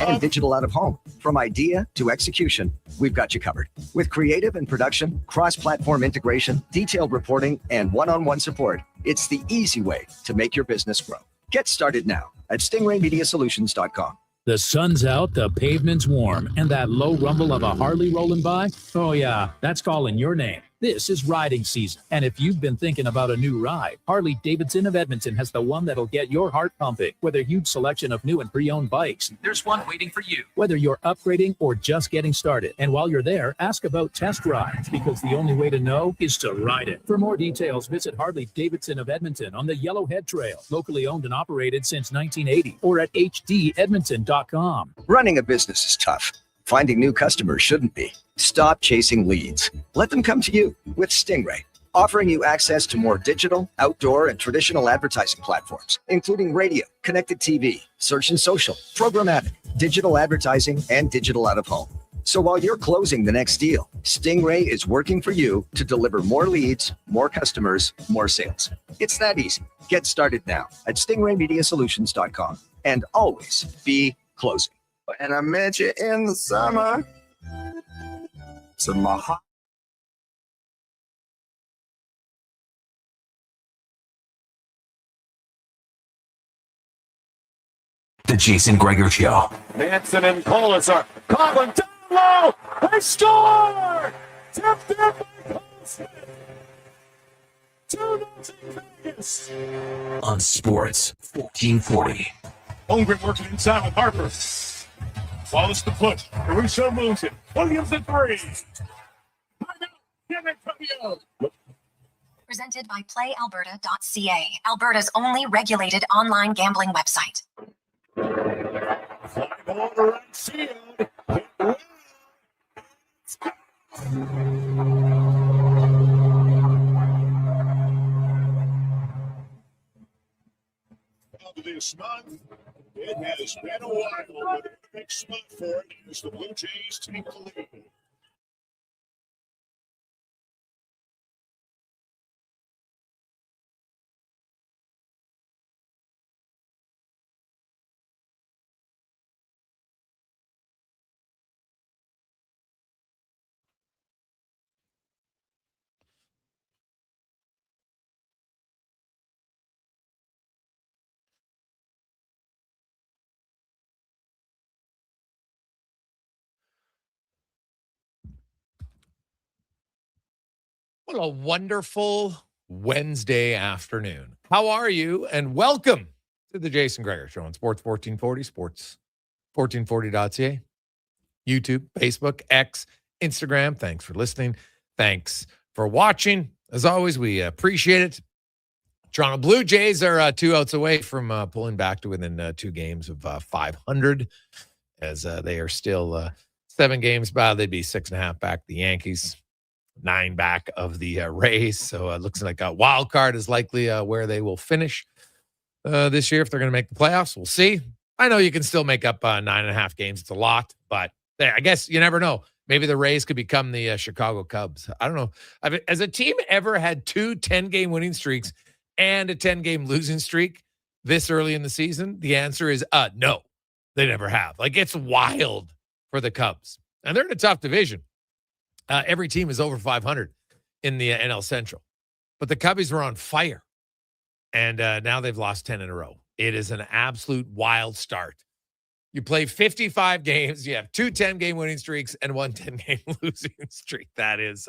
and digital out of home. From idea to execution, we've got you covered. With creative and production, cross-platform integration, detailed reporting, and one-on-one support, it's the easy way to make your business grow. Get started now at stingraymediasolutions.com. The sun's out, the pavement's warm, and that low rumble of a Harley rolling by? Oh yeah, that's calling your name. This is riding season, and if you've been thinking about a new ride, Harley-Davidson of Edmonton has the one that'll get your heart pumping. With a huge selection of new and pre-owned bikes, there's one waiting for you. Whether you're upgrading or just getting started, and while you're there, ask about test rides, because the only way to know is to ride it. For more details, visit Harley-Davidson of Edmonton on the Yellowhead Trail, locally owned and operated since 1980, or at hdedmonton.com. Running a business is tough. Finding new customers shouldn't be. Stop chasing leads. Let them come to you with Stingray, offering you access to more digital, outdoor, and traditional advertising platforms, including radio, connected TV, search and social, programmatic, digital advertising, and digital out of home. So while you're closing the next deal, Stingray is working for you to deliver more leads, more customers, more sales. It's that easy. Get started now at stingraymediasolutions.com, and always be closing. And I met you in the summer. So my heart. The Jason Gregor Show. Manson and Polisar. Coughlin down low. They score! Tipped in by Colsmith. 2-0 Vegas. On Sports 1440. Holmgren working inside with Harper. Wallace the push. Caruso moves it. Williams the three. Presented by PlayAlberta.ca, Alberta's only regulated online gambling website. Fly ball to right field. This month, it has been a while, but the big spot for it is the Blue Jays take the lead. What a wonderful Wednesday afternoon. How are you? And welcome to the Jason Gregor Show on Sports 1440, sports1440.ca, YouTube, Facebook, X, Instagram. Thanks for listening. Thanks for watching. As always, we appreciate it. Toronto Blue Jays are 2 outs away from pulling back to within 2 games of 500, as they are still 7 games back. They'd be 6.5 back the Yankees. 9 back of the Rays. So it looks like a wild card is likely where they will finish this year if they're going to make the playoffs. We'll see. I know you can still make up 9.5 games. It's a lot, but I guess you never know. Maybe the Rays could become the Chicago Cubs. I don't know. Has a team ever had 2 10-game winning streaks and a 10-game losing streak this early in the season? The answer is no, they never have. Like, it's wild for the Cubs. And they're in a tough division. Every team is over 500 in the NL Central. But the Cubbies were on fire. And now they've lost 10 in a row. It is an absolute wild start. You play 55 games. You have 2 10-game winning streaks and 1 10-game losing streak. That is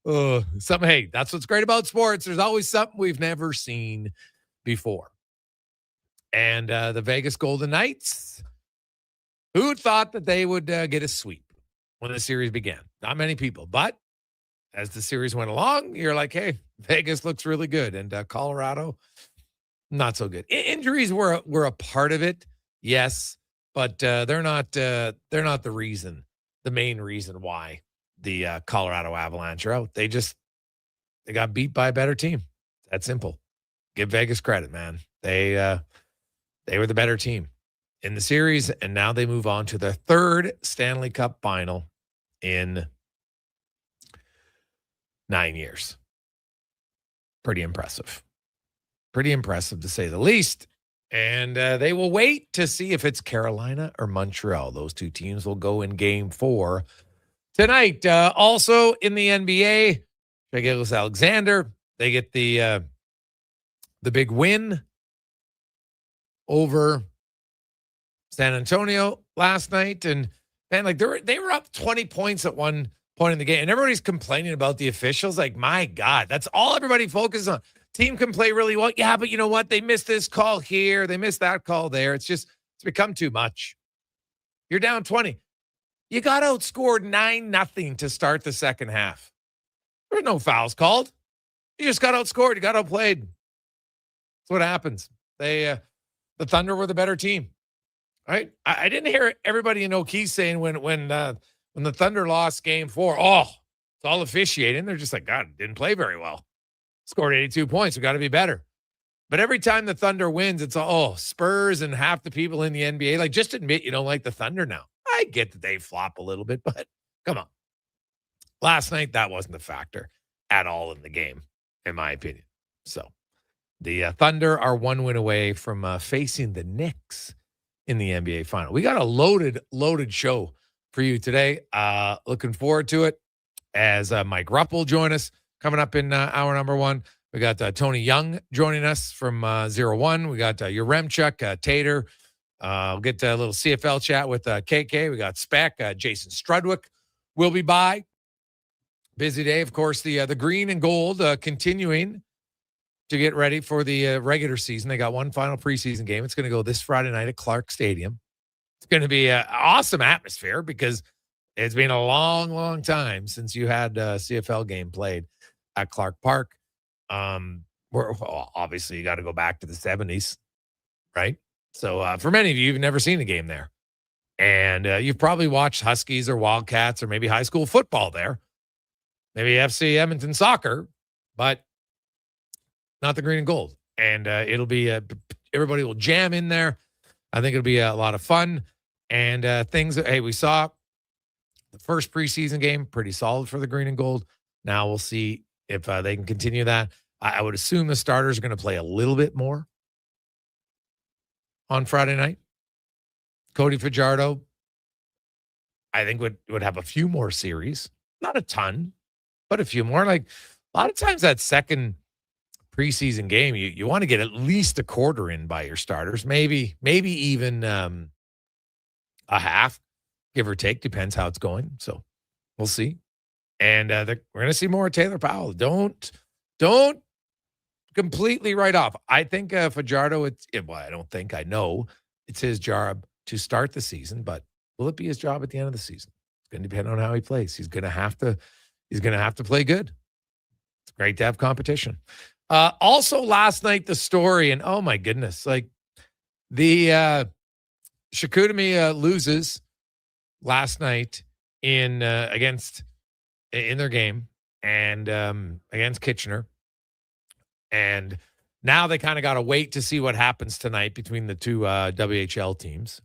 something. Hey, that's what's great about sports. There's always something we've never seen before. And the Vegas Golden Knights, who thought that they would get a sweep when the series began? Not many people, but as the series went along, you're like, hey, Vegas looks really good. And Colorado, not so good. Injuries were a part of it, yes, but they're not the main reason why the Colorado Avalanche are out. They got beat by a better team. That simple. Give Vegas credit, man. They were the better team in the series, and now they move on to their 3rd Stanley Cup final in 9 years. Pretty impressive. Pretty impressive, to say the least. And they will wait to see if it's Carolina or Montreal. Those two teams will go in game 4 tonight. Also in the NBA, Shai Gilgeous-Alexander, they get the big win over San Antonio last night. And man, like they were up 20 points at one point in the game. And everybody's complaining about the officials. Like, my God, that's all everybody focuses on. Team can play really well. Yeah, but you know what? They missed this call here. They missed that call there. It's become too much. You're down 20. You got outscored 9-0 to start the second half. There were no fouls called. You just got outscored. You got outplayed. That's what happens. The Thunder were the better team. Right? I didn't hear everybody in Okie saying when the Thunder lost game 4, it's all officiating. They're just like, God, didn't play very well. Scored 82 points. We got to be better. But every time the Thunder wins, it's Spurs and half the people in the NBA. Like, just admit you don't like the Thunder now. I get that they flop a little bit, but come on. Last night, that wasn't a factor at all in the game, in my opinion. So the Thunder are 1 win away from facing the Knicks in the NBA final. We got a loaded show for you today. Looking forward to it as Mike Rupp will join us coming up in hour number 1. We got Tony Young joining us from 01. We got Yaremchuk, Tater. We'll get a little CFL chat with KK. We got Spec. Jason Strudwick will be by. Busy day, of course. The green and gold continuing to get ready for the regular season. They got one final preseason game. It's going to go this Friday night at Clark Stadium. It's going to be an awesome atmosphere because it's been a long, long time since you had a CFL game played at Clark Park. Obviously, you got to go back to the 70s, right? So for many of you, you've never seen a game there. And you've probably watched Huskies or Wildcats or maybe high school football there. Maybe FC Edmonton soccer, but not the green and gold. And it'll be everybody will jam in there. I think it'll be a lot of fun. And we saw the first preseason game, pretty solid for the green and gold. Now we'll see if they can continue that. I would assume the starters are going to play a little bit more on Friday night. Cody Fajardo, I think would have a few more series. Not a ton, but a few more. Like a lot of times that second preseason game, you want to get at least a quarter in by your starters, maybe even a half, give or take, depends how it's going. So we'll see. And we're going to see more of Taylor Powell. Don't completely write off. I think Fajardo, I know it's his job to start the season, but will it be his job at the end of the season? It's going to depend on how he plays. He's going to have to play good. It's great to have competition. Also last night, the story, and oh my goodness, like the Chicoutimi loses last night in their game and against Kitchener. And now they kind of got to wait to see what happens tonight between the two WHL teams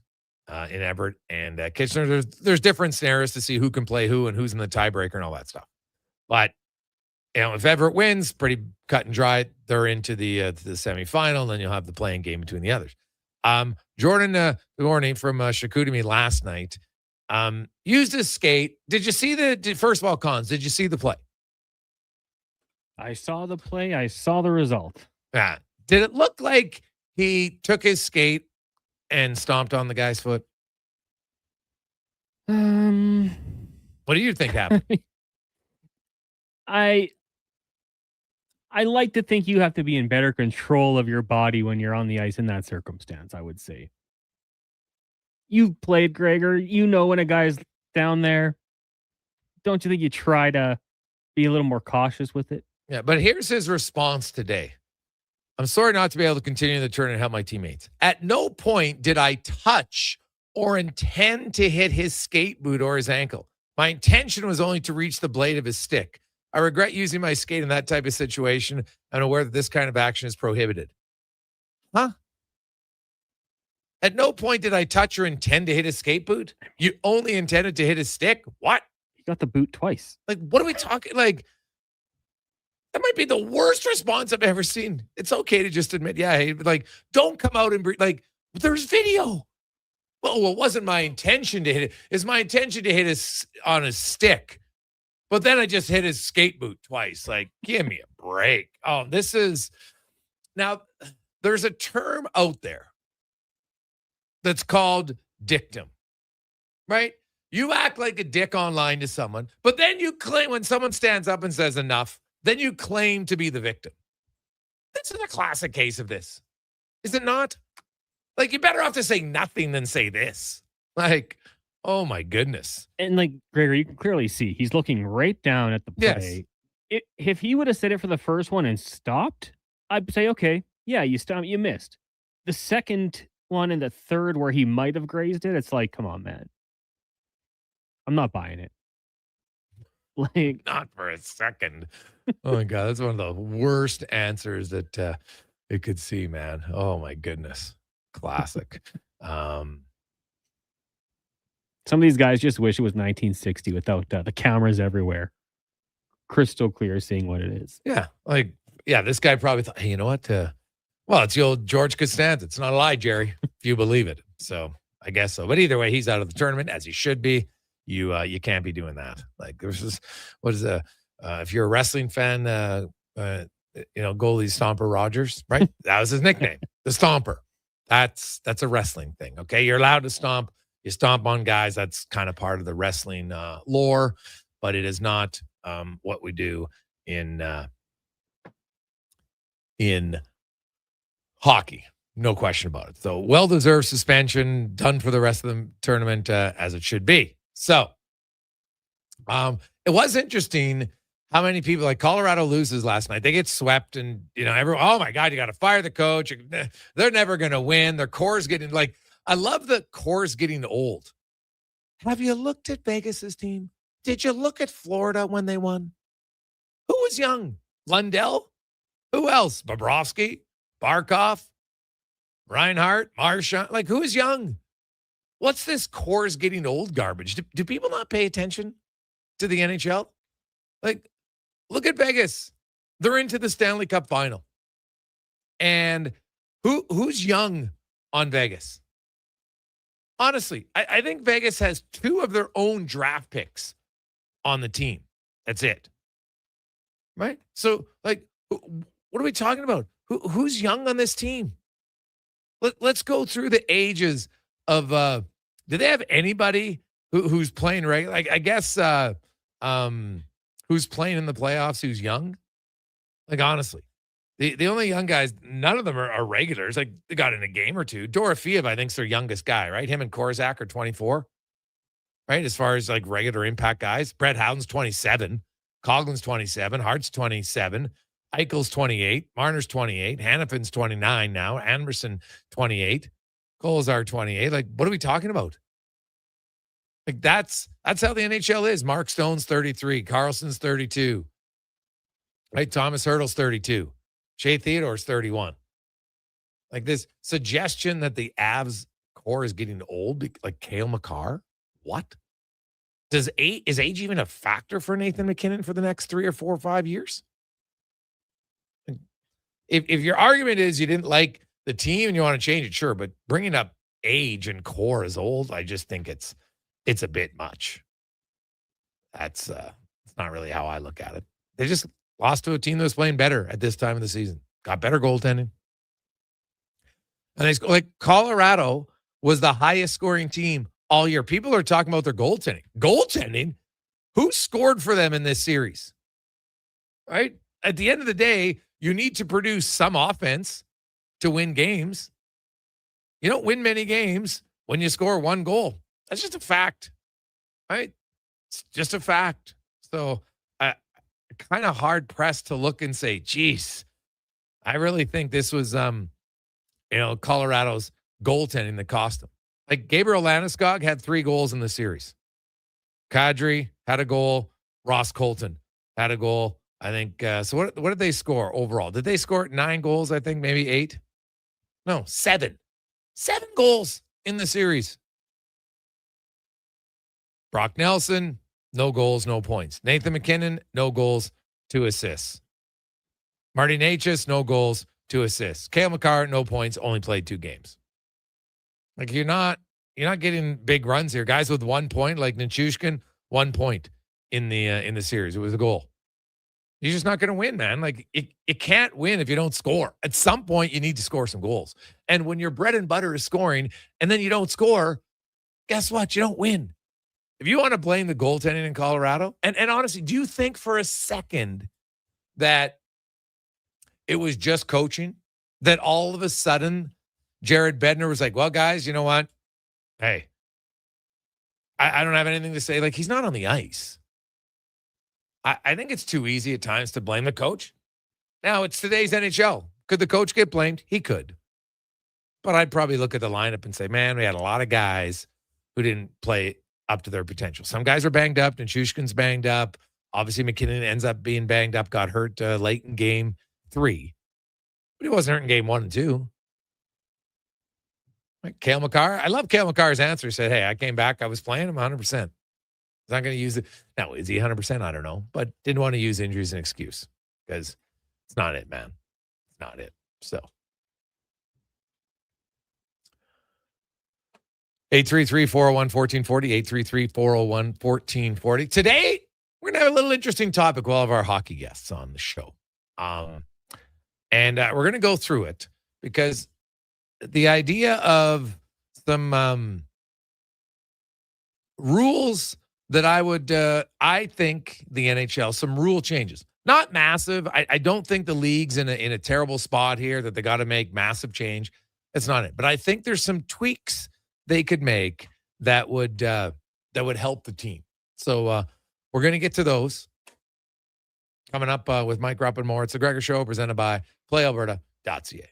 in Everett and Kitchener. There's different scenarios to see who can play who and who's in the tiebreaker and all that stuff. But if Everett wins, pretty cut and dry, they're into the semifinal, and then you'll have the playing game between the others. Jordan Gorney from Chicoutimi last night used his skate. Did you see first of all, Cons, did you see the play? I saw the play. I saw the result. Yeah. Did it look like he took his skate and stomped on the guy's foot? What do you think happened? I like to think you have to be in better control of your body when you're on the ice in that circumstance, I would say. You've played, Gregor. You know when a guy's down there. Don't you think you try to be a little more cautious with it? Yeah, but here's his response today. I'm sorry not to be able to continue the turn and help my teammates. At no point did I touch or intend to hit his skate boot or his ankle. My intention was only to reach the blade of his stick. I regret using my skate in that type of situation. I'm aware that this kind of action is prohibited. Huh? At no point did I touch or intend to hit his skate boot. You only intended to hit his stick? What? You got the boot twice. Like, what are we talking? Like, That might be the worst response I've ever seen. It's okay to just admit, yeah, hey, like, don't come out and like, there's video. Well, it wasn't my intention to hit it. It's my intention to hit on his stick. But then I just hit his skate boot twice. Like, give me a break. Oh, this is now there's a term out there that's called dictum, right? You act like a dick online to someone, but then you claim when someone stands up and says enough, then you claim to be the victim. This is a classic case of this. Is it not? Like, you're better off to say nothing than say this. Like, oh my goodness. And like, Gregor, you can clearly see he's looking right down at the play. Yes. If he would have said it for the first one and stopped, I'd say, okay, yeah, you stopped, you missed. The second one and the third where he might have grazed it, it's like, come on, man. I'm not buying it. Like, not for a second. Oh my God, that's one of the worst answers that it could see, man. Oh my goodness. Classic. Some of these guys just wish it was 1960 without the cameras everywhere. Crystal clear seeing what it is. Yeah. Like, yeah, this guy probably thought, hey, you know what? Well, it's the old George Costanza. It's not a lie, Jerry, if you believe it. So I guess so. But either way, he's out of the tournament, as he should be. You can't be doing that. Like, this is, what is if you're a wrestling fan, goalie Stomper Rogers, right? That was his nickname, the Stomper. That's a wrestling thing. Okay. You're allowed to stomp. You stomp on guys. That's kind of part of the wrestling lore, but it is not what we do in hockey. No question about it. So well-deserved suspension, done for the rest of the tournament as it should be. So it was interesting how many people, like, Colorado loses last night. They get swept and, everyone, oh my God, you got to fire the coach. They're never going to win. Their core's getting, like, I love the core's getting old. Have you looked at Vegas's team? Did you look at Florida when they won? Who was young? Lundell? Who else? Bobrovsky? Barkov? Reinhart? Marchand? Like, who is young? What's this core's getting old garbage? Do people not pay attention to the NHL? Like, look at Vegas. They're into the Stanley Cup final. And who's young on Vegas? Honestly, I think Vegas has two of their own draft picks on the team. That's it. Right? So, like, what are we talking about? Who's young on this team? Let's go through the ages of do they have anybody who's playing regular? Like, I guess who's playing in the playoffs who's young? Like, honestly, the only young guys, none of them are regulars. Like, they got in a game or two. Dorofeev, I think, is their youngest guy, right? Him and Korzak are 24, right? As far as, like, regular impact guys. Brett Howden's 27. Coughlin's 27. Hart's 27. Eichel's 28. Marner's 28. Hannafin's 29 now. Anderson 28. Kolzar 28. Like, what are we talking about? Like, that's how the NHL is. Mark Stone's 33. Carlson's 32. Right? Thomas Hertl's 32. Shea Theodore's 31. Like, this suggestion that the Avs core is getting old, like Cale Makar. What? Is age even a factor for Nathan MacKinnon for the next 3 or 4 or 5 years? If your argument is you didn't like the team and you want to change it, sure, but bringing up age and core as old, I just think it's a bit much. It's not really how I look at it. They just lost to a team that was playing better at this time of the season. Got better goaltending. And like, Colorado was the highest scoring team all year. People are talking about their goaltending. Goaltending? Who scored for them in this series? Right? At the end of the day, you need to produce some offense to win games. You don't win many games when you score 1 goal. That's just a fact, right? It's just a fact. So I kind of hard pressed to look and say, geez, I really think this was, Colorado's goaltending that cost them. Like, Gabriel Landeskog had 3 goals in the series. Kadri had a goal. Ross Colton had a goal. I think, so what did they score overall? Did they score 9 goals? I think maybe 8. No, 7. 7 goals in the series. Brock Nelson, no goals, no points. Nathan MacKinnon, no goals, 2 assists. Marty Necas, no goals, 2 assists. Cale Makar, no points, only played 2 games. Like you're not getting big runs here. Guys with 1 point, like Nichushkin, 1 point in the series. It was a goal. You're just not going to win, man. Like it can't win if you don't score. At some point, you need to score some goals. And when your bread and butter is scoring, and then you don't score, guess what? You don't win. If you want to blame the goaltending in Colorado, and honestly, do you think for a second that it was just coaching? That all of a sudden Jared Bednar was like, well, guys, you know what? Hey, I don't have anything to say. Like, he's not on the ice. I think it's too easy at times to blame the coach. Now, it's today's NHL. Could the coach get blamed? He could. But I'd probably look at the lineup and say, man, we had a lot of guys who didn't play up to their potential. Some guys are banged up. Nichushkin's banged up. Obviously, McKinnon ends up being banged up, got hurt late in game 3. But he wasn't hurt in game 1 and 2. Like Cale Makar. I love Cale Makar's answer. He said, hey, I came back. I was playing him 100%. He's not going to use it. Now, is he 100%? I don't know. But didn't want to use injury as an excuse because it's not it, man. It's not it. So 833-401-1440, 833-401-1440. Today, we're going to have a little interesting topic with all of our hockey guests on the show. And we're going to go through it because the idea of some rules that I think the NHL, some rule changes, not massive. I don't think the league's in a terrible spot here that they got to make massive change. That's not it. But I think there's some tweaks they could make that would help the team. So we're going to get to those coming up with Mike Rupp and more. It's the Gregor Show presented by PlayAlberta.ca.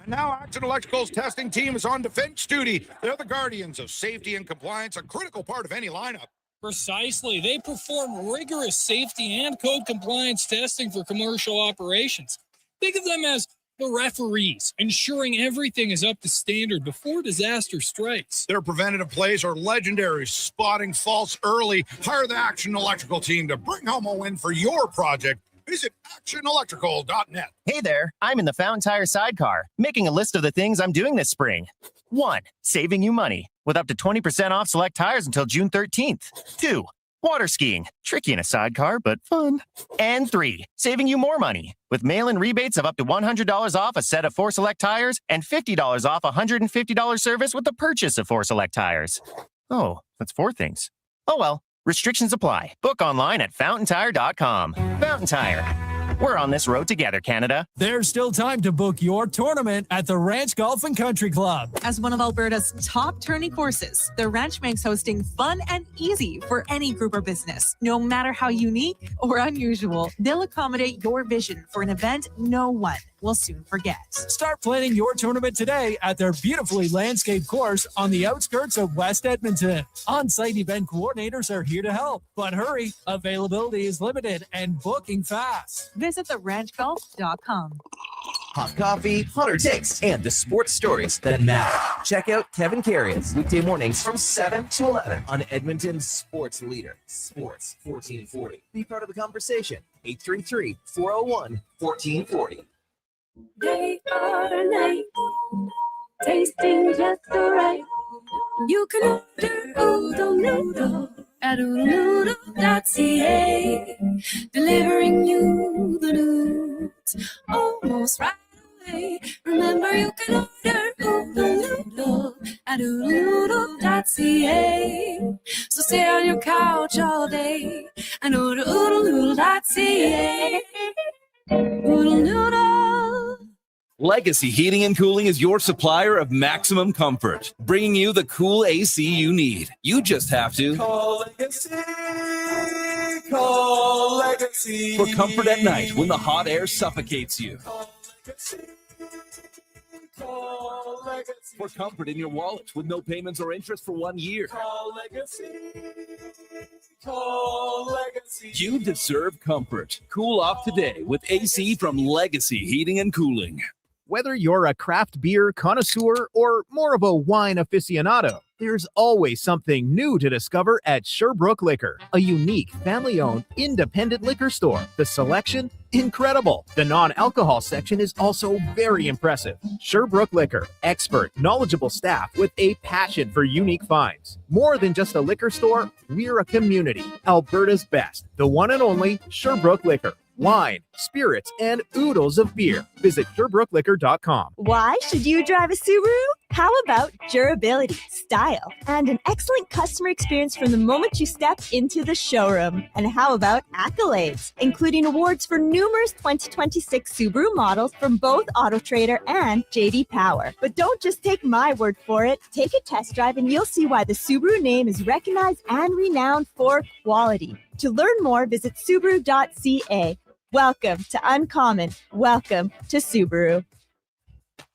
And now Action Electrical's testing team is on defense duty. They're the guardians of safety and compliance, a critical part of any lineup. Precisely. They perform rigorous safety and code compliance testing for commercial operations. Think of them as the referees, ensuring everything is up to standard before disaster strikes. Their preventative plays are legendary, spotting faults early. Hire the Action Electrical team to bring home a win for your project. Visit actionelectrical.net. Hey there, I'm in the Fountain Tire sidecar, making a list of the things I'm doing this spring. 1. Saving you money, with up to 20% off select tires until June 13th. 2. Water skiing, tricky in a sidecar, but fun. And 3. Saving you more money, with mail-in rebates of up to $100 off a set of 4 select tires and $50 off a $150 service with the purchase of 4 select tires. Oh, that's 4 things. Oh well. Restrictions apply. Book online at fountaintire.com. Fountain Tire. We're on this road together, Canada. There's still time to book your tournament at the Ranch Golf and Country Club. As one of Alberta's top tourney courses, the Ranch makes hosting fun and easy for any group or business. No matter how unique or unusual, they'll accommodate your vision for an event no one will soon forget. Start planning your tournament today at their beautifully landscaped course on the outskirts of West Edmonton. On-site event coordinators are here to help, but hurry, availability is limited and booking fast. Visit theranchgolf.com. Hot coffee, hotter takes, and the sports stories that matter. Check out Kevin Carrions weekday mornings from 7 to 11 on Edmonton's sports leader, Sports 1440. Be part of the conversation. 833-401-1440. Day or night, tasting just right. You can order Oodle Noodle at oodlenoodle.ca, delivering you the news almost right away. Remember, you can order Oodle Noodle at oodlenoodle.ca. So stay on your couch all day and order oodlenoodle.ca. Oodle Noodle. Legacy Heating and Cooling is your supplier of maximum comfort, bringing you the cool AC you need. You just have to call Legacy. Call Legacy. For comfort at night when the hot air suffocates you. Call Legacy. Call Legacy. For comfort in your wallet with no payments or interest for 1 year. Call Legacy. Call Legacy. You deserve comfort. Cool off today with AC from Legacy Heating and Cooling. Whether you're a craft beer connoisseur or more of a wine aficionado, There's always something new to discover at Sherbrooke Liquor, a unique, family-owned, independent liquor store. The selection? Incredible. The non-alcohol section is also very impressive. Sherbrooke Liquor, expert, knowledgeable staff with a passion for unique finds. More than just a liquor store, we're a community. Alberta's best, the one and only Sherbrooke Liquor. Wine, spirits, and oodles of beer. Visit SherbrookeLiquor.com. Why should you drive a Subaru? How about durability, style, and an excellent customer experience from the moment you step into the showroom? And how about accolades, including awards for numerous 2026 Subaru models from both AutoTrader and JD Power? But don't just take my word for it. Take a test drive and you'll see why the Subaru name is recognized and renowned for quality. To learn more, visit Subaru.ca. Welcome to Uncommon. Welcome to Subaru.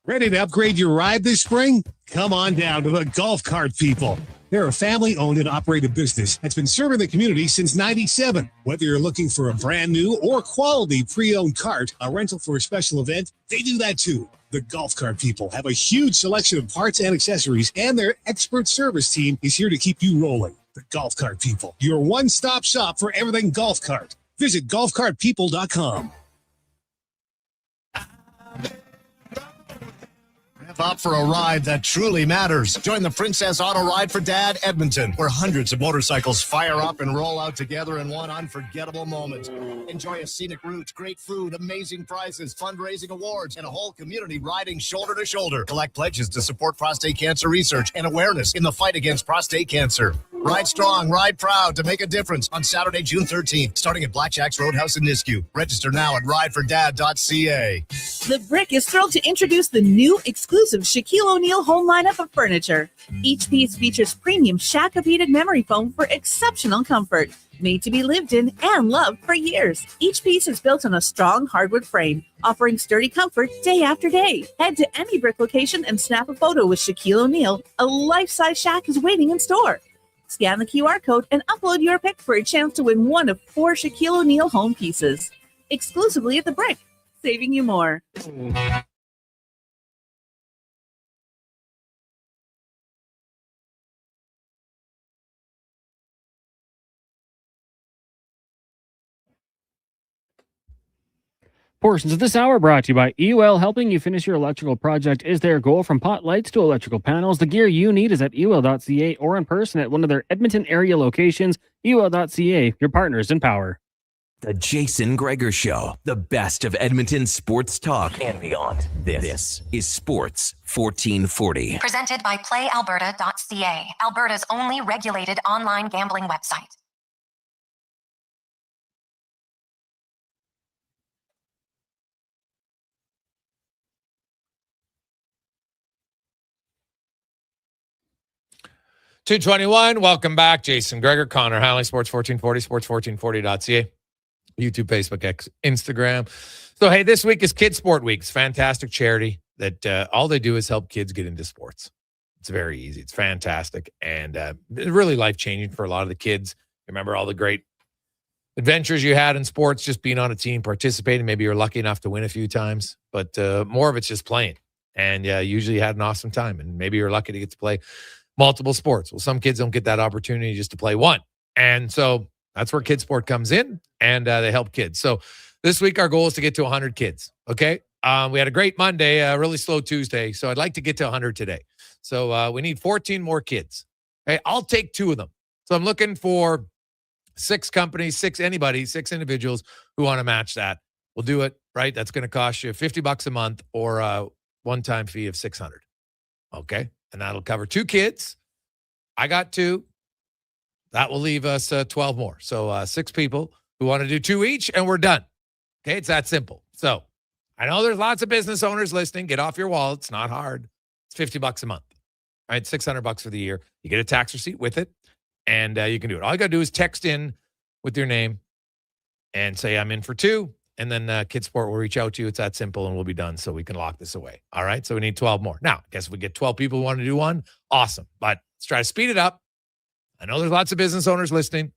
Ready to upgrade your ride this spring? Come on down to the Golf Cart People. They're a family-owned and operated business that's been serving the community since '97. Whether you're looking for a brand new or quality pre-owned cart, a rental for a special event, they do that too. The Golf Cart People have a huge selection of parts and accessories, and their expert service team is here to keep you rolling. The Golf Cart People, your one-stop shop for everything golf cart. Visit golfcartpeople.com. Rev up for a ride that truly matters. Join the Princess Auto Ride for Dad Edmonton, where hundreds of motorcycles fire up and roll out together in one unforgettable moment. Enjoy a scenic route, great food, amazing prizes, fundraising awards, and a whole community riding shoulder to shoulder. Collect pledges to support prostate cancer research and awareness in the fight against prostate cancer. Ride strong, ride proud to make a difference on Saturday, June 13th, starting at Blackjack's Roadhouse in Nisku. Register now at ridefordad.ca. The Brick is thrilled to introduce the new exclusive Shaquille O'Neal home lineup of furniture. Each piece features premium Shaq-heated memory foam for exceptional comfort, made to be lived in and loved for years. Each piece is built on a strong hardwood frame, offering sturdy comfort day after day. Head to any Brick location and snap a photo with Shaquille O'Neal. A life-size Shaq is waiting in store. Scan the QR code and upload your pic for a chance to win one of 4 Shaquille O'Neal home pieces. Exclusively at The Brick, saving you more. Portions of this hour brought to you by EUL. Helping you finish your electrical project is their goal. From pot lights to electrical panels, the gear you need is at EUL.ca or in person at one of their Edmonton area locations. EUL.ca, your partners in power. The Jason Gregor Show, the best of Edmonton sports talk and beyond. This is Sports 1440. Presented by PlayAlberta.ca, Alberta's only regulated online gambling website. .221, welcome back. Jason Gregor, Connor Halley, Sports 1440, sports1440.ca, YouTube, Facebook, X, Instagram. So, hey, this week is Kids Sport Week. It's fantastic charity that all they do is help kids get into sports. It's very easy. It's fantastic and really life-changing for a lot of the kids. Remember all the great adventures you had in sports, just being on a team, participating. Maybe you're lucky enough to win a few times, but more of it's just playing. And usually you had an awesome time, and maybe you're lucky to get to play multiple sports. Well, some kids don't get that opportunity just to play one. And so that's where Kids Sport comes in, and they help kids. So this week, our goal is to get to 100 kids. Okay. We had a great Monday, a really slow Tuesday. So I'd like to get to 100 today. So we need 14 more kids. Okay. I'll take 2 of them. So I'm looking for 6 companies, 6 individuals who want to match that. We'll do it, right? That's going to cost you $50 a month or a one-time fee of $600. Okay. And that'll cover 2 kids. I got 2. That will leave us 12 more. So 6 people who want to do 2 each, and we're done. Okay, it's that simple. So I know there's lots of business owners listening. Get off your wallet. It's not hard. It's $50 a month. All right, $600 for the year. You get a tax receipt with it, and you can do it. All you got to do is text in with your name and say, I'm in for 2. And then Kids Sport will reach out to you. It's that simple, and we'll be done so we can lock this away. All right, so we need 12 more. Now, I guess if we get 12 people who want to do one, awesome. But let's try to speed it up. I know there's lots of business owners listening.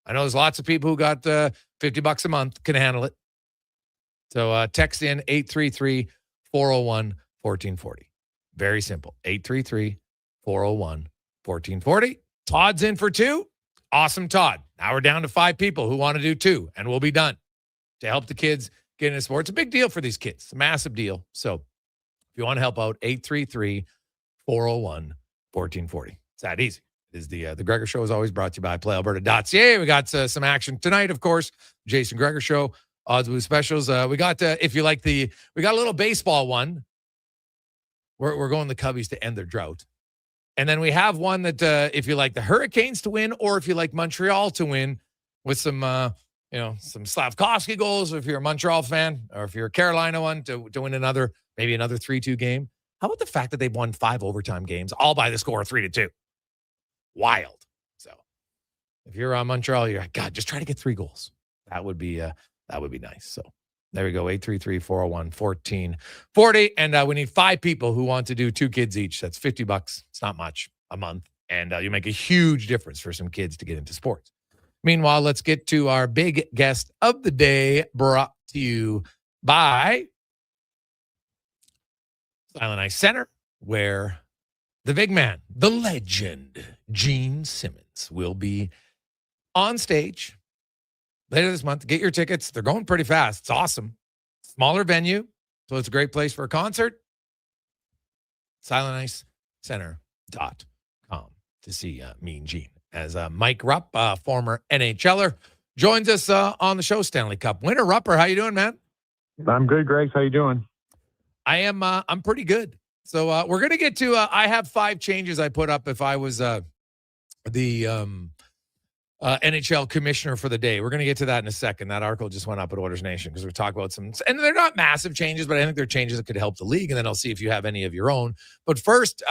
I know there's lots of people who got $50 a month, can handle it. So text in 833-401-1440. Very simple, 401-1440. Todd's in for 2. Awesome, Todd. Now we're down to 5 people who want to do 2, and we'll be done to help the kids get into sports. It's a big deal for these kids. It's a massive deal. So if you want to help out, 833-401-1440. It's that easy. It is the Gregor Show is always brought to you by PlayAlberta.ca. We got some action tonight, of course. Jason Gregor Show, odds with specials. We got, if you like we got a little baseball one. We're going the Cubbies to end their drought. And then we have one that if you like the Hurricanes to win, or if you like Montreal to win with some, some Slavkovsky goals, if you're a Montreal fan, or if you're a Carolina one to win maybe another 3-2 game. How about the fact that they've won 5 overtime games, all by the score of 3-2? Wild. So if you're on Montreal, you're like, God, just try to get 3 goals. That would be nice. So there we go. 833-401-1440. And we need 5 people who want to do 2 kids each. That's $50. It's not much a month. And you make a huge difference for some kids to get into sports. Meanwhile, let's get to our big guest of the day, brought to you by Silent Ice Center, where the big man, the legend, Gene Simmons, will be on stage later this month. Get your tickets. They're going pretty fast. It's awesome. Smaller venue, so it's a great place for a concert. SilentIceCenter.com to see Mean Gene. As Mike Rupp, former NHLer, joins us on the show, Stanley Cup winner. Rupper, how you doing, man? I'm good, Greg. How you doing? I'm pretty good. So we're going to get to, I have 5 changes I put up if I was the NHL commissioner for the day. We're going to get to that in a second. That article just went up at Orders Nation because we're talking about some, and they're not massive changes, but I think they're changes that could help the league. And then I'll see if you have any of your own. But first,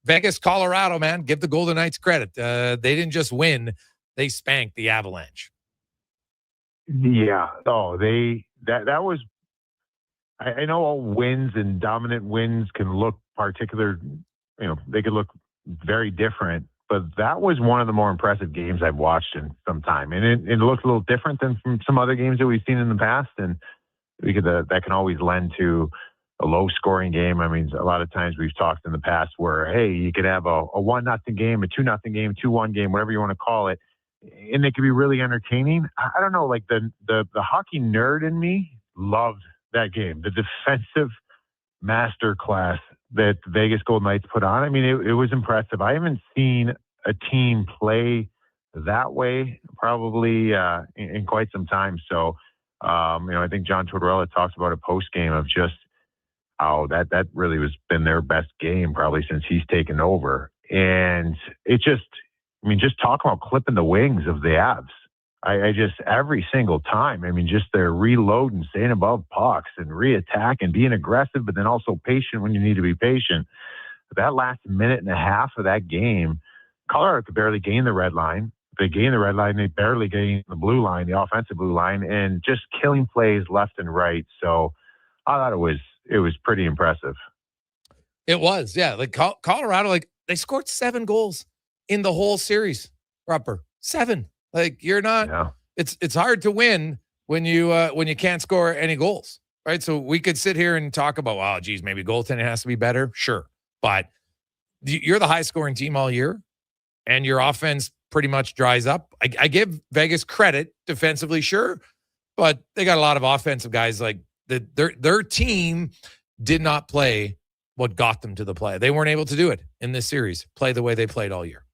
Vegas, Colorado, man, give the Golden Knights credit. They didn't just win. They spanked the Avalanche. Yeah. Oh, that was, I know all wins and dominant wins can look particular, they could look very different, but that was one of the more impressive games I've watched in some time. And it looked a little different than from some other games that we've seen in the past. And that can always lend to a low scoring game. I mean, a lot of times we've talked in the past where, hey, you could have a 1-0 game, a 2-0 game, 2-1 game, whatever you want to call it. And it could be really entertaining. I don't know, like the hockey nerd in me loved that game, the defensive masterclass that the Vegas Golden Knights put on. I mean, it was impressive. I haven't seen a team play that way probably in quite some time. So, I think John Tortorella talks about a post game of just how that really has been their best game probably since he's taken over. And it just talk about clipping the wings of the Avs. I just, every single time, just they're reloading, staying above pucks and reattack and being aggressive, but then also patient when you need to be patient. That last minute and a half of that game, Colorado could barely gain the red line. They gained the red line. They barely gained the blue line, the offensive blue line, and just killing plays left and right. So I thought it was pretty impressive. It was, yeah. Like Colorado, they scored 7 goals in the whole series. Rupper, 7. Like you're not. Yeah. It's hard to win when you can't score any goals, right? So we could sit here and talk about, oh, geez, maybe goaltending has to be better. Sure, but you're the high scoring team all year, and your offense pretty much dries up. I give Vegas credit defensively, sure, but they got a lot of offensive guys. Like their team did not play what got them to the play. They weren't able to do it in this series. Play the way they played all year.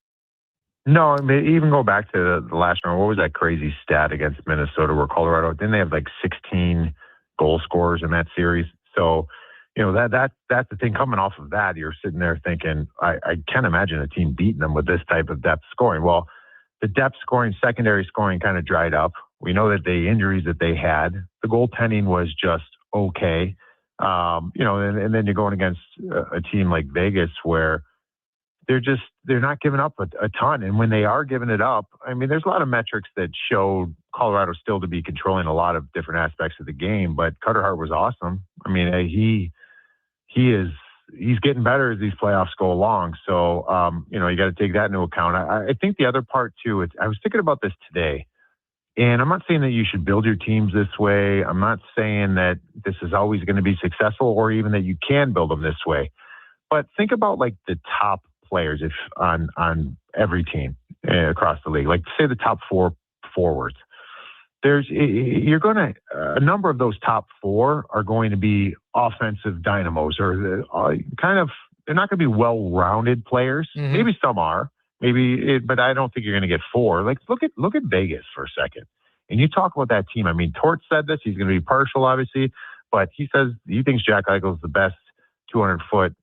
No, even go back to the last round. What was that crazy stat against Minnesota where Colorado, didn't they have 16 goal scorers in that series? So, that's the thing. Coming off of that, you're sitting there thinking, I can't imagine a team beating them with this type of depth scoring. Well, the depth scoring, secondary scoring kind of dried up. We know that the injuries that they had, the goaltending was just okay. And then you're going against a team like Vegas where they're not giving up a ton. And when they are giving it up, there's a lot of metrics that show Colorado still to be controlling a lot of different aspects of the game, but Carter Hart was awesome. He's getting better as these playoffs go along. So, you got to take that into account. I think the other part too, I was thinking about this today, and I'm not saying that you should build your teams this way. I'm not saying that this is always going to be successful or even that you can build them this way. But think about the top players if on every team across the league. Like say the top 4 forwards. A number of those top 4 are going to be offensive dynamos, or they're not going to be well-rounded players. Mm-hmm. Maybe some are, but I don't think you're going to get 4. Like look at Vegas for a second. And you talk about that team. I mean, Tort said this. He's going to be partial, obviously, but he says he thinks Jack Eichel's the best 200-foot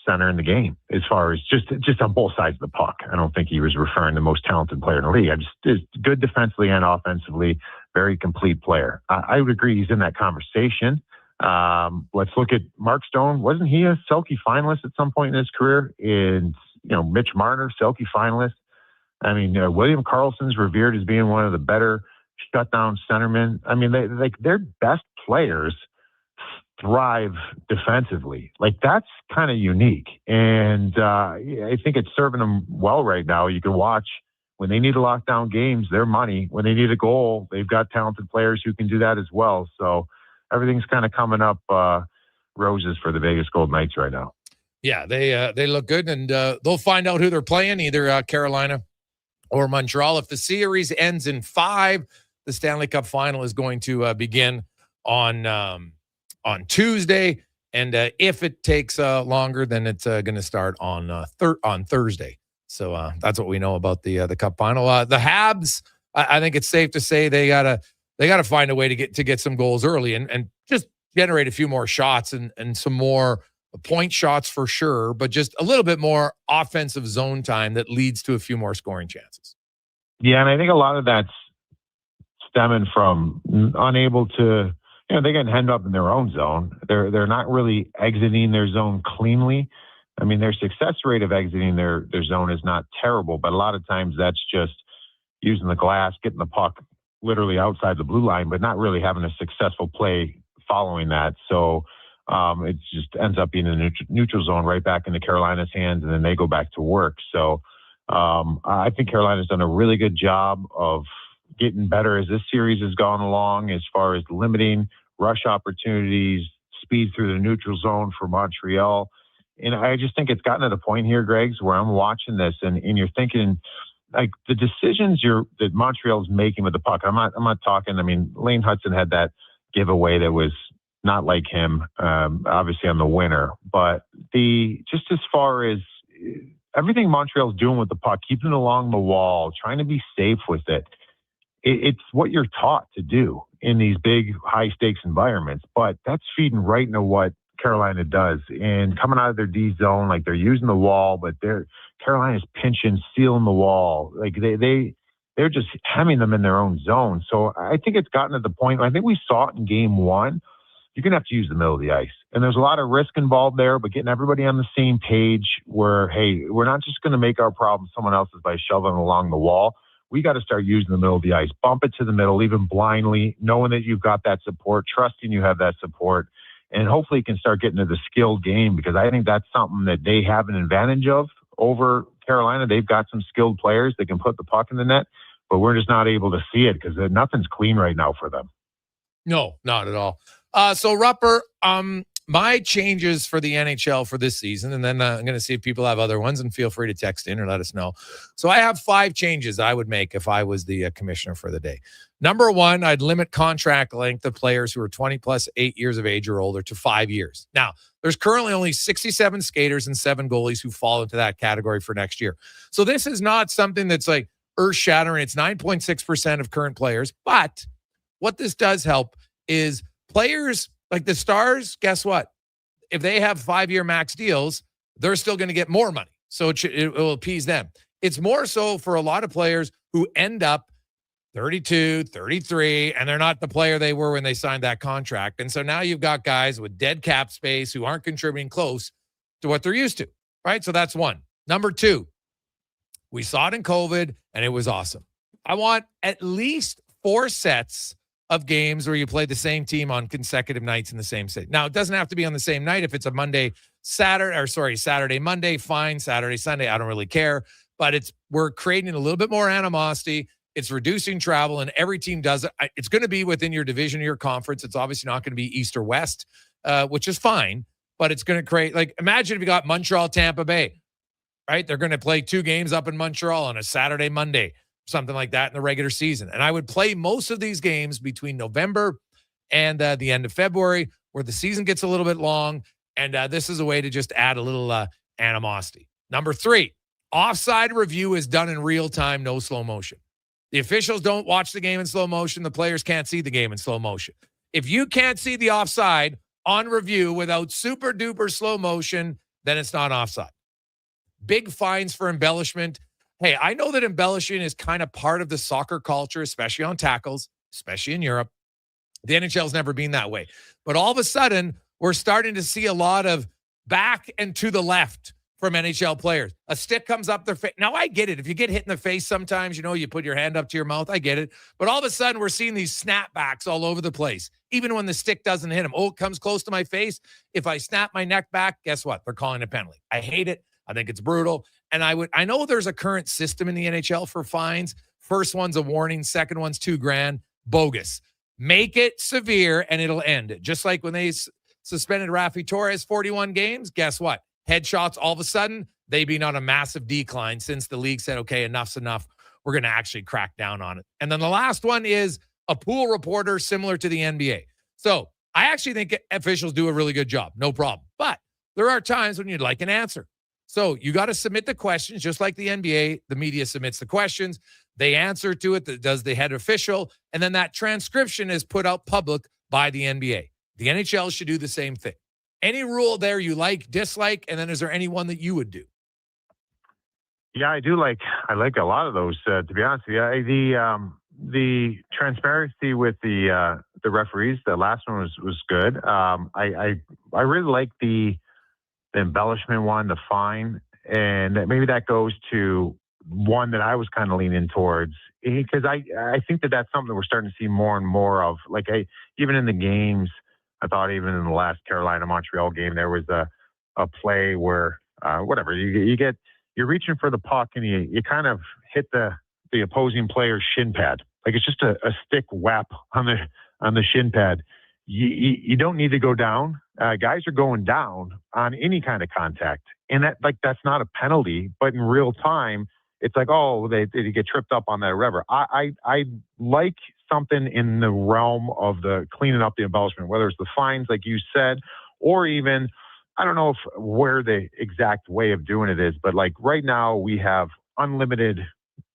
center in the game as far as just on both sides of the puck. I don't think he was referring to the most talented player in the league. Just good defensively and offensively, very complete player. I would agree he's in that conversation. Let's look at Mark Stone. Wasn't he a Selke finalist at some point in his career? And Mitch Marner, Selke finalist. I mean, William Karlsson's revered as being one of the better shutdown centermen. I mean, their best players thrive defensively. Like that's kind of unique. And I think it's serving them well right now. You can watch when they need to lock down games, they're money. When they need a goal, they've got talented players who can do that as well. So everything's kind of coming up roses for the Vegas Golden Knights right now. Yeah, they look good, and they'll find out who they're playing, either Carolina or Montreal. If the series ends in 5, the Stanley Cup final is going to begin on Tuesday, and if it takes longer, then it's going to start on Thursday. So that's what we know about the Cup final. The Habs, I think it's safe to say they gotta find a way to get some goals early and just generate a few more shots and some more point shots for sure, but just a little bit more offensive zone time that leads to a few more scoring chances. Yeah, and I think a lot of that's stemming from unable to, they're getting hemmed up in their own zone. They're not really exiting their zone cleanly. I mean, their success rate of exiting their zone is not terrible, but a lot of times that's just using the glass, getting the puck literally outside the blue line, but not really having a successful play following that. So it just ends up being a neutral zone right back into Carolina's hands, and then they go back to work. So I think Carolina's done a really good job of getting better as this series has gone along as far as limiting rush opportunities, speed through the neutral zone for Montreal. And I just think it's gotten to the point here, Greg's, where I'm watching this and you're thinking, like, the decisions that Montreal's making with the puck. I'm not talking. I mean, Lane Hudson had that giveaway that was not like him, obviously on the winner. But just as far as everything Montreal's doing with the puck, keeping it along the wall, trying to be safe with it, it's what you're taught to do in these big, high stakes environments. But that's feeding right into what Carolina does, and coming out of their D zone, like they're using the wall, but Carolina's pinching, sealing the wall. Like they're just hemming them in their own zone. So I think it's gotten to the point. I think we saw it in game 1. You're going to have to use the middle of the ice, and there's a lot of risk involved there. But getting everybody on the same page, where hey, we're not just going to make our problem someone else's by shoving along the wall. We got to start using the middle of the ice, bump it to the middle, even blindly, knowing that you've got that support, trusting you have that support. And hopefully you can start getting to the skilled game, because I think that's something that they have an advantage of over Carolina. They've got some skilled players that can put the puck in the net, but we're just not able to see it because nothing's clean right now for them. No, not at all. So Rupper, my changes for the NHL for this season, and then I'm going to see if people have other ones, and feel free to text in or let us know. So I have 5 changes I would make if I was the commissioner for the day. Number 1, I'd limit contract length of players who are 20 plus 8 years of age or older to 5 years. Now, there's currently only 67 skaters and 7 goalies who fall into that category for next year. So this is not something that's like earth-shattering. It's 9.6% of current players. But what this does help is players like the Stars, guess what? If they have 5-year max deals, they're still going to get more money. So it will appease them. It's more so for a lot of players who end up 32, 33, and they're not the player they were when they signed that contract. And so now you've got guys with dead cap space who aren't contributing close to what they're used to, right? So that's 1. Number 2, we saw it in COVID, and it was awesome. I want at least 4 sets of games where you play the same team on consecutive nights in the same city. Now, it doesn't have to be on the same night. If it's a Saturday, Monday, fine. Saturday, Sunday, I don't really care. But we're creating a little bit more animosity. It's reducing travel, and every team does it. It's going to be within your division or your conference. It's obviously not going to be East or West, which is fine, but it's going to create, like, imagine if you got Montreal, Tampa Bay. right? They're going to play 2 games up in Montreal on a Saturday, Monday, something like that in the regular season. And I would play most of these games between November and the end of February, where the season gets a little bit long. And this is a way to just add a little animosity. Number 3, offside review is done in real time, no slow motion. The officials don't watch the game in slow motion. The players can't see the game in slow motion. If you can't see the offside on review without super duper slow motion, then it's not offside. Big fines for embellishment. Hey, I know that embellishing is kind of part of the soccer culture, especially on tackles, especially in Europe. The NHL's never been that way. But all of a sudden, we're starting to see a lot of back and to the left from NHL players. A stick comes up their face. Now, I get it. If you get hit in the face sometimes, you put your hand up to your mouth. I get it. But all of a sudden, we're seeing these snapbacks all over the place, even when the stick doesn't hit him. Oh, it comes close to my face. If I snap my neck back, guess what? They're calling a penalty. I hate it. I think it's brutal. And I know there's a current system in the NHL for fines. First one's a warning. Second one's $2,000. Bogus. Make it severe and it'll end. Just like when they suspended Rafi Torres 41 games, guess what? Headshots, all of a sudden, they've been on a massive decline since the league said, okay, enough's enough. We're going to actually crack down on it. And then the last one is a pool reporter similar to the NBA. So I actually think officials do a really good job. No problem. But there are times when you'd like an answer. So you got to submit the questions, just like the NBA. The media submits the questions. They answer to it. That does the head official. And then that transcription is put out public by the NBA. The NHL should do the same thing. Any rule there you like, dislike, and then is there any one that you would do? Yeah, I do I like a lot of those, to be honest with you. The transparency with the referees, the last one was good. I really like the embellishment one, the fine, and maybe that goes to one that I was kind of leaning towards, because I think that's something that we're starting to see more and more of. Even in the games, I thought even in the last Carolina-Montreal game, there was a play where you're reaching for the puck and you kind of hit the opposing player's shin pad. It's just a stick whap on the shin pad. You don't need to go down. Guys are going down on any kind of contact, and that's not a penalty. But in real time, it's they get tripped up on that or whatever. I like something in the realm of the cleaning up the embellishment, whether it's the fines, like you said, or even, I don't know where the exact way of doing it is, but right now we have unlimited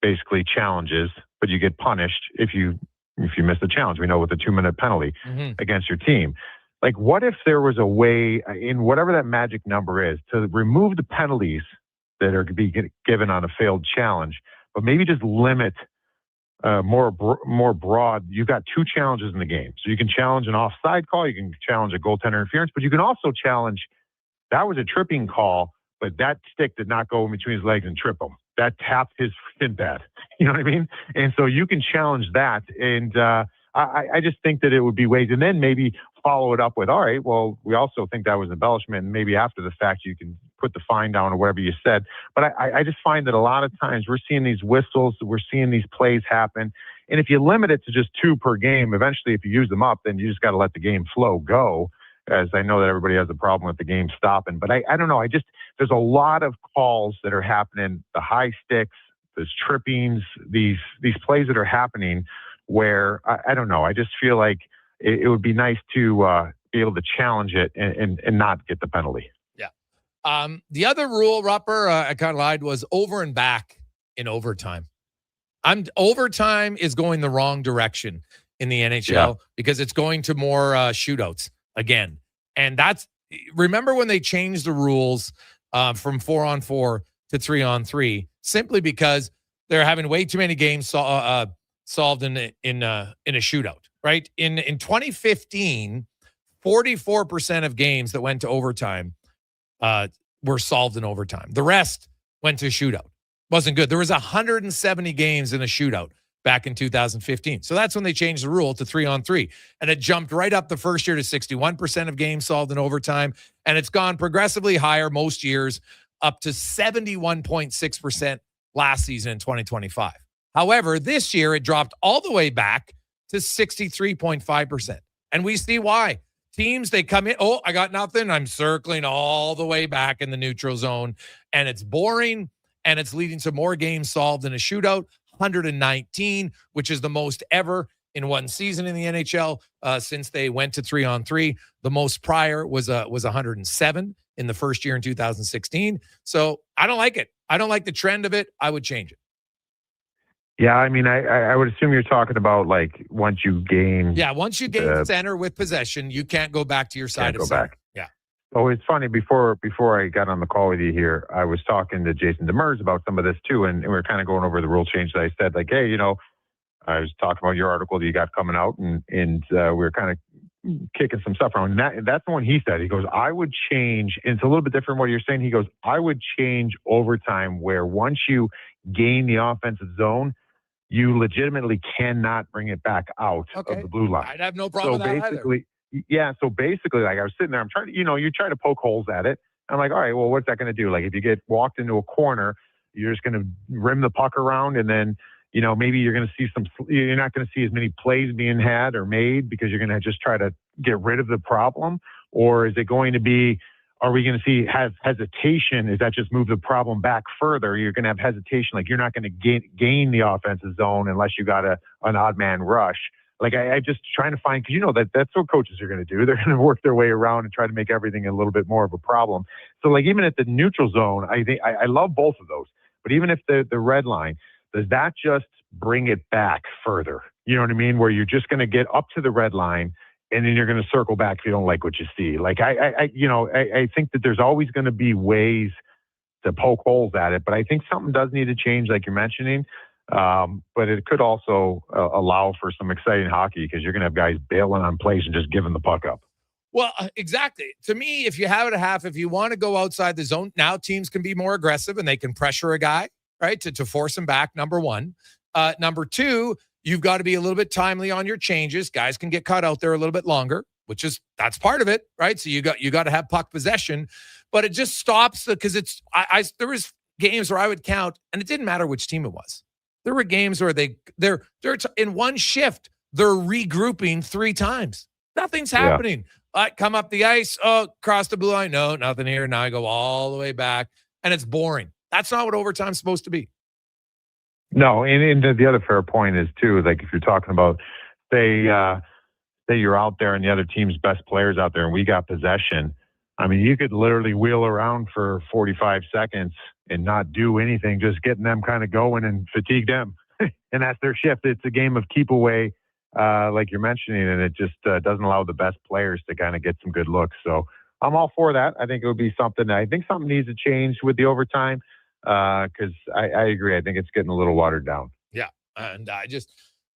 basically challenges, but you get punished if you miss the challenge. We know with the 2-minute penalty against your team. What if there was a way in whatever that magic number is to remove the penalties that are to be given on a failed challenge, but maybe just limit more broad. You've got 2 challenges in the game. So you can challenge an offside call, you can challenge a goaltender interference, but you can also challenge, that was a tripping call, but that stick did not go in between his legs and trip him. That tapped his shin pad. You know what I mean? And so you can challenge that. And I just think that it would be ways, and then maybe follow it up with, all right, well, we also think that was embellishment, and maybe after the fact you can put the fine down or whatever you said. But I just find that a lot of times we're seeing these whistles, we're seeing these plays happen. And if you limit it to just 2 per game, eventually if you use them up, then you just got to let the game flow go, as I know that everybody has a problem with the game stopping. But I don't know. There's a lot of calls that are happening, the high sticks, there's trippings, these plays that are happening where I don't know. I just feel like it would be nice to be able to challenge it and not get the penalty. Yeah. The other rule, Rupper, I kind of lied, was over and back in overtime. Overtime is going the wrong direction in the NHL because it's going to more shootouts again. And remember when they changed the rules from 4-on-4 to 3-on-3, simply because they're having way too many games solved in a shootout, right? In 2015, 44% of games that went to overtime were solved in overtime. The rest went to shootout. Wasn't good. There was 170 games in a shootout back in 2015. So that's when they changed the rule to 3-on-3. And it jumped right up the first year to 61% of games solved in overtime. And it's gone progressively higher most years, up to 71.6% last season in 2025. However, this year it dropped all the way back to 63.5%. And we see why. teams, they come in, oh, I got nothing. I'm circling all the way back in the neutral zone, and it's boring, and it's leading to more games solved in a shootout. 119, which is the most ever in one season in the NHL since they went to 3-on-3. The most prior was 107 in the first year in 2016. So I don't like it. I don't like the trend of it. I would change it. Yeah, I mean, I would assume you're talking about like once you gain. Yeah, once you gain center with possession, you can't go back to your side of center. Yeah. Oh, it's funny. Before I got on the call with you here, I was talking to Jason Demers about some of this too, and we were kind of going over the rule change that I said, like, hey, I was talking about your article that you got coming out, and we were kind of kicking some stuff around. And that's the one he said. He goes, I would change, and it's a little bit different what you're saying. He goes, I would change overtime where once you gain the offensive zone, you legitimately cannot bring it back out of the blue line. I'd have no problem with that basically, yeah. So basically, like I was sitting there, I'm trying to, you try to poke holes at it. I'm like, all right, well, what's that going to do? Like if you get walked into a corner, you're just going to rim the puck around, and then, maybe you're going to see you're not going to see as many plays being had or made because you're going to just try to get rid of the problem. Or is it going to be, are we going to have hesitation? Is that just move the problem back further? You're going to have hesitation. Like you're not going to gain the offensive zone unless you got an odd man rush. Like I just trying to find, because that's what coaches are going to do. They're going to work their way around and try to make everything a little bit more of a problem. So like even at the neutral zone, I think I love both of those. But even if the red line, does that just bring it back further? You know what I mean? Where you're just going to get up to the red line, and then you're going to circle back if you don't like what you see. Like I think that there's always going to be ways to poke holes at it, but I think something does need to change, like you're mentioning. But it could also allow for some exciting hockey because you're going to have guys bailing on plays and just giving the puck up. Well, exactly. To me, if you have it at half, if you want to go outside the zone, now teams can be more aggressive and they can pressure a guy, right, to force him back, number one. Number two, you've got to be a little bit timely on your changes. Guys can get caught out there a little bit longer, that's part of it, right? So you got to have puck possession, but it just stops because there was games where I would count, and it didn't matter which team it was. There were games where they're in one shift, they're regrouping 3 times. Nothing's happening. Come up the ice, cross the blue line. No, nothing here. Now I go all the way back, and it's boring. That's not what overtime's supposed to be. No, and the other fair point is too, like if you're talking about, say you're out there and the other team's best players out there and we got possession. I mean, you could literally wheel around for 45 seconds and not do anything, just getting them kind of going and fatigue them. And that's their shift. It's a game of keep away, like you're mentioning, and it just doesn't allow the best players to kind of get some good looks. So I'm all for that. I think it would be something. I think something needs to change with the overtime. Because I agree. I think it's getting a little watered down. Yeah. And I think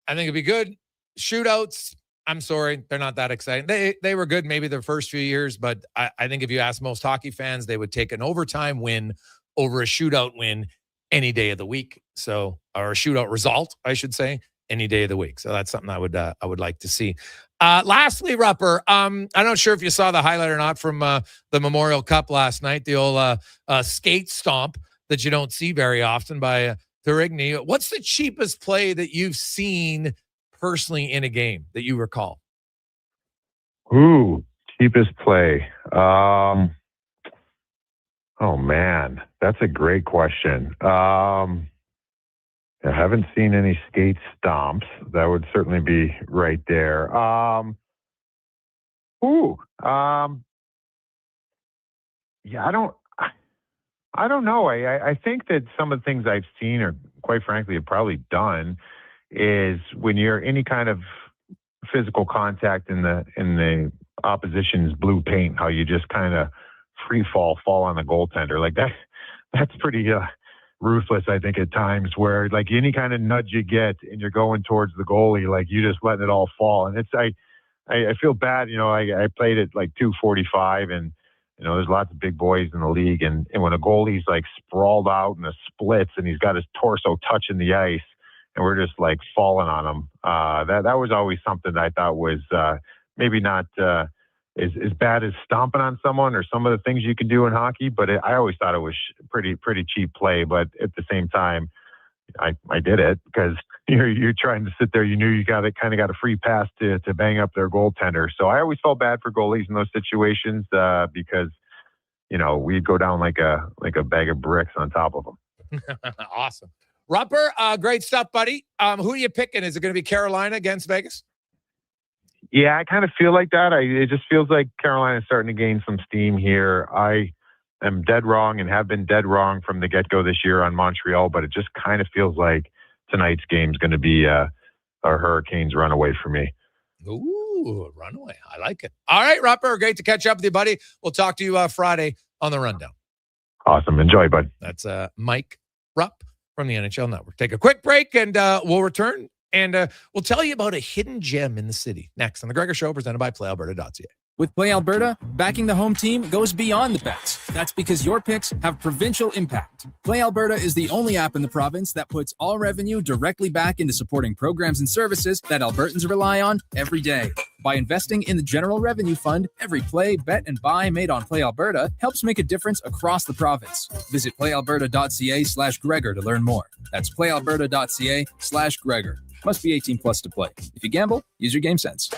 it'd be good. Shootouts, I'm sorry, they're not that exciting. They were good maybe the first few years, but I think if you ask most hockey fans, they would take an overtime win over a shootout win any day of the week. So, or a shootout result, I should say, any day of the week. So that's something I would like to see. Lastly, Rupper, I'm not sure if you saw the highlight or not from the Memorial Cup last night, the old skate stomp that you don't see very often by Thurigny. What's the cheapest play that you've seen personally in a game that you recall? Ooh, cheapest play. Oh man, that's a great question. I haven't seen any skate stomps. That would certainly be right there. Yeah, I don't know. I think that some of the things I've seen, or quite frankly, have probably done, is when you're any kind of physical contact in the opposition's blue paint, how you just kind of fall on the goaltender like that. That's pretty ruthless, I think, at times. Where like any kind of nudge you get and you're going towards the goalie, like you just letting it all fall. And I feel bad. I played at like 245 and. There's lots of big boys in the league, and when a goalie's like sprawled out in the splits and he's got his torso touching the ice, and we're just like falling on him, that was always something that I thought was maybe not as bad as stomping on someone or some of the things you can do in hockey, but I always thought it was pretty cheap play. But at the same time, I did it because you're trying to sit there. You knew you got a free pass to bang up their goaltender. So I always felt bad for goalies in those situations because we'd go down like a bag of bricks on top of them. Awesome. Rupper, great stuff, buddy. Who are you picking? Is it going to be Carolina against Vegas? Yeah, I kind of feel like that. It just feels like Carolina's starting to gain some steam here. I am dead wrong and have been dead wrong from the get-go this year on Montreal, but it just kind of feels like tonight's game is going to be a Hurricanes runaway for me. Ooh, runaway. I like it. All right, Rupper, great to catch up with you, buddy. We'll talk to you Friday on the Rundown. Awesome. Enjoy, bud. That's Mike Rupp from the NHL Network. Take a quick break, and we'll return, and we'll tell you about a hidden gem in the city next on The Gregor Show, presented by PlayAlberta.ca. With Play Alberta, backing the home team goes beyond the bets. That's because your picks have provincial impact. Play Alberta is the only app in the province that puts all revenue directly back into supporting programs and services that Albertans rely on every day. By investing in the General Revenue Fund, every play, bet, and buy made on Play Alberta helps make a difference across the province. Visit playalberta.ca/Gregor to learn more. That's playalberta.ca/Gregor. Must be 18 plus to play. If you gamble, use your game sense.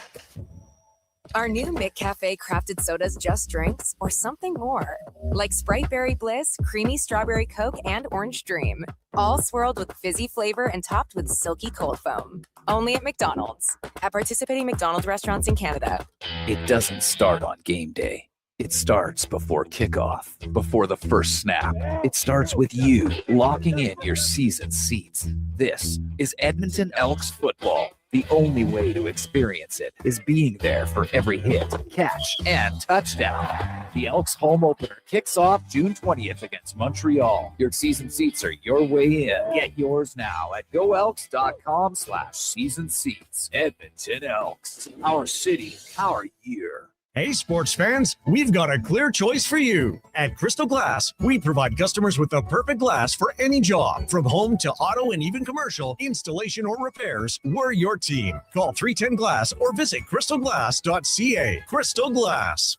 Are new McCafe crafted sodas just drinks or something more? Like Sprite Berry Bliss, Creamy Strawberry Coke, and Orange Dream. All swirled with fizzy flavor and topped with silky cold foam. Only at McDonald's. At participating McDonald's restaurants in Canada. It doesn't start on game day. It starts before kickoff, before the first snap. It starts with you locking in your season seats. This is Edmonton Elks football. The only way to experience it is being there for every hit, catch, and touchdown. The Elks home opener kicks off June 20th against Montreal. Your season seats are your way in. Get yours now at goelks.com/season seats. Edmonton Elks. Our city, our year. Hey, sports fans, we've got a clear choice for you. At Crystal Glass, we provide customers with the perfect glass for any job. From home to auto and even commercial, installation or repairs, we're your team. Call 310 Glass or visit crystalglass.ca. Crystal Glass.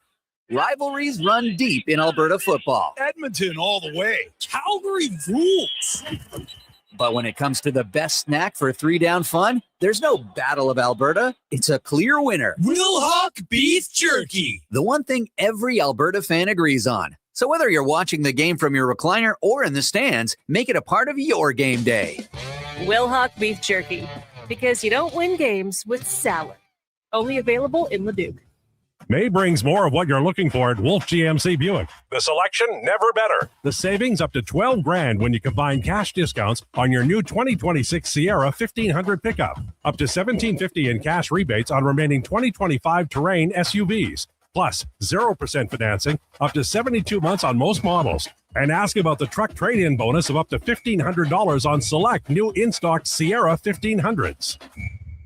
Rivalries run deep in Alberta football. Edmonton all the way. Calgary rules. But when it comes to the best snack for 3-down fun, there's no Battle of Alberta. It's a clear winner. Wilhock Beef Jerky. The one thing every Alberta fan agrees on. So whether you're watching the game from your recliner or in the stands, make it a part of your game day. Wilhock Beef Jerky. Because you don't win games with salad. Only available in Leduc. May brings more of what you're looking for at Wolf GMC Buick. The selection, never better. The savings up to $12,000 when you combine cash discounts on your new 2026 Sierra 1500 pickup. Up to $1,750 in cash rebates on remaining 2025 Terrain SUVs. Plus 0% financing up to 72 months on most models. And ask about the truck trade-in bonus of up to $1,500 on select new in-stock Sierra 1500s.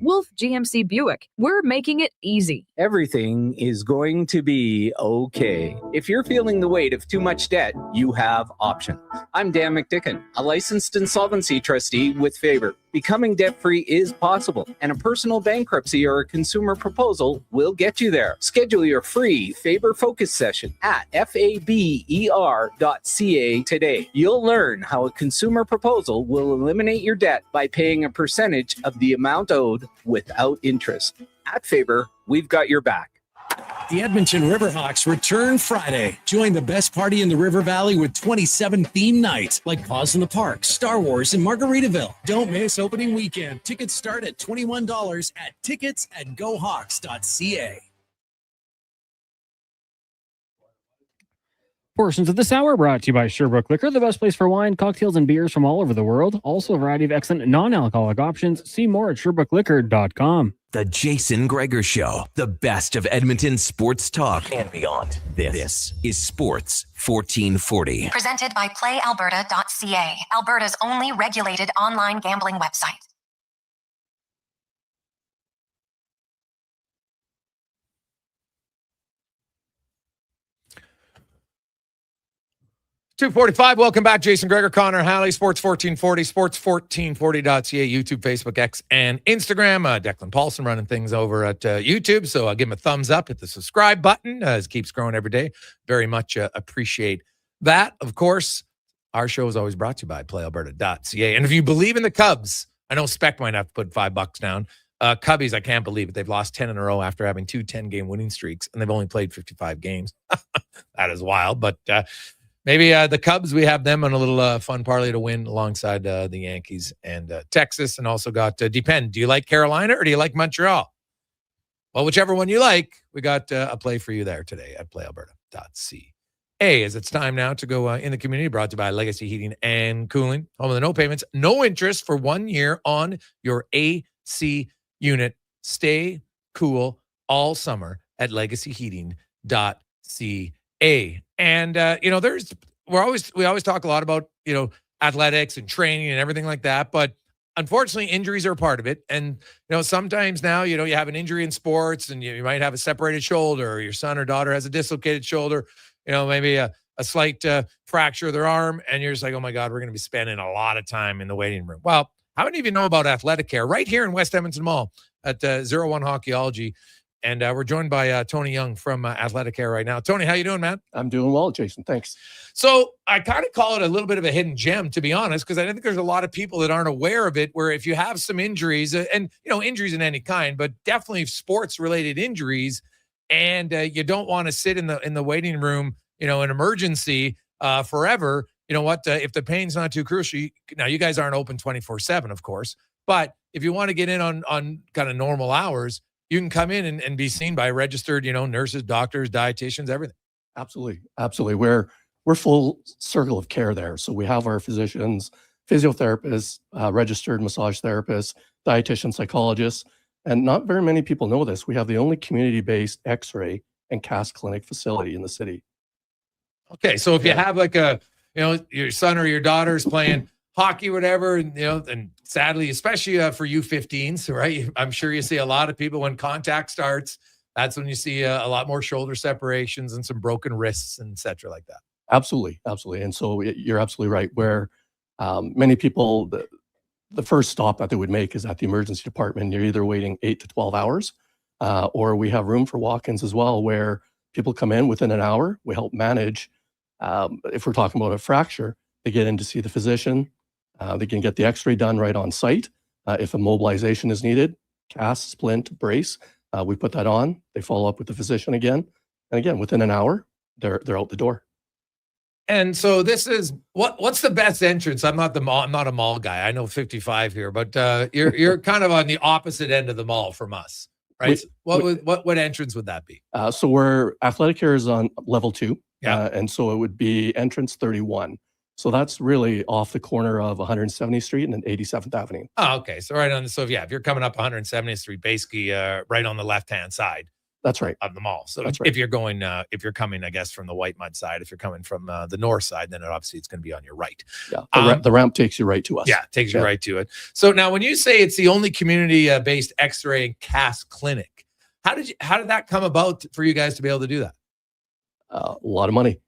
Wolf GMC Buick. We're making it easy. Everything is going to be okay. If you're feeling the weight of too much debt, you have options. I'm Dan McDicken, a licensed insolvency trustee with Faber. Becoming debt-free is possible, and a personal bankruptcy or a consumer proposal will get you there. Schedule your free Faber Focus session at faber.ca today. You'll learn how a consumer proposal will eliminate your debt by paying a percentage of the amount owed without interest. At Faber, we've got your back. The Edmonton Riverhawks return Friday. Join the best party in the River Valley with 27 theme nights like Paws in the Park, Star Wars, and Margaritaville. Don't miss opening weekend. Tickets start at $21 at tickets@gohawks.ca. Portions of this hour brought to you by Sherbrooke Liquor, the best place for wine, cocktails, and beers from all over the world. Also, a variety of excellent non-alcoholic options. See more at SherbrookeLiquor.com. The Jason Gregor Show, the best of Edmonton sports talk and beyond. This is Sports 1440. Presented by PlayAlberta.ca, Alberta's only regulated online gambling website. .245. Welcome back. Jason Gregor, Connor Halley, Sports 1440, sports1440.ca, YouTube, Facebook, X, and Instagram. Declan Paulson running things over at YouTube. So give him a thumbs up. Hit the subscribe button as it keeps growing every day. Very much appreciate that. Of course, Our show is always brought to you by PlayAlberta.ca. And if you believe in the Cubs, I know Spec might have to put $5 down. Cubbies, I can't believe it. They've lost 10 in a row after having 2 10-game winning streaks, and they've only played 55 games. That is wild. But maybe the Cubs, we have them on a little fun parlay to win alongside the Yankees and Texas, and also got depend. Do you like Carolina or do you like Montreal? Well, whichever one you like, we got a play for you there today at PlayAlberta.ca. As it's time now to go in the community, brought to you by Legacy Heating and Cooling. Home of the no payments, no interest for 1 year on your AC unit. Stay cool all summer at legacyheating.ca. And we always talk a lot about, athletics and training and everything like that, but unfortunately injuries are a part of it. And sometimes now you have an injury in sports, and you might have a separated shoulder, or your son or daughter has a dislocated shoulder, maybe a slight fracture of their arm, and you're just like, oh my God, we're going to be spending a lot of time in the waiting room. Well, how many of you know about Athletic Care right here in West Edmonton Mall at 01 Hockeyology? And we're joined by Tony Young from Athletic Care right now. Tony, how you doing, man? I'm doing well, Jason. Thanks. So I kind of call it a little bit of a hidden gem, to be honest, because I think there's a lot of people that aren't aware of it, where if you have some injuries, and injuries in any kind, but definitely sports-related injuries, and you don't want to sit in the waiting room, an emergency forever. You know what? If the pain's not too crucial, now you guys aren't open 24/7, of course, but if you want to get in on kind of normal hours, you can come in and be seen by registered, nurses, doctors, dietitians, everything. Absolutely. We're full circle of care there. So we have our physicians, physiotherapists, registered massage therapists, dietitians, psychologists, and not very many people know this. We have the only community-based X-ray and CAS clinic facility in the city. Okay, so if you have like your son or your daughter's playing hockey, whatever, and sadly, especially for U15s, right? I'm sure you see a lot of people when contact starts. That's when you see a lot more shoulder separations and some broken wrists and et cetera like that. Absolutely. And so you're absolutely right. Where many people, the first stop that they would make is at the emergency department. You're either waiting 8 to 12 hours, or we have room for walk-ins as well, where people come in within an hour. We help manage. If we're talking about a fracture, they get in to see the physician. They can get the X-ray done right on site. If a mobilization is needed, cast, splint, brace, we put that on. They follow up with the physician again, and again within an hour, they're out the door. And so this is what's the best entrance? I'm not a mall guy. I know 55 here, but you're kind of on the opposite end of the mall from us, right? What entrance would that be? So we're Athletic Care is on level 2, yeah, and so it would be entrance 31. So that's really off the corner of 170th Street and 87th Avenue. Oh, okay. So right on. So if you're coming up 170th Street, basically right on the left-hand side. That's right. Of the mall. So That's right. if you're coming, I guess, from the White Mud side, if you're coming from the north side, then obviously it's going to be on your right. Yeah. The ramp takes you right to us. Yeah, takes you right to it. So now when you say it's the only community-based X-ray and CAS clinic, how did that come about for you guys to be able to do that? A lot of money.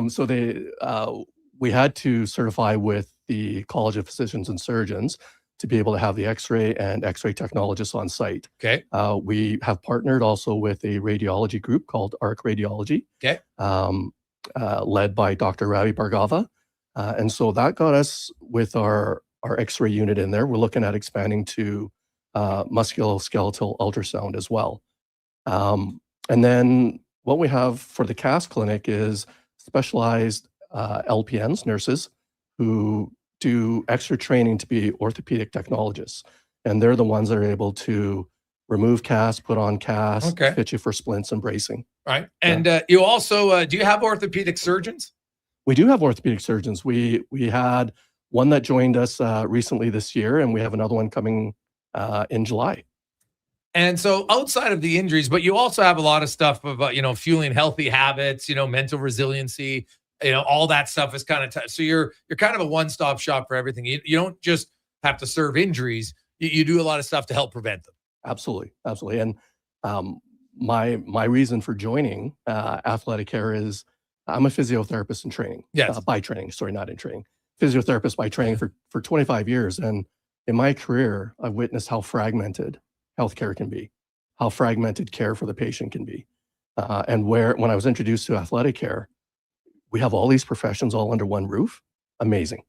So we had to certify with the College of Physicians and Surgeons to be able to have the X-ray and X-ray technologists on site. Okay. We have partnered also with a radiology group called ARC Radiology. Okay. Led by Dr. Ravi Bhargava. And so that got us with our X-ray unit in there. We're looking at expanding to musculoskeletal ultrasound as well. And then what we have for the CAS clinic is specialized LPNs, nurses, who do extra training to be orthopedic technologists. And they're the ones that are able to remove cast, put on cast, fit you for splints and bracing. Right. And you also, do you have orthopedic surgeons? We do have orthopedic surgeons. We had one that joined us recently this year, and we have another one coming in July. And so outside of the injuries, but you also have a lot of stuff about, fueling healthy habits, mental resiliency, all that stuff is kind of so you're kind of a one-stop shop for everything. You don't just have to serve injuries. You do a lot of stuff to help prevent them. Absolutely. And my reason for joining Athletic Care is I'm a physiotherapist in training. Yes. By training, sorry, not in training. Physiotherapist by training for 25 years. And in my career, I've witnessed how fragmented healthcare can be, how fragmented care for the patient can be. And when I was introduced to Athletic Care, we have all these professions all under one roof. Amazing.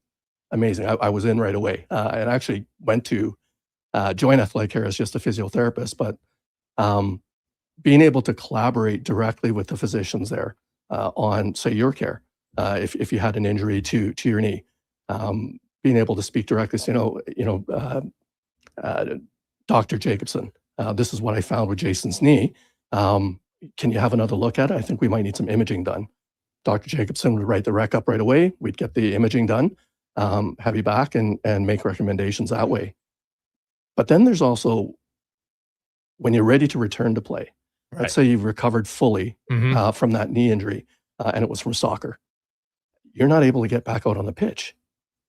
I was in right away, and actually went to join Athletic Care as just a physiotherapist, but being able to collaborate directly with the physicians there on, say, your care, if you had an injury to your knee, being able to speak directly, Dr. Jacobson, this is what I found with Jason's knee. Can you have another look at it? I think we might need some imaging done. Dr. Jacobson would write the rec up right away. We'd get the imaging done, have you back and make recommendations that way. But then there's also when you're ready to return to play. Right. Let's say you've recovered fully from that knee injury and it was from soccer. You're not able to get back out on the pitch.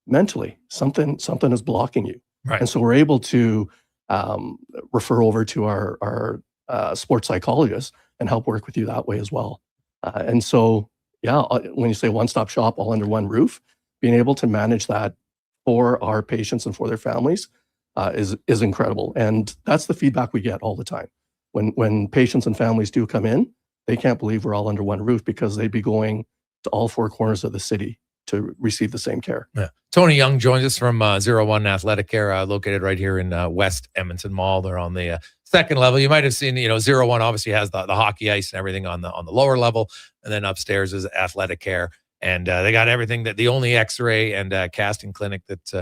Mentally, something is blocking you. Right. And so we're able to refer over to our sports psychologist and help work with you that way as well. And so, yeah, when you say one-stop shop all under one roof, being able to manage that for our patients and for their families is incredible. And that's the feedback we get all the time. When patients and families do come in, they can't believe we're all under one roof because they'd be going to all four corners of the city to receive the same care. Yeah. Tony Young joins us from 01 Athletic Care, located right here in West Edmonton Mall. They're on the second level. You might have seen, 01 obviously has the hockey ice and everything on the lower level, and then upstairs is Athletic Care, and they got everything that the only X-ray and casting clinic that's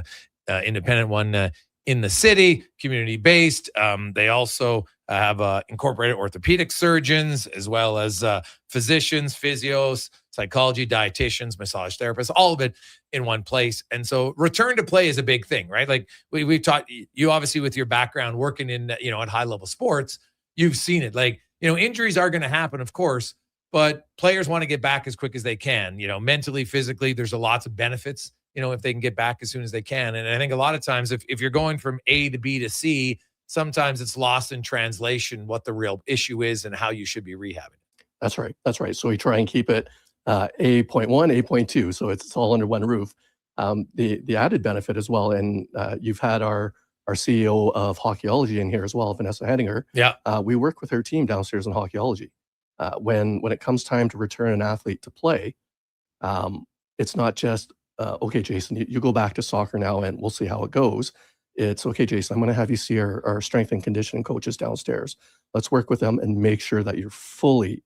independent one in the city, community based. They also have incorporated orthopedic surgeons as well as physicians, physios, psychology, dietitians, massage therapists, all of it in one place. And so return to play is a big thing, right? Like we've taught you, obviously, with your background working in, at high level sports, you've seen it. Like, injuries are going to happen, of course, but players want to get back as quick as they can, mentally, physically. There's lots of benefits, if they can get back as soon as they can. And I think a lot of times if you're going from A to B to C, sometimes it's lost in translation what the real issue is and how you should be rehabbing. That's right. So we try and keep it A.1, A.2, so it's all under one roof. The added benefit as well, and you've had our CEO of hockeyology in here as well, Vanessa Hedinger. Yeah. We work with her team downstairs in hockeyology. When it comes time to return an athlete to play, it's not just, okay, Jason, you go back to soccer now and we'll see how it goes. It's, okay, Jason, I'm going to have you see our strength and conditioning coaches downstairs. Let's work with them and make sure that you're fully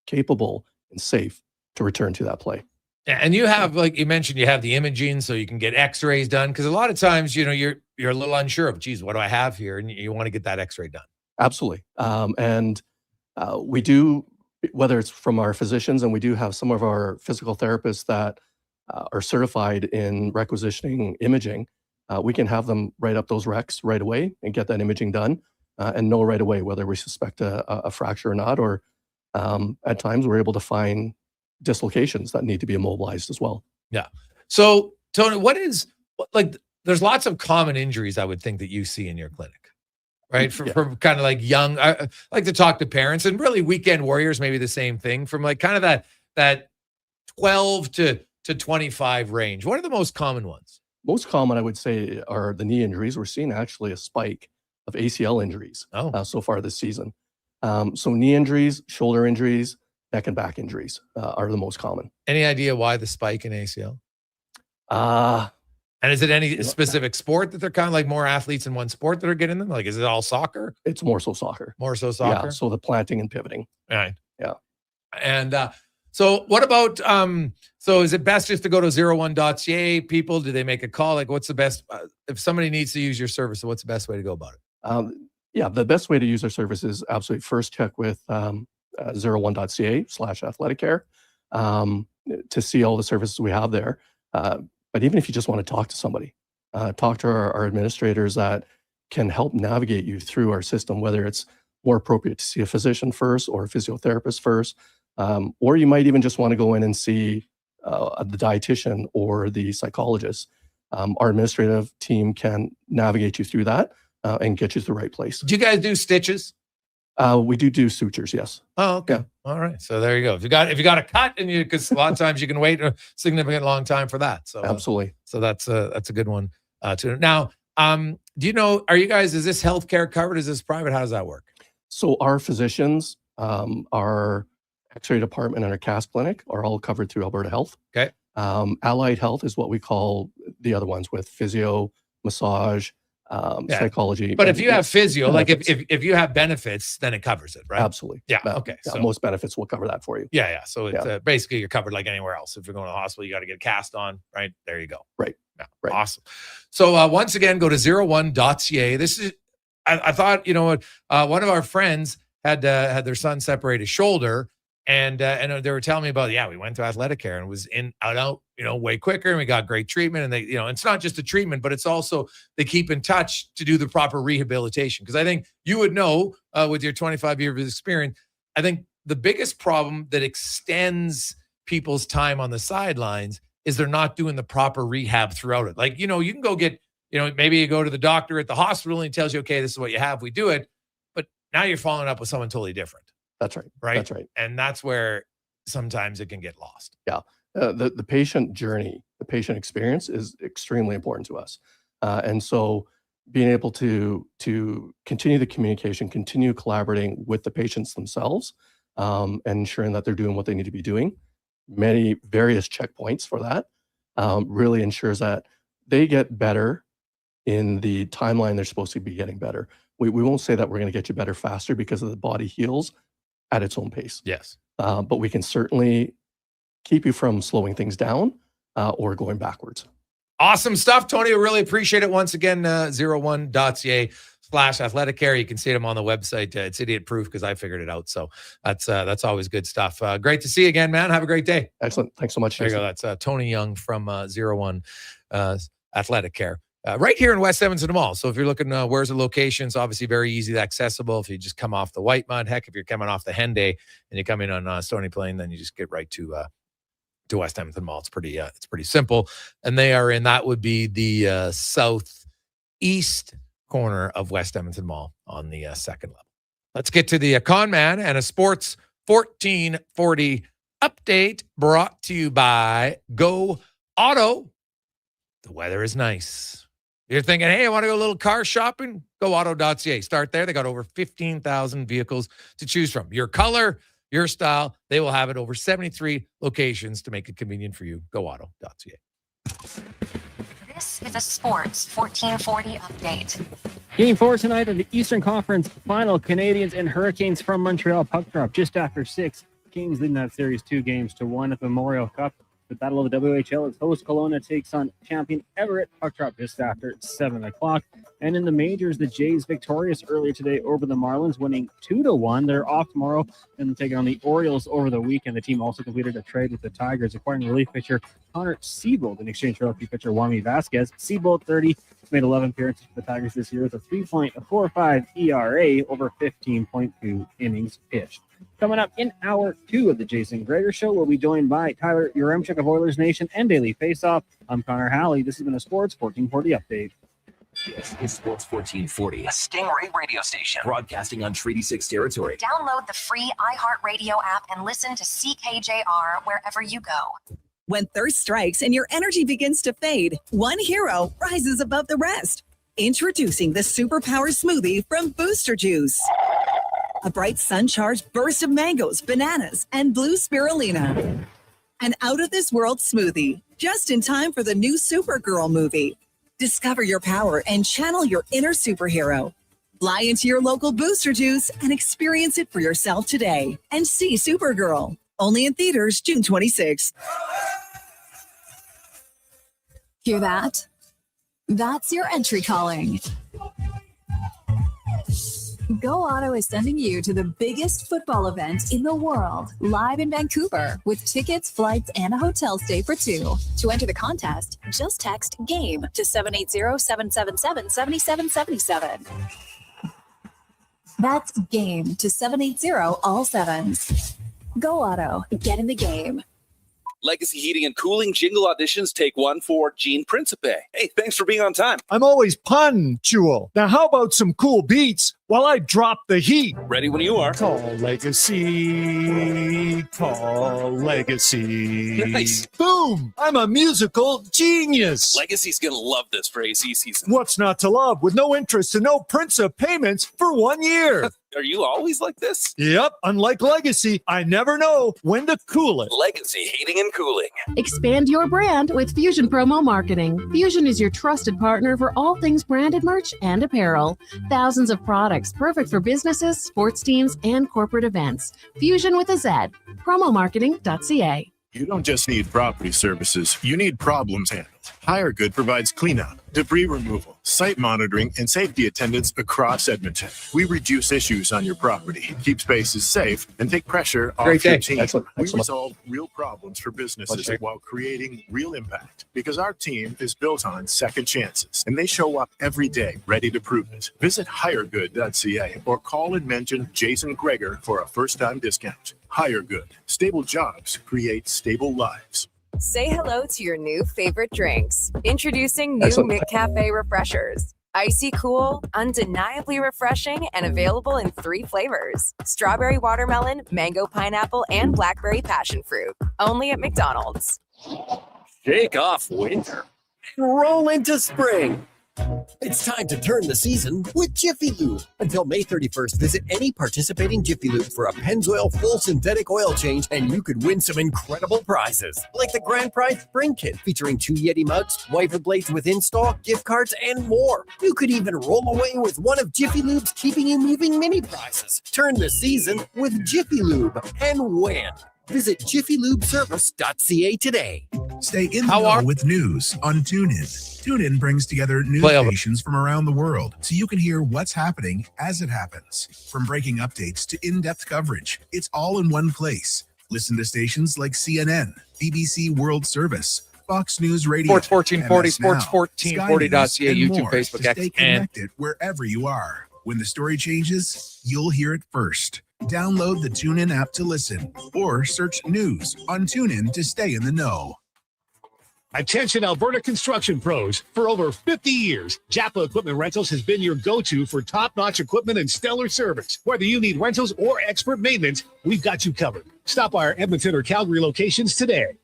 capable and safe to return to that play. And you have, like you mentioned, you have the imaging so you can get x-rays done. Because a lot of times, you're a little unsure of, geez, what do I have here? And you want to get that x-ray done. Absolutely. And we do, whether it's from our physicians, and we do have some of our physical therapists that are certified in requisitioning imaging. We can have them write up those recs right away and get that imaging done and know right away whether we suspect a fracture or not, or at times we're able to find dislocations that need to be immobilized as well. Yeah. So, Tony, there's lots of common injuries I would think that you see in your clinic, right? From kind of like young, I like to talk to parents, and really weekend warriors, maybe the same thing, from like kind of that 12 to 25 range. What are the most common ones? Most common, I would say, are the knee injuries. We're seeing actually a spike of ACL injuries so far this season. So knee injuries, shoulder injuries, neck and back injuries are the most common. Any idea why the spike in ACL? And is it any specific sport that they're kind of like more athletes in one sport that are getting them? Like, is it all soccer? It's more so soccer. More so soccer? Yeah, so the planting and pivoting. Right. Yeah. And so what about, so is it best just to go to 01.ca? People, do they make a call? Like, what's the best, if somebody needs to use your service, so what's the best way to go about it? Yeah, the best way to use our service is absolutely first check with 01.ca/athletic care to see all the services we have there. But even if you just want to talk to somebody, talk to our administrators that can help navigate you through our system, whether it's more appropriate to see a physician first or a physiotherapist first, or you might even just want to go in and see the dietitian or the psychologist. Our administrative team can navigate you through that and get you to the right place. Do you guys do stitches? We do sutures, yes. Oh, okay. Yeah. All right. So there you go. If you got a cut, and because a lot of times you can wait a significant long time for that. So absolutely. So that's a good one to now. Do you know? Are you guys? Is this healthcare covered? Is this private? How does that work? So our physicians are X-ray department, and our CAS clinic are all covered through Alberta Health. Okay. Allied Health is what we call the other ones with physio, massage, Yeah. psychology. But if you have physio, like benefits. if you have benefits, then it covers it, right? Absolutely. Yeah. Okay. Yeah, So most benefits will cover that for you. yeah. So it's basically you're covered like anywhere else. If you're going to the hospital, you got to get a cast on, right? There you go. Right. Yeah. Right. Awesome. So once again, go to 01.ca. This is, I thought, you know what, one of our friends had their son separate his shoulder, and they were telling me about, we went to Athletic Care and was out, way quicker, and we got great treatment. And they, it's not just the treatment, but it's also they keep in touch to do the proper rehabilitation. Because I think you would know with your 25 years of experience, I think the biggest problem that extends people's time on the sidelines is they're not doing the proper rehab throughout it. Like, you can go get, maybe you go to the doctor at the hospital and he tells you, okay, this is what you have, we do it. But now you're following up with someone totally different. That's right. Right. That's right. And that's where sometimes it can get lost. Yeah. The patient journey, the patient experience is extremely important to us. And so being able to continue the communication, continue collaborating with the patients themselves, and ensuring that they're doing what they need to be doing, many various checkpoints for that, really ensures that they get better in the timeline they're supposed to be getting better. We won't say that we're going to get you better faster because the body heals at its own pace. Yes. But we can certainly keep you from slowing things down or going backwards. Awesome stuff, Tony. I really appreciate it. Once again, 01.ca/athletic care. You can see them on the website. It's idiot proof because I figured it out. So that's always good stuff. Great to see you again, man. Have a great day. Excellent. Thanks so much. There you go. That's Tony Young from 01 Athletic Care. Right here in West Edmonton Mall. So if you're looking, where's the location? It's obviously very easy, accessible. If you just come off the White Mud, heck, if you're coming off the Henday and you come in on Stony Plain, then you just get right to West Edmonton Mall. It's pretty simple. And they are in, that would be the southeast corner of West Edmonton Mall on the second level. Let's get to the Con Man and a Sports 1440 update brought to you by Go Auto. The weather is nice. You're thinking, hey, I want to go a little car shopping? Go auto.ca. Start there. They got over 15,000 vehicles to choose from. Your color, your style, they will have it over 73 locations to make it convenient for you. Go auto.ca. This is a Sports 1440 update. Game 4 tonight of the Eastern Conference Final. Canadians and Hurricanes from Montreal. Puck drop just after 6. Kings leading that series 2-1 at the Memorial Cup. The Battle of the WHL is host Kelowna takes on champion Everett. Puck drop just after 7 o'clock. And in the majors, the Jays victorious earlier today over the Marlins, winning 2-1. They're off tomorrow and taking on the Orioles over the weekend. The team also completed a trade with the Tigers, acquiring relief pitcher Connor Halley in exchange for lefty pitcher Wami Vasquez. Halley, 30, made 11 appearances for the Tigers this year with a 3.45 ERA over 15.2 innings pitched. Coming up in hour 2 of the Jason Gregor Show, we'll be joined by Tyler Yaremchuk of Oilers Nation and Daily Faceoff. I'm Connor Halley. This has been a Sports 1440 update. This is Sports 1440, a Stingray radio station broadcasting on Treaty 6 territory. Download the free iHeartRadio app and listen to CKJR wherever you go. When thirst strikes and your energy begins to fade, one hero rises above the rest. Introducing the Superpower Smoothie from Booster Juice. A bright sun-charged burst of mangoes, bananas, and blue spirulina. An out-of-this-world smoothie, just in time for the new Supergirl movie. Discover your power and channel your inner superhero. Fly into your local Booster Juice and experience it for yourself today. And see Supergirl, only in theaters June 26th. Hear that? That's your entry calling. Go Auto is sending you to the biggest football event in the world, live in Vancouver, with tickets, flights, and a hotel stay for 2. To enter the contest, just text GAME to 780-777-7777. That's GAME to 780 all 7s. Go Auto, get in the game. Legacy Heating and Cooling jingle auditions take 1 for Gene Principe. Hey, thanks for being on time. I'm always punctual. Now, how about some cool beats while I drop the heat. Ready when you are. Call Legacy. Call Legacy. Nice. Boom! I'm a musical genius. Legacy's going to love this for AC season. What's not to love with no interest and no prince of payments for 1 year? Are you always like this? Yep. Unlike Legacy, I never know when to cool it. Legacy Heating and Cooling. Expand your brand with Fusion Promo Marketing. Fusion is your trusted partner for all things branded merch and apparel. Thousands of products perfect for businesses, sports teams, and corporate events. Fusion with a Z. Promomarketing.ca. You don't just need property services, you need problems handled. HireGood provides cleanup, debris removal, site monitoring, and safety attendance across Edmonton. We reduce issues on your property, keep spaces safe, and take pressure off your team. We resolve real problems for businesses while creating real impact, because our team is built on second chances, and they show up every day ready to prove it. Visit hiregood.ca or call and mention Jason Gregor for a first-time discount. HireGood. Stable jobs create stable lives. Say hello to your new favorite drinks. Introducing new McCafe Refreshers. Icy cool, undeniably refreshing, and available in 3 flavors. Strawberry watermelon, mango pineapple, and blackberry passion fruit. Only at McDonald's. Shake off winter and roll into spring. It's time to turn the season with Jiffy Lube. Until May 31st, visit any participating Jiffy Lube for a Pennzoil full synthetic oil change, and you could win some incredible prizes, like the Grand Prize Spring Kit featuring 2 Yeti mugs, wiper blades with install, gift cards, and more. You could even roll away with one of Jiffy Lube's Keeping You Moving mini prizes. Turn the season with Jiffy Lube and win. Visit jiffylubeservice.ca today. Stay in the know with news on TuneIn. TuneIn brings together news stations from around the world so you can hear what's happening as it happens. From breaking updates to in-depth coverage, it's all in one place. Listen to stations like CNN, BBC World Service, Fox News Radio, Sports 1440, sports1440.ca, YouTube, Facebook, X, stay connected wherever you are. When the story changes, you'll hear it first. Download the TuneIn app to listen or search news on TuneIn to stay in the know. Attention Alberta construction pros. For over 50 years, Japa Equipment Rentals has been your go-to for top-notch equipment and stellar service. Whether you need rentals or expert maintenance, we've got you covered. Stop by our Edmonton or Calgary locations today.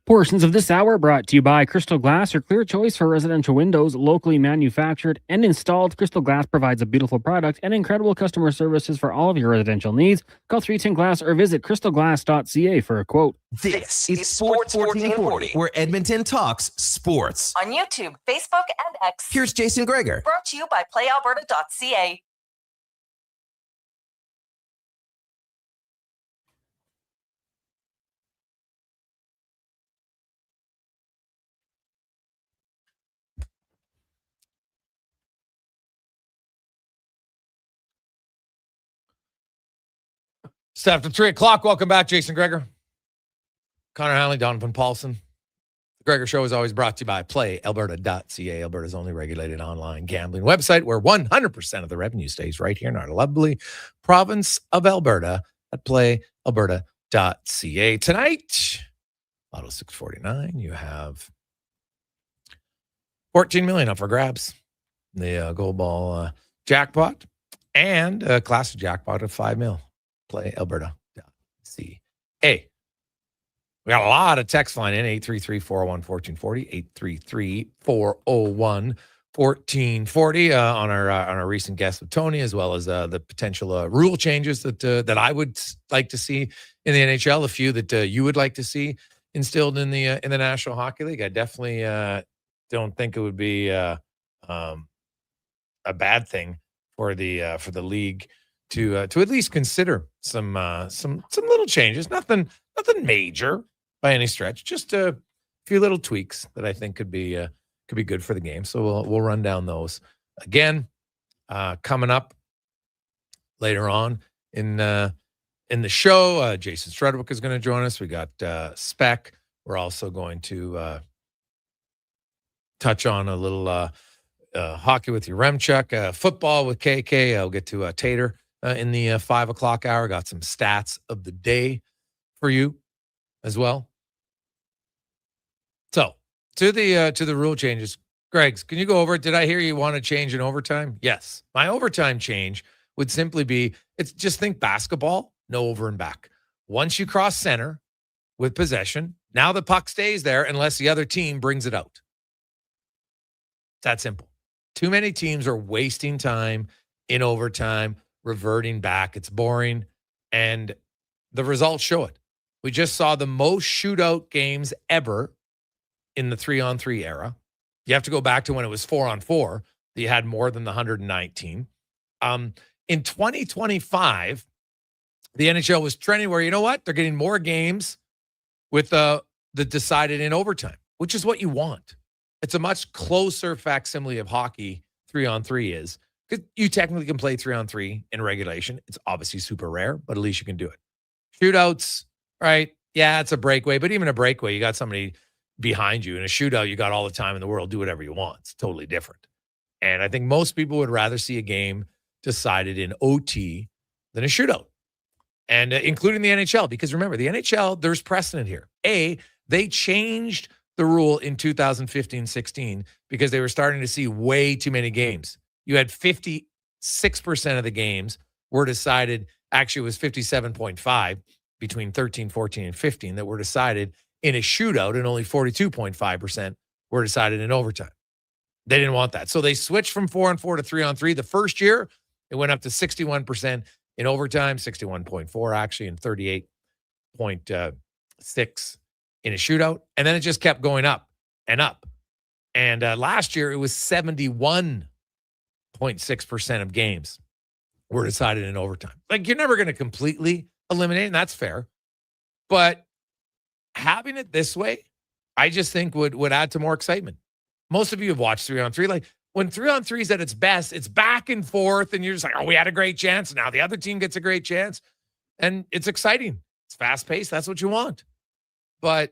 Portions of this hour brought to you by Crystal Glass, your clear choice for residential windows, locally manufactured and installed. Crystal Glass provides a beautiful product and incredible customer services for all of your residential needs. Call 310 Glass or visit crystalglass.ca for a quote. This is Sports 1440, where Edmonton talks sports. On YouTube, Facebook, and X. Here's Jason Gregor. Brought to you by playalberta.ca. It's after 3 o'clock. Welcome back, Jason Gregor. Connor Halley, Donovan Paulson. The Gregor Show is always brought to you by playalberta.ca, Alberta's only regulated online gambling website, where 100% of the revenue stays right here in our lovely province of Alberta at playalberta.ca. Tonight, Lotto 649, you have $14 million up for grabs. The gold ball jackpot and a classic jackpot of $5 million. PlayAlberta.ca. We got a lot of text line in 833-401-1440, 833-401-1440 on our recent guest with Tony, as well as the potential rule changes that I would like to see in the NHL. A few that you would like to see instilled in the National Hockey League. I definitely don't think it would be a bad thing for the league to at least consider some little changes. Nothing major by any stretch. Just a few little tweaks that I think could be good for the game. So we'll run down those again. Coming up later on in the show, Jason Strudwick is going to join us. We got Spec. We're also going to touch on a little hockey with your Remchuk, football with KK. I'll get to Tater in the 5 o'clock hour. Got some stats of the day for you as well. So to the rule changes, Greg's, can you go over it? Did I hear you want to change in overtime? Yes. My overtime change would simply be, it's just think basketball, no over and back. Once you cross center with possession, now the puck stays there unless the other team brings it out. It's that simple. Too many teams are wasting time in overtime, reverting back. It's boring, and the results show it. We just saw the most shootout games ever in the 3-on-3 era. You have to go back to when it was 4-on-4. You had more than the 119. In 2025, the NHL was trending where, you know what? They're getting more games with the decided in overtime, which is what you want. It's a much closer facsimile of hockey 3-on-3 is, because you technically can play 3-on-3 in regulation. It's obviously super rare, but at least you can do it. Shootouts, right? Yeah, it's a breakaway, but even a breakaway, you got somebody behind you. In a shootout, you got all the time in the world. Do whatever you want. It's totally different. And I think most people would rather see a game decided in OT than a shootout. And including the NHL, because remember, the NHL, there's precedent here. They changed the rule in 2015-16 because they were starting to see way too many games. You had 56% of the games were decided, actually it was 57.5 between 13, 14, and 15 that were decided in a shootout, and only 42.5% were decided in overtime. They didn't want that. So they switched from 4-on-4 to 3-on-3. The first year, it went up to 61% in overtime, 61.4 actually, and 38.6 in a shootout. And then it just kept going up and up. And last year, it was 71.6% of games were decided in overtime. Like, you're never going to completely eliminate, and that's fair. But having it this way, I just think would add to more excitement. Most of you have watched 3-on-3. Like, when 3-on-3 is at its best, it's back and forth, and you're just like, oh, we had a great chance. Now the other team gets a great chance. And it's exciting. It's fast-paced. That's what you want. But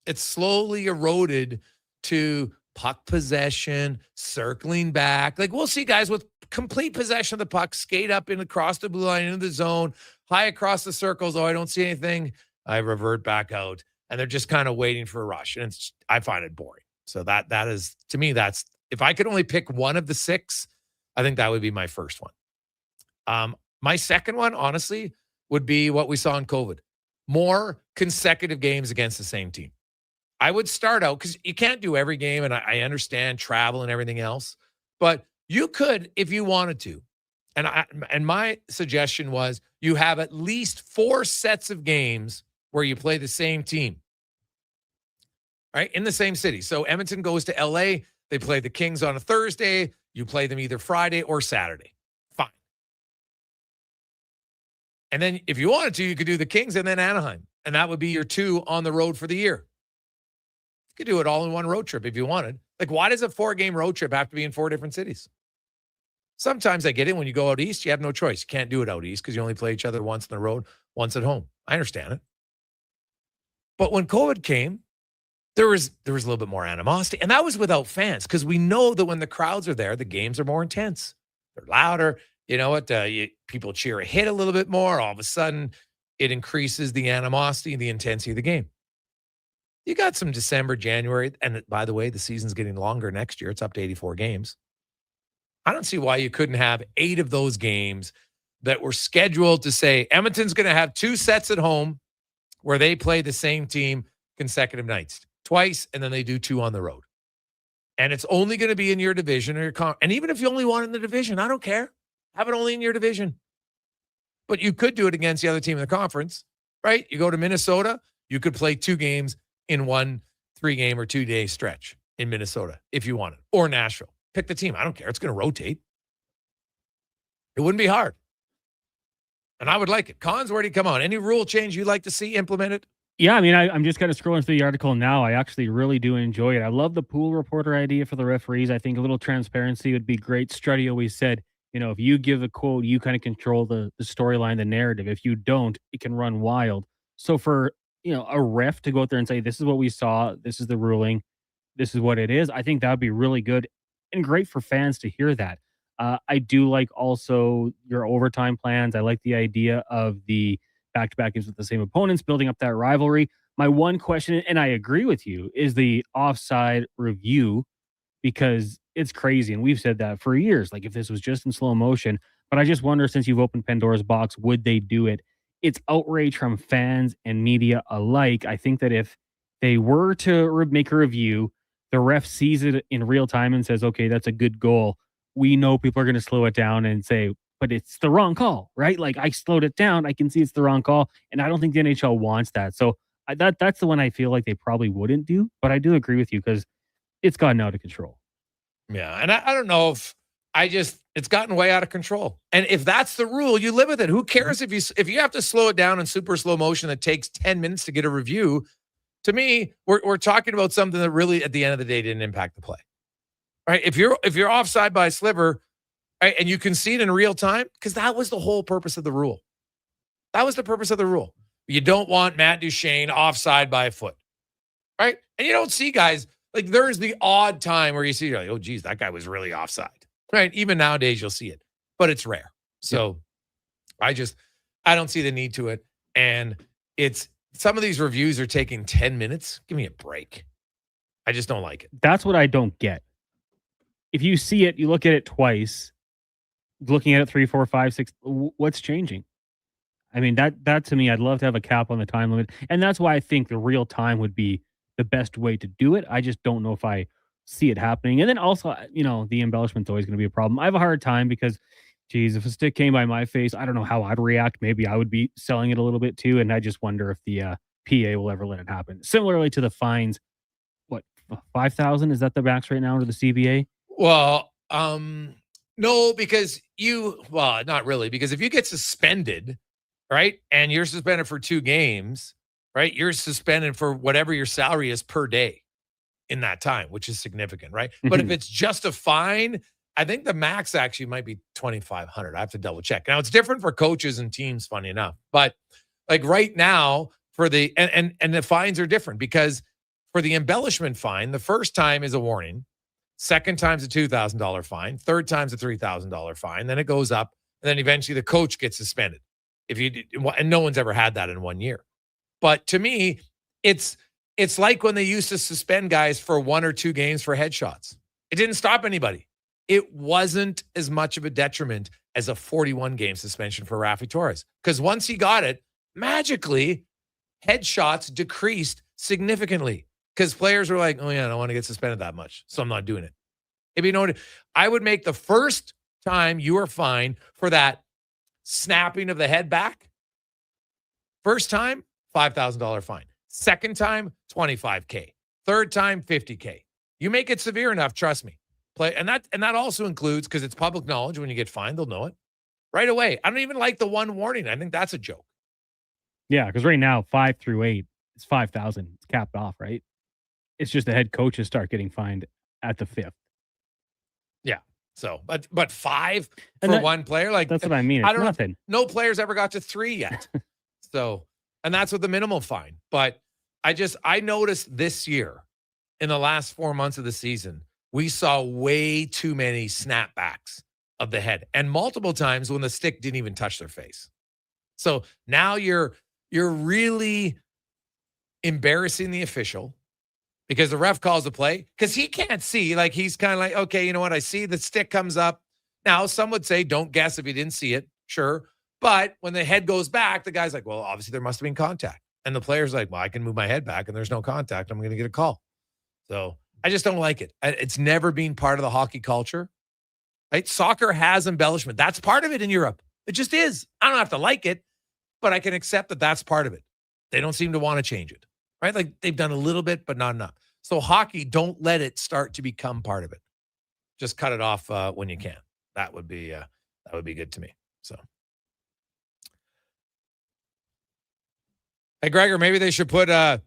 it's slowly eroded to puck possession, circling back. Like, we'll see guys with complete possession of the puck, skate up and across the blue line into the zone, high across the circles. Oh, I don't see anything. I revert back out. And they're just kind of waiting for a rush. And I find it boring. So that is, to me, that's, if I could only pick one of the six, I think that would be my first one. My second one, honestly, would be what we saw in COVID. More consecutive games against the same team. I would start out, because you can't do every game, and I understand travel and everything else, but you could if you wanted to. And my suggestion was you have at least 4 sets of games where you play the same team, right, in the same city. So Edmonton goes to LA. They play the Kings on a Thursday. You play them either Friday or Saturday. Fine. And then if you wanted to, you could do the Kings and then Anaheim. And that would be your 2 on the road for the year. You could do it all in one road trip if you wanted. Like, why does a 4-game road trip have to be in 4 different cities? Sometimes I get it. When you go out east, you have no choice. You can't do it out east because you only play each other once on the road, once at home. I understand it. But when COVID came, there was a little bit more animosity. And that was without fans, because we know that when the crowds are there, the games are more intense. They're louder. You know what? People cheer a hit a little bit more. All of a sudden, it increases the animosity and the intensity of the game. You got some December, January. And by the way, the season's getting longer next year. It's up to 84 games. I don't see why you couldn't have 8 of those games that were scheduled to say Edmonton's going to have 2 sets at home where they play the same team consecutive nights, twice, and then they do 2 on the road. And it's only going to be in your division or your and even if you only want it in the division, I don't care. Have it only in your division. But you could do it against the other team in the conference, right? You go to Minnesota, you could play 2 games in one 3-game or 2-day stretch in Minnesota if you wanted, or Nashville. Pick the team. I don't care. It's going to rotate. It wouldn't be hard. And I would like it. Cons, where do you come on? Any rule change you'd like to see implemented? Yeah, I mean, I'm just kind of scrolling through the article now. I actually really do enjoy it. I love the pool reporter idea for the referees. I think a little transparency would be great. Struddy always said, you know, if you give a quote, you kind of control the storyline, the narrative. If you don't, it can run wild. So for, you know, a ref to go out there and say, this is what we saw, this is the ruling, this is what it is, I think that would be really good and great for fans to hear that. I do like also your overtime plans. I like the idea of the back-to-back games with the same opponents, building up that rivalry. My one question, and I agree with you, is the offside review, because it's crazy. And we've said that for years. Like, if this was just in slow motion, but I just wonder, since you've opened Pandora's box, would they do it? It's outrage from fans and media alike. I think that if they were to make a review, the ref sees it in real time and says, okay, that's a good goal. We know people are going to slow it down and say, but it's the wrong call, right? Like, I slowed it down. I can see it's the wrong call. And I don't think the NHL wants that. So that's the one I feel like they probably wouldn't do. But I do agree with you, because it's gotten out of control. Yeah. And I don't know if it's gotten way out of control. And if that's the rule, you live with it. Who cares if you have to slow it down in super slow motion that takes 10 minutes to get a review? To me, we're talking about something that really, at the end of the day, didn't impact the play. Right? If you're offside by a sliver, right, and you can see it in real time, because that was the whole purpose of the rule. That was the purpose of the rule. You don't want Matt Duchene offside by a foot, right? And you don't see guys, like, there's the odd time where you see, you're like, oh, geez, that guy was really offside, right? Even nowadays, you'll see it, but it's rare. So I don't see the need to it. And some of these reviews are taking 10 minutes. Give me a break. I just don't like it. That's what I don't get. If you see it, you look at it twice, looking at it 3, 4, 5, 6, what's changing? I mean, that to me, I'd love to have a cap on the time limit. And that's why I think the real time would be the best way to do it. I just don't know if I see it happening. And then also, the embellishment's always going to be a problem. I have a hard time because, geez, if a stick came by my face, I don't know how I'd react. Maybe I would be selling it a little bit too. And I just wonder if the PA will ever let it happen. Similarly to the fines, what, 5,000? Is that the max right now under the CBA? Well, no, because not really, because if you get suspended, right, and you're suspended for 2 games, right, you're suspended for whatever your salary is per day in that time, which is significant, right? But if it's just a fine, I think the max actually might be $2,500. I have to double check. Now, it's different for coaches and teams, funny enough, but like right now for the and the fines are different, because for the embellishment fine, the first time is a warning. Second time's a $2,000 fine. Third time's a $3,000 fine. Then it goes up, and then eventually the coach gets suspended. And no one's ever had that in 1 year. But to me, it's like when they used to suspend guys for 1 or 2 games for headshots. It didn't stop anybody. It wasn't as much of a detriment as a 41-game suspension for Rafi Torres, because once he got it, magically, headshots decreased significantly. Because players were like, oh, yeah, I don't want to get suspended that much, so I'm not doing it. If you know what, I would make the first time you are fined for that snapping of the head back, first time, $5,000 fine. Second time, $25K. Third time, $50K. You make it severe enough, trust me. And that also includes, because it's public knowledge, when you get fined, they'll know it right away. I don't even like the one warning. I think that's a joke. Yeah, because right now, 5 through 8, it's 5,000. It's capped off, right? It's just the head coaches start getting fined at the 5th. Yeah. So, but 5 for one player, like, that's what I mean. It's nothing. No players ever got to 3 yet. So, and that's with the minimal fine. But I noticed this year, in the last 4 months of the season, we saw way too many snapbacks of the head, and multiple times when the stick didn't even touch their face. So now you're really embarrassing the official, because the ref calls the play, because he can't see. Like, he's kind of like, okay, you know what? I see the stick comes up. Now, some would say, don't guess if you didn't see it. Sure. But when the head goes back, the guy's like, well, obviously there must have been contact. And the player's like, well, I can move my head back and there's no contact. I'm going to get a call. So I just don't like it. It's never been part of the hockey culture. Right? Soccer has embellishment. That's part of it in Europe. It just is. I don't have to like it, but I can accept that that's part of it. They don't seem to want to change it. Right? Like, they've done a little bit, but not enough. So hockey, don't let it start to become part of it. Just cut it off when you can. That would be good to me. So, hey, Gregor, maybe they should put a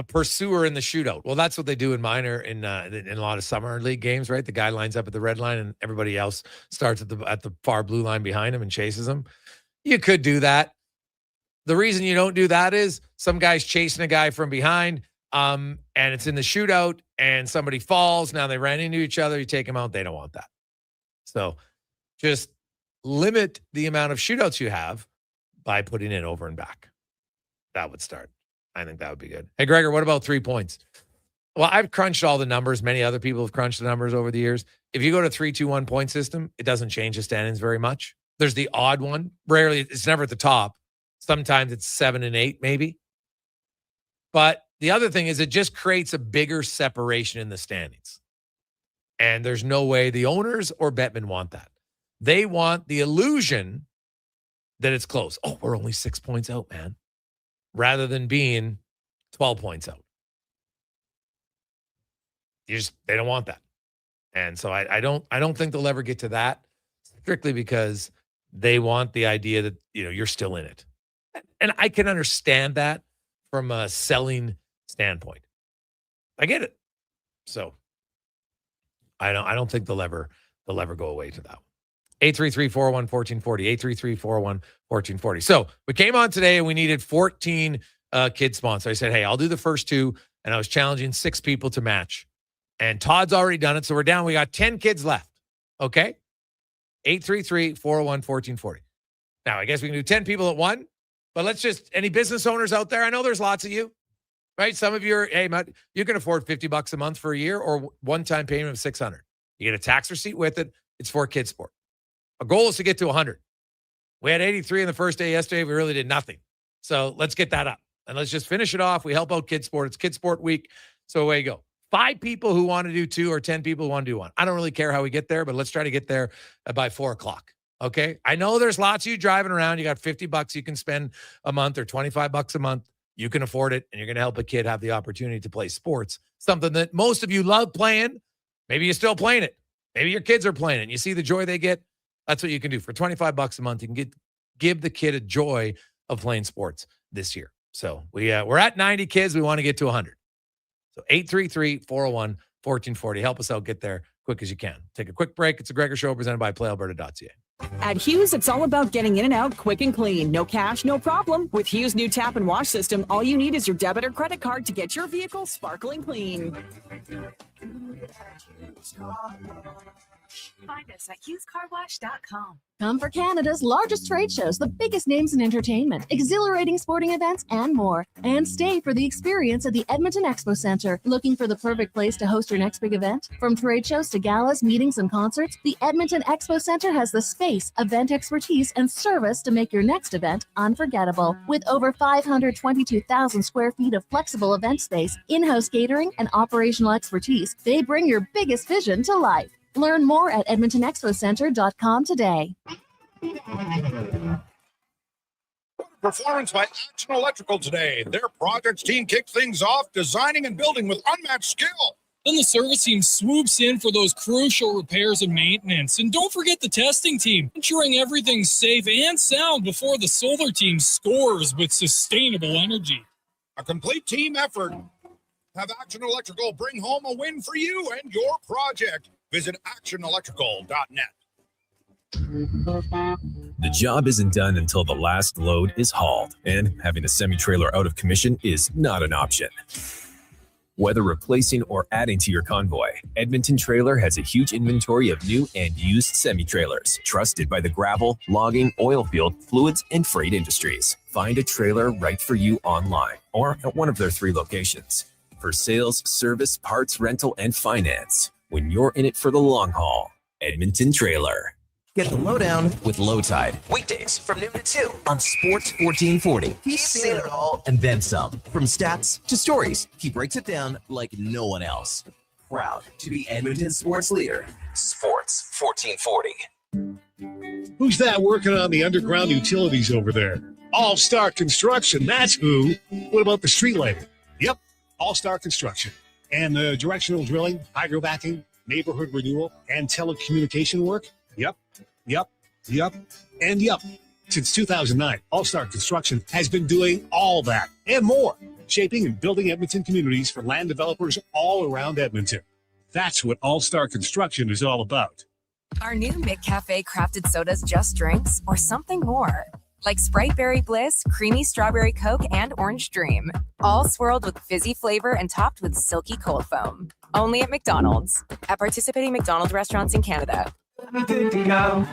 pursuer in the shootout. Well, that's what they do in minor in a lot of summer league games, right? The guy lines up at the red line and everybody else starts at the far blue line behind him and chases him. You could do that. The reason you don't do that is some guy's chasing a guy from behind, and it's in the shootout, and somebody falls. Now they ran into each other. You take them out. They don't want that. So just limit the amount of shootouts you have, by putting in over and back. That would start. I think that would be good. Hey, Gregor, what about 3 points? Well, I've crunched all the numbers. Many other people have crunched the numbers over the years. If you go to 3-2-1 point system, it doesn't change the standings very much. There's the odd one. Rarely, it's never at the top. Sometimes it's 7 and 8, maybe. But the other thing is it just creates a bigger separation in the standings. And there's no way the owners or Bettman want that. They want the illusion that it's close. Oh, we're only 6 points out, man. Rather than being 12 points out. They don't want that. And so I don't think they'll ever get to that, strictly because they want the idea that, you're still in it. And I can understand that from a selling standpoint. I get it. So I don't think they'll ever go away to that. 833-401-1440, 833-401-1440. So we came on today and we needed 14 kid sponsors. I said, hey, I'll do the first 2. And I was challenging 6 people to match. And Todd's already done it. So we're down. We got 10 kids left. Okay. 833-401-1440. Now, I guess we can do 10 people at one, but let's just, any business owners out there? I know there's lots of you, right? Some of you are, hey, Matt, you can afford $50 a month for a year or one-time payment of $600. You get a tax receipt with it. It's for Kid Sport. Our goal is to get to 100. We had 83 in the first day yesterday. We really did nothing. So let's get that up and let's just finish it off. We help out Kid Sport. It's Kid Sport week. So away you go. 5 people who want to do 2 or 10 people who want to do 1. I don't really care how we get there, but let's try to get there by 4:00. Okay. I know there's lots of you driving around. You got $50 you can spend a month or $25 a month. You can afford it. And you're going to help a kid have the opportunity to play sports. Something that most of you love playing. Maybe you're still playing it. Maybe your kids are playing it and you see the joy they get. That's what you can do for $25 a month. You can give the kid a joy of playing sports this year. So we're at 90 kids. We want to get to 100. So 833-401-1440. Help us out. Get there quick as you can. Take a quick break. It's the Gregor Show presented by PlayAlberta.ca. At Hughes, it's all about getting in and out quick and clean. No cash, no problem. With Hughes' new tap and wash system, all you need is your debit or credit card to get your vehicle sparkling clean. Find us at HughesCarWash.com. Come for Canada's largest trade shows, the biggest names in entertainment, exhilarating sporting events, and more. And stay for the experience at the Edmonton Expo Centre. Looking for the perfect place to host your next big event? From trade shows to galas, meetings, and concerts, the Edmonton Expo Centre has the space, event expertise, and service to make your next event unforgettable. With over 522,000 square feet of flexible event space, in-house catering, and operational expertise, they bring your biggest vision to life. Learn more at EdmontonExpoCenter.com today. Performance by Action Electrical today. Their projects team kicked things off, designing and building with unmatched skill. Then the service team swoops in for those crucial repairs and maintenance. And don't forget the testing team, ensuring everything's safe and sound before the solar team scores with sustainable energy. A complete team effort. Have Action Electrical bring home a win for you and your project. Visit actionelectrical.net. The job isn't done until the last load is hauled, and having a semi-trailer out of commission is not an option. Whether replacing or adding to your convoy, Edmonton Trailer has a huge inventory of new and used semi-trailers, trusted by the gravel, logging, oil field, fluids, and freight industries. Find a trailer right for you online or at one of their 3 locations. For sales, service, parts, rental, and finance. When you're in it for the long haul, Edmonton Trailer. Get the lowdown with Low Tide. Weekdays from noon to 2 on Sports 1440. He's seen it all and then some. From stats to stories, he breaks it down like no one else. Proud to be Edmonton sports leader. Sports 1440. Who's that working on the underground utilities over there? All-Star Construction, that's who. What about the street lighting? Yep, All-Star Construction. And the directional drilling, hydrovacking, neighborhood renewal, and telecommunication work? Yep. And yep. Since 2009, All-Star Construction has been doing all that and more, shaping and building Edmonton communities for land developers all around Edmonton. That's what All-Star Construction is all about. Our new McCafe crafted sodas just drinks or something more. Like Sprite Berry Bliss, Creamy Strawberry Coke, and Orange Dream. All swirled with fizzy flavor and topped with silky cold foam. Only at McDonald's. At participating McDonald's restaurants in Canada. Good to go.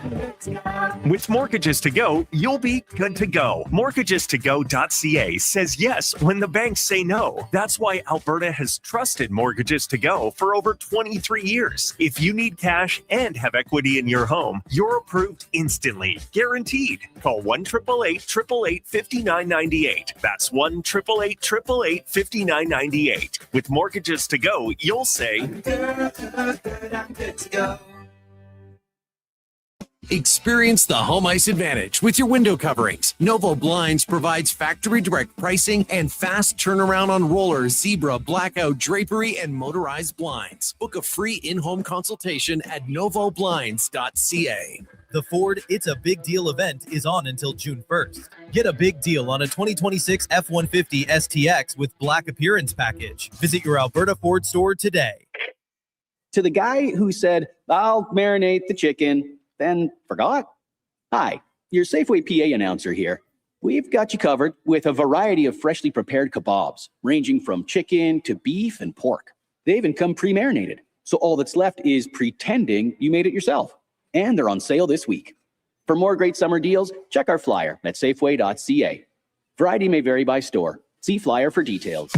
With Mortgages to Go, you'll be good to go. Mortgagestogo.ca says yes when the banks say no. That's why Alberta has trusted Mortgages to Go for over 23 years. If you need cash and have equity in your home, you're approved instantly, guaranteed. Call 1-888-888-5998. That's 1-888-888-5998. With Mortgages to Go, you'll say, I'm good to go. Experience the home ice advantage with your window coverings. Novo Blinds provides factory direct pricing and fast turnaround on roller, zebra, blackout, drapery, and motorized blinds. Book a free in-home consultation at novoblinds.ca. The Ford It's a Big Deal event is on until June 1st. Get a big deal on a 2026 F-150 STX with black appearance package. Visit your Alberta Ford store today. To the guy who said, I'll marinate the chicken, then forgot? Hi, your Safeway PA announcer here. We've got you covered with a variety of freshly prepared kebabs, ranging from chicken to beef and pork. They even come pre-marinated, so all that's left is pretending you made it yourself. And they're on sale this week. For more great summer deals, check our flyer at safeway.ca. Variety may vary by store. See flyer for details.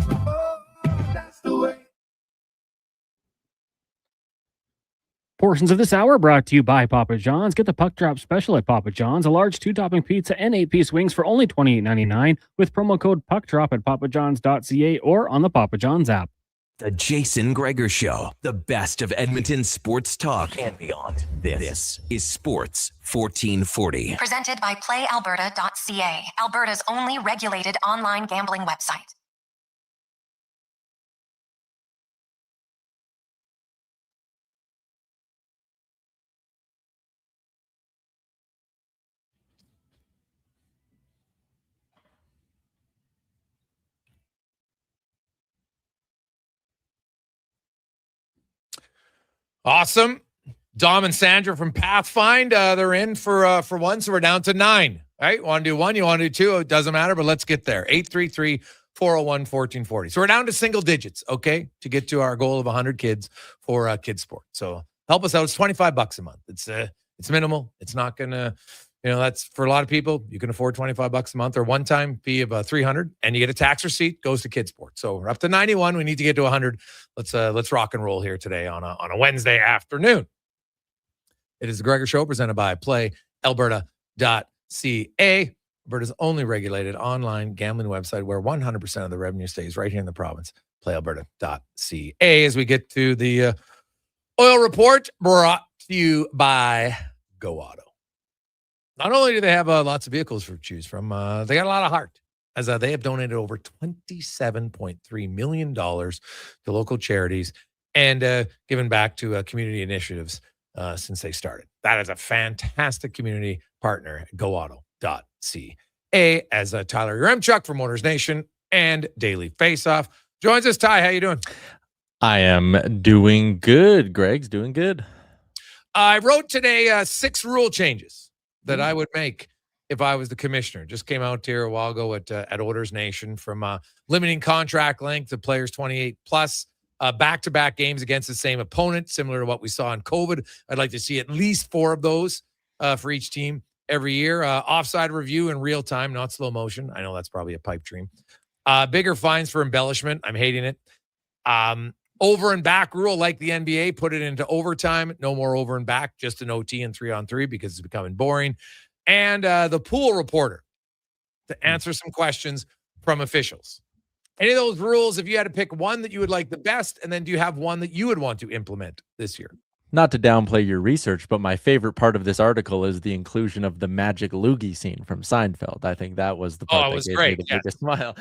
Portions of this hour brought to you by Papa John's. Get the puck drop special at Papa John's. A large 2-topping pizza and 8-piece wings for only $28.99 with promo code PUCKDROP at papajohns.ca or on the Papa John's app. The Jason Gregor Show, the best of Edmonton sports talk and beyond. This is Sports 1440. Presented by PlayAlberta.ca, Alberta's only regulated online gambling website. Awesome. Dom and Sandra from Pathfind, they're in for one, so we're down to 9. All right, want to do 1, you want to do 2, it doesn't matter, but let's get there. 833-401-1440. So we're down to single digits, okay, to get to our goal of 100 kids for kids sport. So help us out. It's $25 a month. It's minimal. It's not going to, that's for a lot of people. You can afford $25 a month or one-time fee of $300, and you get a tax receipt, goes to kids sport. So we're up to 91. We need to get to 100. Let's rock and roll here today on a Wednesday afternoon. It is the Gregor Show presented by PlayAlberta.ca, Alberta's only regulated online gambling website where 100% of the revenue stays right here in the province. PlayAlberta.ca. As we get to the oil report brought to you by Go Auto. Not only do they have lots of vehicles to choose from, they got a lot of heart, as they have donated over $27.3 million to local charities and given back to community initiatives since they started. That is a fantastic community partner at GoAuto.ca. As Tyler Yaremchuk from Motors Nation and Daily Faceoff joins us. Ty, how you doing? I am doing good. Greg's doing good. I wrote today 6 rule changes that I would make if I was the commissioner. Just came out here a while ago at Orders Nation, from limiting contract length to players 28 plus, back-to-back games against the same opponent, similar to what we saw in COVID. I'd like to see at least 4 of those for each team every year. Offside review in real time, not slow motion. I know that's probably a pipe dream. Bigger fines for embellishment. I'm hating it. Over and back rule, like the NBA, put it into overtime. No more over and back, just an OT and 3-on-3 because it's becoming boring. And the pool reporter to answer some questions from officials. Any of those rules, if you had to pick one that you would like the best, and then do you have one that you would want to implement this year? Not to downplay your research, but my favorite part of this article is the inclusion of the magic loogie scene from Seinfeld. I think that was the part that gave me the biggest smile.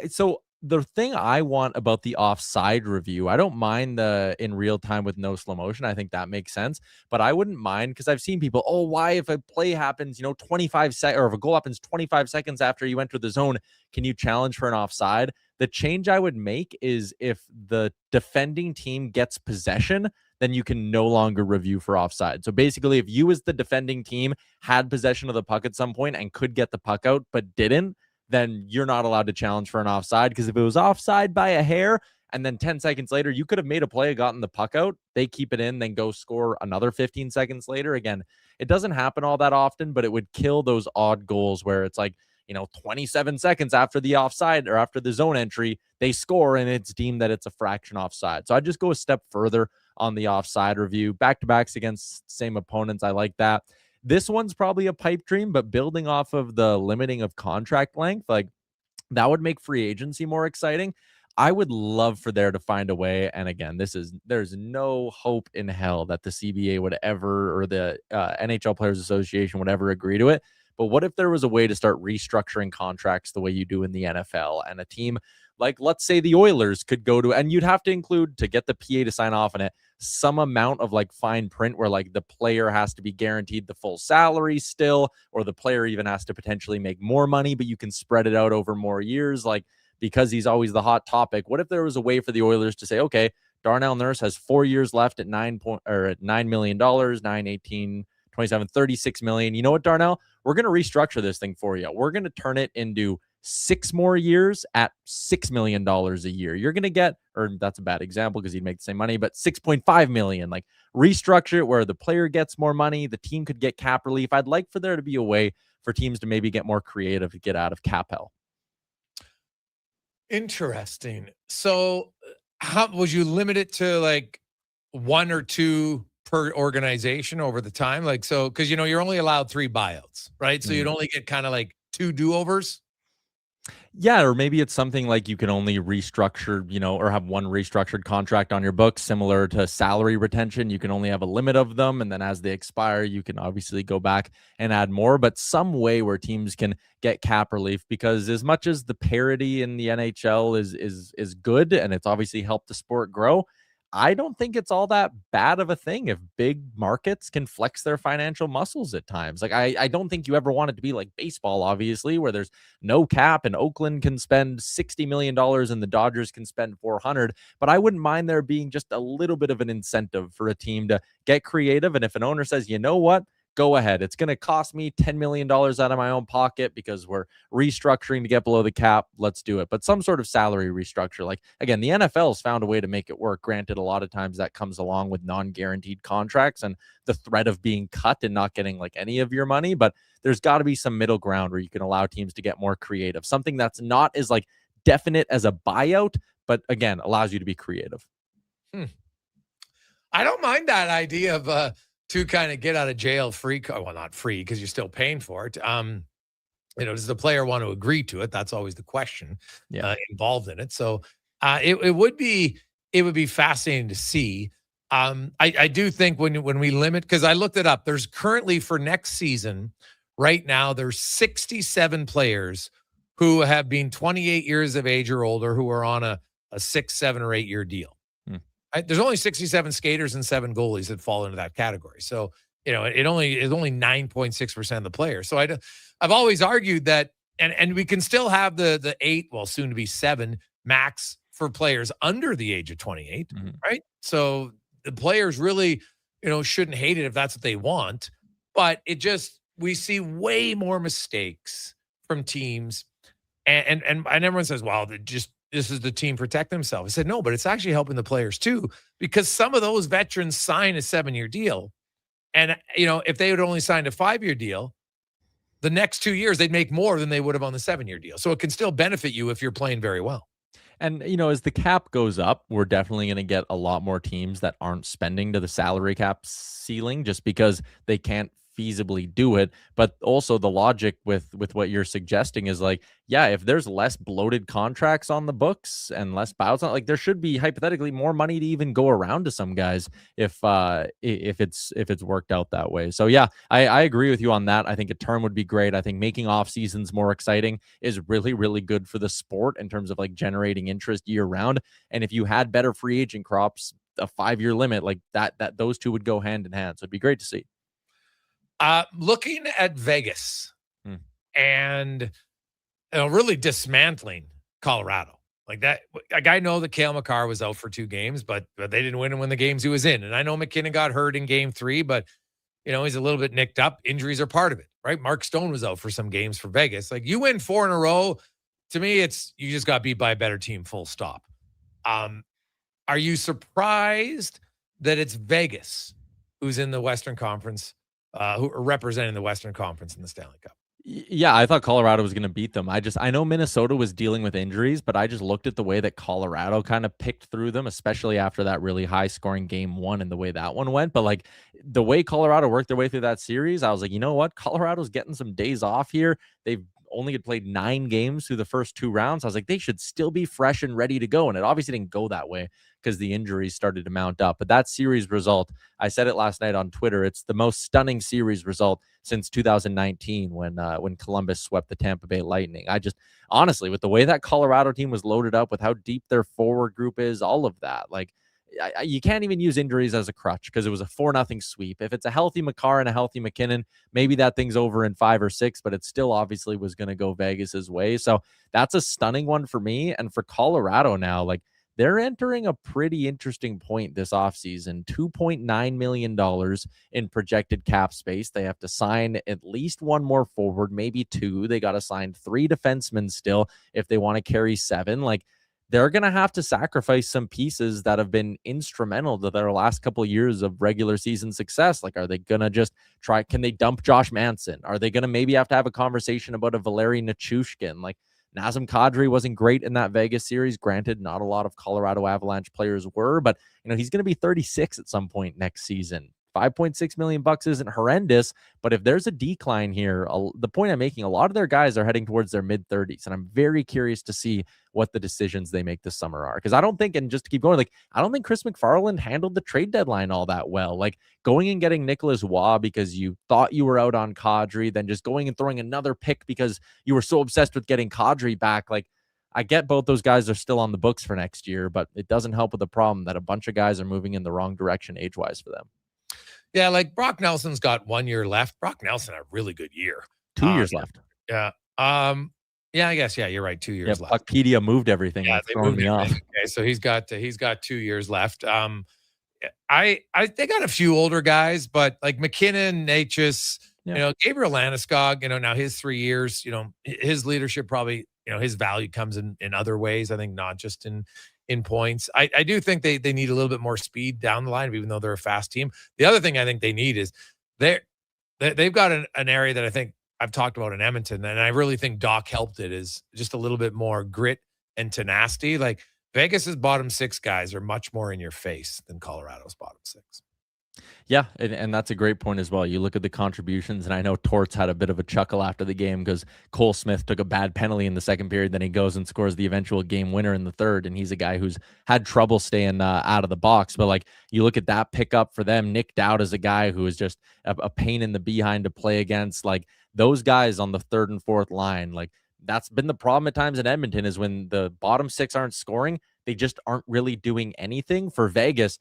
So the thing I want about the offside review, I don't mind the in real time with no slow motion. I think that makes sense, but I wouldn't mind, because I've seen people, why if a play happens, 25 seconds, or if a goal happens 25 seconds after you enter the zone, can you challenge for an offside? The change I would make is if the defending team gets possession, then you can no longer review for offside. So basically, if you as the defending team had possession of the puck at some point and could get the puck out but didn't, then you're not allowed to challenge for an offside, because if it was offside by a hair, and then 10 seconds later, you could have made a play, gotten the puck out. They keep it in, then go score another 15 seconds later. Again, it doesn't happen all that often, but it would kill those odd goals where it's like, 27 seconds after the offside or after the zone entry, they score and it's deemed that it's a fraction offside. So I just go a step further on the offside review. Back-to-backs against same opponents, I like that. This one's probably a pipe dream, but building off of the limiting of contract length, like that would make free agency more exciting. I would love for there to find a way. And again, there's no hope in hell that the CBA would ever, or the NHL Players Association would ever agree to it. But what if there was a way to start restructuring contracts the way you do in the NFL, and a team like, let's say the Oilers could go to, and you'd have to include, to get the PA to sign off on it, some amount of like fine print where like the player has to be guaranteed the full salary still, or the player even has to potentially make more money, but you can spread it out over more years, like, because he's always the hot topic. What if there was a way for the Oilers to say, okay, Darnell Nurse has 4 years left at $9 million, 9, 18, 27, 36 million. You know what, Darnell? We're going to restructure this thing for you. We're going to turn it into 6 more years at $6 million a year. You're going to get, or that's a bad example because he'd make the same money, but 6.5 million. Like, restructure it where the player gets more money, the team could get cap relief. I'd like for there to be a way for teams to maybe get more creative to get out of cap hell. Interesting. So how would you limit it to like 1 or 2 per organization over the time? Like, so, because, you're only allowed 3 buyouts, right? So you'd only get kind of like 2 do-overs. Yeah, or maybe it's something like you can only restructure, or have 1 restructured contract on your books, similar to salary retention. You can only have a limit of them, and then as they expire, you can obviously go back and add more, but some way where teams can get cap relief, because as much as the parity in the NHL is good, and it's obviously helped the sport grow, I don't think it's all that bad of a thing if big markets can flex their financial muscles at times. Like, I don't think you ever want it to be like baseball, obviously, where there's no cap and Oakland can spend $60 million and the Dodgers can spend 400. But I wouldn't mind there being just a little bit of an incentive for a team to get creative. And if an owner says, you know what, go ahead, it's going to cost me $10 million out of my own pocket because we're restructuring to get below the cap, let's do it. But some sort of salary restructure. Like, again, the NFL has found a way to make it work. Granted, a lot of times that comes along with non-guaranteed contracts and the threat of being cut and not getting like any of your money. But there's got to be some middle ground where you can allow teams to get more creative. Something that's not as like definite as a buyout, but again, allows you to be creative. I don't mind that idea of to kind of get out of jail free. Well, not free because you're still paying for it. Does the player want to agree to it? That's always the question involved in it. So it would be fascinating to see. I do think when we limit, because I looked it up, there's currently for next season right now, there's 67 players who have been 28 years of age or older who are on a 6, 7, or 8 year deal. There's only 67 skaters and 7 goalies that fall into that category. So, it only is only 9.6% of the players. So I've always argued that, and we can still have the 8, well, soon to be 7 max for players under the age of 28, right? So the players really, shouldn't hate it if that's what they want, but we see way more mistakes from teams. And everyone says, well, this is the team protect themselves. I said, no, but it's actually helping the players too, because some of those veterans sign a 7-year deal. And, if they would only signed a 5-year deal, the next 2 years, they'd make more than they would have on the 7-year deal. So it can still benefit you if you're playing very well. And, as the cap goes up, we're definitely going to get a lot more teams that aren't spending to the salary cap ceiling just because they can't feasibly do it. But also the logic with what you're suggesting is like, yeah, if there's less bloated contracts on the books and less buyouts, like there should be hypothetically more money to even go around to some guys if it's worked out that way. So yeah, I agree with you on that. I think a term would be great. I think making off seasons more exciting is really, really good for the sport in terms of like generating interest year round. And if you had better free agent crops, a 5-year limit like that those two would go hand in hand. So it'd be great to see. Looking at Vegas and really dismantling Colorado like that. I know that Cale Makar was out for 2 games, but they didn't win the games he was in. And I know McKinnon got hurt in game 3, but he's a little bit nicked up. Injuries are part of it, right? Mark Stone was out for some games for Vegas. Like, you win 4 in a row. To me, you just got beat by a better team, full stop. Are you surprised that it's Vegas who's in the Western Conference, who are representing the Western Conference in the Stanley Cup? Yeah, I thought Colorado was going to beat them. I know Minnesota was dealing with injuries, but I just looked at the way that Colorado kind of picked through them, especially after that really high scoring game one and the way that one went. But like the way Colorado worked their way through that series, I was like, you know what? Colorado's getting some days off here. They've only had played 9 games through the first 2 rounds. I was like, they should still be fresh and ready to go. And it obviously didn't go that way because the injuries started to mount up. But that series result, I said it last night on Twitter, it's the most stunning series result since 2019 when Columbus swept the Tampa Bay Lightning. I just, honestly, with the way that Colorado team was loaded up, with how deep their forward group is, all of that, like, you can't even use injuries as a crutch because it was a 4-0 sweep. If it's a healthy Makar and a healthy McKinnon, maybe that thing's over in 5 or 6, but it still obviously was going to go Vegas's way. So that's a stunning one for me. And for Colorado now, like, they're entering a pretty interesting point this offseason. $2.9 million in projected cap space. They have to sign at least 1 more forward, maybe 2. They got to sign 3 defensemen still if they want to carry 7. Like, they're going to have to sacrifice some pieces that have been instrumental to their last couple of years of regular season success. Like, are they going to just try? Can they dump Josh Manson? Are they going to maybe have to have a conversation about a Valeri Nichushkin? Like, Nazem Kadri wasn't great in that Vegas series. Granted, not a lot of Colorado Avalanche players were, but he's going to be 36 at some point next season. $5.6 million isn't horrendous, but if there's a decline here, the point I'm making, a lot of their guys are heading towards their mid-30s, and I'm very curious to see what the decisions they make this summer are. Because I don't think, and just to keep going, like, I don't think Chris McFarland handled the trade deadline all that well. Like, going and getting Nicholas Waugh because you thought you were out on Kadri, then just going and throwing another pick because you were so obsessed with getting Kadri back. Like, I get both those guys are still on the books for next year, but it doesn't help with the problem that a bunch of guys are moving in the wrong direction age-wise for them. Yeah, like Brock Nelson's got 1 year left. Brock Nelson had a really good year. 2 years left. Yeah. Yeah, I guess. Yeah, you're right. 2 years left. Puckpedia moved everything. Yeah, they moved me off. Okay, so he's got 2 years left. They got a few older guys, but like McKinnon, Natchez, Gabriel Landeskog, now his 3 years, his leadership probably, his value comes in other ways. I think not just in points. I do think they need a little bit more speed down the line, even though they're a fast team. The other thing I think they need is they've got an area that I think I've talked about in Edmonton, and I really think Doc helped it, is just a little bit more grit and tenacity. Like, Vegas's bottom 6 guys are much more in your face than Colorado's bottom 6. Yeah, and that's a great point as well. You look at the contributions, and I know Torts had a bit of a chuckle after the game because Cole Smith took a bad penalty in the second period. Then he goes and scores the eventual game winner in the third, and he's a guy who's had trouble staying out of the box. But, like, you look at that pickup for them. Nick Dowd is a guy who is just a pain in the behind to play against. Like, those guys on the 3rd and 4th line, like, that's been the problem at times in Edmonton, is when the bottom 6 aren't scoring, they just aren't really doing anything. For Vegas,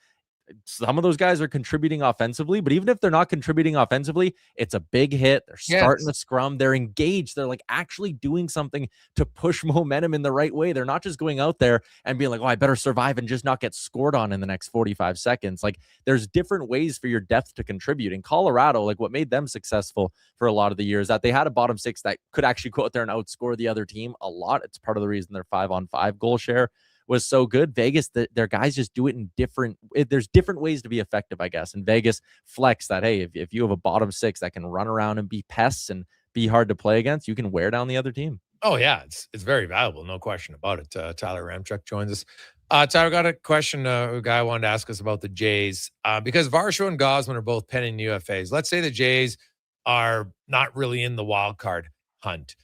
some of those guys are contributing offensively, but even if they're not contributing offensively, it's a big hit. They're starting to scrum. They're engaged. They're like actually doing something to push momentum in the right way. They're not just going out there and being like, oh, I better survive and just not get scored on in the next 45 seconds. Like, there's different ways for your depth to contribute. In Colorado, like, what made them successful for a lot of the years, that they had a bottom 6 that could actually go out there and outscore the other team a lot. It's part of the reason their 5-on-5 goal share was so good. Vegas, their guys just do it in there's different ways to be effective, I guess. And Vegas flex that, hey, if you have a bottom 6 that can run around and be pests and be hard to play against, you can wear down the other team. Oh, yeah. It's very valuable. No question about it. Tyler Ramchuk joins us. Tyler, got a question. A guy wanted to ask us about the Jays. Because Varsho and Gosman are both pending UFAs. Let's say the Jays are not really in the wild card hunt.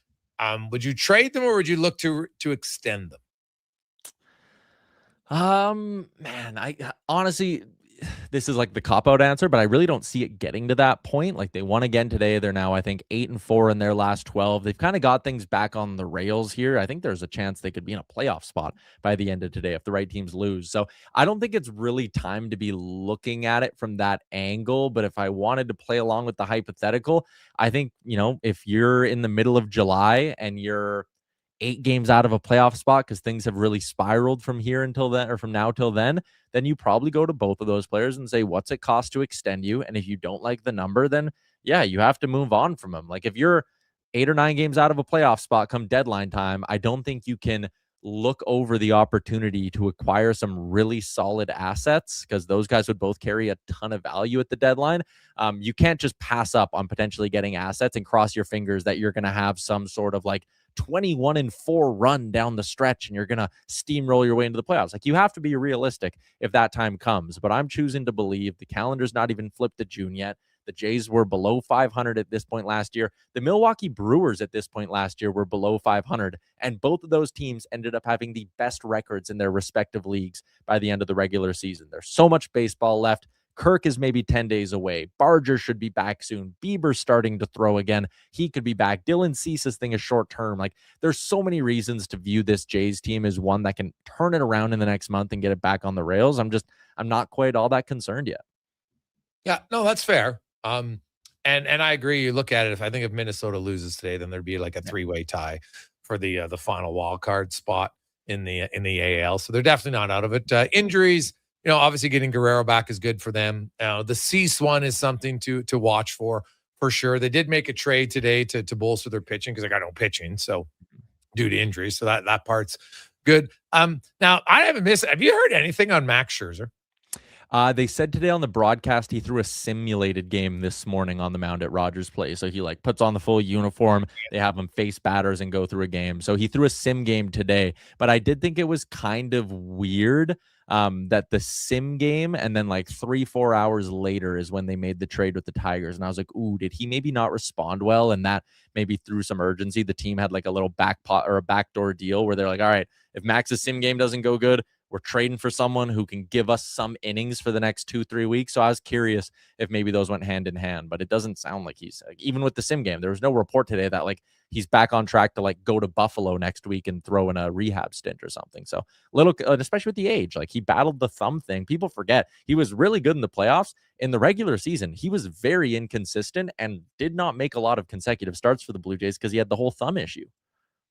Would you trade them, or would you look to extend them? Man, I honestly, this is like the cop-out answer, but I really don't see it getting to that point. Like, they won again today. They're now, I think, 8-4 in their last 12. They've kind of got things back on the rails here. I think there's a chance they could be in a playoff spot by the end of today if the right teams lose. So I don't think it's really time to be looking at it from that angle. But if I wanted to play along with the hypothetical, I think, if you're in the middle of July and you're 8 games out of a playoff spot because things have really spiraled from here until then, or from now till then you probably go to both of those players and say, what's it cost to extend you? And if you don't like the number, then yeah, you have to move on from them. Like, if you're 8 or 9 games out of a playoff spot come deadline time, I don't think you can look over the opportunity to acquire some really solid assets, because those guys would both carry a ton of value at the deadline. You can't just pass up on potentially getting assets and cross your fingers that you're going to have some sort of like 21-4 run down the stretch and you're going to steamroll your way into the playoffs. Like, you have to be realistic if that time comes. But I'm choosing to believe the calendar's not even flipped to June yet. The Jays were below 500 at this point last year. The Milwaukee Brewers at this point last year were below 500. And both of those teams ended up having the best records in their respective leagues by the end of the regular season. There's so much baseball left. Kirk is maybe 10 days away. Barger should be back soon. Bieber's starting to throw again. He could be back. Dylan Cease's thing is short term. Like, there's so many reasons to view this Jays team as one that can turn it around in the next month and get it back on the rails. I'm not quite all that concerned yet. Yeah, no, that's fair. And I agree. You look at it. I think if Minnesota loses today, then there'd be like a 3-way tie for the final wild card spot in the AL. So they're definitely not out of it. Injuries, obviously getting Guerrero back is good for them. The Cease one is something to watch for sure. They did make a trade today to bolster their pitching because they got no pitching, so due to injuries. So that part's good. Now I haven't missed. Have you heard anything on Max Scherzer? They said today on the broadcast he threw a simulated game this morning on the mound at Rogers Place. So he puts on the full uniform. They have him face batters and go through a game. So he threw a sim game today. But I did think it was kind of weird that the sim game and then 3-4 hours later is when they made the trade with the Tigers. And I was like, ooh, did he maybe not respond well? And that maybe threw some urgency. The team had a little backdoor deal where they're like, all right, if Max's sim game doesn't go good, we're trading for someone who can give us some innings for the next 2-3 weeks. So I was curious if maybe those went hand in hand, but it doesn't sound like he's even with the sim game. There was no report today that he's back on track to go to Buffalo next week and throw in a rehab stint or something. So especially with the age, he battled the thumb thing. People forget he was really good in the playoffs. In the regular season, he was very inconsistent and did not make a lot of consecutive starts for the Blue Jays because he had the whole thumb issue.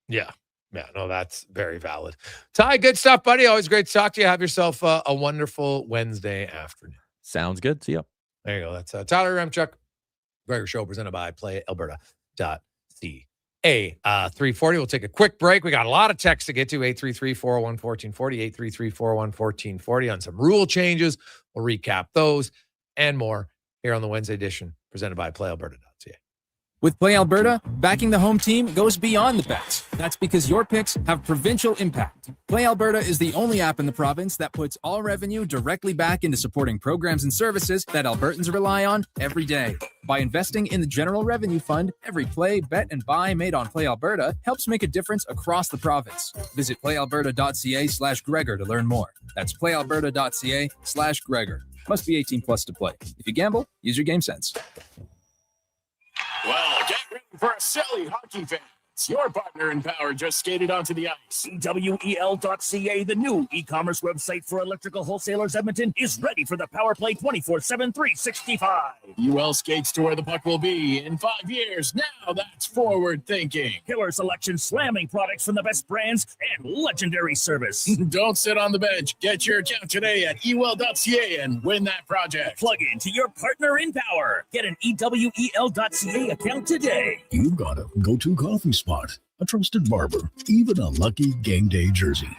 Yeah. Yeah, no, that's very valid. Ty, good stuff, buddy. Always great to talk to you. Have yourself a wonderful Wednesday afternoon. Sounds good. See you. There you go. That's Tyler Remchuk, Gregor Show, presented by PlayAlberta.ca. 3:40. We'll take a quick break. We got a lot of texts to get to. 833-401-1440, 833-401-1440 on some rule changes. We'll recap those and more here on the Wednesday edition, presented by PlayAlberta.ca. With Play Alberta, backing the home team goes beyond the bets. That's because your picks have provincial impact. Play Alberta is the only app in the province that puts all revenue directly back into supporting programs and services that Albertans rely on every day. By investing in the General Revenue Fund, every play, bet, and buy made on Play Alberta helps make a difference across the province. Visit playalberta.ca/Gregor to learn more. That's playalberta.ca/Gregor. Must be 18 plus to play. If you gamble, use your game sense. Well, get ready for a silly hockey fan. Your partner in power just skated onto the ice. EWEL.ca, the new e-commerce website for electrical wholesalers Edmonton, is ready for the power play 24/7, 365. UL skates to where the puck will be in 5 years. Now that's forward thinking. Killer selection, slamming products from the best brands, and legendary service. Don't sit on the bench. Get your account today at EWEL.ca and win that project. Plug into your partner in power. Get an EWEL.ca account today. You've got a go-to coffee spot, a trusted barber, even a lucky game day jersey.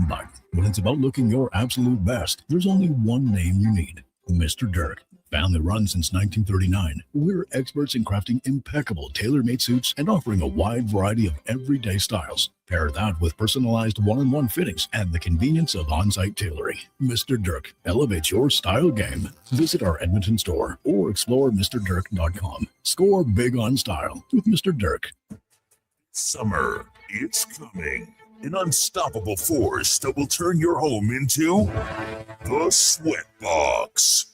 But when it's about looking your absolute best, there's only one name you need: Mr. Dirk. Family run since 1939, we're experts in crafting impeccable tailor-made suits and offering a wide variety of everyday styles. Pair that with personalized one-on-one fittings and the convenience of on-site tailoring. Mr. Dirk elevates your style game. Visit our Edmonton store or explore MrDirk.com. Score big on style with Mr. Dirk. Summer, it's coming. An unstoppable force that will turn your home into the Sweatbox.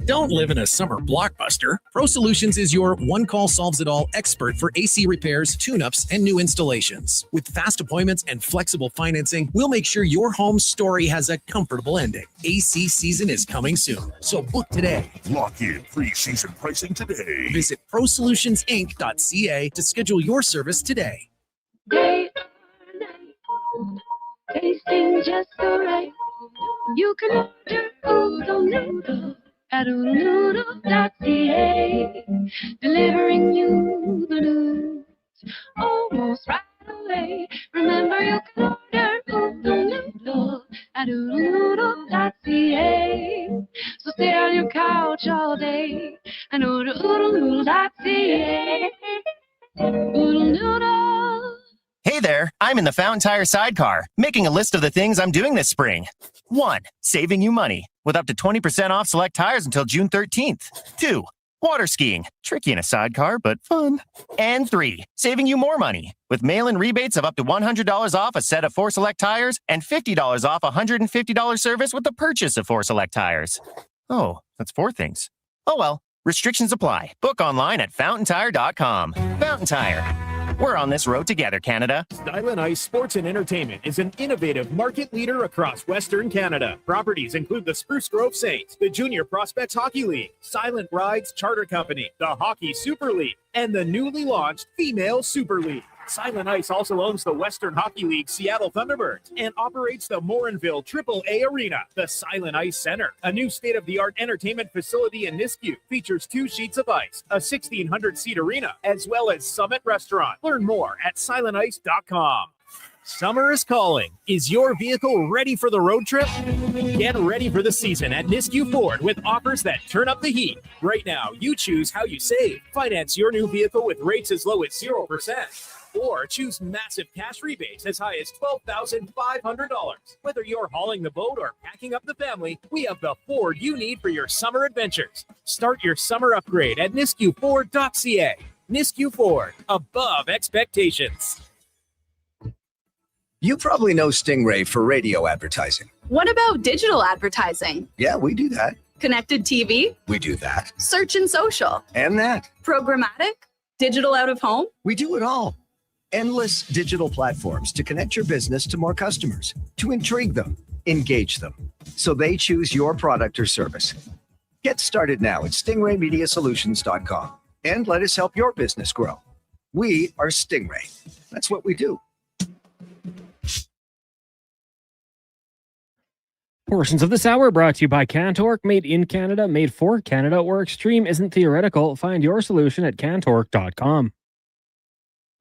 Don't live in a summer blockbuster. Pro Solutions is your one-call-solves-it-all expert for AC repairs, tune-ups, and new installations. With fast appointments and flexible financing, we'll make sure your home story has a comfortable ending. AC season is coming soon, so book today. Lock in pre-season pricing today. Visit ProSolutionsInc.ca to schedule your service today. Day or night, tasting just so right. You can order Oodle Noodle at oodlenoodle.ca, delivering you the news almost right away. Remember, you can order at oodle-noodle.ca. So stay on your couch all day and oodle-noodle.ca. Oodle-noodle. Hey there, I'm in the Fountain Tire sidecar, making a list of the things I'm doing this spring. 1. Saving you money, with up to 20% off select tires until June 13th. 2. Water skiing, tricky in a sidecar, but fun. And 3. Saving you more money, with mail-in rebates of up to $100 off a set of 4 select tires and $50 off a $150 service with the purchase of 4 select tires. Oh, that's 4 things. Oh well, restrictions apply. Book online at fountaintire.com. Fountain Tire. We're on this road together, Canada. Silent Ice Sports and Entertainment is an innovative market leader across Western Canada. Properties include the Spruce Grove Saints, the Junior Prospects Hockey League, Silent Rides Charter Company, the Hockey Super League, and the newly launched Female Super League. Silent Ice also owns the Western Hockey League Seattle Thunderbirds and operates the Morinville AAA Arena. The Silent Ice Center, a new state-of-the-art entertainment facility in Nisku, features 2 sheets of ice, a 1,600-seat arena, as well as Summit Restaurant. Learn more at silentice.com. Summer is calling. Is your vehicle ready for the road trip? Get ready for the season at Nisku Ford with offers that turn up the heat. Right now, you choose how you save. Finance your new vehicle with rates as low as 0%. Or choose massive cash rebates as high as $12,500. Whether you're hauling the boat or packing up the family, we have the Ford you need for your summer adventures. Start your summer upgrade at niskuford.ca. Nisku Ford, above expectations. You probably know Stingray for radio advertising. What about digital advertising? Yeah, we do that. Connected TV? We do that. Search and social? And that. Programmatic? Digital out of home? We do it all. Endless digital platforms to connect your business to more customers, to intrigue them, engage them, so they choose your product or service. Get started now at stingraymediasolutions.com and let us help your business grow. We are Stingray. That's what we do. Portions of this hour brought to you by Cantork, made in Canada, made for Canada, where extreme isn't theoretical. Find your solution at cantork.com.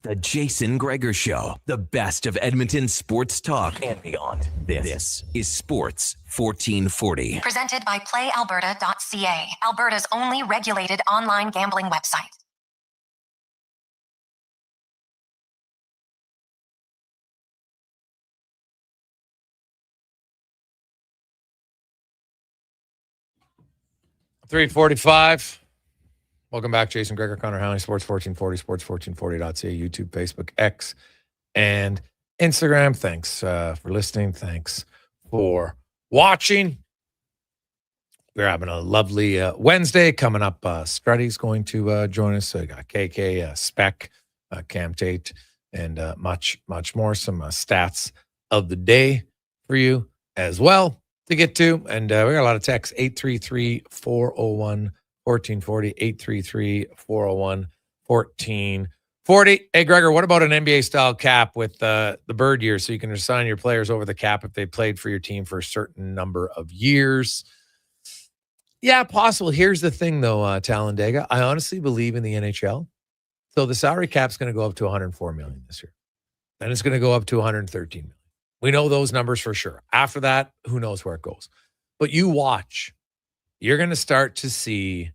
The Jason Gregor Show, the best of Edmonton sports talk and beyond. This is Sports 1440. Presented by PlayAlberta.ca, Alberta's only regulated online gambling website. $3:45. Welcome back, Jason Gregor, Connor Halley, Sports 1440, sports1440.ca, YouTube, Facebook, X, and Instagram. Thanks for listening. Thanks for watching. We're having a lovely Wednesday coming up. Struddy's going to join us. So we got KK, Spec, Cam Tate, and much more. Some stats of the day for you as well to get to. And we got a lot of texts, 833-401-1440, 833-401-1440. Hey, Gregor, what about an NBA-style cap with the bird year so you can assign your players over the cap if they played for your team for a certain number of years? Yeah, possible. Here's the thing, though, Talladega. I honestly believe in the NHL. So the salary cap's going to go up to $104 million this year. Then it's going to go up to $113 million. We know those numbers for sure. After that, who knows where it goes. But you watch. You're going to start to see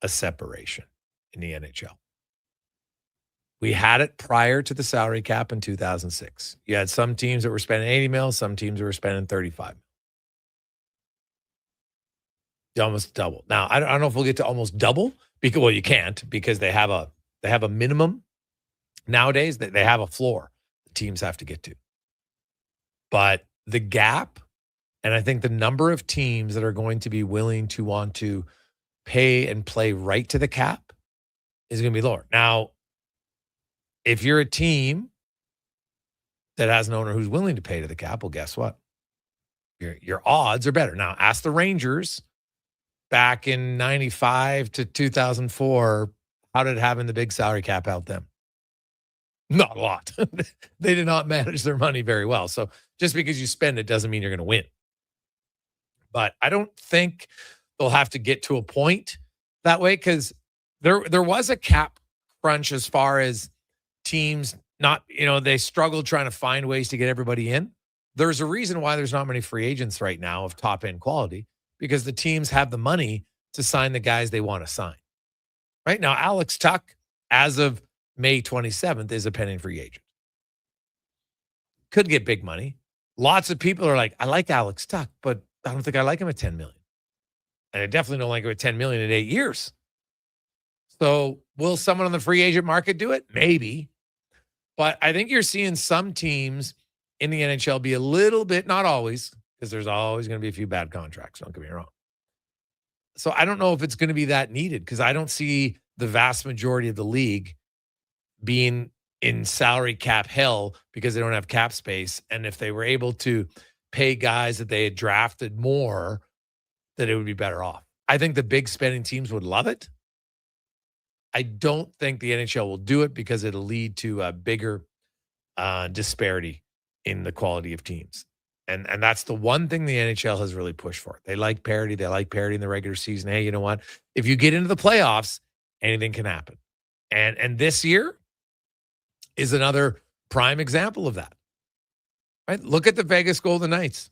a separation in the NHL. We had it prior to the salary cap in 2006. You had some teams that were spending $80 million, some teams that were spending $35 million. You almost double. Now, I don't know if we'll get to almost double because, well, you can't because they have a minimum nowadays. They have a floor the teams have to get to. But the gap, and I think the number of teams that are going to be willing to want to pay and play right to the cap is going to be lower. Now, if you're a team that has an owner who's willing to pay to the cap, well, guess what? Your odds are better. Now, ask the Rangers back in 95 to 2004, how did having the big salary cap help them? Not a lot. They did not manage their money very well. So just because you spend it doesn't mean you're going to win. But I don't think they'll have to get to a point that way because there was a cap crunch as far as teams not, they struggled trying to find ways to get everybody in. there's a reason why there's not many free agents right now of top end quality, because the teams have the money to sign the guys they want to sign. Right now, Alex Tuck, as of May 27th, is a pending free agent. Could get big money. Lots of people are like, I like Alex Tuck, but I don't think I like him at $10 million. And I definitely don't like him at $10 million in 8 years. So will someone on the free agent market do it? Maybe. But I think you're seeing some teams in the NHL be a little bit, not always, because there's always going to be a few bad contracts. Don't get me wrong. So I don't know if it's going to be that needed, because I don't see the vast majority of the league being in salary cap hell because they don't have cap space. And if they were able to pay guys that they had drafted more, that it would be better off. I think the big spending teams would love it. I don't think the NHL will do it because it'll lead to a bigger disparity in the quality of teams. And that's the one thing the NHL has really pushed for. They like parity. They like parity in the regular season. Hey, you know what? If you get into the playoffs, anything can happen. And this year is another prime example of that. Right? Look at the Vegas Golden Knights.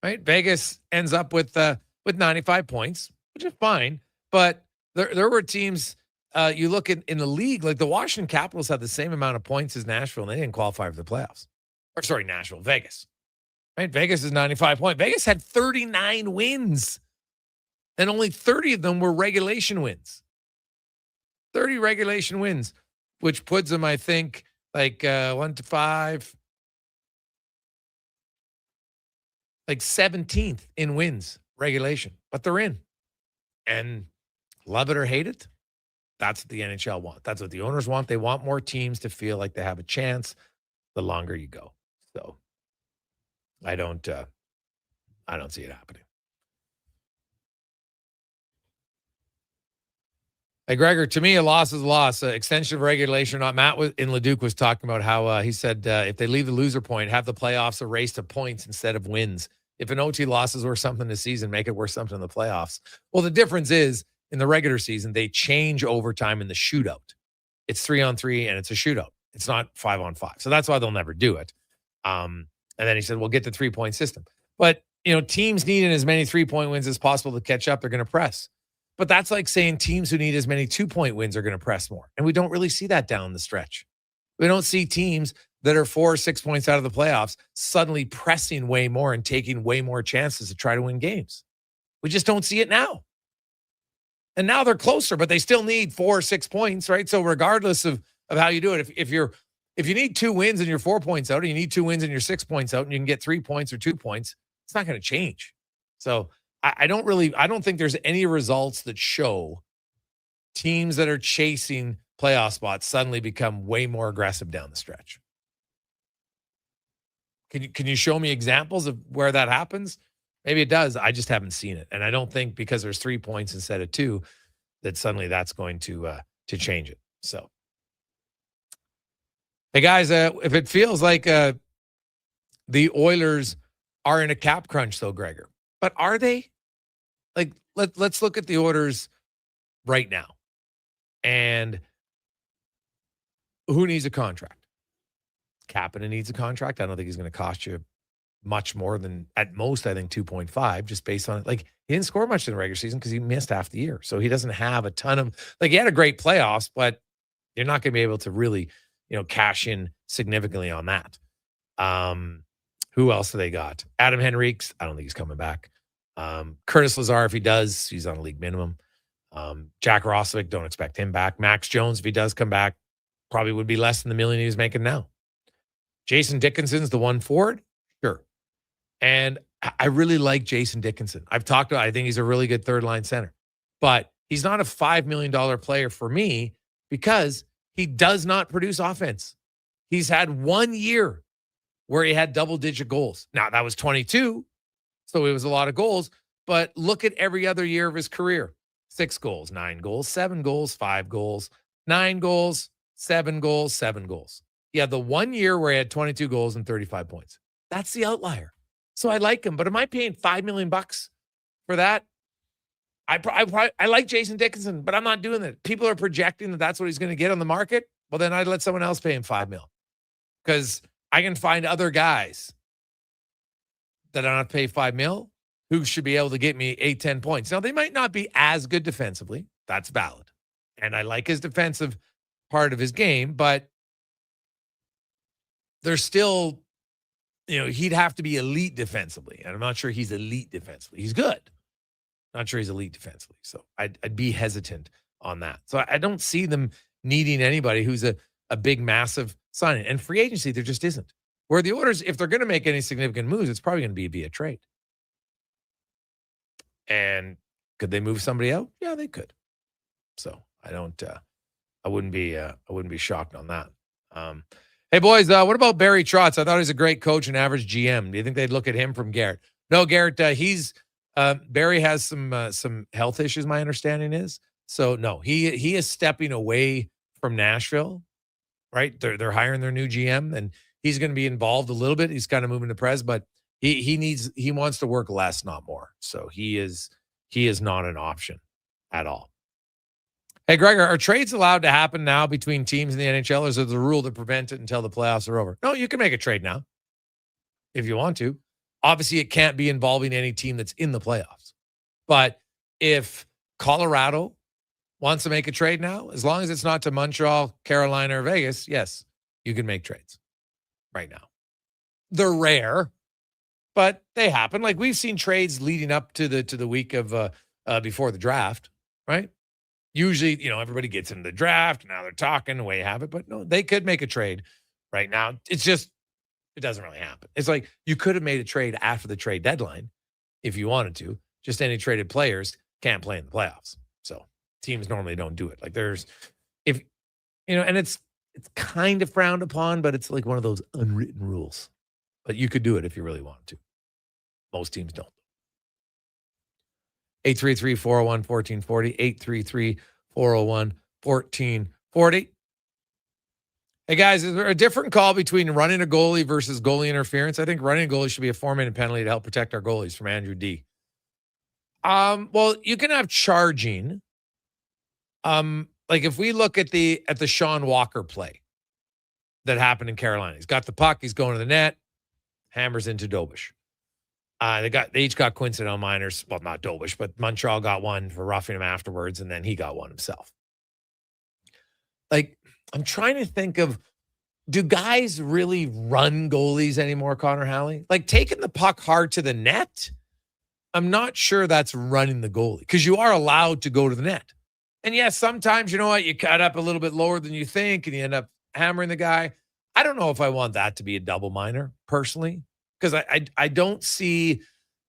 Right? Vegas ends up with 95 points, which is fine. But there were teams, you look in the league, like the Washington Capitals had the same amount of points as Nashville, and they didn't qualify for the playoffs. Or sorry, Nashville, Vegas. Right? Vegas is 95 points. Vegas had 39 wins, and only 30 of them were regulation wins. 30 regulation wins, which puts them, I think, like 1 to 5, like 17th in wins regulation, but they're in. And love it or hate it, that's what the NHL wants. That's what the owners want. They want more teams to feel like they have a chance the longer you go. So I don't see it happening. Hey, Gregor, to me, a loss is a loss. Extension of regulation. Matt in Leduc was talking about how he said if they leave the loser point, have the playoffs a race to points instead of wins. If an OT loss is worth something this season, make it worth something in the playoffs. Well, the difference is in the regular season, they change overtime in the shootout. It's 3-on-3 and it's a shootout. It's not 5-on-5. So that's why they'll never do it. And then he said, we'll get the 3-point system. But, teams needing as many 3-point wins as possible to catch up, they're going to press. But that's like saying teams who need as many 2-point wins are going to press more. And we don't really see that down the stretch. We don't see teams that are 4 or 6 points out of the playoffs suddenly pressing way more and taking way more chances to try to win games. We just don't see it now. And now they're closer, but they still need 4 or 6 points, right? So regardless of how you do it, if you need 2 wins and you're 4 points out, and you need 2 wins and you're 6 points out, and you can get 3 points or 2 points, it's not going to change. So I don't think there's any results that show teams that are chasing playoff spots suddenly become way more aggressive down the stretch. Can you show me examples of where that happens? Maybe it does. I just haven't seen it. And I don't think because there's 3 points instead of 2 that suddenly that's going to change it. So, hey guys, if it feels like the Oilers are in a cap crunch though, Gregor, but are they? Like, let's look at the Oilers right now. And who needs a contract? Kapanen needs a contract. I don't think he's going to cost you much more than, at most, I think 2.5, just based on it. Like, he didn't score much in the regular season because he missed half the year. So he doesn't have a ton of, like, he had a great playoffs, but you're not going to be able to really, cash in significantly on that. Who else do they got? Adam Henriques, I don't think he's coming back. Curtis Lazar, if he does, he's on a league minimum. Jack Roslovic, don't expect him back. Max Jones, if he does come back, probably would be less than the $1 million he's making now. Jason Dickinson's the one forward. Sure. And I really like Jason Dickinson. I think he's a really good third line center, but he's not a $5 million player for me because he does not produce offense. He's had 1 year where he had double-digit goals. Now, that was 22, so it was a lot of goals, but look at every other year of his career. 6 goals, 9 goals, 7 goals, 5 goals, 9 goals, 7 goals, 7 goals. He had the 1 year where he had 22 goals and 35 points. That's the outlier. So I like him, but am I paying $5 million for that? I like Jason Dickinson, but I'm not doing that. People are projecting that that's what he's going to get on the market. Well, then I'd let someone else pay him $5 million because I can find other guys that I don't have to pay $5 million who should be able to get me 8-10 points. Now, they might not be as good defensively. That's valid. And I like his defensive part of his game, but there's still, he'd have to be elite defensively. And I'm not sure he's elite defensively. He's good. Not sure he's elite defensively. So I'd be hesitant on that. So I don't see them needing anybody who's a big, massive signing. And free agency, there just isn't. Where the Oilers, if they're going to make any significant moves, it's probably going to be via trade. And could they move somebody out? Yeah, they could. So I wouldn't be shocked on that. Hey boys, what about Barry Trotz? I thought he was a great coach and average GM. Do you think they'd look at him from Garrett? No, Garrett, Barry has some health issues, my understanding is. So no, he is stepping away from Nashville, right? They're hiring their new GM and he's going to be involved a little bit. He's kind of moving to Prez, but he wants to work less, not more. So he is not an option at all. Hey, Gregor, are trades allowed to happen now between teams in the NHL, or is there the rule to prevent it until the playoffs are over? No, you can make a trade now if you want to. Obviously, it can't be involving any team that's in the playoffs. But if Colorado wants to make a trade now, as long as it's not to Montreal, Carolina, or Vegas, yes, you can make trades right now. They're rare, but they happen. Like we've seen trades leading up to the week of before the draft, right? Usually, everybody gets into the draft. Now they're talking the way you have it. But no, they could make a trade right now. It's just, it doesn't really happen. It's like you could have made a trade after the trade deadline if you wanted to. Just any traded players can't play in the playoffs. So teams normally don't do it. Like and it's kind of frowned upon, but it's like one of those unwritten rules. But you could do it if you really wanted to. Most teams don't. 833-401-1440, 833-401-1440. Hey, guys, is there a different call between running a goalie versus goalie interference? I think running a goalie should be a 4-minute penalty to help protect our goalies, from Andrew D. Well, you can have charging. Like if we look at the Sean Walker play that happened in Carolina. He's got the puck, he's going to the net, hammers into Dobish. They each got coincidental minors. Well, not Dobish, but Montreal got one for roughing him afterwards, and then he got one himself. Like, I'm trying to think of, do guys really run goalies anymore, Connor Halley? Like, taking the puck hard to the net, I'm not sure that's running the goalie, because you are allowed to go to the net. And yes, sometimes, you cut up a little bit lower than you think, and you end up hammering the guy. I don't know if I want that to be a double minor, personally. Because I don't see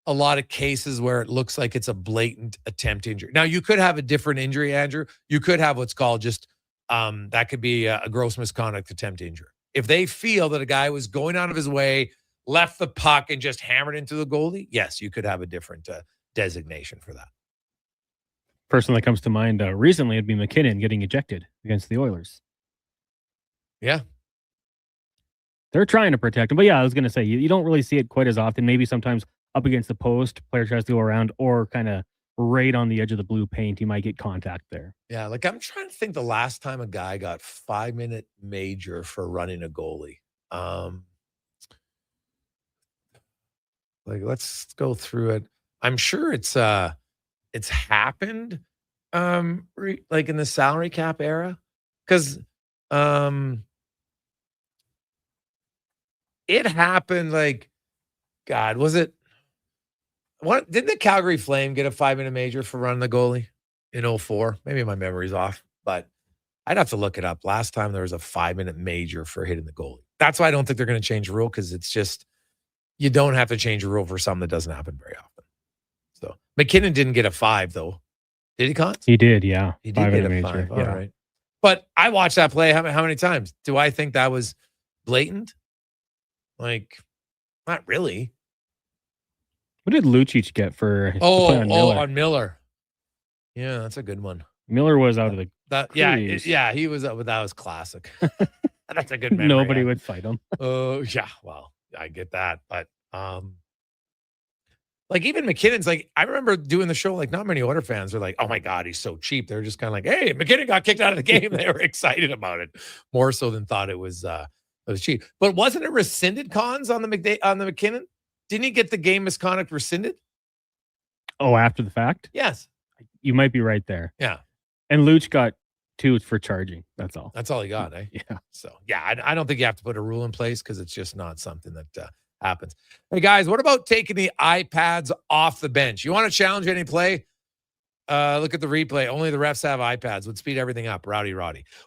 a lot of cases where it looks like it's a blatant attempt injury. Now, you could have a different injury, Andrew. You could have what's called just, that could be a gross misconduct attempt injury. If they feel that a guy was going out of his way, left the puck, and just hammered into the goalie, yes, you could have a different designation for that. Person that comes to mind recently would be McKinnon getting ejected against the Oilers. Yeah. They're trying to protect him. But yeah, I was going to say, you don't really see it quite as often. Maybe sometimes up against the post, player tries to go around, or kind of right on the edge of the blue paint, he might get contact there. Yeah, like I'm trying to think the last time a guy got 5-minute major for running a goalie. Like, let's go through it. I'm sure it's happened like in the salary cap era, because it happened like, God, was it? What did the Calgary Flame get a 5-minute major for running the goalie in 2004? Maybe my memory's off, but I'd have to look it up. Last time there was a 5-minute major for hitting the goalie. That's why I don't think they're going to change the rule, because it's just, you don't have to change a rule for something that doesn't happen very often. So McKinnon didn't get a 5 though. Did he, Cons? He did, yeah. He did get a 5. All right. But I watched that play how many times? Do I think that was blatant? Like, not really. What did Lucic get for his play on Miller? On Miller. Yeah, that's a good one. Miller was out of the yeah, he was, but that was classic. That's a good memory. Nobody would fight him. Oh, yeah, well, I get that. But like even McKinnon's like, I remember doing the show, like not many Oilers fans are like, oh my God, he's so cheap. They're just kind of like, hey, McKinnon got kicked out of the game. They were excited about it more so than thought it was It was cheap. But wasn't it rescinded, Cons, on the McKinnon? Didn't he get the game misconduct rescinded? Oh, after the fact? Yes. You might be right there. Yeah. And Luch got 2 for charging. That's all. That's all he got, eh? Yeah. So, yeah, I don't think you have to put a rule in place because it's just not something that happens. Hey, guys, what about taking the iPads off the bench? You want to challenge any play? Look at the replay. Only the refs have iPads. Would speed everything up. Rowdy.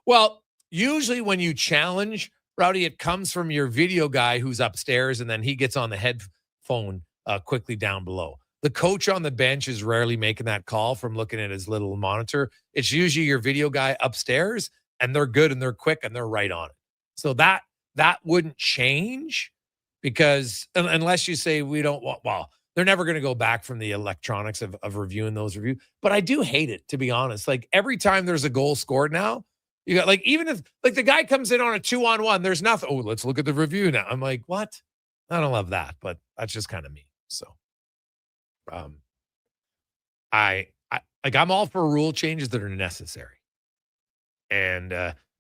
Well, usually when you challenge, Rowdy, it comes from your video guy who's upstairs, and then he gets on the headphone quickly down below. The coach on the bench is rarely making that call from looking at his little monitor. It's usually your video guy upstairs, and they're good and they're quick and they're right on it. So that wouldn't change because unless you say we don't want, well, they're never going to go back from the electronics of reviewing those reviews. But I do hate it, to be honest. Like every time there's a goal scored now, you got like, even if like the guy comes in on a 2-on-1, there's nothing. Oh, let's look at the review now. I'm like, what? I don't love that, but that's just kind of me. So, I'm all for rule changes that are necessary. And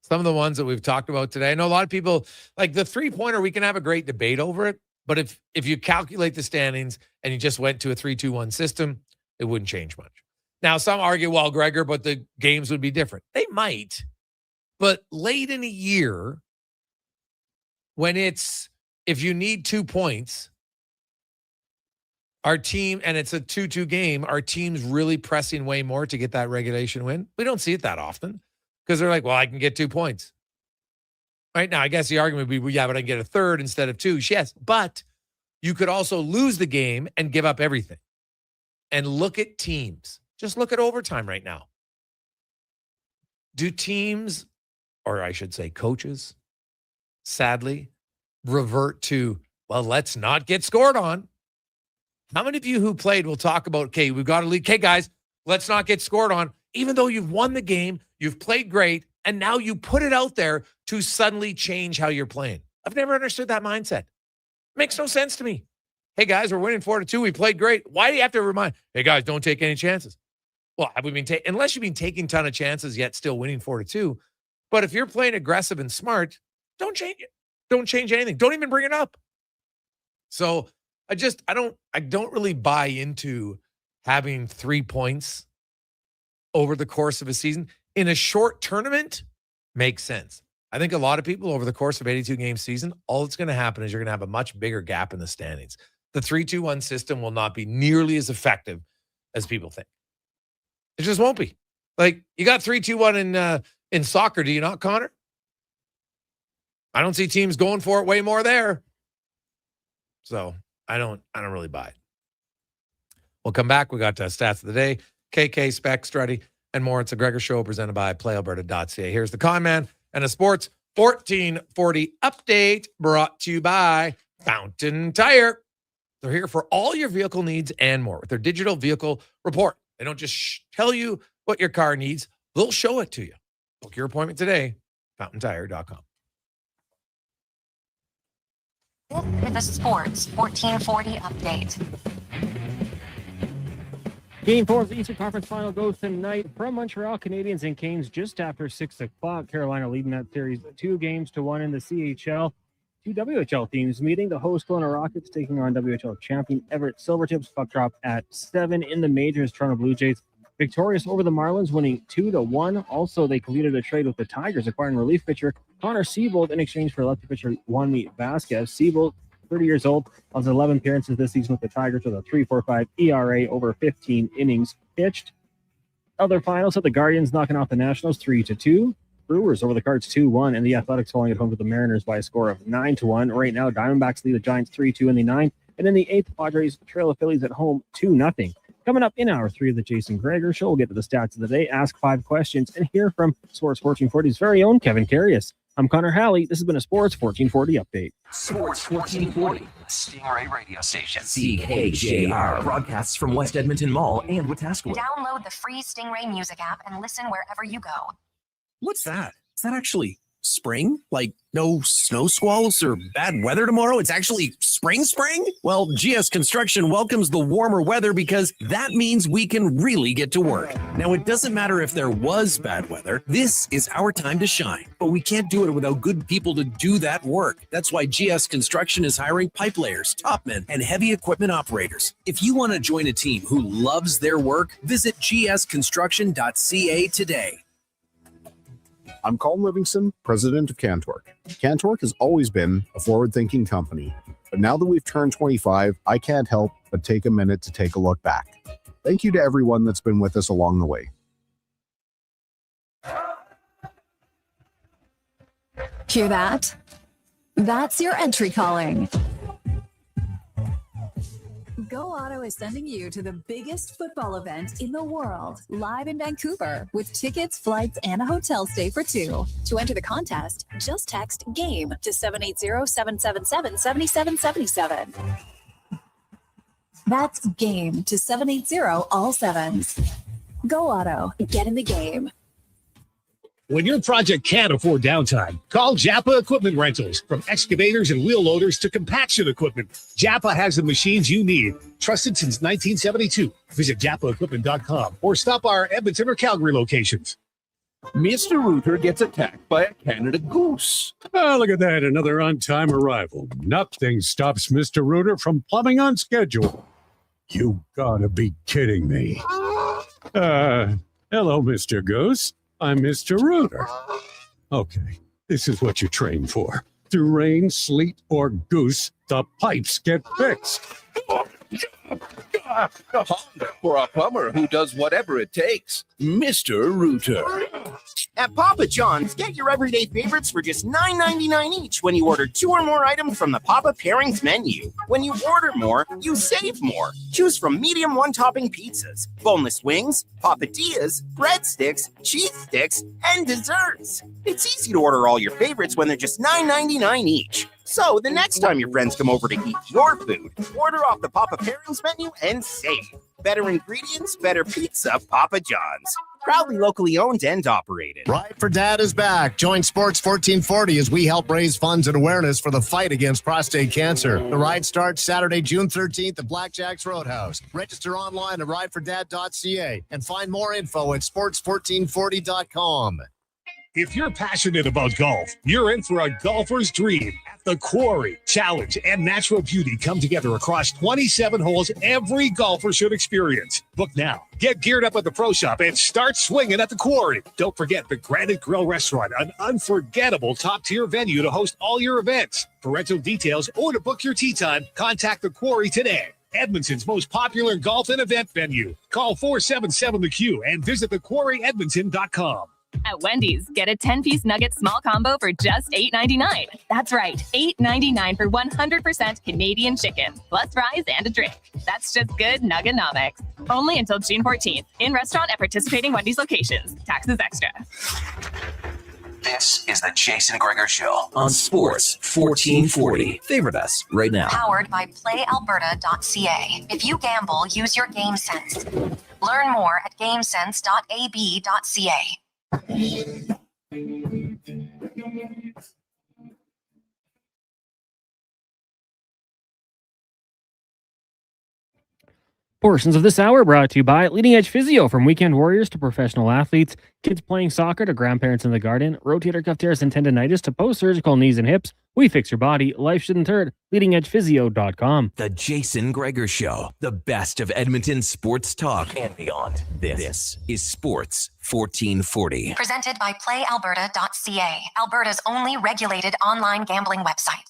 some of the ones that we've talked about today, I know a lot of people like the 3-pointer, we can have a great debate over it. But if you calculate the standings and you just went to a 3-2-1 system, it wouldn't change much. Now, some argue, well, Gregor, but the games would be different. They might. But late in a year, when if you need 2 points, our team, and it's a 2-2 game, our team's really pressing way more to get that regulation win. We don't see it that often because they're like, well, I can get 2 points. Right now, I guess the argument would be, well, yeah, but I can get a third instead of 2. Yes, but you could also lose the game and give up everything. And look at teams. Just look at overtime right now. Do teams, or I should say coaches, sadly, revert to, well, let's not get scored on? How many of you who played will talk about, okay, we've got to lead. Okay, guys, let's not get scored on. Even though you've won the game, you've played great, and now you put it out there to suddenly change how you're playing. I've never understood that mindset. Makes no sense to me. Hey, guys, we're winning 4-2. We played great. Why do you have to remind, hey, guys, don't take any chances? Well, have we been unless you've been taking a ton of chances yet still winning 4-2. But if you're playing aggressive and smart, don't change it. Don't change anything. Don't even bring it up. So I don't really buy into having 3 points over the course of a season. In a short tournament, makes sense. I think a lot of people over the course of 82-game season, all that's going to happen is you're going to have a much bigger gap in the standings. The 3-2-1 system will not be nearly as effective as people think. It just won't be. Like, you got 3-2-1 in soccer, do you not, Connor? I don't see teams going for it way more there. So I don't really buy it. We'll come back. We got stats of the day, KK, Spec, Strutty, and more. It's a Gregor Show presented by PlayAlberta.ca. Here's the Con Man and a Sports 1440 update brought to you by Fountain Tire. They're here for all your vehicle needs and more with their digital vehicle report. They don't just tell you what your car needs. They'll show it to you. Book your appointment today, fountaintire.com. The Sports 1440 update. Game 4 of the Eastern Conference Final goes tonight from Montreal Canadiens and Canes just after 6 o'clock. Carolina leading that series 2-1 in the CHL. Two WHL teams meeting. The host Kelowna Rockets taking on WHL champion Everett Silvertips. Puck drop at 7 in the majors. Toronto Blue Jays victorious over the Marlins, winning 2-1. Also, they completed a trade with the Tigers, acquiring relief pitcher Connor Siebold in exchange for lefty pitcher Juanmi Vasquez. Siebold, 30 years old, has 11 appearances this season with the Tigers with a 3.45 ERA over 15 innings pitched. Other finals, the Guardians knocking off the Nationals 3-2. Brewers over the Cards 2-1, and the Athletics falling at home to the Mariners by a score of 9-1. Right now, Diamondbacks lead the Giants 3-2 in the 9th, and in the 8th, Padres trail the Phillies at home 2-0. Coming up in hour 3 of the Jason Gregor Show, we'll get to the stats of the day, ask 5 questions, and hear from Sports 1440's very own Kevin Carius. I'm Connor Halley. This has been a Sports 1440 update. Sports 1440, Stingray Radio Station. CKJR broadcasts from West Edmonton Mall and Wetaskiwin. Download the free Stingray music app and listen wherever you go. What's that? Is that actually Spring? Like no snow squalls or bad weather tomorrow? It's actually spring? Well, GS Construction welcomes the warmer weather because that means we can really get to work. Now, it doesn't matter if there was bad weather. This is our time to shine. But we can't do it without good people to do that work. That's why GS Construction is hiring pipe layers, topmen, and heavy equipment operators. If you want to join a team who loves their work, visit gsconstruction.ca today. I'm Colin Livingston, president of Cantork. Cantork has always been a forward-thinking company, but now that we've turned 25, I can't help but take a minute to take a look back. Thank you to everyone that's been with us along the way. Hear that? That's your entry calling. Go Auto is sending you to the biggest football event in the world, live in Vancouver, with tickets, flights, and a hotel stay for two. To enter the contest, just text GAME to 780-777-7777. That's GAME to 780 all sevens. Go Auto, get in the game. When your project can't afford downtime, call Japa Equipment Rentals. From excavators and wheel loaders to compaction equipment, Japa has the machines you need. Trusted since 1972. Visit japaequipment.com or stop our Edmonton or Calgary locations. Mr. Rooter gets attacked by a Canada goose. Oh, look at that. Another on-time arrival. Nothing stops Mr. Rooter from plumbing on schedule. You gotta be kidding me. Hello, Mr. Goose. I'm Mr. Rooter. Okay, this is what you train for. Through rain, sleet, or goose, the pipes get fixed. For a plumber who does whatever it takes, Mr. Rooter. At Papa John's, get your everyday favorites for just $9.99 each when you order 2 or more items from the Papa Pairings menu. When you order more, you save more. Choose from medium one-topping pizzas, boneless wings, papadillas, breadsticks, cheese sticks, and desserts. It's easy to order all your favorites when they're just $9.99 each. So the next time your friends come over to eat your food, order off the Papa Pairings menu and save. Better ingredients, better pizza, Papa John's. Proudly locally owned and operated. Ride for Dad is back. Join Sports 1440 as we help raise funds and awareness for the fight against prostate cancer. The ride starts Saturday, June 13th at Blackjack's Roadhouse. Register online at ridefordad.ca and find more info at sports1440.com. If you're passionate about golf, you're in for a golfer's dream. The Quarry, Challenge, and Natural Beauty come together across 27 holes every golfer should experience. Book now. Get geared up at the Pro Shop and start swinging at the Quarry. Don't forget the Granite Grill Restaurant, an unforgettable top-tier venue to host all your events. For rental details or to book your tee time, contact the Quarry today. Edmonton's most popular golf and event venue. Call 477-THE-Q and visit thequarryedmonton.com. At Wendy's, get a 10-piece nugget small combo for just $8.99. That's right, $8.99 for 100% Canadian chicken, plus fries and a drink. That's just good nuggenomics. Only until June 14th. In restaurant at participating Wendy's locations. Taxes extra. This is the Jason Gregor Show on Sports 1440. Favorite us right now. Powered by PlayAlberta.ca. If you gamble, use your game sense. Learn more at gamesense.ab.ca. Portions of this hour brought to you by Leading Edge Physio. From weekend warriors to professional athletes, kids playing soccer to grandparents in the garden, rotator cuff tears and tendonitis to post-surgical knees and hips. We fix your body. Life shouldn't hurt. LeadingEdgePhysio.com. The Jason Gregor Show. The best of Edmonton sports talk and beyond. This is Sports 1440. Presented by PlayAlberta.ca. Alberta's only regulated online gambling website.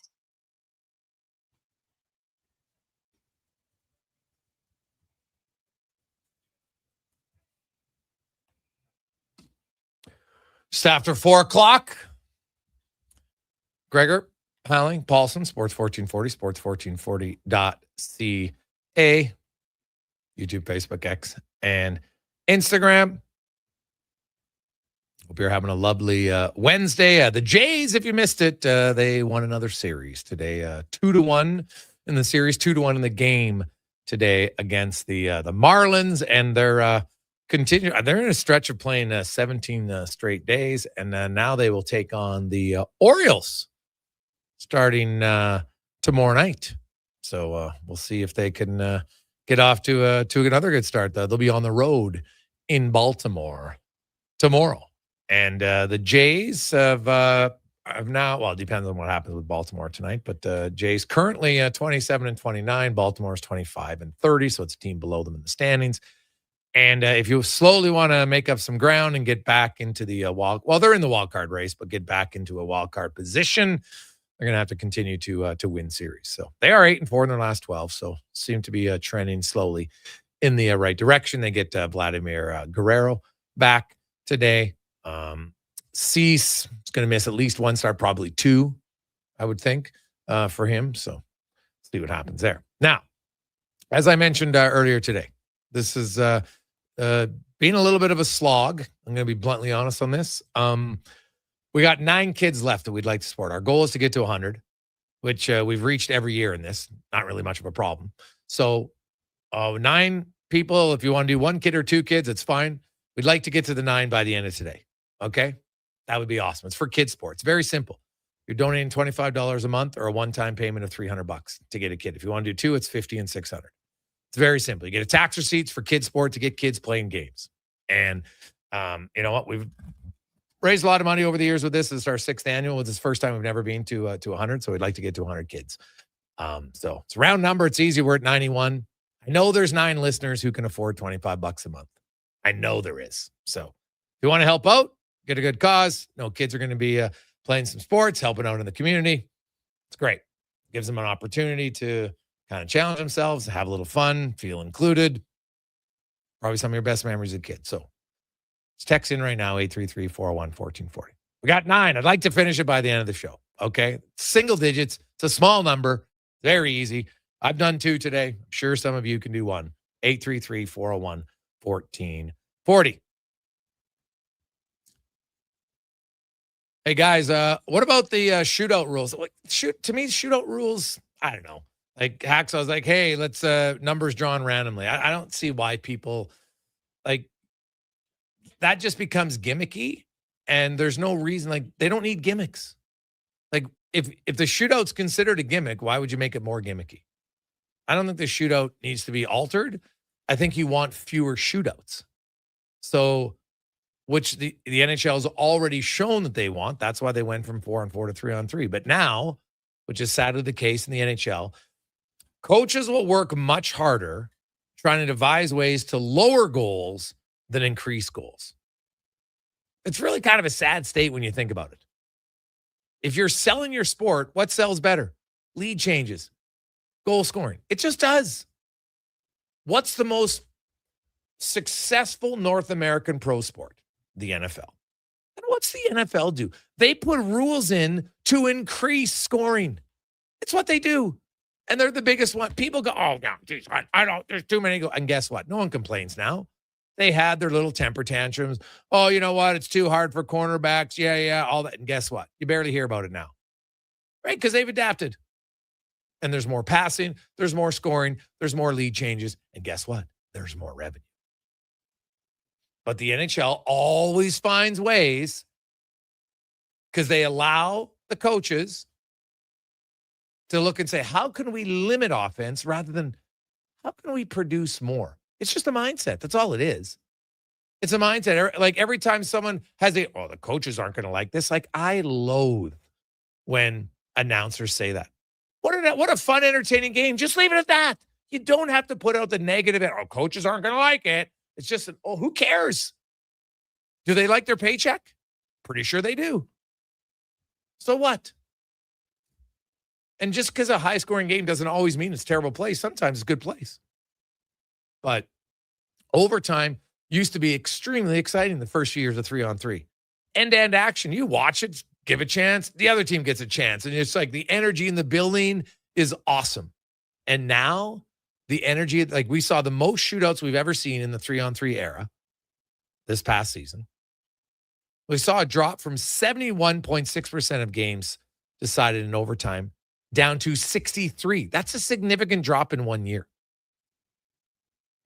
Just after 4 o'clock. Gregor, Halley, Paulson, Sports 1440, sports1440.ca, YouTube, Facebook, X, and Instagram. Hope you're having a lovely Wednesday. The Jays, if you missed it, they won another series today. 2-1 in the series, 2-1 in the game today against the Marlins, and they're continue. They're in a stretch of playing 17 straight days, and now they will take on the Orioles starting tomorrow night. So we'll see if they can get off to another good start. They'll be on the road in Baltimore tomorrow, and the Jays have now. Well, it depends on what happens with Baltimore tonight, but Jays currently 27-29. Baltimore's 25-30, so it's a team below them in the standings. And if you slowly want to make up some ground and get back into the they're in the wild card race, but get back into a wild card position, they're going to have to continue to win series. So they are 8-4 in their last 12, so seem to be trending slowly in the right direction. They get Vladimir Guerrero back today. Cease is going to miss at least one start, probably two, I would think, for him. So see what happens there. Now, as I mentioned earlier today, this is being a little bit of a slog. I'm going to be bluntly honest on this. We got 9 kids left that we'd like to support. Our goal is to get to 100, which we've reached every year in this. Not really much of a problem. So 9 people, if you want to do 1 kid or 2 kids, it's fine. We'd like to get to the 9 by the end of today. Okay? That would be awesome. It's for kids sports. Very simple. You're donating $25 a month or a one-time payment of $300 to get a kid. If you want to do 2, it's $50 and $600. It's very simple. You get a tax receipts for kids sport to get kids playing games. And you know what? We've raised a lot of money over the years with this. This is our 6th annual. It's the first time we've never been to 100. So we'd like to get to 100 kids. So it's a round number. It's easy. We're at 91. I know there's 9 listeners who can afford $25 a month. I know there is. So if you want to help out, get a good cause. No kids are going to be playing some sports, helping out in the community. It's great. Gives them an opportunity to kind of challenge themselves, have a little fun, feel included. Probably some of your best memories as a kid. So just text in right now, 833-401-1440. We got 9. I'd like to finish it by the end of the show. Okay. Single digits. It's a small number. Very easy. I've done 2 today. I'm sure some of you can do 1. 833-401-1440. Hey guys, what about the shootout rules? To me, shootout rules, I don't know. Like Hacksaw's like, hey, let's numbers drawn randomly. I don't see why people like that just becomes gimmicky, and there's no reason. Like they don't need gimmicks. Like if the shootout's considered a gimmick, why would you make it more gimmicky? I don't think the shootout needs to be altered. I think you want fewer shootouts. So, which the NHL has already shown that they want. That's why they went from 4-on-4 to 3-on-3. But now, which is sadly the case in the NHL, coaches will work much harder trying to devise ways to lower goals than increase goals. It's really kind of a sad state when you think about it. If you're selling your sport, what sells better? Lead changes, goal scoring. It just does. What's the most successful North American pro sport? The NFL. And what's the NFL do? They put rules in to increase scoring. It's what they do. And they're the biggest one. People go, oh, no, geez, I don't, there's too many. And guess what? No one complains now. They had their little temper tantrums. Oh, you know what? It's too hard for cornerbacks. Yeah, all that. And guess what? You barely hear about it now. Right? Because they've adapted. And there's more passing. There's more scoring. There's more lead changes. And guess what? There's more revenue. But the NHL always finds ways because they allow the coaches to look and say, how can we limit offense rather than how can we produce more? It's just a mindset. That's all it is. It's a mindset. Like every time someone has the coaches aren't going to like this. Like I loathe when announcers say that. What a fun, entertaining game. Just leave it at that. You don't have to put out the negative. Coaches aren't going to like it. It's just, who cares? Do they like their paycheck? Pretty sure they do. So what? And just because a high-scoring game doesn't always mean it's a terrible place. Sometimes it's a good place. But overtime used to be extremely exciting the first few years of 3-on-3. End-to-end action. You watch it, give a chance. The other team gets a chance. And it's like the energy in the building is awesome. And now the energy, like we saw the most shootouts we've ever seen in the 3-on-3 era this past season. We saw a drop from 71.6% of games decided in overtime down to 63. That's a significant drop in 1 year.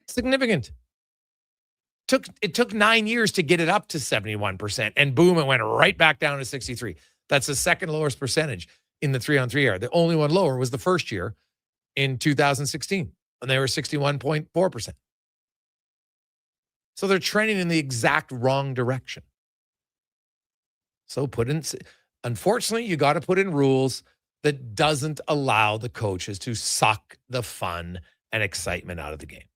Significant. It took 9 years to get it up to 71%, and boom, it went right back down to 63. That's the second lowest percentage in the 3-on-3 era. The only one lower was the first year in 2016, and they were 61.4%. So they're trending in the exact wrong direction. So unfortunately, you got to put in rules that doesn't allow the coaches to suck the fun and excitement out of the game.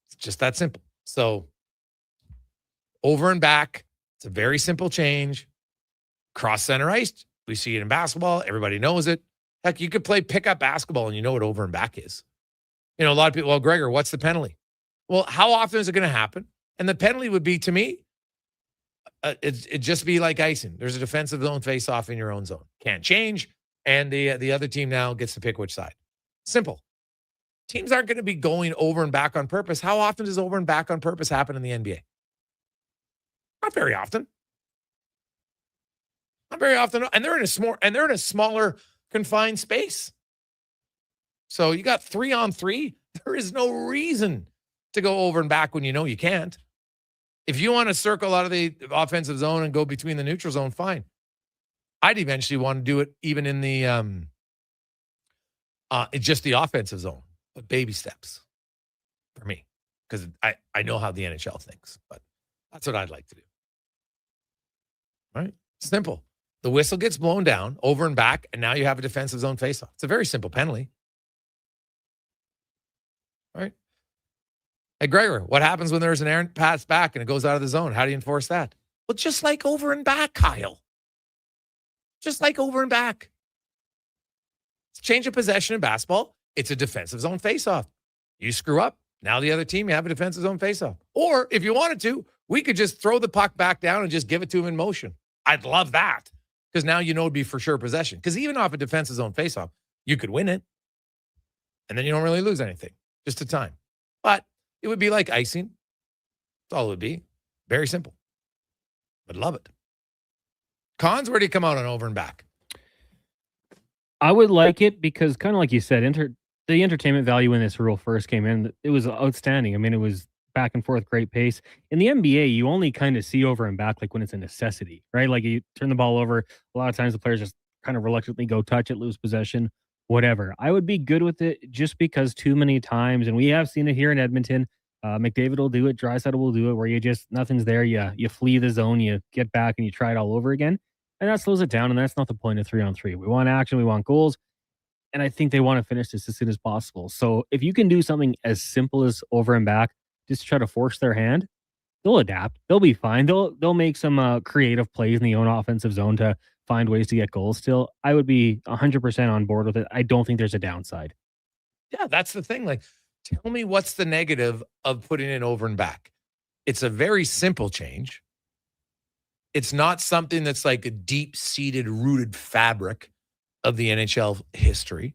It's just that simple. So over and back, it's a very simple change. Cross center ice, we see it in basketball. Everybody knows it. Heck, you could play pickup basketball and you know what over and back is. A lot of people, well, Gregor, what's the penalty? Well, how often is it going to happen? And the penalty would be, to me, it'd just be like icing. There's a defensive zone face-off in your own zone. Can't change. And the other team now gets to pick which side. Simple. Teams aren't going to be going over and back on purpose. How often does over and back on purpose happen in the NBA? Not very often. Not very often. And they're in a smaller confined space. So you got 3-on-3. There is no reason to go over and back when you know you can't. If you want to circle out of the offensive zone and go between the neutral zone, fine. I'd eventually want to do it even in the just the offensive zone, but baby steps for me, because I know how the NHL thinks, but that's what I'd like to do. All right? Simple. The whistle gets blown down, over and back, and now you have a defensive zone faceoff. It's a very simple penalty. All right? Hey, Gregor, what happens when there's an errant pass back and it goes out of the zone? How do you enforce that? Well, just like over and back, Kyle. Just like over and back. It's change of possession in basketball. It's a defensive zone faceoff. You screw up. Now the other team, you have a defensive zone faceoff. Or if you wanted to, we could just throw the puck back down and just give it to him in motion. I'd love that, because now you know it'd be for sure possession. Because even off a defensive zone faceoff, you could win it. And then you don't really lose anything. Just a time. But it would be like icing. That's all it would be. Very simple. But love it. Cons, where do you come out on over and back? I would like it because, kind of like you said, the entertainment value when this rule first came in, it was outstanding. I mean, it was back and forth, great pace. In the NBA, you only kind of see over and back like when it's a necessity, right? Like you turn the ball over, a lot of times the players just kind of reluctantly go touch it, lose possession, whatever. I would be good with it just because too many times, and we have seen it here in Edmonton, McDavid will do it, Draisaitl will do it, where you just, nothing's there, you flee the zone, you get back and you try it all over again. And that slows it down, and that's not the point of 3-on-3. We want action, we want goals, and I think they want to finish this as soon as possible. So if you can do something as simple as over and back, just try to force their hand, they'll adapt. They'll be fine. They'll make some creative plays in the own offensive zone to find ways to get goals still. I would be 100% on board with it. I don't think there's a downside. Yeah, that's the thing. Like, tell me what's the negative of putting it over and back. It's a very simple change. It's not something that's like a deep-seated, rooted fabric of the NHL history.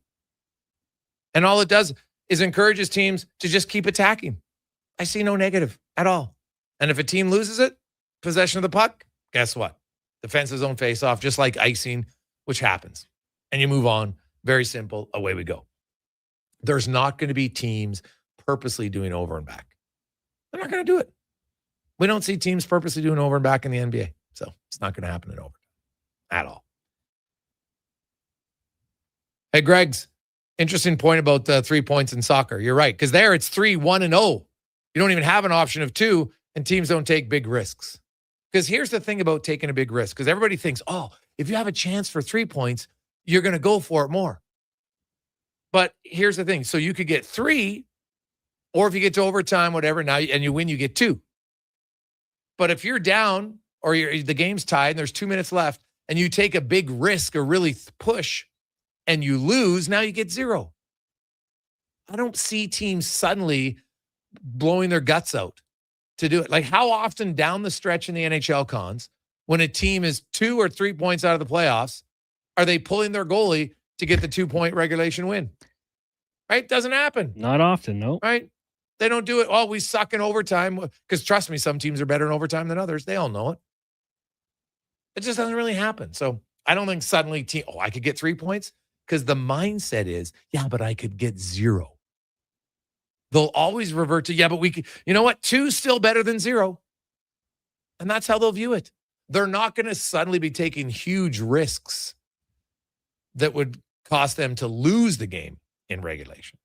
And all it does is encourages teams to just keep attacking. I see no negative at all. And if a team loses it, possession of the puck, guess what? Defensive zone face-off, just like icing, which happens. And you move on. Very simple. Away we go. There's not going to be teams purposely doing over and back. They're not going to do it. We don't see teams purposely doing over and back in the NBA. So it's not going to happen in overtime at all. Hey, Greg's interesting point about 3 points in soccer. You're right. Because there it's 3-1-0. You don't even have an option of 2, and teams don't take big risks. Because here's the thing about taking a big risk. Because everybody thinks, oh, if you have a chance for 3 points, you're going to go for it more. But here's the thing. So you could get 3, or if you get to overtime, whatever, now and you win, you get 2. But if you're down or the game's tied and there's 2 minutes left and you take a big risk or really push and you lose, now you get 0. I don't see teams suddenly blowing their guts out to do it. Like, how often down the stretch in the NHL cons, when a team is 2 or 3 points out of the playoffs, are they pulling their goalie to get the 2-point regulation win? Right? Doesn't happen. Not often, no. Right? They don't do it. Oh, we suck in overtime. Because trust me, some teams are better in overtime than others. They all know it. It just doesn't really happen. So I don't think suddenly I could get 3 points. Because the mindset is, yeah, but I could get 0. They'll always revert to, yeah, but you know what? 2's still better than 0. And that's how they'll view it. They're not going to suddenly be taking huge risks that would cost them to lose the game in regulation.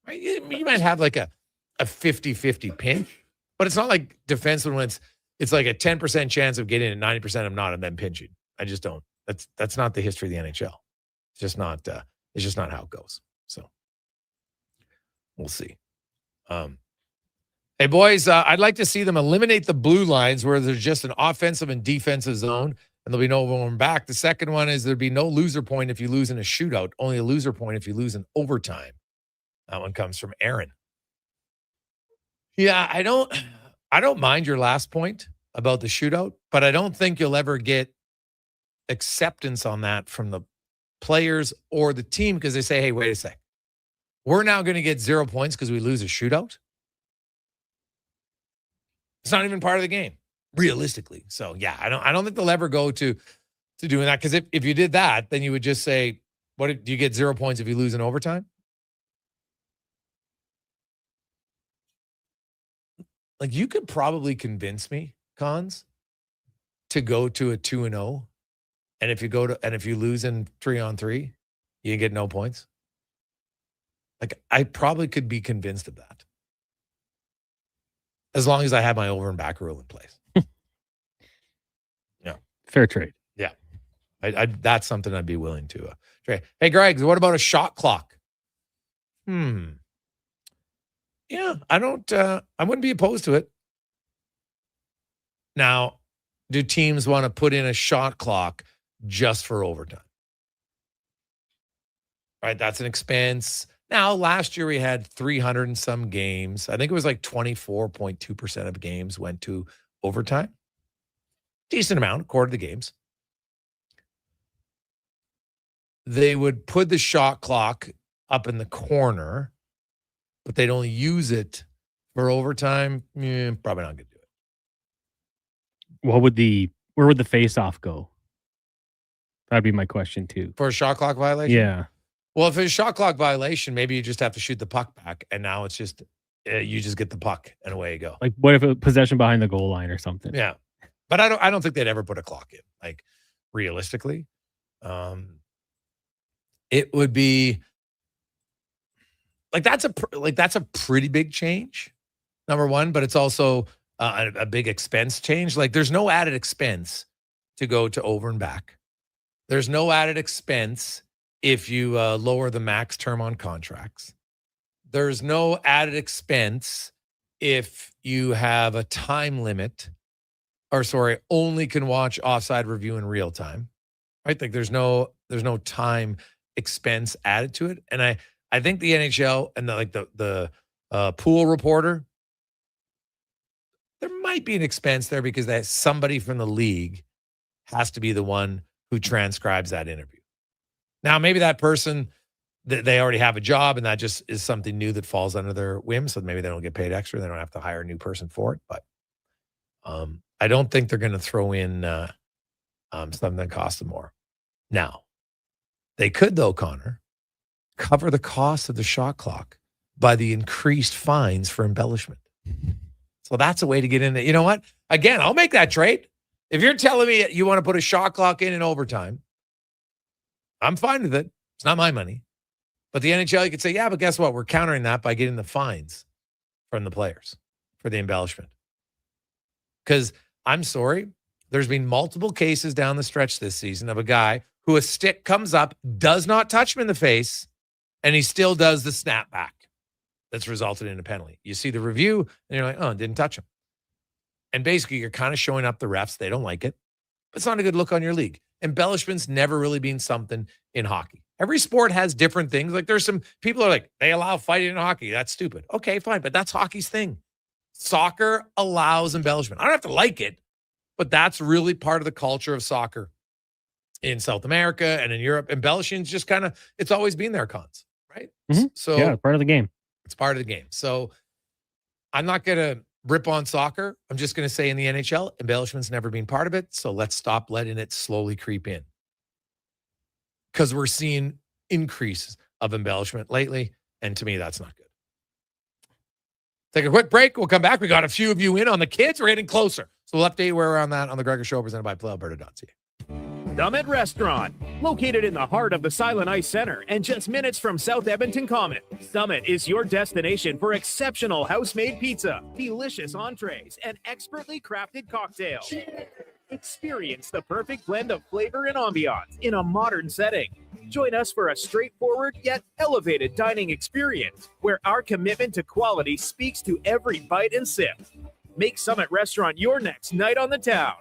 Right? You might have like a 50-50 pinch, but it's not like defenseman when it's like a 10% chance of getting it, 90% of not, and then pinching. I just don't. That's not the history of the NHL. It's just not how it goes. So we'll see. Hey, boys, I'd like to see them eliminate the blue lines where there's just an offensive and defensive zone, and there'll be no going back. The second one is there'd be no loser point if you lose in a shootout, only a loser point if you lose in overtime. That one comes from Aaron. Yeah, I don't mind your last point about the shootout, but I don't think you'll ever get acceptance on that from the players or the team because they say, hey, wait a sec. We're now going to get 0 points because we lose a shootout. It's not even part of the game, realistically. So, yeah, I don't think they'll ever go to doing that because if you did that, then you would just say, do you get 0 points if you lose in overtime? Like, you could probably convince me, Cons, to go to a 2-0, and if you lose in 3-on-3, you get no points. Like, I probably could be convinced of that. As long as I have my over and back rule in place. Yeah. Fair trade. Yeah. That's something I'd be willing to trade. Hey, Greg, what about a shot clock? Yeah, I wouldn't be opposed to it. Now, do teams want to put in a shot clock just for overtime? Right, that's an expense. Now, last year we had 300 and some games. I think it was like 24.2% of games went to overtime. Decent amount, a quarter of the games. They would put the shot clock up in the corner, but they'd only use it for overtime. Probably not going to do it. Where would the face-off go? That'd be my question too. For a shot clock violation? Yeah. Well, if it's a shot clock violation, maybe you just have to shoot the puck back, and now it's just you just get the puck and away you go. Like, what if a possession behind the goal line or something? Yeah, but I don't think they'd ever put a clock in. Like, realistically, it would be that's a pretty big change. Number one, but it's also a big expense change. Like, there's no added expense to go to over and back. There's no added expense if you lower the max term on contracts. There's no added expense if you have a time limit, only can watch offside review in real time, right? Like, there's no time expense added to it. And I think the NHL and the pool reporter, there might be an expense there because that somebody from the league has to be the one who transcribes that interview. Now, maybe that person, they already have a job and that just is something new that falls under their whim. So maybe they don't get paid extra. They don't have to hire a new person for it. But I don't think they're going to throw in something that costs them more. Now, they could, though, Connor, cover the cost of the shot clock by the increased fines for embellishment. So that's a way to get in there. You know what? Again, I'll make that trade. If you're telling me you want to put a shot clock in overtime, I'm fine with it. It's not my money. But the NHL, you could say, yeah, but guess what? We're countering that by getting the fines from the players for the embellishment. Because I'm sorry, there's been multiple cases down the stretch this season of a guy who a stick comes up, does not touch him in the face, and he still does the snapback that's resulted in a penalty. You see the review, and you're like, oh, didn't touch him. And basically, you're kind of showing up the refs. They don't like it. But it's not a good look on your league. Embellishment's never really been something in hockey. Every sport has different things. Like, there's some people are like, they allow fighting in hockey. That's stupid. Okay, fine. But that's hockey's thing. Soccer allows embellishment. I don't have to like it, but that's really part of the culture of soccer in South America and in Europe. Embellishing is just kind of, it's always been there, Cons, right? Mm-hmm. So yeah, part of the game. It's part of the game. So I'm not going to rip on soccer. I'm just going to say in the NHL, embellishment's never been part of it. So let's stop letting it slowly creep in. Because we're seeing increases of embellishment lately. And to me, that's not good. Take a quick break. We'll come back. We got a few of you in on the kids. We're getting closer. So we'll update where we're on that on the Gregor Show presented by PlayAlberta.ca. Summit Restaurant, located in the heart of the Silent Ice Center and just minutes from South Edmonton Common. Summit is your destination for exceptional house-made pizza, delicious entrees, and expertly crafted cocktails. Experience the perfect blend of flavor and ambiance in a modern setting. Join us for a straightforward yet elevated dining experience where our commitment to quality speaks to every bite and sip. Make Summit Restaurant your next night on the town.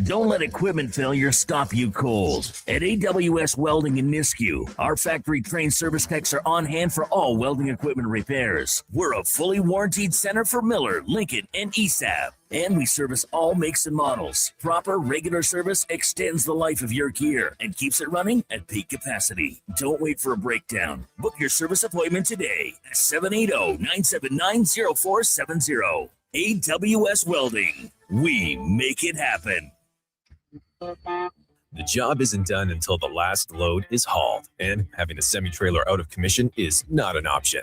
Don't let equipment failure stop you cold. At AWS Welding in Nisku, our factory-trained service techs are on hand for all welding equipment repairs. We're a fully warranted center for Miller, Lincoln, and ESAB. And we service all makes and models. Proper, regular service extends the life of your gear and keeps it running at peak capacity. Don't wait for a breakdown. Book your service appointment today at 780-979-0470. AWS Welding. We make it happen. The job isn't done until the last load is hauled, and having a semi-trailer out of commission is not an option.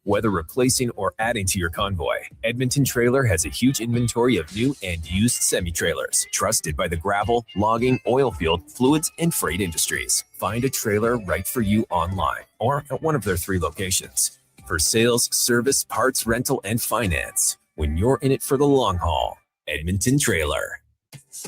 Whether replacing or adding to your convoy, Edmonton Trailer has a huge inventory of new and used semi-trailers, trusted by the gravel, logging, oil field, fluids, and freight industries. Find a trailer right for you online or at one of their 3 locations. For sales, service, parts, rental, and finance, when you're in it for the long haul, Edmonton Trailer.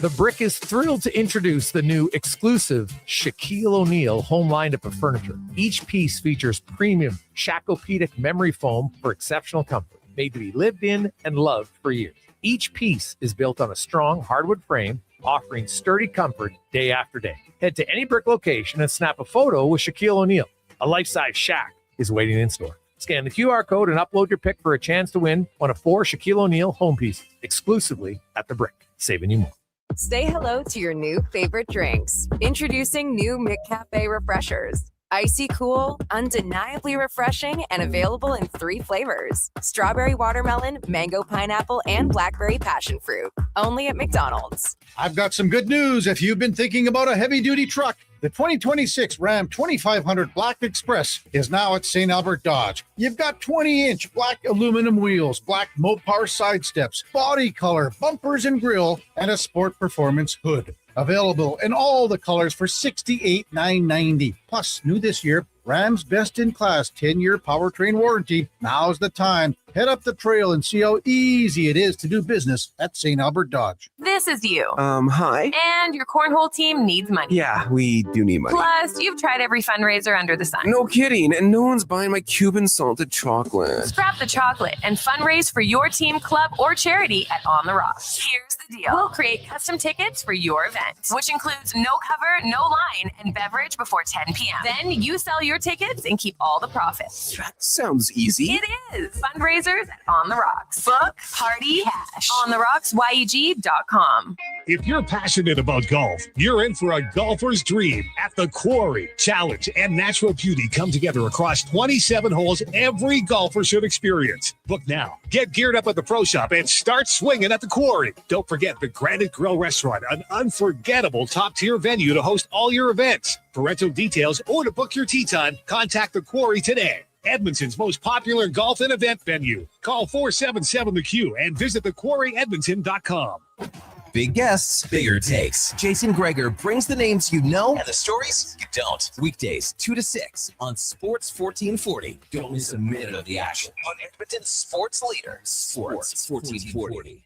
The Brick is thrilled to introduce the new exclusive Shaquille O'Neal home lineup of furniture. Each piece features premium Shacopedic memory foam for exceptional comfort, made to be lived in and loved for years. Each piece is built on a strong hardwood frame, offering sturdy comfort day after day. Head to any Brick location and snap a photo with Shaquille O'Neal. A life-size Shaq is waiting in store. Scan the QR code and upload your pic for a chance to win one of 4 Shaquille O'Neal home pieces exclusively at The Brick, saving you more. Say hello to your new favorite drinks. Introducing new McCafe Refreshers. Icy cool, undeniably refreshing, and available in 3 flavors. Strawberry watermelon, mango pineapple, and blackberry passion fruit. Only at McDonald's. I've got some good news if you've been thinking about a heavy-duty truck. The 2026 Ram 2500 Black Express is now at St. Albert Dodge. You've got 20-inch black aluminum wheels, black Mopar side steps, body color, bumpers and grille, and a sport performance hood. Available in all the colors for $68,990. Plus, new this year, Ram's best-in-class 10-year powertrain warranty. Now's the time. Head up the trail and see how easy it is to do business at St. Albert Dodge. This is you. Hi. And your cornhole team needs money. Yeah, we do need money. Plus, you've tried every fundraiser under the sun. No kidding, and no one's buying my Cuban salted chocolate. Scrap the chocolate and fundraise for your team, club, or charity at On the Rocks. Here's the deal. We'll create custom tickets for your event, which includes no cover, no line, and beverage before 10 p.m. Then you sell your tickets and keep all the profits. That sounds easy. It is. Fundraisers at On the Rocks. Book, party, cash. OnTheRocksYEG.com. If you're passionate about golf, you're in for a golfer's dream at the Quarry. Challenge and natural beauty come together across 27 holes every golfer should experience. Book now. Get geared up at the Pro Shop and start swinging at the Quarry. Don't forget the Granite Grill Restaurant, an unforgettable top-tier venue to host all your events. For rental details or to book your tee time, contact the Quarry today. Edmonton's most popular golf and event venue. Call 477-THE-Q and visit thequarryedmonton.com. Big guests, bigger takes. Jason Gregor brings the names you know and the stories you don't. Weekdays, 2 to 6 on Sports 1440. Don't miss a minute of the action on Edmonton's sports leader, Sports 1440.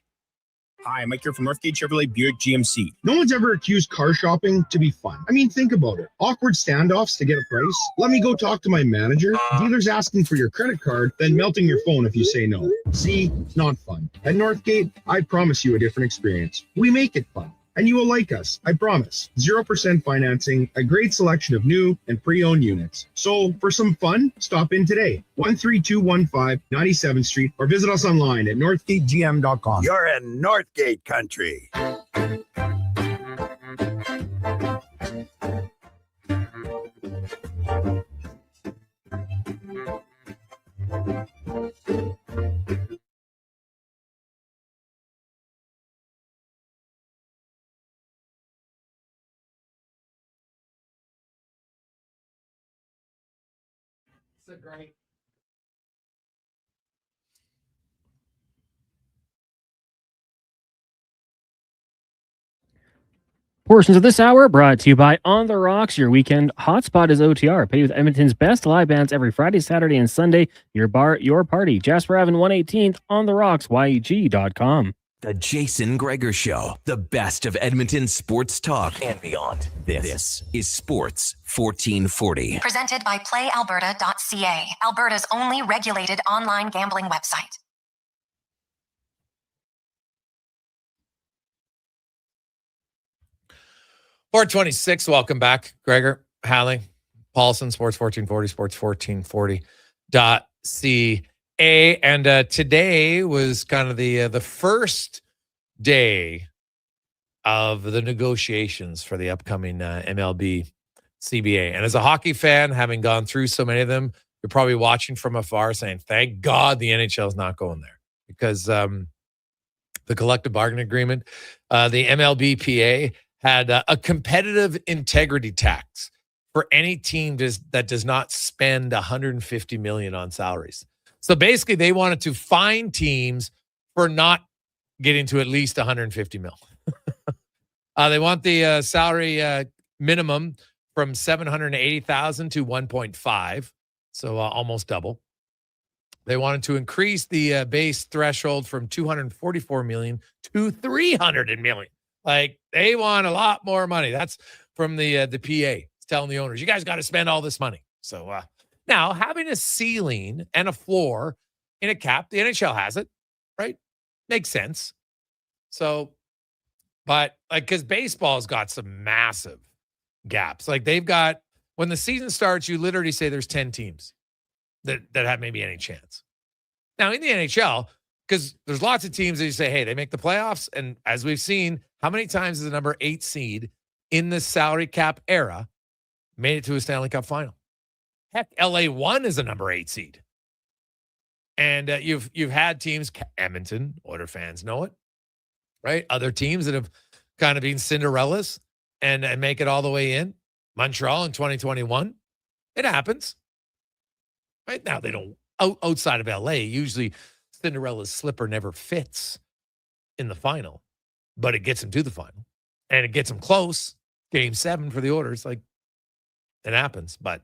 Hi, Mike here from Northgate Chevrolet Buick GMC. No one's ever accused car shopping to be fun. I mean, think about it. Awkward standoffs to get a price. Let me go talk to my manager. Dealers asking for your credit card, then melting your phone if you say no. See, it's not fun. At Northgate, I promise you a different experience. We make it fun. And you will like us, I promise. 0% financing, a great selection of new and pre-owned units. So for some fun, stop in today. 13215 97th Street or visit us online at northgategm.com. You're in Northgate country. So great. Portions of this hour brought to you by On the Rocks. Your weekend hotspot is OTR. Pay with Edmonton's best live bands every Friday, Saturday, and Sunday. Your bar, your party. Jasper Ave 118th, On the Rocks, YEG.com. The Jason Gregor Show, the best of Edmonton sports talk and beyond. This is Sports 1440. Presented by PlayAlberta.ca, Alberta's only regulated online gambling website. 426, welcome back. Gregor, Halley, Paulson, Sports 1440, sports1440.ca. And today was kind of the first day of the negotiations for the upcoming MLB CBA. And as a hockey fan, having gone through so many of them, you're probably watching from afar saying, thank God the NHL is not going there. Because the collective bargaining agreement, the MLBPA, had a competitive integrity tax for any team that does not spend $150 million on salaries. So basically, they wanted to fine teams for not getting to at least $150 million. They want the salary minimum from $780,000 to $1.5, so almost double. They wanted to increase the base threshold from $244 million to $300 million. Like, they want a lot more money. That's from the PA. It's telling the owners, you guys got to spend all this money. So now, having a ceiling and a floor in a cap, the NHL has it, right? Makes sense. So, but like, because baseball's got some massive gaps. Like, they've got, when the season starts, you literally say there's 10 teams that have maybe any chance. Now, in the NHL, because there's lots of teams that you say, hey, they make the playoffs. And as we've seen, how many times has the number 8 seed in the salary cap era made it to a Stanley Cup final? Heck, LA won as a number 8 seed. And you've had teams, Edmonton, Oilers fans know it, right? Other teams that have kind of been Cinderellas and make it all the way in. Montreal in 2021. It happens. Right now, they don't, outside of LA, usually Cinderella's slipper never fits in the final, but it gets them to the final and it gets them close. Game 7 for the Oilers. Like, it happens. But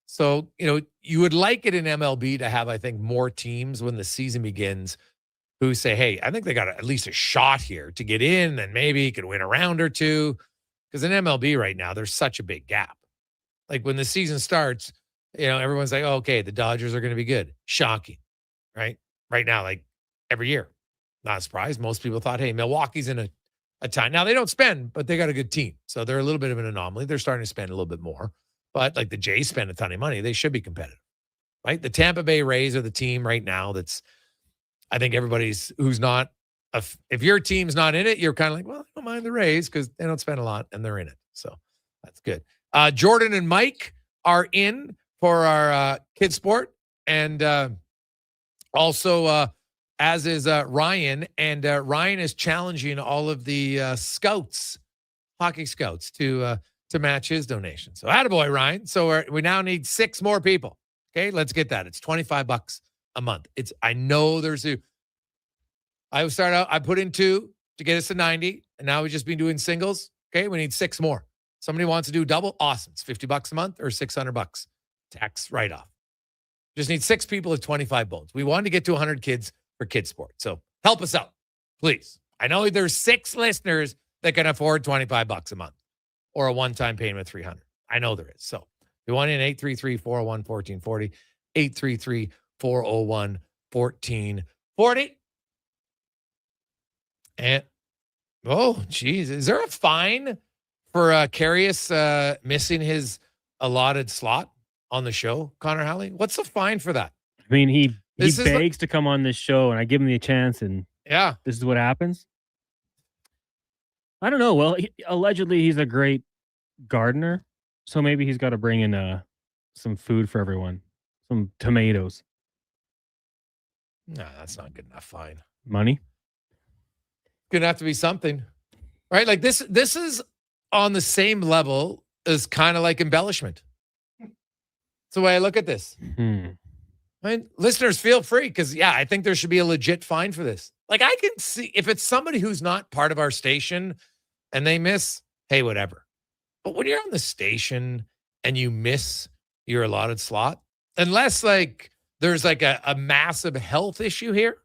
so, you would like it in MLB to have, I think, more teams when the season begins who say, hey, I think they got at least a shot here to get in and maybe you can win a round or two. Because in MLB right now, there's such a big gap. Like, when the season starts, everyone's like, oh, okay, the Dodgers are going to be good. Shocking, right? Right now, like every year. Not surprised. Most people thought, hey, Milwaukee's in a time. Now, they don't spend, but they got a good team. So they're a little bit of an anomaly. They're starting to spend a little bit more. But like the Jays spend a ton of money. They should be competitive, right? The Tampa Bay Rays are the team right now that's, I think everybody's who's not, if your team's not in it, you're kind of like, well, I don't mind the Rays because they don't spend a lot and they're in it. So that's good. Jordan and Mike are in for our kids sport. And also, as is Ryan. And Ryan is challenging all of the scouts, hockey scouts, to match his donation. So attaboy, Ryan. So we now need 6 more people. Okay, let's get that. It's $25 a month. I know I start out, I put in 2 to get us to 90. And now we've just been doing singles. Okay, we need 6 more. Somebody wants to do double? Awesome. It's $50 a month or $600 tax write-off. Just need 6 people at 25 bones. We wanted to get to 100 kids for kids sport. So help us out, please. I know there's 6 listeners that can afford $25 a month or a one-time payment of $300. I know there is. So we want in 833-401-1440, 833-401-1440. And, oh, geez, is there a fine for Carius missing his allotted slot on the show, Connor Halley? What's the fine for that? I mean, he begs to come on this show, and I give him the chance, and yeah, this is what happens. I don't know. Well, allegedly, he's a great gardener, so maybe he's got to bring in some food for everyone, some tomatoes. No, that's not good enough fine. Money? Gonna have to be something, right? Like this is on the same level as kind of like embellishment. That's the way I look at this. I mean, listeners, feel free, because I think there should be a legit fine for this. Like, I can see if it's somebody who's not part of our station and they miss, hey, whatever. But when you're on the station and you miss your allotted slot, unless like there's like a massive health issue here,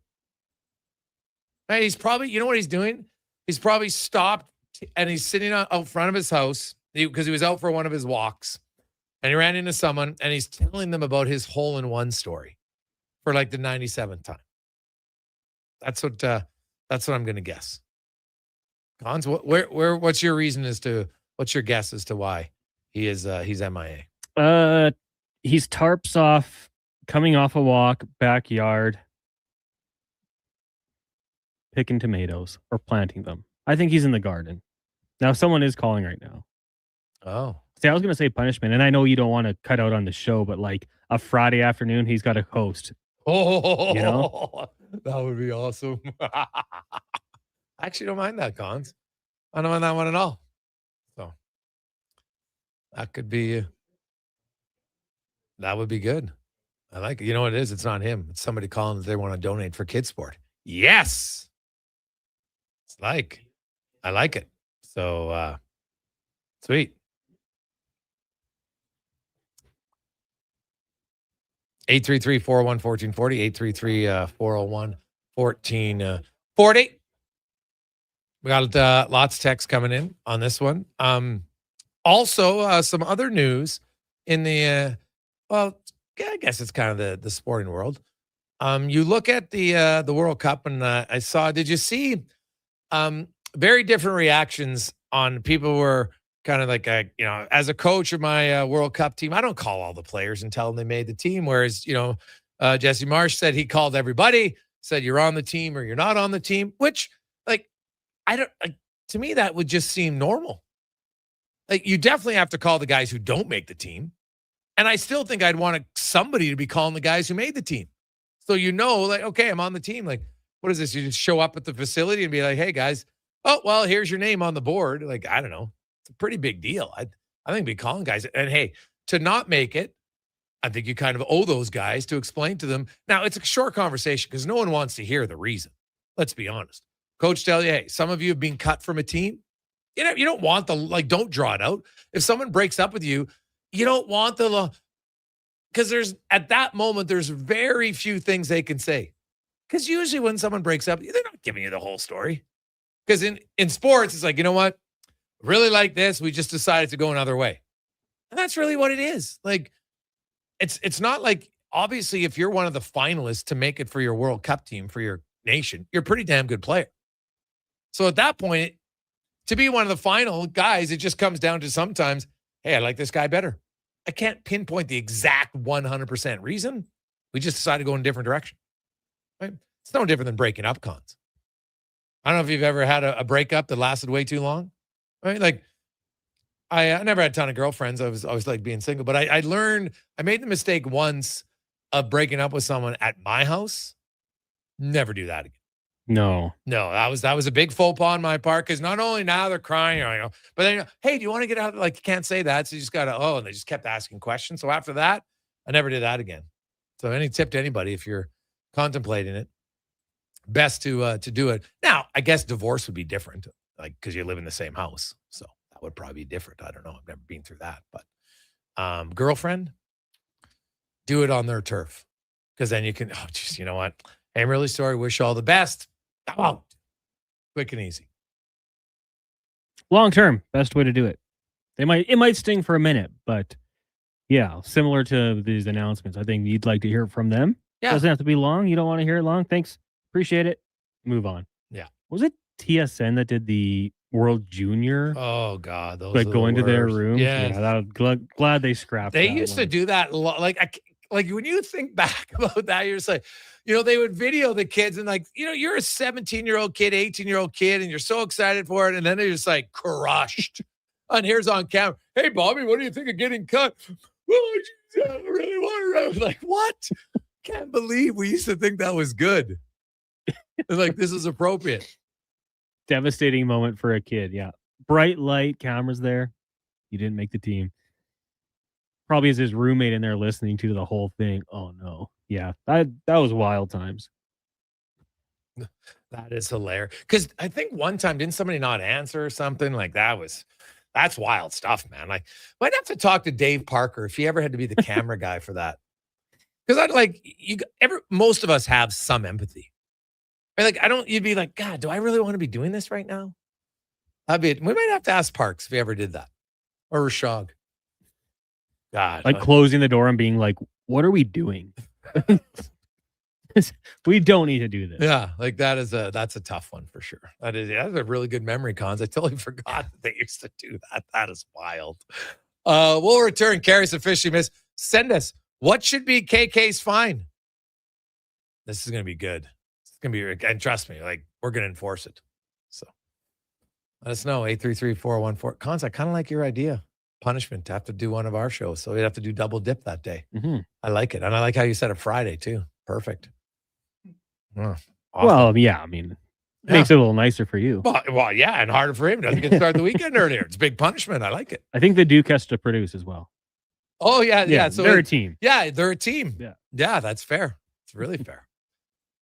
right? He's probably, you know what he's doing? He's probably stopped and he's sitting out front of his house because he was out for one of his walks and he ran into someone and he's telling them about his hole-in-one story for like the 97th time. That's what I'm going to guess. Cons, what's your reason what's your guess as to why he's MIA? He's tarps off, coming off a walk, backyard, picking tomatoes or planting them. I think he's in the garden. Now, someone is calling right now. Oh. See, I was going to say punishment, and I know you don't want to cut out on the show, but like a Friday afternoon, he's got to host. Oh, you know? That would be awesome. I actually don't mind that, Cons. I don't mind that one at all. So that would be good. I like it. You know what it is? It's not him. It's somebody calling that they want to donate for kids sport. Yes. I like it. So sweet. 833-401-1440, 833-401-1440. We got lots of text coming in on this one. Also, some other news in the, I guess it's kind of the sporting world. You look at the World Cup, and I saw, did you see very different reactions on people who were kind of like, as a coach of my World Cup team, I don't call all the players and tell them they made the team. Whereas, Jesse Marsh said he called everybody, said you're on the team or you're not on the team, which to me, that would just seem normal. Like, you definitely have to call the guys who don't make the team. And I still think I'd want somebody to be calling the guys who made the team. So, like, okay, I'm on the team. Like, what is this? You just show up at the facility and be like, hey, guys, oh, well, here's your name on the board. Like, I don't know. It's a pretty big deal. I think be calling guys. And, hey, to not make it, I think you kind of owe those guys to explain to them. Now, it's a short conversation because no one wants to hear the reason. Let's be honest. Coach tell you, hey, some of you have been cut from a team. You don't want don't draw it out. If someone breaks up with you, you don't want because at that moment, there's very few things they can say. Because usually when someone breaks up, they're not giving you the whole story. Because in sports, it's like, you know what? Really like this. We just decided to go another way. And that's really what it is. Like, it's not like, obviously, if you're one of the finalists to make it for your World Cup team, for your nation, you're a pretty damn good player. So at that point, to be one of the final guys, it just comes down to sometimes, hey, I like this guy better. I can't pinpoint the exact 100% reason. We just decided to go in a different direction. Right? It's no different than breaking up, Cons. I don't know if you've ever had a breakup that lasted way too long. Right? Like, I never had a ton of girlfriends. I was always like being single, but I learned, I made the mistake once of breaking up with someone at my house. Never do that again. No, that was a big faux pas on my part, because not only now they're crying, but then, hey, do you want to get out? Like, you can't say that. So you just got to, and they just kept asking questions. So after that, I never did that again. So any tip to anybody, if you're contemplating it, best to do it. Now, I guess divorce would be different, like, because you live in the same house. So that would probably be different. I don't know. I've never been through that. But girlfriend, do it on their turf, because then you can, you know what? Hey, I'm really sorry. Wish you all the best. Oh, quick and easy. Long term, best way to do it. It might sting for a minute, but yeah, similar to these announcements, I think you'd like to hear from them. Yeah. Doesn't have to be long. You don't want to hear it long. Thanks. Appreciate it. Move on. Yeah. Was it TSN that did the World Junior? Oh God, those like going to their worst. room. Yeah. Glad they scrapped. They that used one. to do that. Like when you think back about that, you're just like, they would video the kids and like, you're a 17-year-old kid, 18-year-old kid, and you're so excited for it. And then they're just like crushed. And here's on camera. Hey, Bobby, what do you think of getting cut? Well, I really want to. Like, what? Can't believe we used to think that was good. Like, this is appropriate. Devastating moment for a kid. Yeah. Bright light, cameras there. You didn't make the team. Probably is his roommate in there listening to the whole thing. Oh no. Yeah. That was wild times. That is hilarious. Because I think one time, didn't somebody not answer or something? Like, that was That's wild stuff, man. Like, might have to talk to Dave Parker if he ever had to be the camera guy for that. Because I'd like most of us have some empathy. Like, you'd be like, God, do I really want to be doing this right now? We might have to ask Parks if he ever did that. Or Rashog. God. Like closing the door and being like, what are we doing? We don't need to do this. Yeah, like that's a tough one for sure. That's a really good memory, Cons. I totally forgot that they used to do that. That is wild. We'll return. Carrie's officially missed. Send us. What should be KK's fine? This is going to be good. It's going to be, and trust me, like we're going to enforce it. So let us know. 833-414. Cons, I kind of like your idea. Punishment to have to do one of our shows. So we'd have to do double dip that day. Mm-hmm. I like it. And I like how you said a Friday too. Perfect. Oh, awesome. Well, yeah, I mean, it makes it a little nicer for you. Well, yeah, and harder for him. Doesn't get to start the weekend earlier. It's big punishment. I like it. I think the Duke has to produce as well. Oh, yeah. So they're a team. Yeah, they're a team. Yeah, that's fair. It's really fair.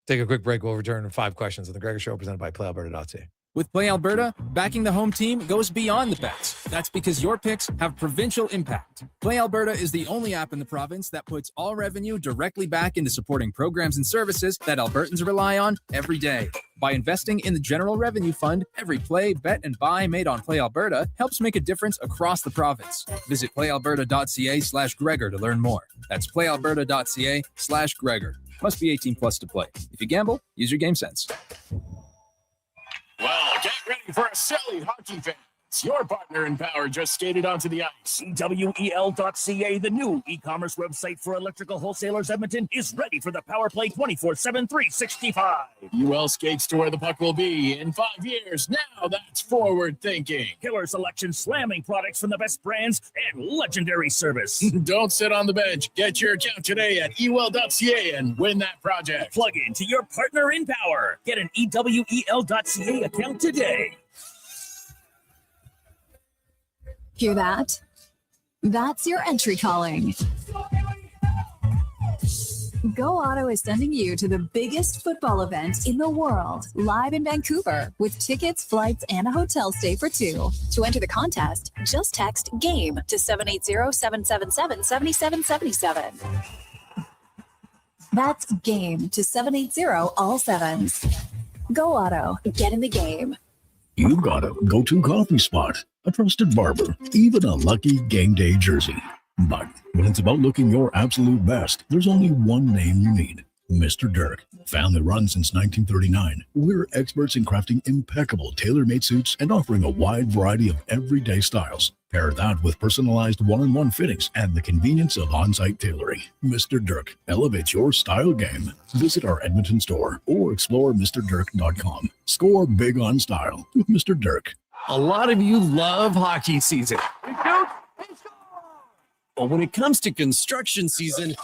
Take a quick break. We'll return to 5 questions on the Gregor Show presented by PlayAlberta.ca. With Play Alberta, backing the home team goes beyond the bets. That's because your picks have provincial impact. Play Alberta is the only app in the province that puts all revenue directly back into supporting programs and services that Albertans rely on every day. By investing in the General Revenue Fund, every play, bet, and buy made on Play Alberta helps make a difference across the province. Visit playalberta.ca/Gregor to learn more. That's playalberta.ca/Gregor. Must be 18 plus to play. If you gamble, use your game sense. Well, get ready for a silly hockey fan. Your partner in power just skated onto the ice. EWEL.ca, the new e-commerce website for electrical wholesalers Edmonton, is ready for the power play 24/7, 365. UL skates to where the puck will be in 5 years. Now that's forward thinking. Killer selection, slamming products from the best brands, and legendary service. Don't sit on the bench. Get your account today at EWEL.ca and win that project. Plug into your partner in power. Get an EWEL.ca account today. Hear that? That's your entry calling. Go Auto is sending you to the biggest football event in the world, live in Vancouver, with tickets, flights, and a hotel stay for 2. To enter the contest, just text GAME to 780-777-7777. That's GAME to 780 all sevens. Go Auto, get in the game. You've got a go-to coffee spot, a trusted barber, even a lucky game day jersey. But when it's about looking your absolute best, there's only one name you need: Mr. Dirk. Family run since 1939, we're experts in crafting impeccable tailor-made suits and offering a wide variety of everyday styles. Pair that with personalized one-on-one fittings and the convenience of on-site tailoring. Mr. Dirk elevates your style game. Visit our Edmonton store or explore MrDirk.com. Score big on style with Mr. Dirk. A lot of you love hockey season. But when it comes to construction season,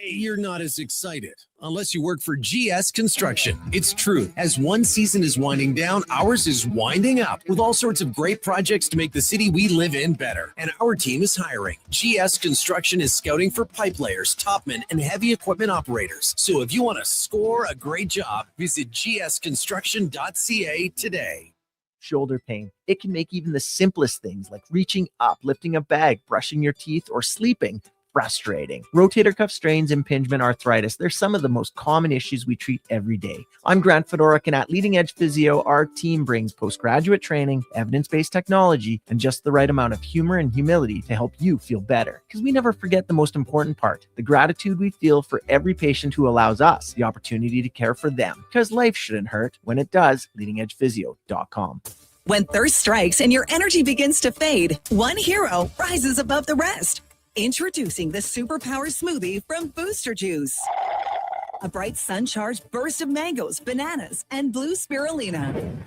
you're not as excited unless you work for GS Construction. It's true. As one season is winding down, ours is winding up with all sorts of great projects to make the city we live in better. And our team is hiring. GS Construction is scouting for pipe layers, topmen, and heavy equipment operators. So if you want to score a great job, visit gsconstruction.ca today. Shoulder pain. It can make even the simplest things like reaching up, lifting a bag, brushing your teeth, or sleeping frustrating. Rotator cuff strains, impingement, arthritis, they're some of the most common issues we treat every day. I'm Grant Fedoruk, and at Leading Edge Physio, our team brings postgraduate training, evidence-based technology, and just the right amount of humor and humility to help you feel better. Because we never forget the most important part, the gratitude we feel for every patient who allows us the opportunity to care for them. Because life shouldn't hurt. When it does, leadingedgephysio.com. When thirst strikes and your energy begins to fade, one hero rises above the rest. Introducing the Superpower Smoothie from Booster Juice. A bright sun-charged burst of mangoes, bananas, and blue spirulina.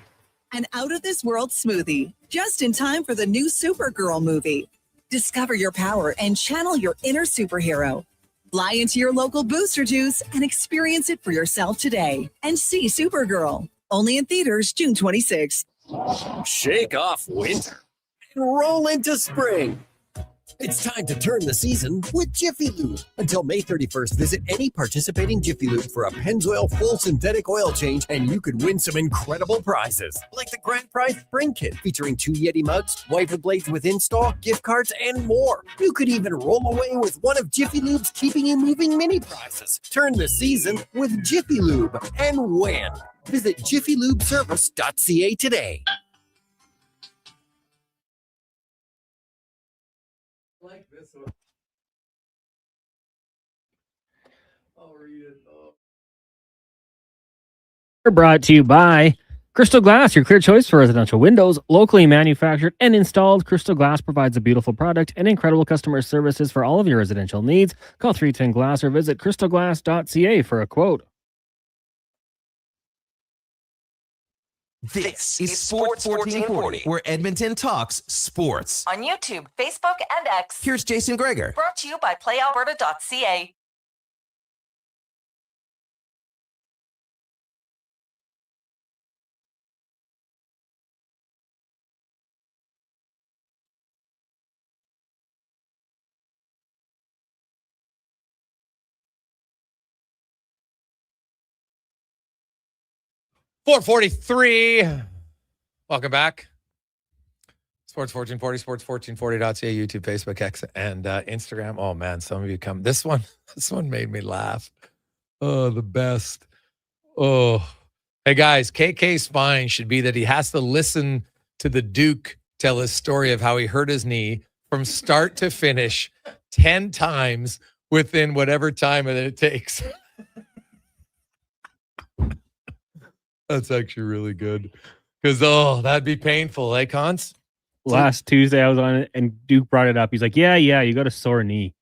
An out-of-this-world smoothie, just in time for the new Supergirl movie. Discover your power and channel your inner superhero. Fly into your local Booster Juice and experience it for yourself today. And see Supergirl. Only in theaters June 26th. Shake off winter and roll into spring. It's time to turn the season with Jiffy Lube. Until May 31st, visit any participating Jiffy Lube for a Pennzoil full synthetic oil change, and you could win some incredible prizes, like the grand prize spring kit featuring 2 Yeti mugs, wiper blades with install, gift cards, and more. You could even roll away with one of Jiffy Lube's Keeping You Moving mini prizes. Turn the season with Jiffy Lube and win. Visit jiffylubeservice.ca today. Like this one. I'll read it. We're brought to you by Crystal Glass, your clear choice for residential windows. Locally manufactured and installed, Crystal Glass provides a beautiful product and incredible customer services for all of your residential needs. Call 310 Glass or visit crystalglass.ca for a quote. This is Sports 1440, where Edmonton talks sports. On YouTube, Facebook, and X. Here's Jason Gregor. Brought to you by PlayAlberta.ca. .443. Welcome back. Sports 1440, sports1440.ca, YouTube, Facebook, X, and Instagram. Oh man, some of you come. This one made me laugh. Oh, the best. Oh, hey guys, KK's spine should be that he has to listen to the Duke tell his story of how he hurt his knee from start to finish 10 times within whatever time it takes. That's actually really good. Because, that'd be painful, eh, Cons? Last Tuesday I was on it and Duke brought it up. He's like, yeah, you got a sore knee.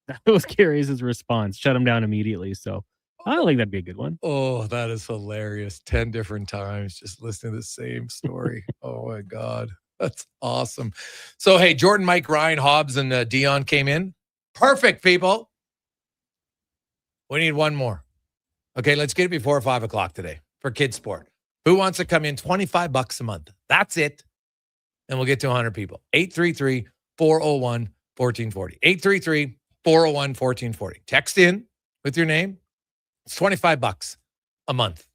That was Carey's response. Shut him down immediately. So I don't think that'd be a good one. Oh, that is hilarious. 10 different times just listening to the same story. Oh, my God. That's awesome. So, hey, Jordan, Mike, Ryan, Hobbs, and Dion came in. Perfect, people. We need one more. Okay, let's get it before 5 o'clock today for kids sport. Who wants to come in? $25 a month. That's it. And we'll get to 100 people. 833-401-1440. 833-401-1440. Text in with your name. It's $25 a month.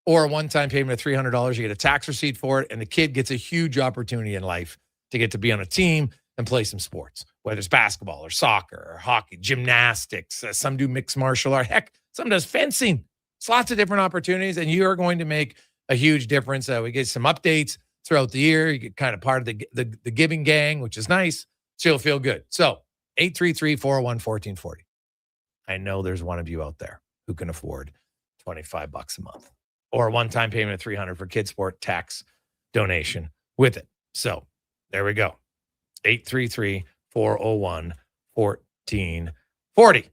Or a one-time payment of $300. You get a tax receipt for it, and the kid gets a huge opportunity in life to get to be on a team and play some sports, whether it's basketball or soccer or hockey, gymnastics. Some do mixed martial art. Heck, some does fencing. It's lots of different opportunities, and you are going to make a huge difference. We get some updates throughout the year. You get kind of part of the giving gang, which is nice. So you'll feel good. So 833-401-1440. I know there's one of you out there who can afford $25 a month or a one-time payment of $300 for kids sport tax donation with it. So there we go. 833-401-1440.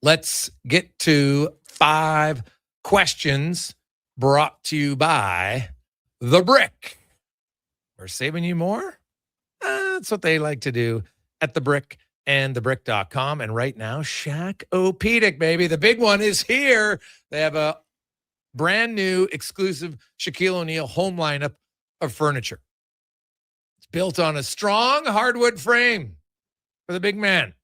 Let's get to 5 questions brought to you by The Brick. We're saving you more. That's what they like to do at The Brick and thebrick.com. And right now, Shack-O-Pedic, baby. The big one is here. They have a brand new exclusive Shaquille O'Neal home lineup of furniture. It's built on a strong hardwood frame for the big man.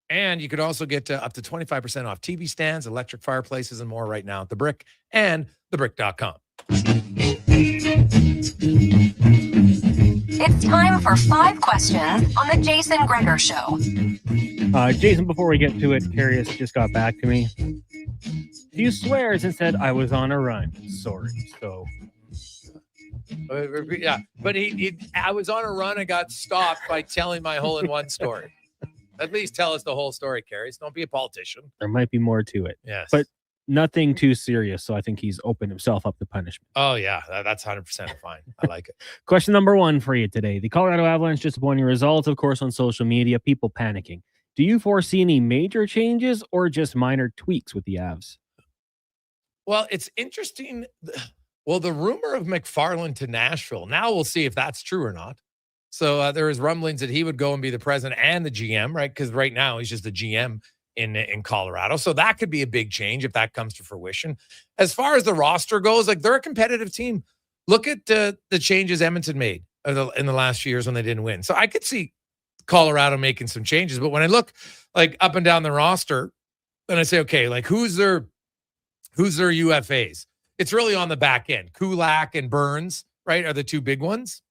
And you could also get up to 25% off TV stands, electric fireplaces, and more right now at The Brick and thebrick.com. It's time for 5 questions on the Jason Gregor Show. Jason, before we get to it, Carey just got back to me. He swears and said I was on a run. Sorry. So. Yeah, but I was on a run and got stopped by telling my hole-in-one story. At least tell us the whole story, Carey. Don't be a politician. There might be more to it. Yes. But nothing too serious, so I think he's opened himself up to punishment. Oh, yeah. That's 100% fine. I like it. Question number 1 for you today. The Colorado Avalanche disappointing results, of course, on social media. People panicking. Do you foresee any major changes or just minor tweaks with the Avs? Well, it's interesting. Well, the rumor of McFarland to Nashville. Now we'll see if that's true or not. So there was rumblings that he would go and be the president and the GM, right? Because right now he's just the GM in Colorado. So that could be a big change if that comes to fruition. As far as the roster goes, like they're a competitive team. Look at the changes Edmonton made in the last few years when they didn't win. So I could see Colorado making some changes. But when I look like up and down the roster, and I say, okay, like who's their UFAs? It's really on the back end. Kulak and Burns, right, are the two big ones.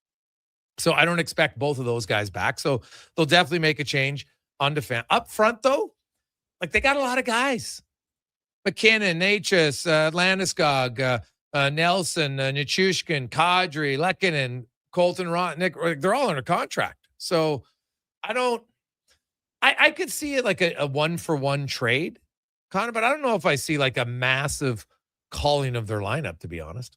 So I don't expect both of those guys back. So they'll definitely make a change on defense. Up front, though, like they got a lot of guys. McKinnon, Natchez, Landeskog, Nelson, Nichushkin, Kadri, Lehkonen, Colton Rotnick, they're all under contract. So I could see it like a 1-for-1 trade, Connor, but I don't know if I see like a massive calling of their lineup, to be honest.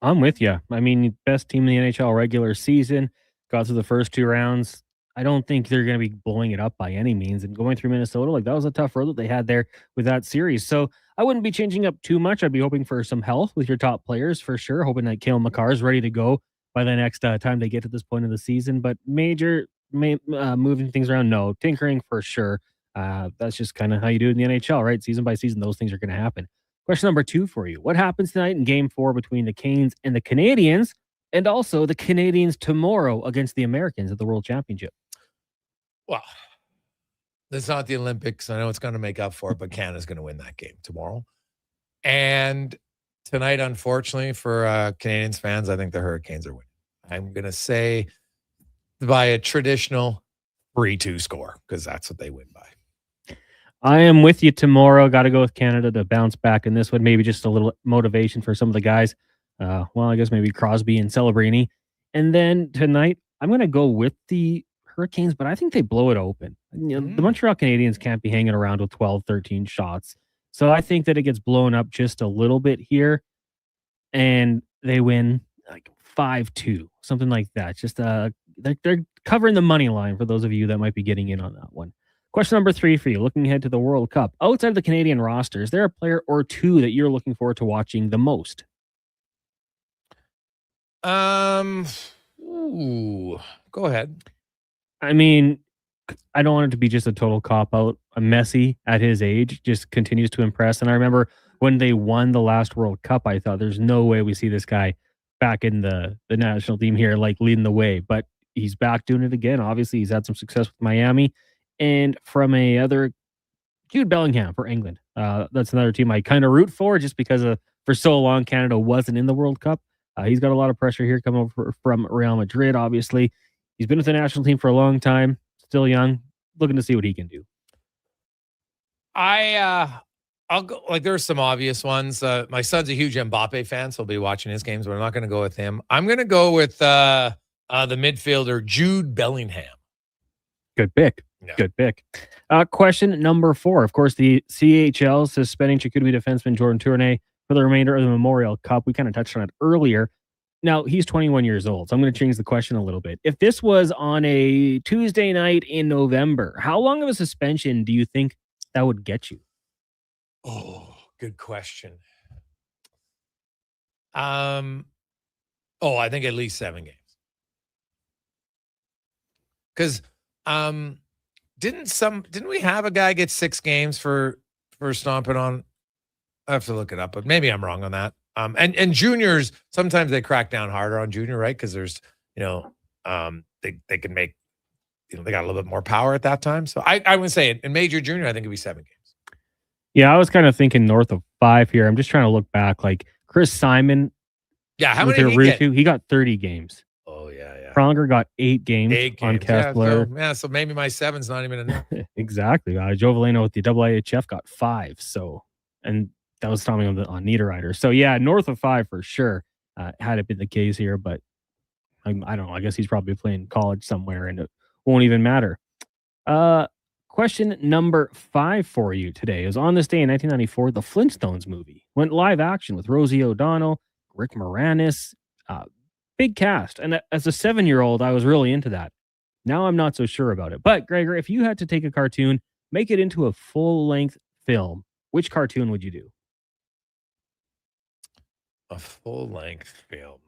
I'm with you. I mean, best team in the NHL regular season, got through the first 2 rounds. I don't think they're going to be blowing it up by any means. And going through Minnesota, like that was a tough road that they had there with that series. So I wouldn't be changing up too much. I'd be hoping for some health with your top players for sure. Hoping that Cale Makar is ready to go by the next time they get to this point of the season. But moving things around, no. Tinkering for sure. That's just kind of how you do it in the NHL, right? Season by season, those things are going to happen. Question number 2 for you. What happens tonight in Game 4 between the Canes and the Canadiens, and also the Canadiens tomorrow against the Americans at the World Championship? Well, it's not the Olympics. I know it's going to make up for it, but Canada's going to win that game tomorrow. And tonight, unfortunately, for Canadiens fans, I think the Hurricanes are winning. I'm going to say by a traditional 3-2 score, because that's what they win by. I am with you tomorrow. Got to go with Canada to bounce back in this one. Maybe just a little motivation for some of the guys. I guess maybe Crosby and Celebrini. And then tonight, I'm going to go with the Hurricanes, but I think they blow it open. The Montreal Canadiens can't be hanging around with 12, 13 shots. So I think that it gets blown up just a little bit here, and they win like 5-2, something like that. Just they're covering the money line for those of you that might be getting in on that one. Question number 3 for you. Looking ahead to the World Cup, outside of the Canadian roster, is there a player or two that you're looking forward to watching the most? Go ahead. I mean, I don't want it to be just a total cop-out. Messi at his age just continues to impress. And I remember when they won the last World Cup, I thought there's no way we see this guy back in the national team here, like leading the way. But he's back doing it again. Obviously, he's had some success with Miami. And from Jude Bellingham for England. That's another team I kind of root for just because for so long Canada wasn't in the World Cup. He's got a lot of pressure here coming over from Real Madrid, obviously. He's been with the national team for a long time, still young, looking to see what he can do. I'll go, like there's some obvious ones. My son's a huge Mbappe fan, so I'll be watching his games, but I'm not going to go with him. I'm going to go with the midfielder Jude Bellingham. Good pick. Yeah. Good pick. Question number 4. Of course, the CHL suspending Chicoutimi defenseman Jordan Tourné for the remainder of the Memorial Cup. We kind of touched on it earlier. Now, he's 21 years old, so I'm going to change the question a little bit. If this was on a Tuesday night in November, how long of a suspension do you think that would get you? Oh, good question. I think at least 7 games. Because didn't we have a guy get 6 games for stomping on? I have to look it up, but maybe I'm wrong on that. And juniors, sometimes they crack down harder on junior, right? Because there's, they can make, they got a little bit more power at that time. So I would say in major junior, I think it'd be 7 games. Yeah, I was kind of thinking north of 5 here. I'm just trying to look back. Like Chris Simon. Yeah, how many did he get? He got 30 games. Oh, yeah. Pronger got 8 games on Kessler. So maybe my 7's not even enough. Exactly. Joe Valeno with the IHF got 5. So, and that was stopping on Niederreiter. So, yeah, north of 5 for sure. Had it been the case here, but I don't know. I guess he's probably playing college somewhere and it won't even matter. Question number 5 for you today is on this day in 1994, the Flintstones movie went live action with Rosie O'Donnell, Rick Moranis, big cast. And as a 7-year-old, I was really into that. Now I'm not so sure about it. But Gregor, if you had to take a cartoon, make it into a full-length film, which cartoon would you do? A full-length film.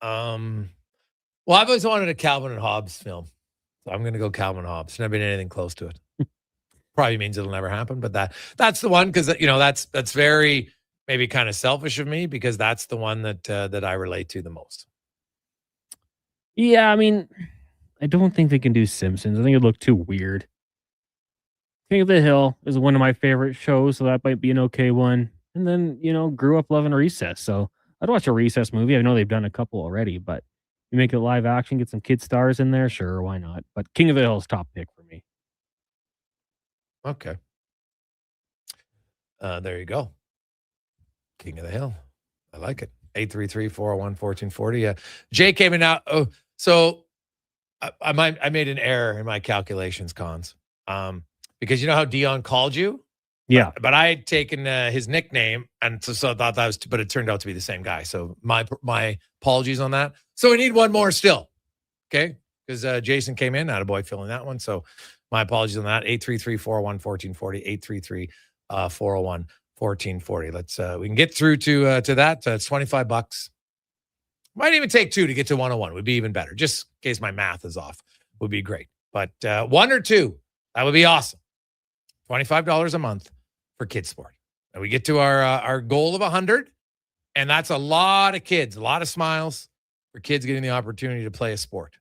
Well, I've always wanted a Calvin and Hobbes film. So I'm going to go Calvin and Hobbes. Never been anything close to it. Probably means it'll never happen, but that's the one because that's very maybe kind of selfish of me because that's the one that I relate to the most. Yeah, I mean, I don't think they can do Simpsons. I think it'd look too weird. King of the Hill is one of my favorite shows, so that might be an okay one. And then, grew up loving Recess. So I'd watch a Recess movie. I know they've done a couple already, but you make it live action, get some kid stars in there, sure, why not? But King of the Hill is top pick for me. Okay. There you go. King of the Hill. I like it. 833-401-1440. Jay came in now. Oh, so I made an error in my calculations, Cons. Because you know how Dion called you? Yeah. But I had taken his nickname, and so I thought that was, but it turned out to be the same guy. So my apologies on that. So we need one more still. Okay? Because Jason came in, not a boy filling that one. So my apologies on that. 833-401-1440, 833-401-1440. Let's we can get through to that. It's $25. Might even take 2 to get to 101. Would be even better. Just in case my math is off, would be great. But 1 or 2, that would be awesome. $25 a month for Kids Sport. And we get to our goal of 100, and that's a lot of kids, a lot of smiles for kids getting the opportunity to play a sport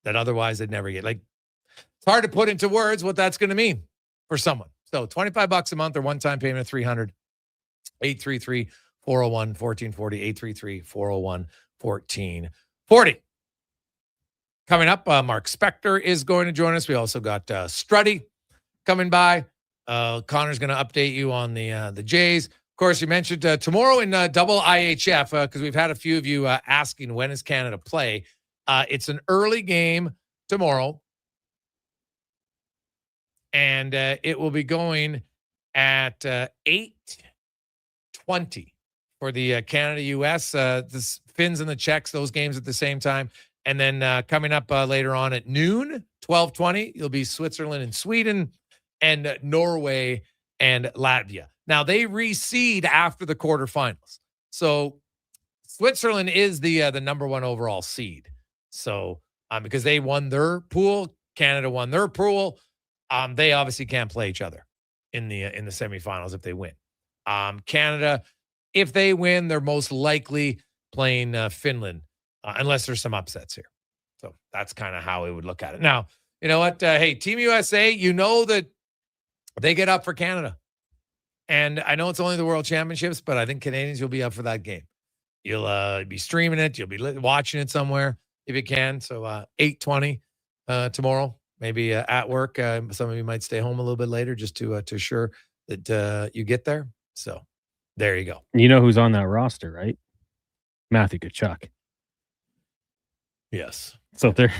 that otherwise they'd never get. Like, it's hard to put into words what that's going to mean for someone. So $25 a month or one-time payment of $300. 833-401-1440, 833-401-1440. Coming up, Mark Spector is going to join us. We also got Struddy coming by. Connor's going to update you on the Jays. Of course, you mentioned tomorrow in double IHF, because we've had a few of you asking when is Canada play. It's an early game tomorrow, and it will be going at 8:20 for the Canada-US. The Finns and the Czechs, those games at the same time. And then coming up later on at noon, 12:20, you'll be Switzerland and Sweden, and Norway and Latvia. Now, they reseed after the quarterfinals. So Switzerland is the number 1 overall seed. So because they won their pool, Canada won their pool, they obviously can't play each other in the semifinals if they win. Canada, if they win, they're most likely playing Finland, unless there's some upsets here. So that's kind of how we would look at it. Now, you know what? Hey, Team USA, you know that they get up for Canada. And I know it's only the World Championships, but I think Canadians will be up for that game. You'll be streaming it. You'll be watching it somewhere if you can. So 8:20 tomorrow, maybe at work. Some of you might stay home a little bit later just to assure that you get there. So there you go. You know who's on that roster, right? Matthew Tkachuk. Yes. So they're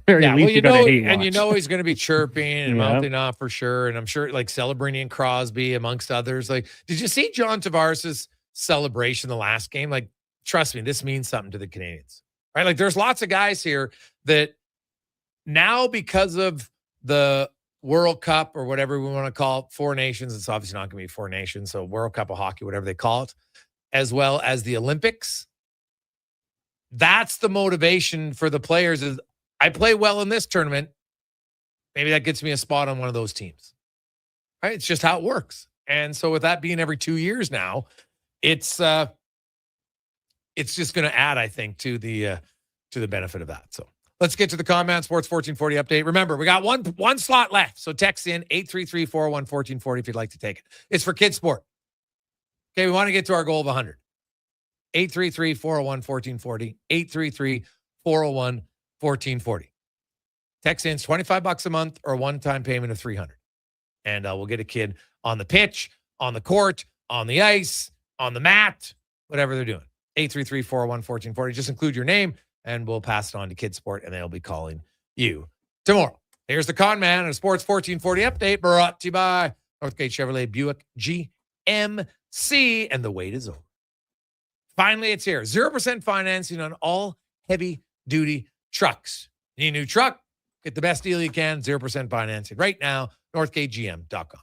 at least and you know he's going to be chirping and mouthing off for sure. And I'm sure like celebrating Crosby amongst others. Like, did you see John Tavares' celebration the last game? Like, trust me, this means something to the Canadians, right? Like, there's lots of guys here that now, because of the World Cup or whatever we want to call it, 4 nations, it's obviously not going to be 4 nations. So World Cup of hockey, whatever they call it, as well as the Olympics. That's the motivation for the players is I play well in this tournament. Maybe that gets me a spot on one of those teams. Right? It's just how it works. And so with that being every 2 years now, it's just going to add, I think, to the benefit of that. So let's get to the Combat Sports 1440 update. Remember, we got one slot left. So text in 833-401-1440 if you'd like to take it. It's for Kids Sport. Okay, we want to get to our goal of 100. 833-401-1440, 833-401-1440. Text in $25 a month or a one-time payment of $300. And we'll get a kid on the pitch, on the court, on the ice, on the mat, whatever they're doing. 833-401-1440. Just include your name, and we'll pass it on to Kids Sport, and they'll be calling you tomorrow. Here's the Con Man and a Sports 1440 update brought to you by Northgate Chevrolet Buick GMC, and the wait is over. Finally, it's here. 0% financing on all heavy-duty trucks. Need a new truck? Get the best deal you can. 0% financing right now. NorthgateGM.com.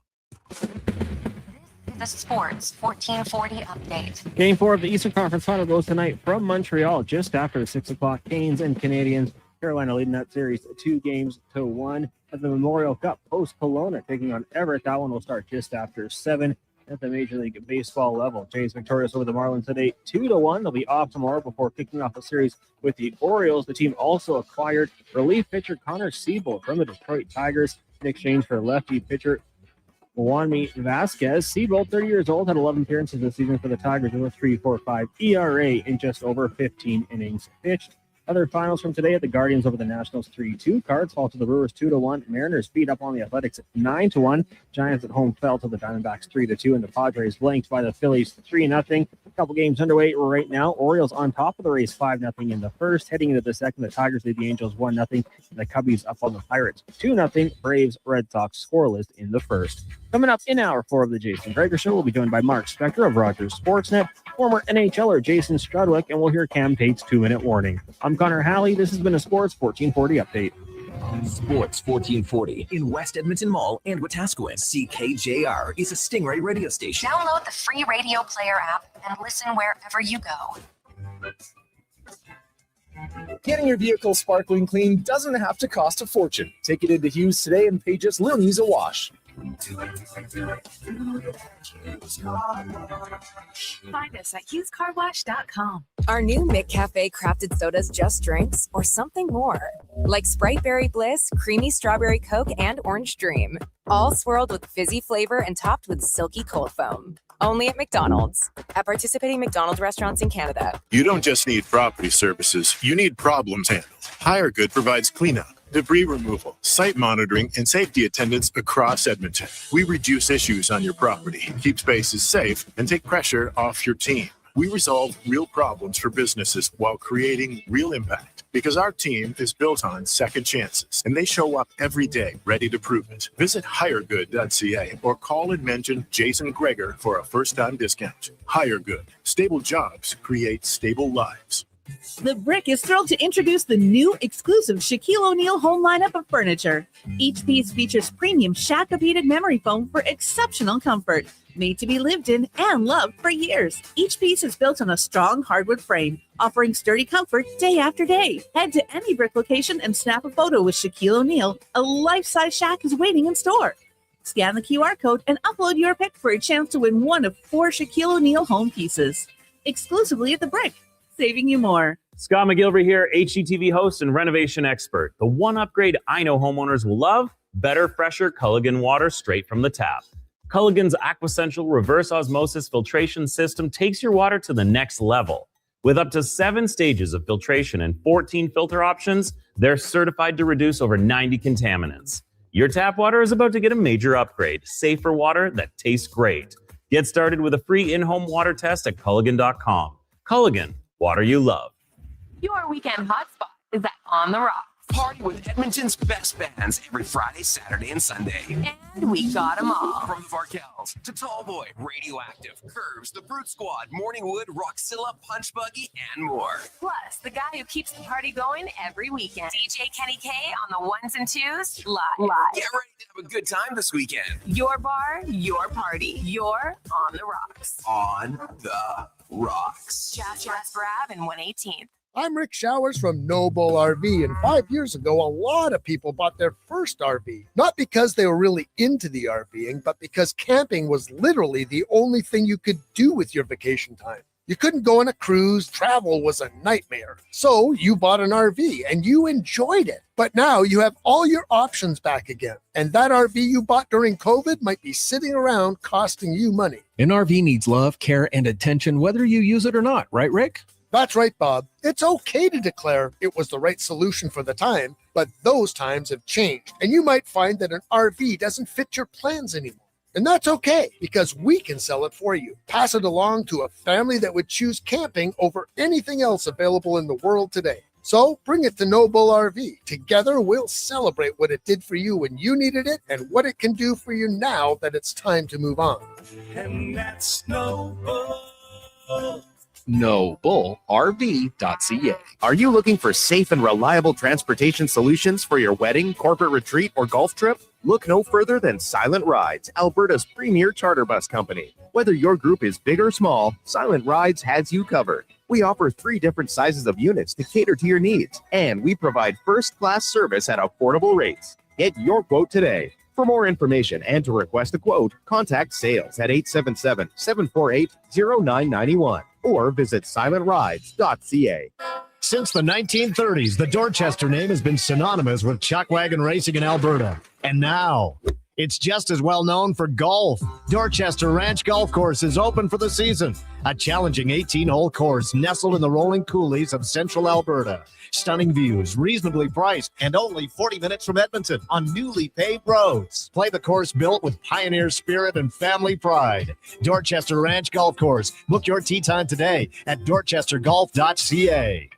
The Sports 1440 update. Game 4 of the Eastern Conference Final goes tonight from Montreal just after the 6 o'clock. Canes and Canadians. Carolina leading that series 2-1 at the Memorial Cup. Post Kelowna taking on Everett. That one will start just after 7. at the Major League Baseball level. Jays victorious over the Marlins today, 2-1. They'll be off tomorrow before kicking off a series with the Orioles. The team also acquired relief pitcher Connor Halley from the Detroit Tigers in exchange for lefty pitcher Juanmi Vasquez. Seabold, 30 years old, had 11 appearances this season for the Tigers with a 3.45 ERA in just over 15 innings pitched. Other finals from today: at the Guardians over the Nationals 3-2. Cards fall to the Brewers 2-1. Mariners beat up on the Athletics 9-1. Giants at home fell to the Diamondbacks 3-2. And the Padres blanked by the Phillies 3-0. A couple games underway right now. Orioles on top of the race 5-0 in the first. Heading into the second, the Tigers lead the Angels 1-0. And the Cubbies up on the Pirates 2-0. Braves, Red Sox scoreless in the first. Coming up in hour 4 of the Jason Gregor Show, we'll be joined by Mark Spector of Rogers Sportsnet, former NHLer Jason Strudwick, and we'll hear Cam Tate's 2-minute warning. I'm Connor Halley. This has been a Sports 1440 update. Sports 1440 in West Edmonton Mall and Wetaskiwin. CKJR is a Stingray radio station. Download the free radio player app and listen wherever you go. Getting your vehicle sparkling clean doesn't have to cost a fortune. Take it into Hughes today and pay just $1 a wash. Find us at HughesCarWash.com. Are new McCafe crafted sodas just drinks or something more? Like Sprite Berry Bliss, Creamy Strawberry Coke, and Orange Dream. All swirled with fizzy flavor and topped with silky cold foam. Only at McDonald's. At participating McDonald's restaurants in Canada. You don't just need property services, you need problems handled. HireGood provides cleanup, debris removal, site monitoring, and safety attendance across Edmonton. We reduce issues on your property, keep spaces safe, and take pressure off your team. We resolve real problems for businesses while creating real impact, because our team is built on second chances, and they show up every day ready to prove it. Visit hiregood.ca or call and mention Jason Gregor for a first-time discount. HireGood. Stable jobs create stable lives. The Brick is thrilled to introduce the new exclusive Shaquille O'Neal home lineup of furniture. Each piece features premium Shack-beaded memory foam for exceptional comfort, made to be lived in and loved for years. Each piece is built on a strong hardwood frame, offering sturdy comfort day after day. Head to any Brick location and snap a photo with Shaquille O'Neal. A life-size Shack is waiting in store. Scan the QR code and upload your pic for a chance to win one of 4 Shaquille O'Neal home pieces. Exclusively at the Brick. Saving you more. Scott McGilvery here, HGTV host and renovation expert. The one upgrade I know homeowners will love: better, fresher Culligan water straight from the tap. Culligan's Aquasential reverse osmosis filtration system takes your water to the next level. With up to 7 stages of filtration and 14 filter options, they're certified to reduce over 90 contaminants. Your tap water is about to get a major upgrade: safer water that tastes great. Get started with a free in-home water test at Culligan.com. Culligan. Water you love. Your weekend hotspot is at On the Rocks. Party with Edmonton's best bands every Friday, Saturday, and Sunday. And we got them all. From Varkels to Tallboy, Radioactive, Curves, The Brute Squad, Morningwood, Roxilla, Punch Buggy, and more. Plus, the guy who keeps the party going every weekend. DJ Kenny K on the 1s and 2s, live. Get ready to have a good time this weekend. Your bar, your party. You're On the Rocks. On the Rocks. Just West Ave and 118th. I'm Rick Showers from Noble RV, and 5 years ago, a lot of people bought their first RV. Not because they were really into the RVing, but because camping was literally the only thing you could do with your vacation time. You couldn't go on a cruise, travel was a nightmare. So you bought an RV and you enjoyed it. But now you have all your options back again. And that RV you bought during COVID might be sitting around costing you money. An RV needs love, care, and attention whether you use it or not, right, Rick? That's right, Bob. It's okay to declare it was the right solution for the time, but those times have changed. And you might find that an RV doesn't fit your plans anymore. And that's okay, because we can sell it for you. Pass it along to a family that would choose camping over anything else available in the world today. So bring it to Noble RV. Together, we'll celebrate what it did for you when you needed it and what it can do for you now that it's time to move on. And that's Noble. NobleRV.ca. Are you looking for safe and reliable transportation solutions for your wedding, corporate retreat, or golf trip? Look no further than Silent Rides, Alberta's premier charter bus company. Whether your group is big or small, Silent Rides has you covered. We offer 3 different sizes of units to cater to your needs, and we provide first-class service at affordable rates. Get your quote today. For more information and to request a quote, contact sales at 877-748-0991 or visit silentrides.ca. Since the 1930s, the Dorchester name has been synonymous with chuck wagon racing in Alberta. And now, it's just as well known for golf. Dorchester Ranch Golf Course is open for the season. A challenging 18-hole course nestled in the rolling coulees of central Alberta. Stunning views, reasonably priced, and only 40 minutes from Edmonton on newly paved roads. Play the course built with pioneer spirit and family pride. Dorchester Ranch Golf Course. Book your tee time today at dorchestergolf.ca.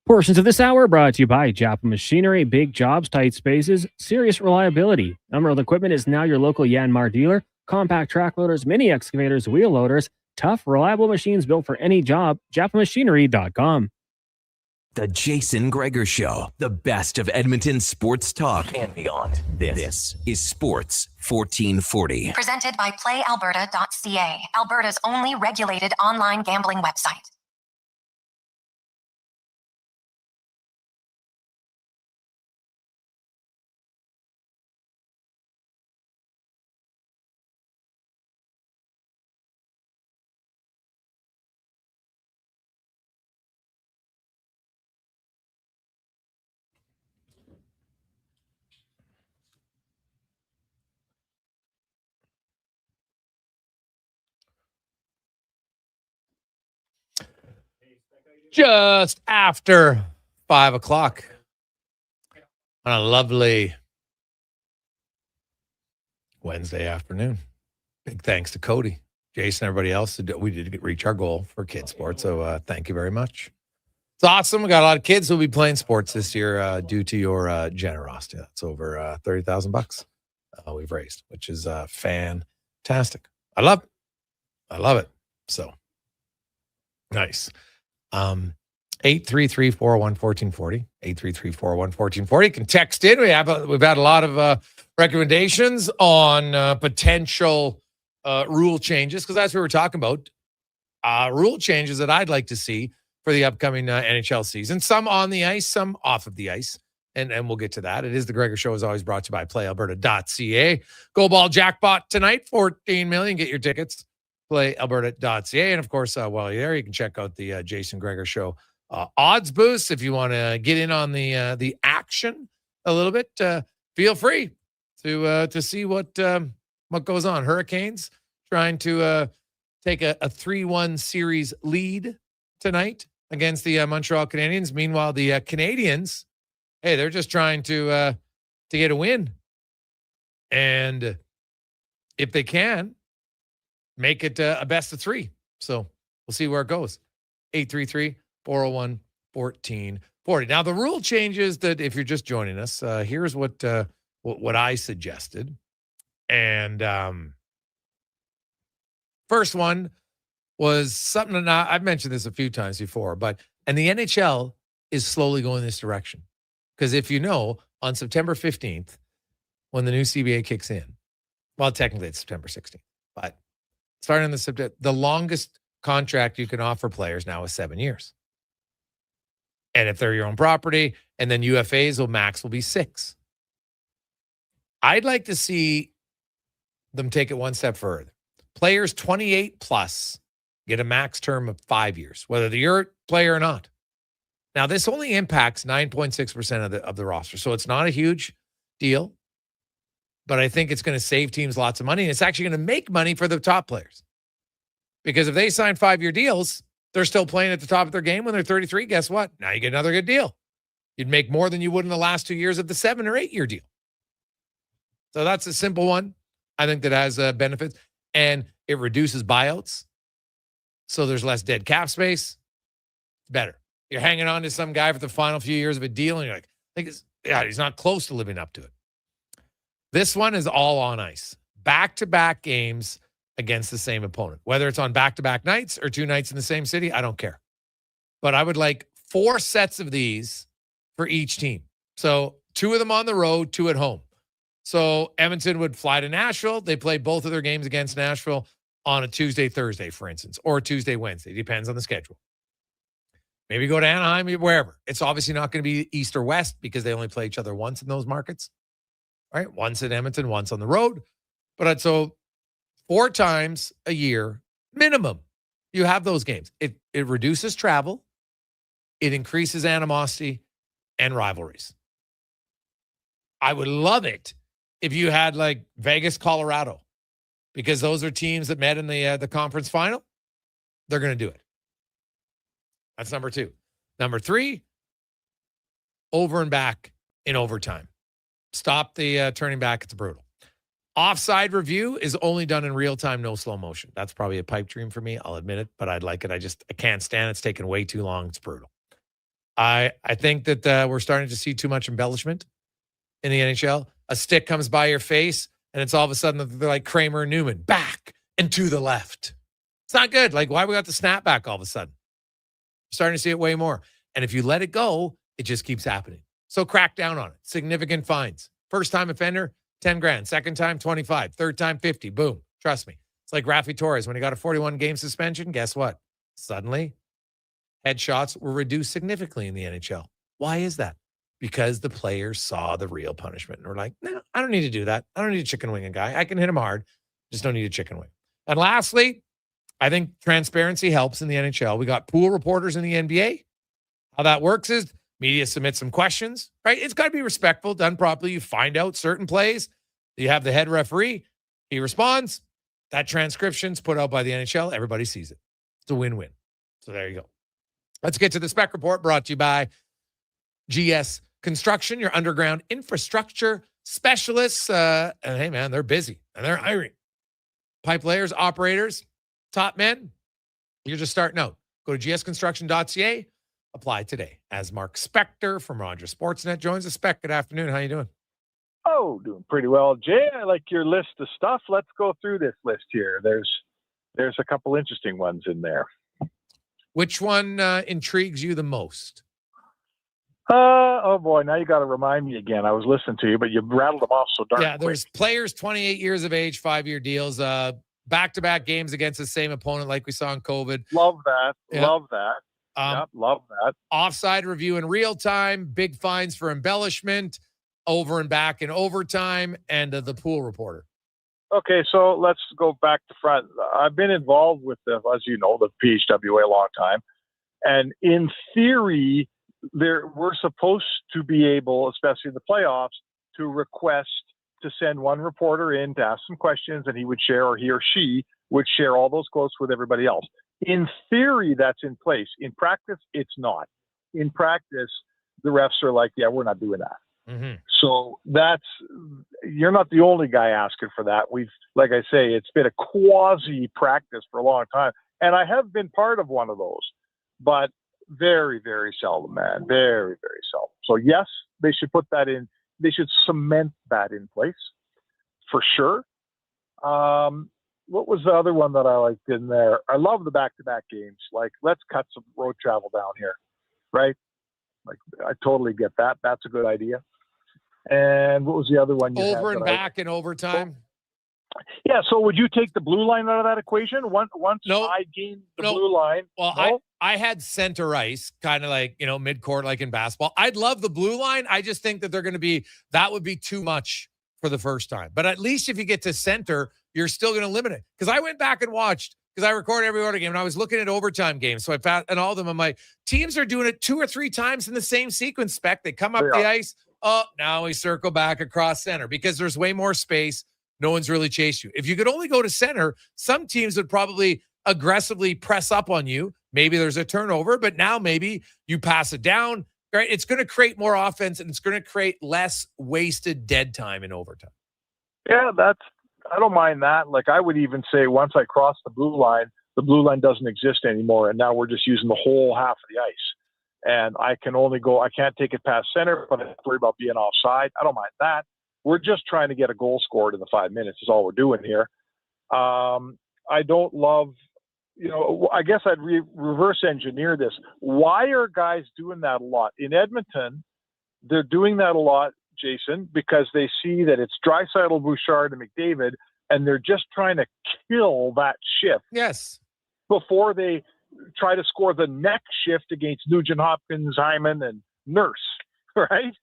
Portions of this hour brought to you by Japa Machinery. Big jobs, tight spaces, serious reliability. Emerald Equipment is now your local Yanmar dealer. Compact track loaders, mini excavators, wheel loaders, tough, reliable machines built for any job. JapaMachinery.com. The Jason Gregor Show, the best of Edmonton sports talk and beyond. This is Sports 1440. Presented by PlayAlberta.ca, Alberta's only regulated online gambling website. Just after 5 o'clock on a lovely Wednesday afternoon. Big thanks to Cody, Jason, everybody else. We did reach our goal for kids sports, so thank you very much. It's awesome. We got a lot of kids who'll be playing sports this year due to your generosity. That's over $30,000 we've raised, which is fantastic. I love it. I love it. So nice. 833-401-1440, 833-401-1440. You can text in. We've had a lot of recommendations on potential rule changes, because that's what we're talking about. Rule changes that I'd like to see for the upcoming NHL season. Some on the ice, some off of the ice. And we'll get to that. It is the Gregor Show, as always, brought to you by PlayAlberta.ca. Go Ball Jackpot tonight, $14 million. Get your tickets. PlayAlberta.ca. And of course, while you're there, you can check out the Jason Gregor Show odds boost. If you want to get in on the action a little bit, feel free to see what goes on. Hurricanes trying to take a 3-1 series lead tonight against the Montreal Canadiens. Meanwhile, the Canadiens, hey, they're just trying to get a win, and if they can, make it a best of 3. So we'll see where it goes. 833-401-1440. Now, the rule changes that, if you're just joining us, here's what I suggested. And first one was something that I've mentioned this a few times before, and the NHL is slowly going this direction. Because if you know, on September 15th, when the new CBA kicks in, well, technically it's September 16th, but starting in the longest contract you can offer players now is 7 years. And if they're your own property, and then UFAs will be 6. I'd like to see them take it one step further. Players 28 plus get a max term of 5 years, whether they're your player or not. Now, this only impacts 9.6% of the roster, so it's not a huge deal. But I think it's going to save teams lots of money, and it's actually going to make money for the top players. Because if they sign 5-year deals, they're still playing at the top of their game when they're 33. Guess what? Now you get another good deal. You'd make more than you would in the last 2 years of the 7 or 8-year deal. So that's a simple one. I think that has benefits, and it reduces buyouts. So there's less dead cap space. It's better. You're hanging on to some guy for the final few years of a deal, and you're like, he's not close to living up to it. This one is all on ice. Back-to-back games against the same opponent. Whether it's on back-to-back nights or 2 nights in the same city, I don't care. But I would like 4 sets of these for each team. So 2 of them on the road, 2 at home. So Edmonton would fly to Nashville. They play both of their games against Nashville on a Tuesday, Thursday, for instance, or Tuesday, Wednesday. Depends on the schedule. Maybe go to Anaheim, wherever. It's obviously not going to be East or West because they only play each other once in those markets. Right? Once in Edmonton, once on the road. But so 4 times a year, minimum, you have those games. It reduces travel. It increases animosity and rivalries. I would love it if you had like Vegas, Colorado, because those are teams that met in the conference final. They're going to do it. That's number 2. Number 3, over and back in overtime. Stop the turning back. It's brutal. Offside review is only done in real time, no slow motion. That's probably a pipe dream for me. I'll admit it, but I'd like it. I can't stand it. It's taken way too long. It's brutal. I think that we're starting to see too much embellishment in the NHL. A stick comes by your face, and it's all of a sudden they're like Kramer and Newman, back and to the left. It's not good. Like, why we got the snapback all of a sudden? Starting to see it way more. And if you let it go, it just keeps happening. So crack down on it. Significant fines. First time offender, 10 grand. Second time, 25. Third time, 50. Boom. Trust me. It's like Rafi Torres when he got a 41-game suspension. Guess what? Suddenly, headshots were reduced significantly in the NHL. Why is that? Because the players saw the real punishment and were like, no, I don't need to do that. I don't need to chicken wing a guy. I can hit him hard. Just don't need a chicken wing. And lastly, I think transparency helps in the NHL. We got pool reporters in the NBA. How that works is media submits some questions, right? It's got to be respectful, done properly. You find out certain plays. You have the head referee. He responds. That transcription's put out by the NHL. Everybody sees it. It's a win-win. So there you go. Let's get to the Spec Report brought to you by GS Construction, your underground infrastructure specialists. And hey, man, they're busy and they're hiring. Pipe layers, operators, top men. You're just starting out. Go to gsconstruction.ca. Apply today. As Mark Spector from Rogers Sportsnet joins the Spec. Good afternoon. How you doing? Oh, doing pretty well, Jay. I like your list of stuff. Let's go through this list here. There's a couple interesting ones in there. Which one intrigues you the most? Oh boy, now you got to remind me again. I was listening to you, but you rattled them off so darn quick. There's players 28 years of age, 5-year deals, back-to-back games against the same opponent like we saw in COVID. Love that. Yeah. Love that. Love that. Offside review in real time, big fines for embellishment, over and back in overtime, and the pool reporter. Okay, so let's go back to front. I've been involved with as you know, the PHWA a long time. And in theory, we're supposed to be able, especially in the playoffs, to request to send one reporter in to ask some questions, and he would share, or he or she would share all those quotes with everybody else. In theory, that's in place. In practice, it's not. In practice, the refs are like, yeah, we're not doing that. Mm-hmm. So you're not the only guy asking for that. Like I say, it's been a quasi practice for a long time. And I have been part of one of those, but very, very seldom, man. Very, very seldom. So yes, they should put that in. They should cement that in place for sure. What was the other one that I liked in there? I love the back-to-back games. Like, let's cut some road travel down here, right? Like, I totally get that. That's a good idea. And what was the other one? Over and back in overtime. Yeah. So would you take the blue line out of that equation? Once I gained the blue line. Well, I had center ice, kind of like, mid-court, like in basketball. I'd love the blue line. I just think that that would be too much for the first time. But at least if you get to center, you're still going to limit it. Because I went back and watched, because I record every order game, and I was looking at overtime games. So I found, and all of them, I'm like, teams are doing it 2 or 3 times in the same sequence, Spec. They come up the ice. Oh, now we circle back across center because there's way more space. No one's really chased you. If you could only go to center, some teams would probably aggressively press up on you. Maybe there's a turnover, but now maybe you pass it down. Right? It's going to create more offense, and it's going to create less wasted dead time in overtime. Yeah, I don't mind that. Like, I would even say once I cross the blue line doesn't exist anymore, and now we're just using the whole half of the ice. And I can't take it past center, but I have to worry about being offside. I don't mind that. We're just trying to get a goal scored in the 5 minutes is all we're doing here. I don't love, I guess I'd reverse engineer this. Why are guys doing that a lot? In Edmonton, they're doing that a lot, Jason, because they see that it's Draisaitl, Bouchard, and McDavid and they're just trying to kill that shift. Yes. Before they try to score the next shift against Nugent Hopkins, Hyman, and Nurse, right?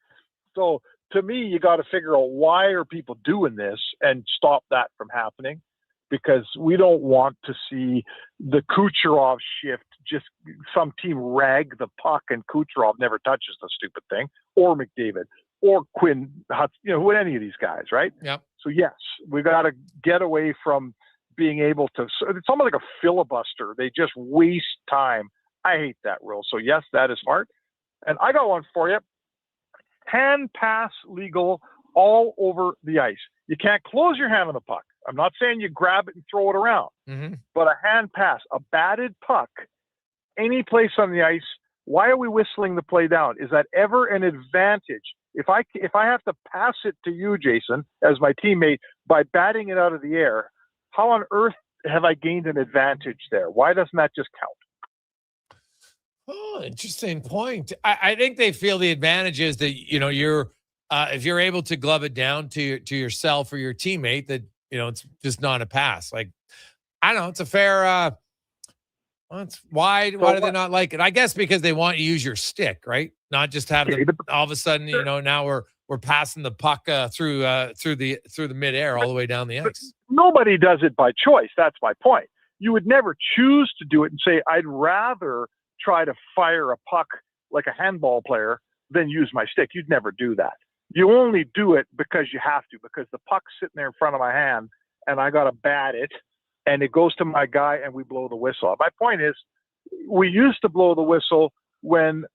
So to me, you got to figure out why are people doing this and stop that from happening, because we don't want to see the Kucherov shift, just some team rag the puck and Kucherov never touches the stupid thing, or McDavid, or Quinn Hutz, any of these guys, right? Yep. So yes, we got to get away from being able to, it's almost like a filibuster. They just waste time. I hate that rule. So yes, that is smart. And I got one for you. Hand pass legal all over the ice. You can't close your hand on the puck. I'm not saying you grab it and throw it around, but a hand pass, a batted puck, any place on the ice. Why are we whistling the play down? Is that ever an advantage? If I have to pass it to you, Jason, as my teammate, by batting it out of the air, how on earth have I gained an advantage there? Why doesn't that just count? Oh, interesting point. I think they feel the advantage is that, you're if you're able to glove it down to yourself or your teammate, that, it's just not a pass. Like, I don't know. It's a fair, why do they not like it? I guess because they want you to use your stick, right? Not just have them all of a sudden, now we're passing the puck through the midair all the way down the ice. Nobody does it by choice. That's my point. You would never choose to do it and say, I'd rather try to fire a puck like a handball player than use my stick. You'd never do that. You only do it because you have to, because the puck's sitting there in front of my hand and I got to bat it and it goes to my guy and we blow the whistle. My point is, we used to blow the whistle when,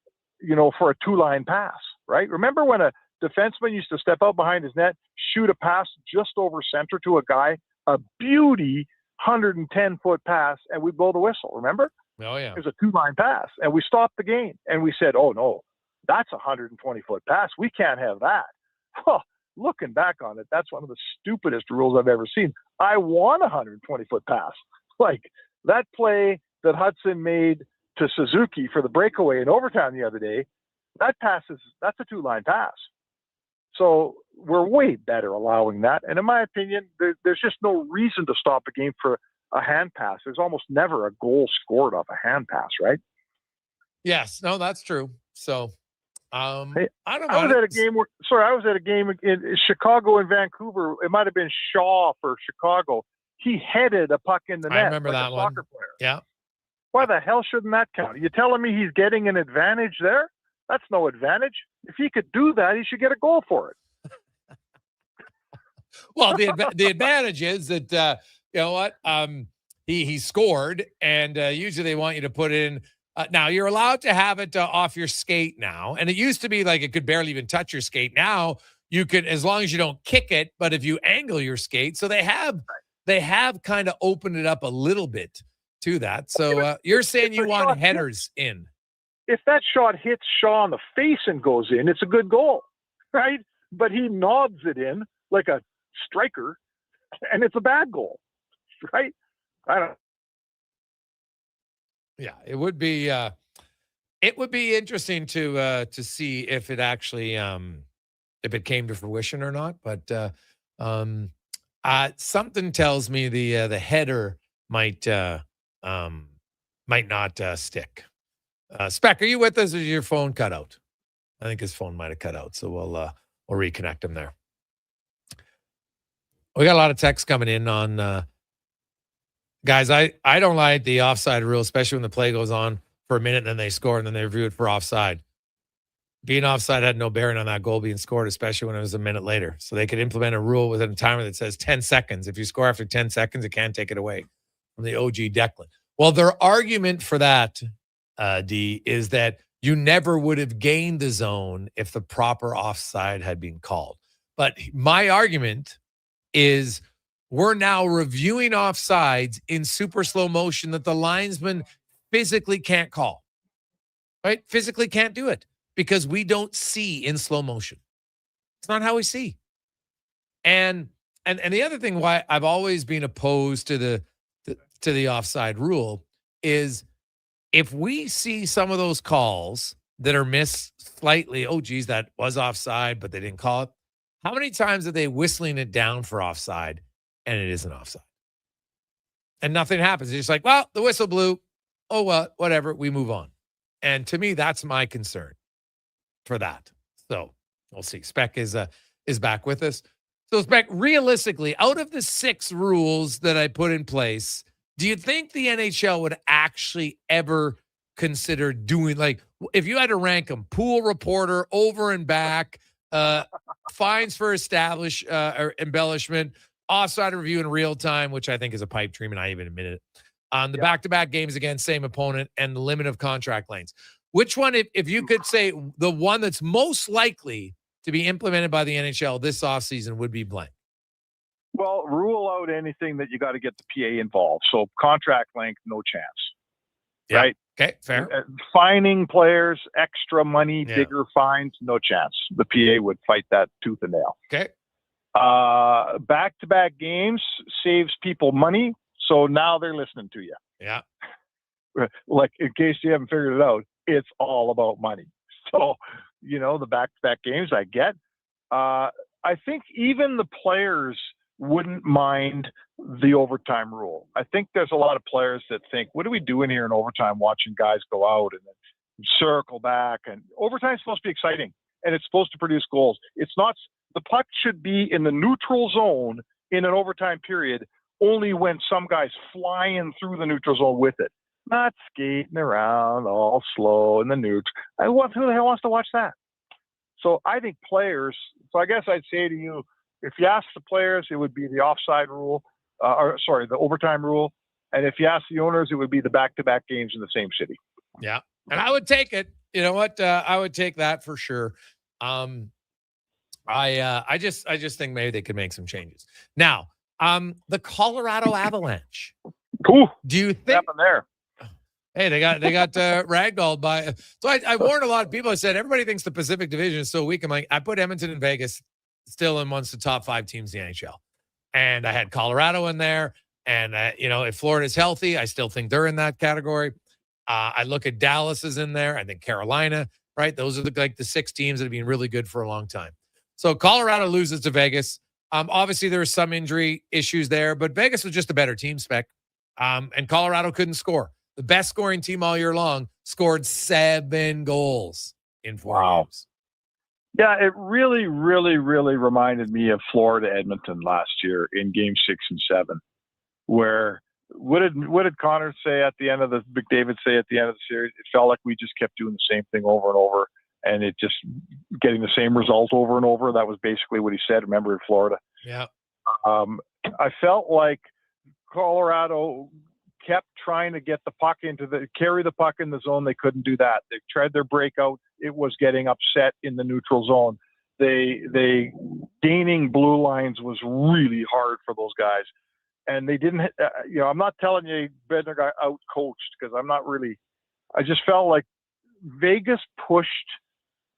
for a two-line pass, right? Remember when a defenseman used to step out behind his net, shoot a pass just over center to a guy, a beauty 110-foot pass, and we blow the whistle, remember? Oh, yeah. It was a two-line pass, and we stopped the game, and we said, oh, no, that's a 120-foot pass. We can't have that. Huh. Looking back on it, that's one of the stupidest rules I've ever seen. I want a 120-foot pass. Like that play that Hudson made to Suzuki for the breakaway in overtime the other day, that's a two-line pass. So we're way better allowing that. And in my opinion, there's just no reason to stop a game for a hand pass. There's almost never a goal scored off a hand pass, right? Yes, no, that's true. So, I don't know. I was at a game in Chicago and Vancouver. It might have been Shaw for Chicago. He headed a puck in the net. I remember like that a one. soccer player. Yeah. Why the hell shouldn't that count? Are you telling me he's getting an advantage there? That's no advantage. If he could do that, he should get a goal for it. Well, the advantage is that you know what, he scored, and usually they want you to put in. Now you're allowed to have it off your skate now, and it used to be like it could barely even touch your skate. Now you can, as long as you don't kick it, but if you angle your skate, so they have kind of opened it up a little bit to that. So you're saying you want headers in. If that shot hits Shaw on the face and goes in, it's a good goal, right? But he nods it in like a striker, and it's a bad goal, right? I don't. Yeah, it would be interesting to see if it actually if it came to fruition or not. But something tells me the header might not stick. Speck, are you with us? Or is your phone cut out? I think his phone might have cut out, so we'll reconnect him there. We got a lot of texts coming in on guys. I don't like the offside rule, especially when the play goes on for a minute and then they score and then they review it for offside. Being offside had no bearing on that goal being scored, especially when it was a minute later. So they could implement a rule within a timer that says 10 seconds. If you score after 10 seconds, it can't take it away from the OG Declan. Well, their argument for that, D, is that you never would have gained the zone if the proper offside had been called. But my argument is we're now reviewing offsides in super slow motion that the linesman physically can't call, right? Physically can't do it because we don't see in slow motion. It's not how we see. And the other thing why I've always been opposed to the offside rule is if we see some of those calls that are missed slightly, oh, geez, that was offside, but they didn't call it. How many times are they whistling it down for offside and it isn't offside. And nothing happens. It's just like, well, the whistle blew. Oh, well, whatever. We move on. And to me, that's my concern for that. So we'll see. Spec is back with us. So Spec, realistically, out of the 6 rules that I put in place, do you think the NHL would actually ever consider doing, like, if you had to rank them, pool reporter, over and back, fines for or embellishment, offside review in real time, which I think is a pipe dream, and I even admit it. The back-to-back games against same opponent, and the limit of contract lengths. Which one, if you could say the one that's most likely to be implemented by the NHL this offseason would be blank? Well, rule out anything that you got to get the PA involved. So contract length, no chance. Yeah. Right? Okay, fair. Fining players, extra money, bigger fines, no chance. The PA would fight that tooth and nail. Okay. Back-to-back games saves people money, so now they're listening to you. Yeah. Like, in case you haven't figured it out, it's all about money. So, the back-to-back games I get. I think even the players wouldn't mind the overtime rule. I think there's a lot of players that think, what are we doing here in overtime, watching guys go out and then circle back? And overtime's supposed to be exciting, and it's supposed to produce goals. It's not. The puck should be in the neutral zone in an overtime period only when some guy's flying through the neutral zone with it, not skating around all slow in the neutral. Who the hell wants to watch that? So I think players, so I guess I'd say to you, if you ask the players, it would be the offside rule, the overtime rule. And if you ask the owners, it would be the back-to-back games in the same city. Yeah. And I would take it. You know what? I would take that for sure. I just think maybe they could make some changes. Now, the Colorado Avalanche. Cool. Do you think? What happened there? Hey, they got ragdolled by. So I warned a lot of people. I said everybody thinks the Pacific Division is so weak. I'm like, I put Edmonton and Vegas still in amongst the top 5 teams in the NHL, and I had Colorado in there. And if Florida's healthy, I still think they're in that category. I look at Dallas is in there. I think Carolina. Right, those are the 6 teams that have been really good for a long time. So Colorado loses to Vegas. Obviously, there were some injury issues there, but Vegas was just a better team, Spec. And Colorado couldn't score. The best scoring team all year long scored 7 goals in 4 games. Yeah, it really, really, really reminded me of Florida Edmonton last year in Game 6 and 7, where what did Connor say at the end of McDavid say at the end of the series? It felt like we just kept doing the same thing over and over, and it just getting the same result over and over. That was basically what he said. Remember, in Florida. Yeah. I felt like Colorado kept trying to get the puck carry the puck in the zone. They couldn't do that. They tried their breakout. It was getting upset in the neutral zone. They gaining blue lines was really hard for those guys. And they didn't, I'm not telling you Bednar got out coached, because I'm not really, I just felt like Vegas pushed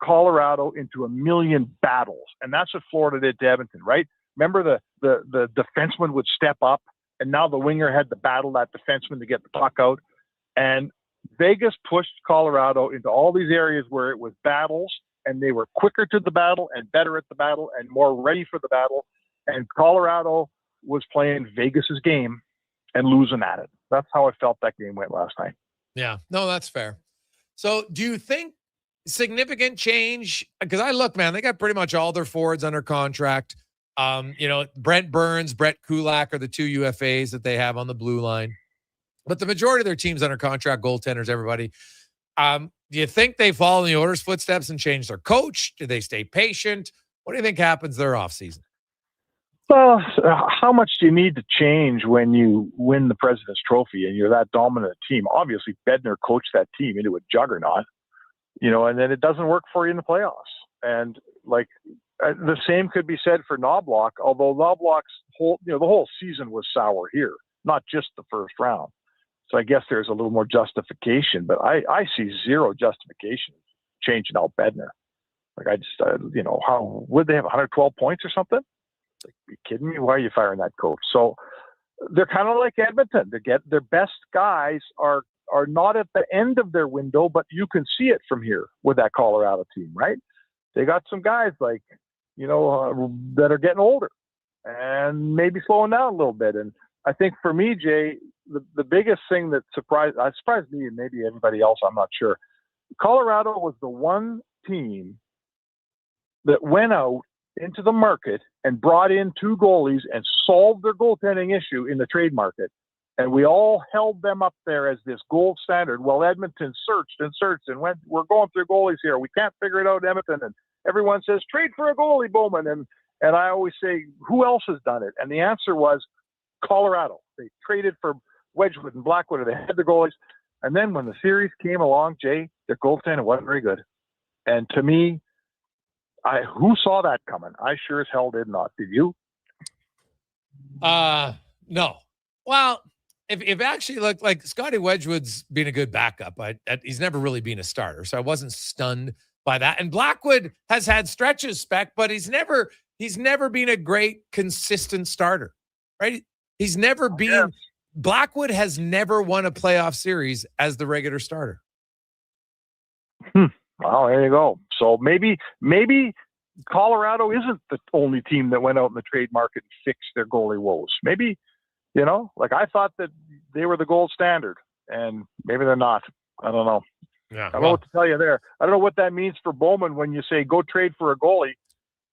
Colorado into a million battles. And that's what Florida did to Edmonton, right? Remember the defenseman would step up, and now the winger had to battle that defenseman to get the puck out. And Vegas pushed Colorado into all these areas where it was battles, and they were quicker to the battle and better at the battle and more ready for the battle. And Colorado was playing Vegas's game and losing at it. That's how I felt that game went last night. Yeah, no, that's fair. So do you think significant change? Because I look, man, they got pretty much all their forwards under contract. Brent Burns, Brett Kulak are the 2 UFAs that they have on the blue line. But the majority of their teams under contract, goaltenders, everybody. Do you think they follow in the Oilers' footsteps and change their coach? Do they stay patient? What do you think happens their offseason? Well, how much do you need to change when you win the President's Trophy and you're that dominant team? Obviously, Bednar coached that team into a juggernaut, and then it doesn't work for you in the playoffs. And the same could be said for Knobloch, although Knobloch's the whole season was sour here, not just the first round. So I guess there's a little more justification, but I see zero justification changing out Bednar. I just, how would they have 112 points or something? Are you kidding me? Why are you firing that coach? So they're kind of like Edmonton. Their best guys are not at the end of their window, but you can see it from here with that Colorado team, right? They got some guys that are getting older. and maybe slowing down a little bit. And I think for me, Jay, the biggest thing that surprised me and maybe everybody else, I'm not sure. Colorado was the one team that went out into the market and brought in 2 goalies and solved their goaltending issue in the trade market. And we all held them up there as this gold standard. Well, Edmonton searched and went, we're going through goalies here. We can't figure it out, Edmonton. And everyone says, trade for a goalie, Bowman. And I always say, who else has done it? And the answer was Colorado. They traded for Wedgwood and Blackwood. They had the goalies. And then when the series came along, Jay, their goaltending wasn't very good. And to me, who saw that coming? I sure as hell did not. Did you? No. Well, if actually looked like Scotty Wedgwood's been a good backup, he's never really been a starter, so I wasn't stunned by that. And Blackwood has had stretches, Spec, but he's never been a great consistent starter, right? He's never been. Blackwood has never won a playoff series as the regular starter. Well, there you go. So maybe Colorado isn't the only team that went out in the trade market and fixed their goalie woes. Maybe, like I thought that they were the gold standard, and maybe they're not. I don't know. Yeah, I don't know what to tell you there. I don't know what that means for Bowman when you say go trade for a goalie.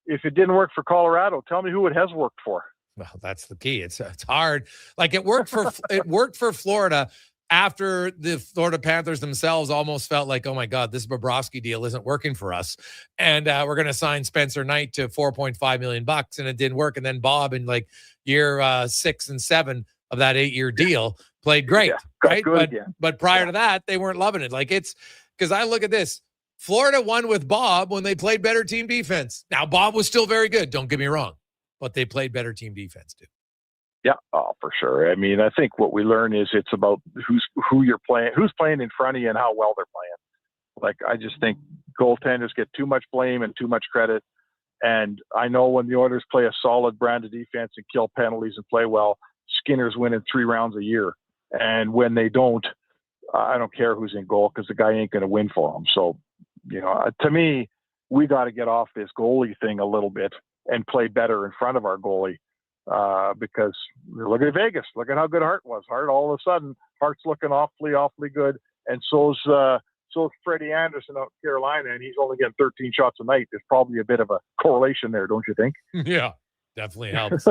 If it didn't work for Colorado, tell me who it has worked for. Well, that's the key. It's hard. Like it worked for Florida after the Florida Panthers themselves almost felt like, oh my God, this Bobrovsky deal isn't working for us, and we're going to sign Spencer Knight to $4.5 million, and it didn't work. And then Bob in like year 6 and 7 of that 8-year deal played great, right? But prior to that, they weren't loving it. Like it's because I look at this. Florida won with Bob when they played better team defense. Now Bob was still very good. Don't get me wrong. But they played better team defense too. Yeah, for sure. I mean, I think what we learn is it's about who you're playing, who's playing in front of you, and how well they're playing. Like I just think goaltenders get too much blame and too much credit. And I know when the Oilers play a solid brand of defense and kill penalties and play well, Skinner's winning 3 rounds a year. And when they don't, I don't care who's in goal because the guy ain't going to win for them. So, to me, we got to get off this goalie thing a little bit and play better in front of our goalie. Because look at Vegas. Look at how good Hart was. Hart, all of a sudden, Hart's looking awfully good. And so's Freddie Anderson out in Carolina, and he's only getting 13 shots a night. There's probably a bit of a correlation there, don't you think? Yeah, definitely helps.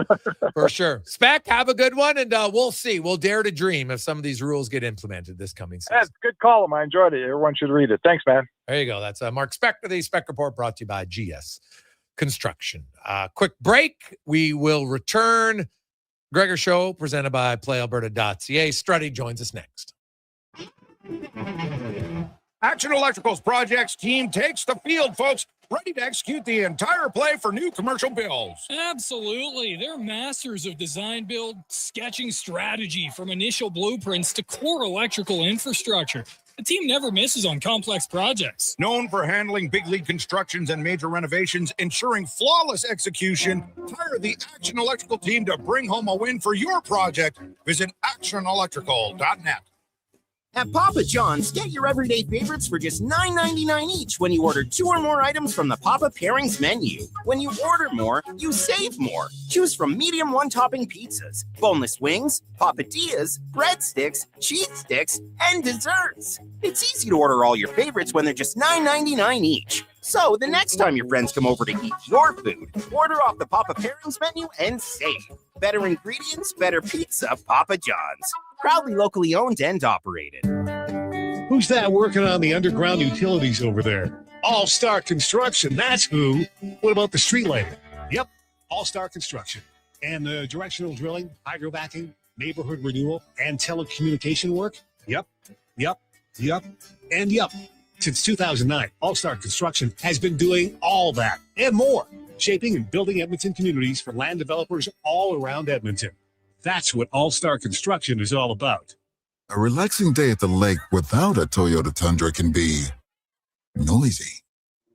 For sure. Spec, have a good one, and we'll see. We'll dare to dream if some of these rules get implemented this coming season. That's a good column. I enjoyed it. Everyone should read it. Thanks, man. There you go. That's Mark Spector, the Spec Report, brought to you by GS Construction. Quick break. We will return. Gregor Show, presented by PlayAlberta.ca. Struddy joins us next. Action Electrical's projects team takes the field, folks, ready to execute the entire play for new commercial builds. Absolutely. They're masters of design, build, sketching strategy, from initial blueprints to core electrical infrastructure. The team never misses on complex projects. Known for handling big league constructions and major renovations, ensuring flawless execution, hire the Action Electrical team to bring home a win for your project. Visit actionelectrical.net. At Papa John's, get your everyday favorites for just $9.99 each when you order 2 or more items from the Papa Pairings menu. When you order more, you save more. Choose from medium one-topping pizzas, boneless wings, papadillas, breadsticks, cheese sticks, and desserts. It's easy to order all your favorites when they're just $9.99 each. So the next time your friends come over to eat your food, order off the Papa Pairings menu and save. Better ingredients, better pizza, Papa John's. Proudly locally owned and operated. Who's that working on the underground utilities over there? All-Star Construction, that's who. What about the street lighting? Yep, All-Star Construction. And the directional drilling, hydrovacking, neighborhood renewal, and telecommunication work? Yep. Since 2009, All-Star Construction has been doing all that and more, shaping and building Edmonton communities for land developers all around Edmonton. That's what All-Star Construction is all about. A relaxing day at the lake without a Toyota Tundra can be noisy.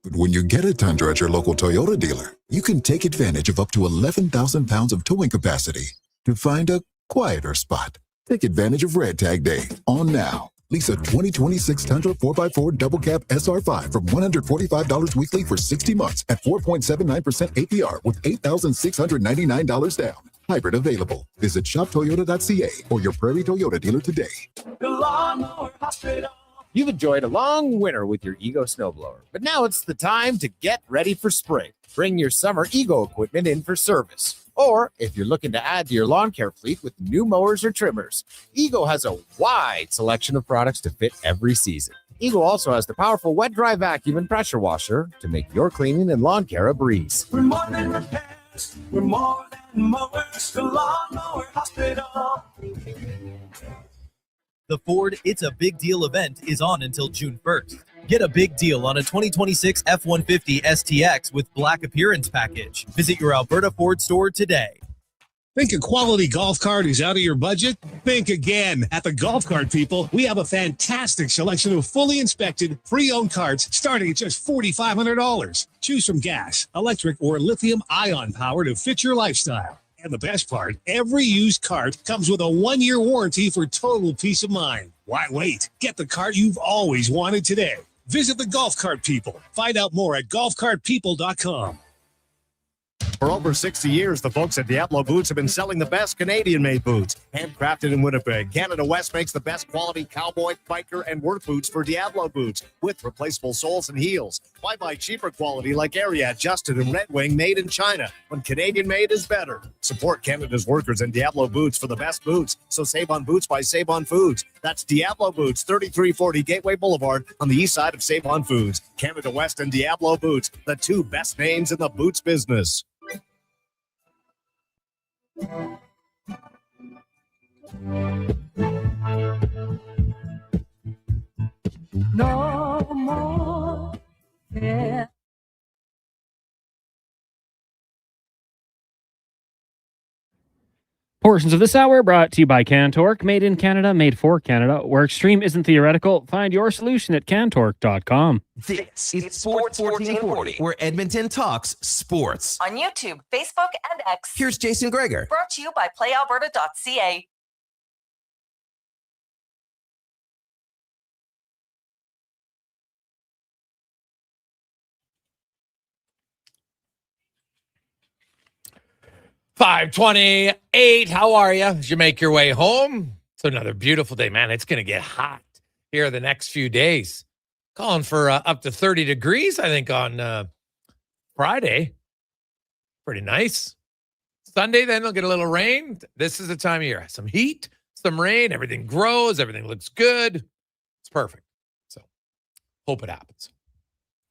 But when you get a Tundra at your local Toyota dealer, you can take advantage of up to 11,000 pounds of towing capacity to find a quieter spot. Take advantage of Red Tag Day on now. Lease a 2026 Tundra 4x4 double cab SR5 from $145 weekly for 60 months at 4.79% APR with $8,699 down. Hybrid available. Visit shoptoyota.ca or your Prairie Toyota dealer today. The Lawnmower Hospital. You've enjoyed a long winter with your Ego snowblower, but now it's the time to get ready for spring. Bring your summer Ego equipment in for service. Or if you're looking to add to your lawn care fleet with new mowers or trimmers, Ego has a wide selection of products to fit every season. Ego also has the powerful wet-dry vacuum and pressure washer to make your cleaning and lawn care a breeze. We're more than repairs. We're more than mowers. The Lawnmower Hospital. The Ford It's a Big Deal event is on until June 1st. Get a big deal on a 2026 F-150 STX with Black Appearance Package. Visit your Alberta Ford store today. Think a quality golf cart is out of your budget? Think again. At the Golf Cart People, we have a fantastic selection of fully inspected, pre-owned carts starting at just $4,500. Choose from gas, electric, or lithium-ion power to fit your lifestyle. And the best part, every used cart comes with a 1-year warranty for total peace of mind. Why wait? Get the cart you've always wanted today. Visit the Golf Cart People. Find out more at golfcartpeople.com. For over 60 years, the folks at Diablo Boots have been selling the best Canadian-made boots. Handcrafted in Winnipeg, Canada West makes the best quality cowboy, biker, and work boots for Diablo Boots with replaceable soles and heels. Why buy cheaper quality like Ariat, Justin, and Red Wing made in China when Canadian-made is better? Support Canada's workers and Diablo Boots for the best boots. So save on boots by Save on Foods. That's Diablo Boots, 3340 Gateway Boulevard on the east side of Save on Foods. Canada West and Diablo Boots, the two best names in the boots business. No more. Yeah. Portions of this hour brought to you by Cantork, made in Canada, made for Canada. Where extreme isn't theoretical, find your solution at cantork.com. This is Sports 1440, where Edmonton talks sports. On YouTube, Facebook, and X. Here's Jason Gregor. Brought to you by playalberta.ca. $5:28. How are you as you make your way home? It's another beautiful day, man. It's going to get hot here the next few days. Calling for up to 30 degrees, I think, on Friday. Pretty nice. Sunday, then they'll get a little rain. This is the time of year. Some heat, some rain, everything grows, everything looks good. It's perfect. So hope it happens.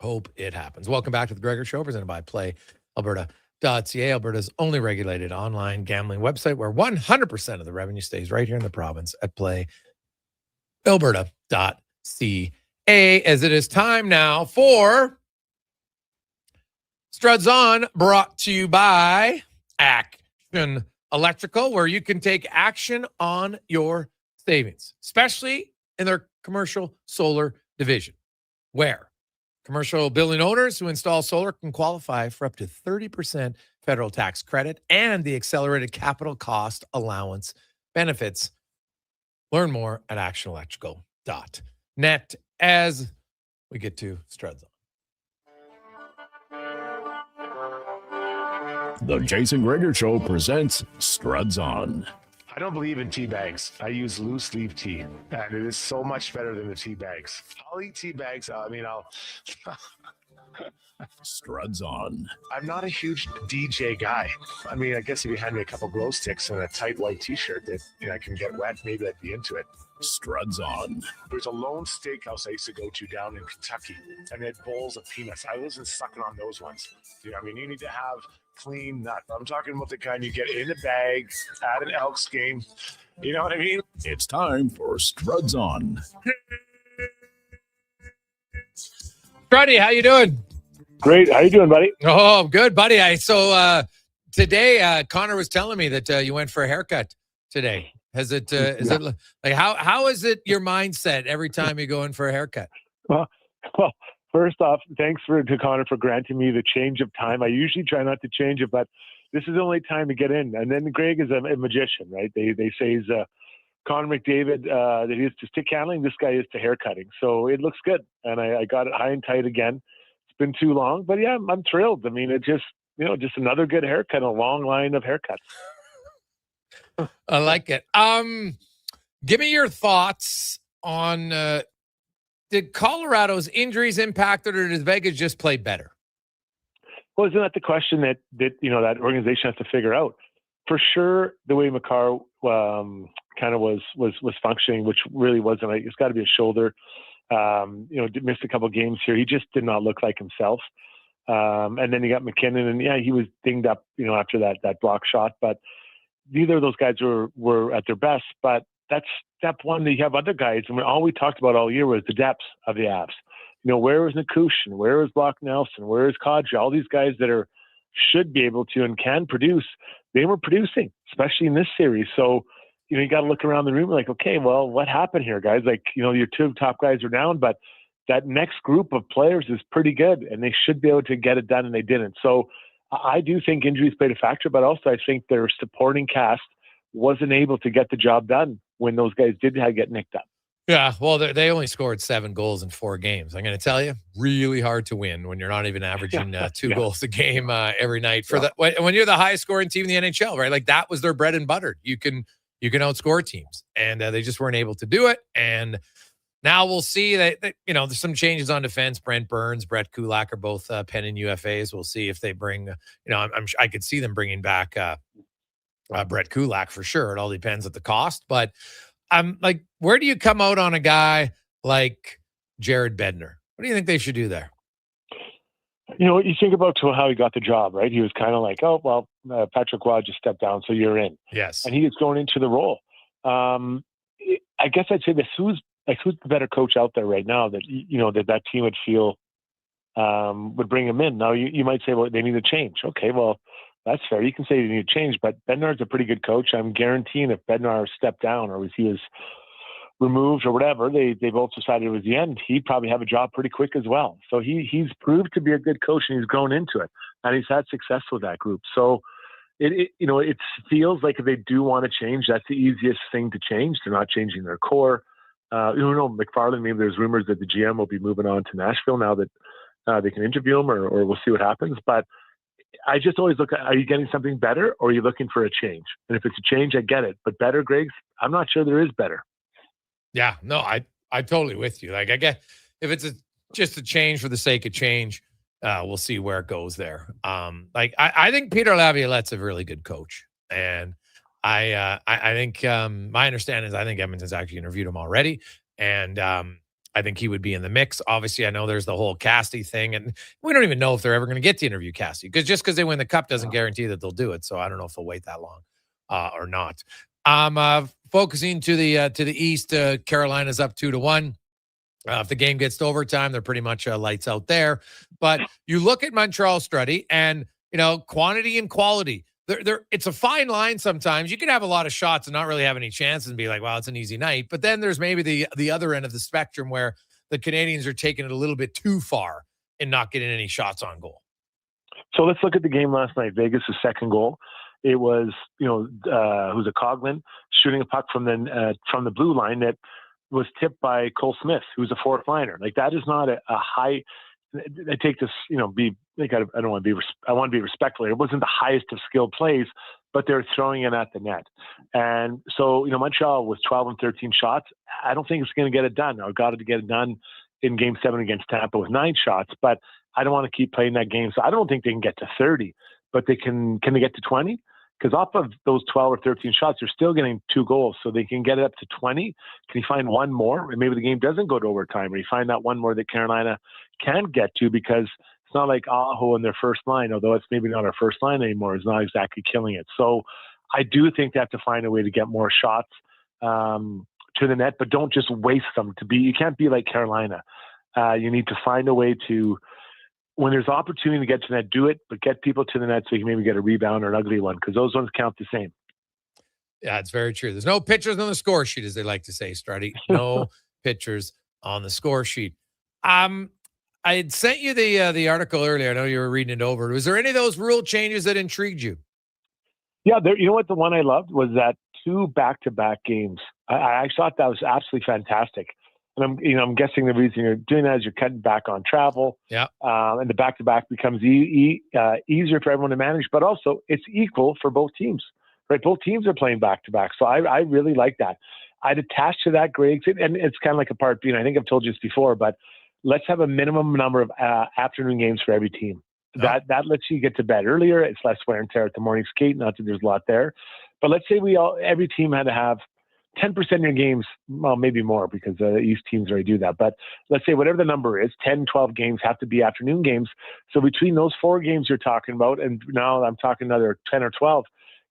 Hope it happens. Welcome back to the Gregor Show, presented by PlayAlberta.ca, Alberta's only regulated online gambling website, where 100% of the revenue stays right here in the province at PlayAlberta.ca. As it is time now for Struds On, brought to you by Action Electrical, where you can take action on your savings, especially in their commercial solar division, where commercial building owners who install solar can qualify for up to 30% federal tax credit and the accelerated capital cost allowance benefits. Learn more at actionelectrical.net as we get to Struds On. The Jason Gregor Show presents Struds On. I don't believe in tea bags. I use loose leaf tea, and it is so much better than the tea bags. I'll eat tea bags. I'll Struds On. I'm not a huge DJ guy. I mean, I guess if you hand me a couple glow sticks and a tight white t-shirt that I can get wet, maybe I'd be into it. Struds On. There's a lone steakhouse I used to go to down in Kentucky, and they had bowls of peanuts. I wasn't sucking on those ones. You need to have clean nut. I'm talking about the kind you get in a bag at an Elks game. You know what I mean? It's time for Struds On. Struddy, how you doing? Great. How you doing, buddy? Oh, good, buddy. Today, Connor was telling me that you went for a haircut today. Is it like how is it your mindset every time you go in for a haircut? Well, first off, thanks to Connor for granting me the change of time. I usually try not to change it, but this is the only time to get in. And then Greg is a magician, right? They say he's Connor McDavid that he is to stick handling, this guy is to hair cutting. So it looks good. And I got it high and tight again. It's been too long, but yeah, I'm thrilled. I mean, it just, just another good haircut, a long line of haircuts. I like it. Give me your thoughts on did Colorado's injuries impact it, or does Vegas just play better? Well, isn't that the question that that organization has to figure out? For sure, the way Makar kind of was functioning, which really wasn't. It's got to be a shoulder. Missed a couple of games here. He just did not look like himself. And then you got McKinnon, and yeah, he was dinged up, after that block shot. But neither of those guys were at their best. But that's step one. That you have other guys, and all we talked about all year was the depths of the Avs. Where is Nikushin? Where is Brock Nelson? Where is Kadri? All these guys that should be able to and can produce, they were producing, especially in this series. So, you got to look around the room like, okay, well, what happened here, guys? Like, your two top guys are down, but that next group of players is pretty good, and they should be able to get it done, and they didn't. So I do think injuries played a factor, but also I think their supporting cast wasn't able to get the job done when those guys did get nicked up. Yeah, well, they only scored 7 goals in 4 games. I'm going to tell you, really hard to win when you're not even averaging 2 goals a game every night. When you're the highest scoring team in the NHL, right? Like that was their bread and butter. You can outscore teams, and they just weren't able to do it. And now we'll see that there's some changes on defense. Brent Burns, Brett Kulak are both pending UFAs. We'll see if they bring. I could see them bringing back Brett Kulak for sure. It all depends on the cost, but. Like, where do you come out on a guy like Jared Bednar? What do you think they should do there? You think about how he got the job, right? He was kind of like, oh, well, Patrick Roy just stepped down, so you're in. Yes. And he is going into the role. I guess I'd say this: who's the better coach out there right now that that team would feel would bring him in? Now you might say, well, they need a change. Okay, well. That's fair. You can say you need to change, but Bednar's a pretty good coach. I'm guaranteeing if Bednar stepped down or he was removed or whatever, they both decided it was the end. He'd probably have a job pretty quick as well. So he's proved to be a good coach, and he's grown into it, and he's had success with that group. So it feels like if they do want to change, that's the easiest thing to change. They're not changing their core. McFarland, maybe there's rumors that the GM will be moving on to Nashville now that they can interview him, or we'll see what happens. But I just always look at, are you getting something better, or are you looking for a change? And if it's a change, I get it. But better, Griggs, I'm not sure there is better. Yeah, no, I totally with you. Like, I get if it's just a change for the sake of change, we'll see where it goes there. I think Peter Laviolette's a really good coach, and I think my understanding is I think Edmonton's actually interviewed him already, and I think he would be in the mix. Obviously, I know there's the whole Casty thing, and we don't even know if they're ever going to get to interview Casty, because they win the cup doesn't guarantee that they'll do it. So I don't know if they'll wait that long or not. Focusing to the East, Carolina's up 2-1. If the game gets to overtime, they're pretty much lights out there. But you look at Montreal, Struddy, and quantity and quality. It's a fine line sometimes. You can have a lot of shots and not really have any chances and be like, wow, it's an easy night. But then there's maybe the other end of the spectrum where the Canadians are taking it a little bit too far and not getting any shots on goal. So let's look at the game last night. Vegas' second goal. It was, who's a Coughlin shooting a puck from the blue line that was tipped by Cole Smith, who's a fourth liner. Like, that is not a high. I take this, I want to be respectful. It wasn't the highest of skilled plays, but they're throwing it at the net. And so, Montreal with 12 and 13 shots, I don't think it's going to get it done. I got to get it done in Game 7 against Tampa with 9 shots, but I don't want to keep playing that game. So I don't think they can get to 30, but they can they get to 20? Because off of those 12 or 13 shots, they're still getting 2 goals. So they can get it up to 20. Can you find one more? And maybe the game doesn't go to overtime, or you find that one more that Carolina can get to, because it's not like Aho in their first line, although it's maybe not our first line anymore, is not exactly killing it. So I do think they have to find a way to get more shots to the net, but don't just waste them. You can't be like Carolina. You need to find a way to, when there's opportunity to get to net, do it, but get people to the net so you can maybe get a rebound or an ugly one, because those ones count the same. Yeah, it's very true. There's no pitchers on the score sheet, as they like to say, Struddy. No pitchers on the score sheet. I had sent you the article earlier. I know you were reading it over. Was there any of those rule changes that intrigued you? Yeah, you know what? The one I loved was that 2 back-to-back games. I thought that was absolutely fantastic. And I'm guessing the reason you're doing that is you're cutting back on travel. Yeah. And the back-to-back becomes easier for everyone to manage, but also it's equal for both teams, right? Both teams are playing back-to-back. So I really like that. I'd attach to that, Greg, and it's kind of like a part B, and I think I've told you this before, but let's have a minimum number of afternoon games for every team. That lets you get to bed earlier. It's less wear and tear at the morning skate. Not that there's a lot there, but let's say every team had to have 10% of your games, well, maybe more because the East teams already do that. But let's say whatever the number is, 10, 12 games have to be afternoon games. So between those 4 games you're talking about, and now I'm talking another 10 or 12,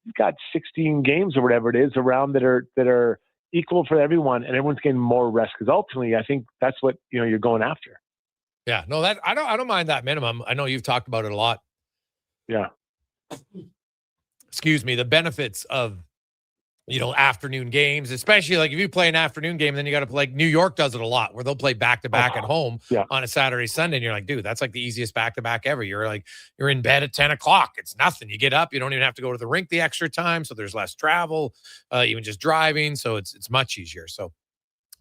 you've got 16 games or whatever it is around that are equal for everyone, and everyone's getting more rest, because ultimately I think that's what you're going after. Yeah, no, that I don't mind that minimum. I know you've talked about it a lot. Yeah. Excuse me. The benefits of afternoon games, especially like if you play an afternoon game, then you got to play. Like New York does it a lot, where they'll play back to back at home on a Saturday, Sunday, and you're like, dude, that's like the easiest back to back ever. You're in bed at 10 o'clock. It's nothing. You get up. You don't even have to go to the rink the extra time, so there's less travel, even just driving. So it's much easier. So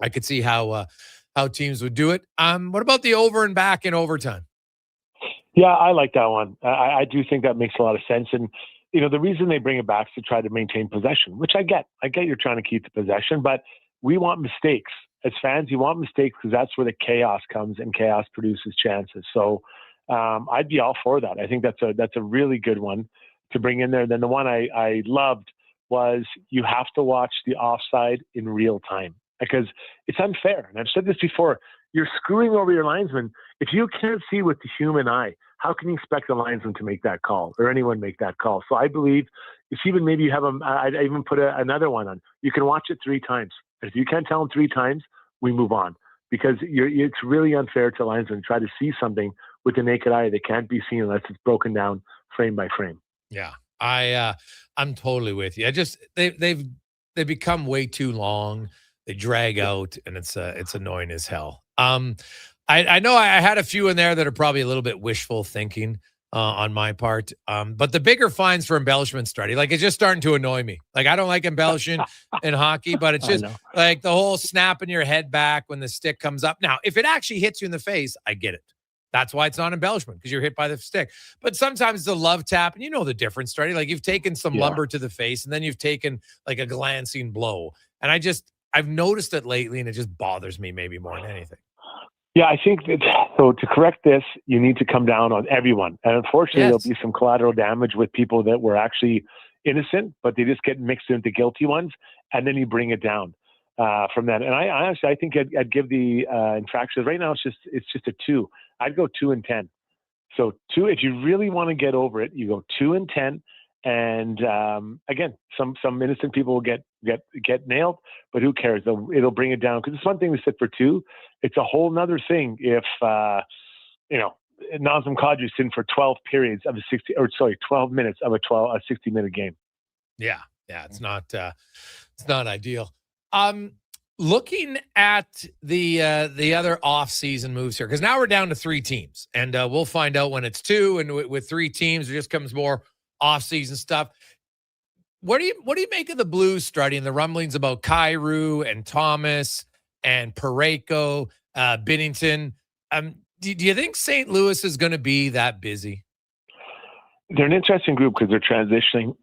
I could see how teams would do it. What about the over and back in overtime? Yeah, I like that one. I do think that makes a lot of sense. And, the reason they bring it back is to try to maintain possession, which I get. I get you're trying to keep the possession, but we want mistakes. As fans, you want mistakes because that's where the chaos comes, and chaos produces chances. So I'd be all for that. I think that's a really good one to bring in there. Then the one I loved was you have to watch the offside in real time, because it's unfair. And I've said this before, you're screwing over your linesman. If you can't see with the human eye, how can you expect the linesman to make that call or anyone make that call? So I believe if even maybe you have I'd even put another one on. You can watch it 3 times. If you can't tell them 3 times, we move on, because it's really unfair to linesmen to try to see something with the naked eye that can't be seen unless it's broken down frame by frame. Yeah, I'm totally with you. They've become way too long. They drag out, and it's annoying as hell. I know I had a few in there that are probably a little bit wishful thinking on my part. But the bigger fines for embellishment study, like it's just starting to annoy me. Like I don't like embellishing in hockey, but it's just like the whole snapping your head back when the stick comes up. Now, if it actually hits you in the face, I get it. That's why it's not embellishment, because you're hit by the stick. But sometimes it's a love tap, and you know the difference, study. Like you've taken some lumber to the face, and then you've taken like a glancing blow. And I've noticed it lately, and it just bothers me maybe more than anything. Yeah, I think that, so to correct this, you need to come down on everyone. And unfortunately, there'll be some collateral damage with people that were actually innocent, but they just get mixed into guilty ones, and then you bring it down from that. And I honestly, I think I'd give the infractions right now. It's just a 2. I'd go 2 and 10. So 2, if you really want to get over it, you go 2 and 10. And again, some innocent people will get nailed, but who cares? It'll bring it down, because it's one thing to sit for 2. It's a whole nother thing if Nazem Kadri's in for 12 periods of 12 minutes of a 60-minute game. Yeah, it's not ideal. Looking at the other off-season moves here, because now we're down to 3 teams, and we'll find out when it's 2, and with 3 teams, there just comes more off-season stuff. What do you make of the Blues starting the rumblings about Kyrou and Thomas and Parayko, Binnington? Do you think St. Louis is going to be that busy? They're an interesting group because they're transitioning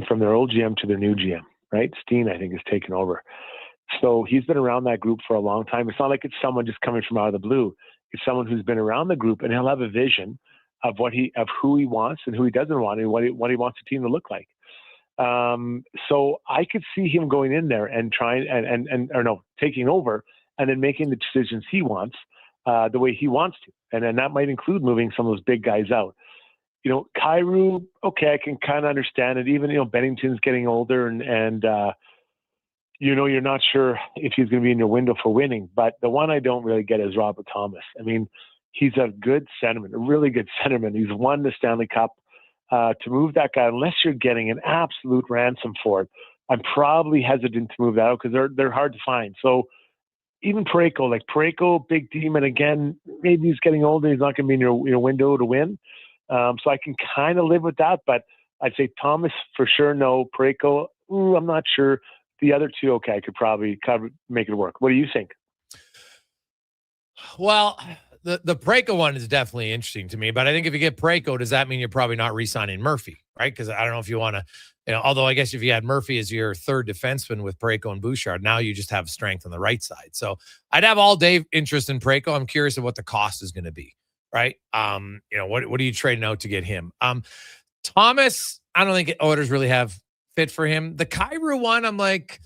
from their old GM to their new GM, right? Steen, I think, has taken over. So he's been around that group for a long time. It's not like it's someone just coming from out of the blue. It's someone who's been around the group, and he'll have a vision of who he wants and who he doesn't want, and what he wants the team to look like. So I could see him going in there and trying taking over and then making the decisions he wants, the way he wants to. And then that might include moving some of those big guys out. Kyrou, okay, I can kind of understand it. Even, Bennington's getting older and you're not sure if he's going to be in your window for winning. But the one I don't really get is Robert Thomas. I mean, he's a good centerman, a really good centerman. He's won the Stanley Cup. To move that guy, unless you're getting an absolute ransom for it, I'm probably hesitant to move that out because they're hard to find. So even Parayko, big demon again. Maybe he's getting older. He's not going to be in your window to win. So I can kind of live with that. But I'd say Thomas for sure. No, Parayko I'm not sure. The other two, okay, I could probably make it work. What do you think? Well, the Parayko one is definitely interesting to me, but I think if you get Parayko, does that mean you're probably not re-signing Murphy, right? Because I don't know if you want to, although I guess if you had Murphy as your third defenseman with Parayko and Bouchard, now you just have strength on the right side. So I'd have all day interest in Parayko. I'm curious of what the cost is going to be, right? What are you trading out to get him? Thomas, I don't think Oilers really have fit for him. The Kyrou one, I'm like,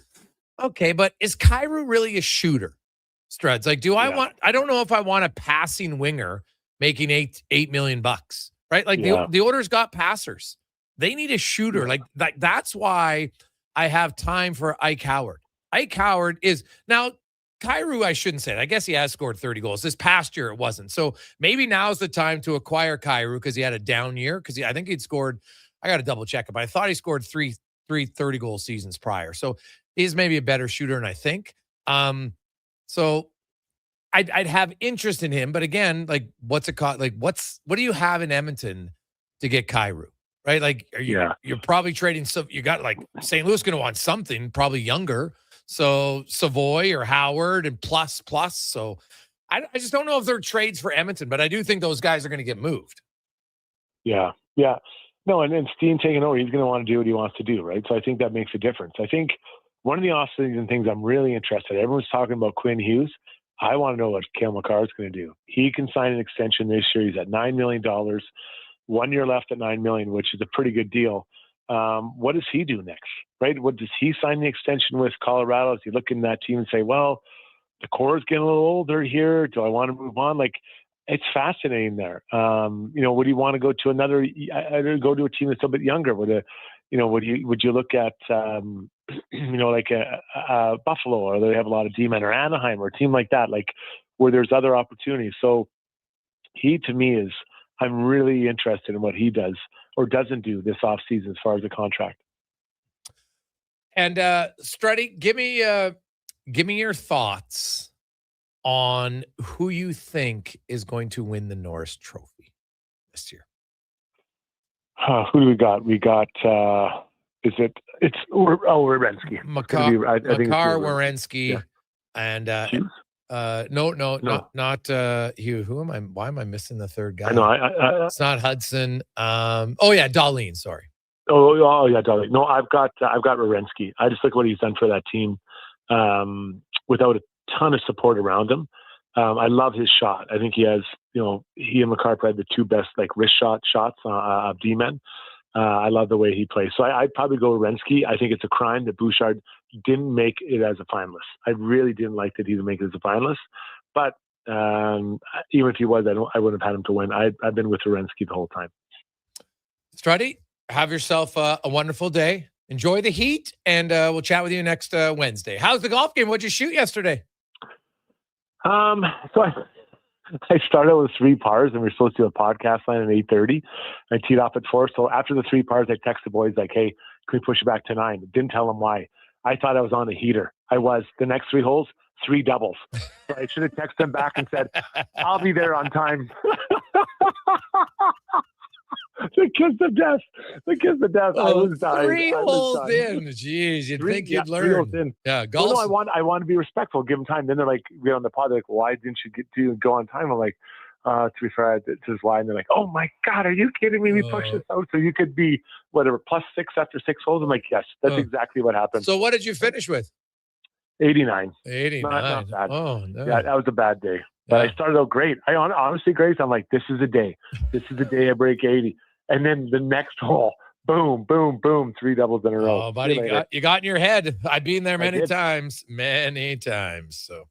okay, but is Kyrou really a shooter? Struds, like, I don't know if I want a passing winger making $8 million, right? Like the Oilers got passers. They need a shooter. Like that's why I have time for Ike Howard. Ike Howard is now Kyrou. I shouldn't say it. I guess he has scored 30 goals. This past year it wasn't. So maybe now's the time to acquire Kyrou because he had a down year. Because I think he'd scored. I got to double check it, but I thought he scored three 30-goal seasons prior. So he's maybe a better shooter than I think. So I'd have interest in him, but again, like, what's it cost? Like, what do you have in Edmonton to get Kyrou, right? Like, you're probably trading. So you got like St. Louis going to want something probably younger. So Savoy or Howard and plus. So I just don't know if they're trades for Edmonton, but I do think those guys are going to get moved. Yeah. No, and then Steen taking over, he's going to want to do what he wants to do, right? So I think that makes a difference. I think one of the off-season things I'm really interested in, everyone's talking about Quinn Hughes. I want to know what Cale Makar is going to do. He can sign an extension this year. He's at $9 million, 1 year left at $9 million, which is a pretty good deal. What does he do next, right? What does he sign the extension with Colorado? Does he look in that team and say, well, the core is getting a little older here. Do I want to move on? Like, it's fascinating there. Would you want to go to go to a team that's a bit younger? Would you look at, like a Buffalo, or they have a lot of D-men, or Anaheim, or a team like that, like where there's other opportunities. So he, to me, I'm really interested in what he does or doesn't do this offseason as far as the contract. And Struddy, give me your thoughts on who you think is going to win the Norris Trophy this year. Who do we got? We got, Werenski. Makar, Werenski, yeah. And not Hugh. Who am I? Why am I missing the third guy? I know. It's not Hudson. Dahlin. Sorry. Oh yeah, Dahlin. No, I've got Werenski. I just look what he's done for that team without a ton of support around him. I love his shot. I think he has, he and Makar had the two best wrist shots of D-men. I love the way he plays. So I'd probably go Werenski. I think it's a crime that Bouchard didn't make it as a finalist. I really didn't like that he didn't make it as a finalist. But even if he was, I wouldn't have had him to win. I've been with Werenski the whole time. Struddy, have yourself a wonderful day. Enjoy the heat, and we'll chat with you next Wednesday. How's the golf game? What'd you shoot yesterday? So I started with 3 pars, and we were supposed to do a podcast line at 8:30. I teed off at 4. So after the 3 pars, I texted the boys like, hey, can we push it back to 9? Didn't tell them why. I thought I was on a heater. I was. The next 3 holes, 3 doubles. So I should have texted them back and said, I'll be there on time. The kiss of death. I was dying. 3 holes in. Jeez, you'd think you'd learn. 3 holes in. Yeah, golf. No, I want to be respectful, give them time. Then they're like, we on the pod, they're like, why didn't you go on time? I'm like, to be fair, this is why. And they're like, oh my God, are you kidding me? We pushed this out so you could be whatever +6 after 6 holes. I'm like, yes, that's exactly what happened. So what did you finish with? 89. 89. Not bad. Oh no. Yeah, that was a bad day. But I started out great. Honestly, Grace, I'm like, this is the day. This is the day I break 80. And then the next hole, boom, boom, boom, 3 doubles in a row. Oh, buddy, you got in your head. I've been there many times. So,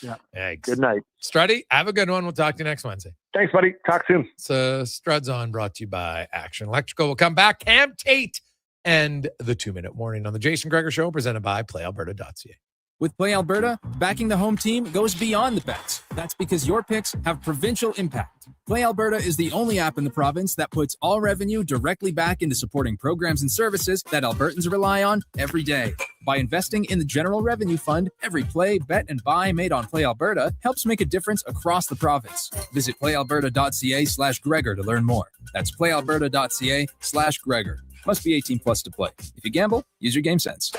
yeah. Thanks. Good night. Struddy, have a good one. We'll talk to you next Wednesday. Thanks, buddy. Talk soon. So, Struds On, brought to you by Action Electrical. We'll come back. Cam Tate and the 2-Minute Warning on the Jason Gregor Show, presented by PlayAlberta.ca. With Play Alberta, backing the home team goes beyond the bets. That's because your picks have provincial impact. Play Alberta is the only app in the province that puts all revenue directly back into supporting programs and services that Albertans rely on every day. By investing in the General Revenue Fund, every play, bet, and buy made on Play Alberta helps make a difference across the province. Visit playalberta.ca/Gregor to learn more. That's playalberta.ca/Gregor. Must be 18 plus to play. If you gamble, use your game sense.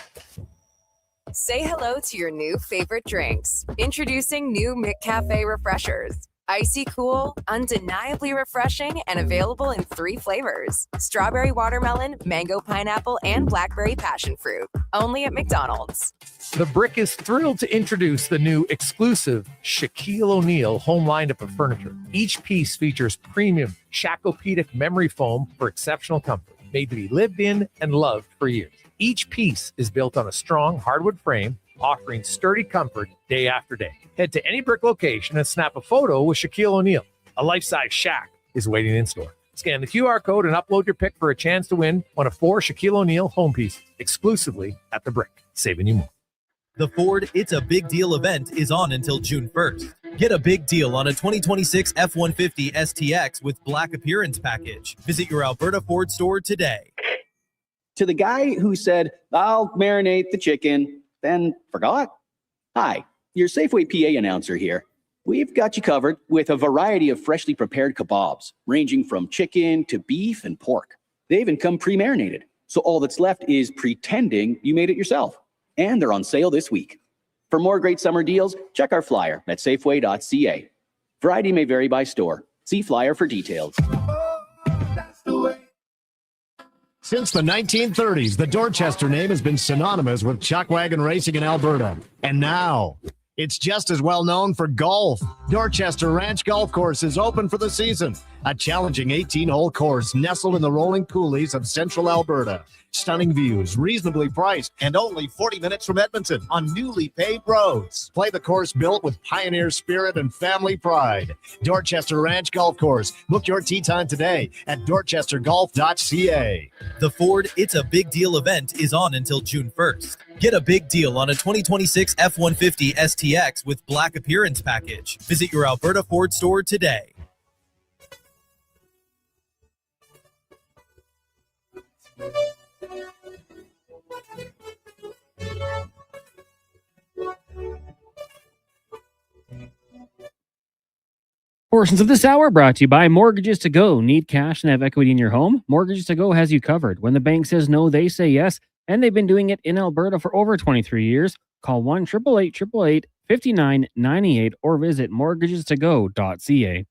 Say hello to your new favorite drinks. Introducing new McCafe Refreshers. Icy cool, undeniably refreshing, and available in 3 flavors. Strawberry watermelon, mango pineapple, and blackberry passion fruit. Only at McDonald's. The Brick is thrilled to introduce the new exclusive Shaquille O'Neal home lineup of furniture. Each piece features premium Shacopedic memory foam for exceptional comfort, made to be lived in and loved for years. Each piece is built on a strong hardwood frame, offering sturdy comfort day after day. Head to any Brick location and snap a photo with Shaquille O'Neal. A life-size Shaq is waiting in store. Scan the QR code and upload your pic for a chance to win one of 4 Shaquille O'Neal home pieces exclusively at The Brick, saving you more. The Ford It's a Big Deal event is on until June 1st. Get a big deal on a 2026 F-150 STX with Black Appearance Package. Visit your Alberta Ford store today. To the guy who said, I'll marinate the chicken, then forgot. Hi, your Safeway PA announcer here. We've got you covered with a variety of freshly prepared kebabs, ranging from chicken to beef and pork. They even come pre-marinated, so all that's left is pretending you made it yourself. And they're on sale this week. For more great summer deals, check our flyer at safeway.ca. Variety may vary by store. See flyer for details. Since the 1930s, the Dorchester name has been synonymous with chuckwagon racing in Alberta. And now, it's just as well known for golf. Dorchester Ranch Golf Course is open for the season. A challenging 18-hole course nestled in the rolling coulees of central Alberta. Stunning views, reasonably priced, and only 40 minutes from Edmonton on newly paved roads. Play the course built with pioneer spirit and family pride. Dorchester Ranch Golf Course. Book your tee time today at dorchestergolf.ca. The Ford It's a Big Deal event is on until June 1st. Get a big deal on a 2026 F-150 STX with Black Appearance Package. Visit your Alberta Ford store today. Portions of this hour brought to you by Mortgages to Go. Need cash and have equity in your home? Mortgages to Go has you covered. When the bank says no, they say yes, and they've been doing it in Alberta for over 23 years. Call 1-888-888-5998 or visit mortgagestogo.ca.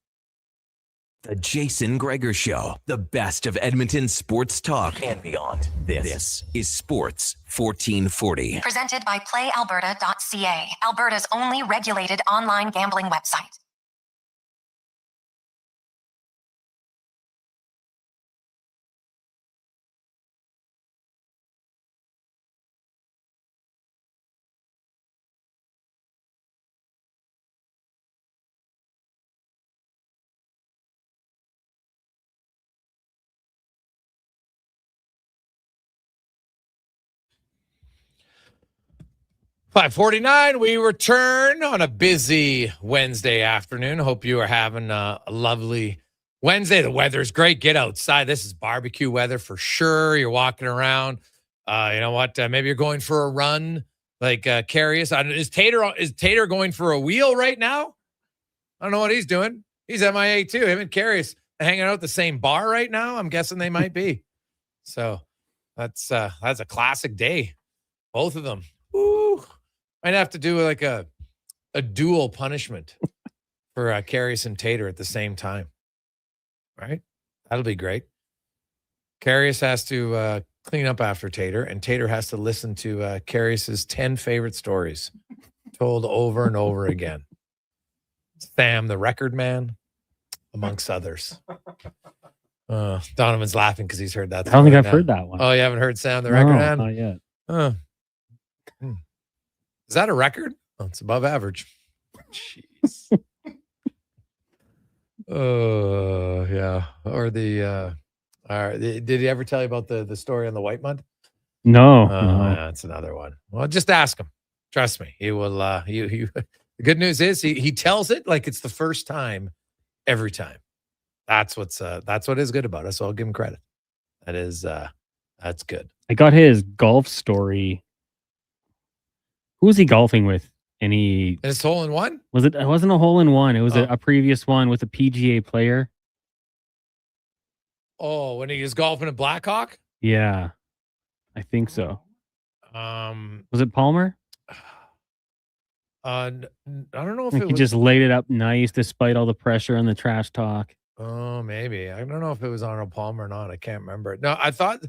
The Jason Gregor Show, the best of Edmonton sports talk and beyond. This is Sports 1440. Presented by PlayAlberta.ca, Alberta's only regulated online gambling website. .549, we return on a busy Wednesday afternoon. Hope you are having a lovely Wednesday. The weather's great. Get outside. This is barbecue weather for sure. You're walking around. You know what? Maybe you're going for a run like Carius. Is Tater going for a wheel right now? I don't know what he's doing. He's MIA too. Him and Carius hanging out at the same bar right now. I'm guessing they might be. So that's a classic day. Both of them. Ooh. Might have to do like a dual punishment for Carius and Tater at the same time. Right? That'll be great. Carius has to clean up after Tater, and Tater has to listen to Carius's 10 favorite stories told over and over again. Sam, the record man, amongst others. Donovan's laughing because he's heard that. I don't think I've heard that one. Oh, you haven't heard Sam, the record man? Not yet. Is that a record? Oh, it's above average. Jeez. Yeah. Or did he ever tell you about the story on the white mud? No. Yeah, that's another one. Well, just ask him. Trust me. He will. The good news is he tells it like it's the first time every time. That's what is good about it. So I'll give him credit. That's good. I got his golf story. Who was he golfing with? And it's hole in one? It wasn't a hole in one. It was a previous one with a PGA player. Oh, when he was golfing at Blackhawk? Yeah, I think so. Was it Palmer? I don't know if Like it he was. just laid it up nice despite all the pressure and the trash talk. Oh, maybe. I don't know if it was Arnold Palmer or not. I can't remember. No, I thought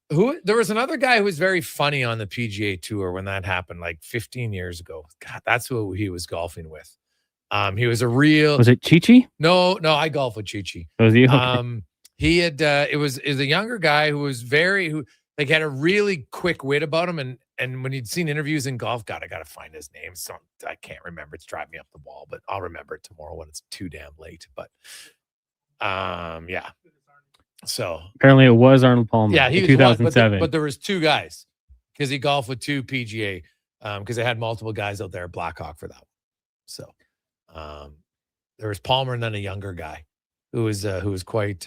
there was another guy who was very funny on the PGA Tour when that happened, like 15 years ago. God, that's who he was golfing with. He was a real. Was it Chi-Chi? No, I golf with Chi-Chi. Was he? Okay. He had. It was a younger guy who was who had a really quick wit about him, and when he'd seen interviews in golf, God, I gotta find his name. So I can't remember. It's driving me up the wall, but I'll remember it tomorrow when it's too damn late. But yeah. So Apparently it was Arnold Palmer. yeah, he in was 2007. but there was two guys because he golfed with two PGA because they had multiple guys out there at Blackhawk for that one. So there was Palmer and then a younger guy who was quite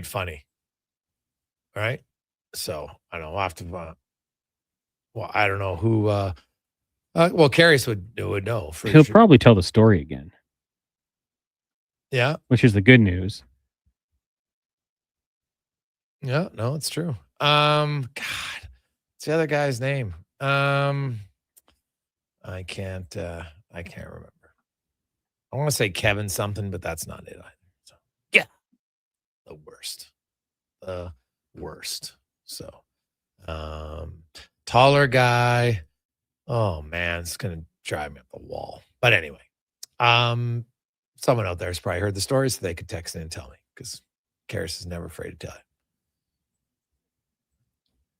funny. All right. So I don't know. We'll have to. Well, I don't know who. Well, Carius would know for He'll sure. probably tell the story again. Yeah. Which is the good news. Yeah. No, it's true. God, what's the other guy's name? I can't remember. I want to say Kevin something, but that's not it either. So yeah, the worst. So, taller guy. Oh man, it's gonna drive me up the wall. But anyway, someone out there has probably heard the story, so they could text in and tell me because Karis is never afraid to tell you.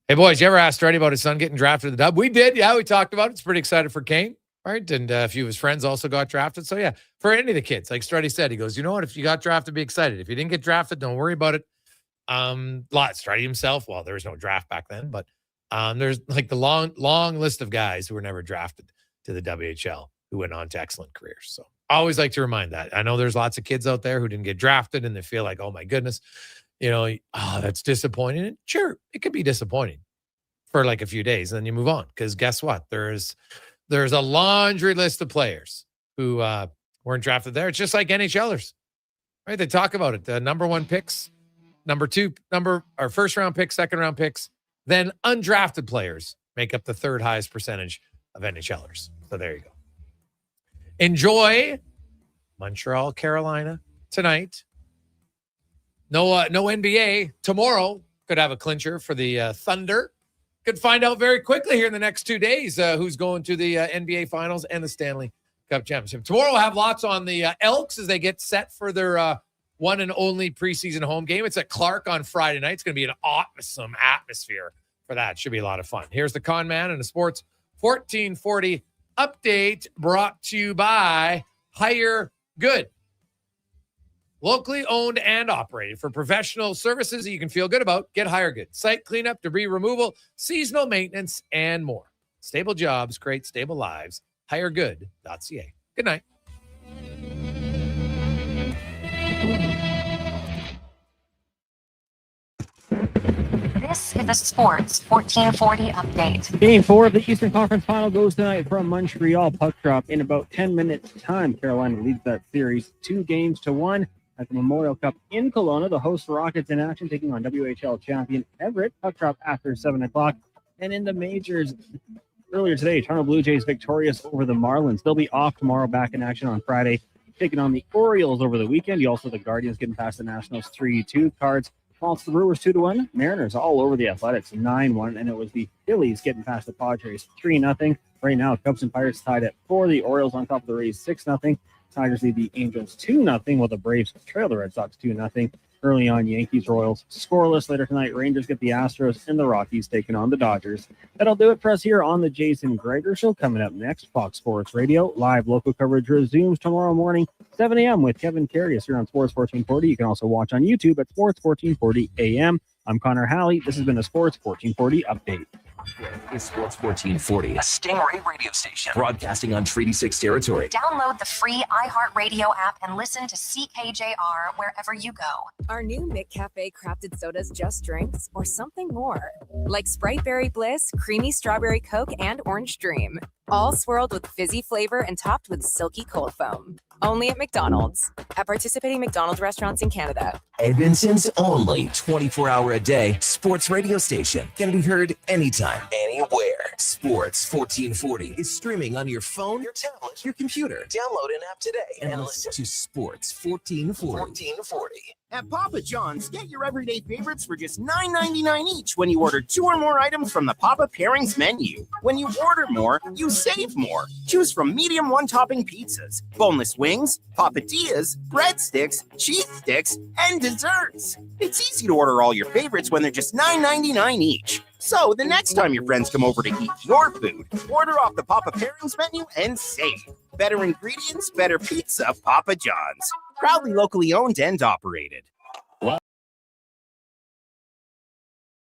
Hey boys, you ever asked Freddie about his son getting drafted to the Dub? We did, yeah. We talked about it. It's pretty excited for Kane, right? And a few of his friends also got drafted. So yeah, for any of the kids, like Struddy said, he goes, you know what? If you got drafted, be excited. If you didn't get drafted, don't worry about it. Struddy himself. Well, there was no draft back then, but there's like the long list of guys who were never drafted to the WHL who went on to excellent careers. So I always like to remind that. I know there's lots of kids out there who didn't get drafted and they feel like, oh my goodness, that's disappointing. And sure, it could be disappointing for like a few days, and then you move on. Because guess what? There's a laundry list of players who weren't drafted there. It's just like NHLers, right? They talk about it. The number one picks, first round picks, second round picks, then undrafted players make up the third highest percentage of NHLers. So there you go. Enjoy Montreal, Carolina tonight. No NBA tomorrow. Could have a clincher for the Thunder. Could find out very quickly here in the next 2 days who's going to the NBA Finals and the Stanley Cup Championship. Tomorrow we'll have lots on the Elks as they get set for their one and only preseason home game. It's at Clark on Friday night. It's going to be an awesome atmosphere for that. Should be a lot of fun. Here's the Con Man and a Sports 1440 update brought to you by Hire Good. Locally owned and operated for professional services that you can feel good about. Get Hire Good. Site cleanup, debris removal, seasonal maintenance, and more. Stable jobs, create stable lives. HireGood.ca. Good night. This is the Sports 1440 update. Game 4 of the Eastern Conference Final goes tonight from Montreal. Puck drop in about 10 minutes time. Carolina leads that series 2-1 at the Memorial Cup in Kelowna. The host Rockets in action taking on WHL champion Everett. Puck drop after 7 o'clock. And in the majors earlier today, Toronto Blue Jays victorious over the Marlins. They'll be off tomorrow, back in action on Friday, taking on the Orioles over the weekend. You also the Guardians getting past the Nationals 3-2. Cards falls the Brewers 2-1. Mariners all over the Athletics 9-1. And it was the Phillies getting past the Padres 3-0. Right now, Cubs and Pirates tied at 4. The Orioles on top of the Rays 6-0. Tigers lead the Angels 2-0, while the Braves trail the Red Sox 2-0. Early on, Yankees, Royals scoreless. Later tonight, Rangers get the Astros and the Rockies taking on the Dodgers. That'll do it for us here on the Jason Gregor Show. Coming up next, Fox Sports Radio. Live local coverage resumes tomorrow morning, 7 a.m. with Kevin Carius here on Sports 1440. You can also watch on YouTube at Sports 1440 AM. I'm Connor Halley. This has been a Sports 1440 update. It's Sports 1440, a Stingray radio station broadcasting on Treaty 6 territory. Download the free iHeartRadio app and listen to CKJR wherever you go. Are new McCafe crafted sodas just drinks or something more? Like Sprite Berry Bliss, Creamy Strawberry Coke, and Orange Dream. all swirled with fizzy flavor and topped with silky cold foam. Only at McDonald's. At participating McDonald's restaurants in Canada. Edmonton's only 24-hour-a-day sports radio station can be heard anytime, anywhere. Sports 1440 is streaming on your phone, your tablet, your computer. Download an app today and listen to Sports 1440. At Papa John's, get your everyday favorites for just $9.99 each when you order 2 or more items from the Papa Pairings menu. When you order more, you save more. Choose from medium one-topping pizzas, boneless wings, papadillas, breadsticks, cheese sticks, and desserts. It's easy to order all your favorites when they're just $9.99 each. So the next time your friends come over to eat your food, order off the Papa Pairings menu and save. Better ingredients, better pizza, Papa John's. Proudly locally owned and operated.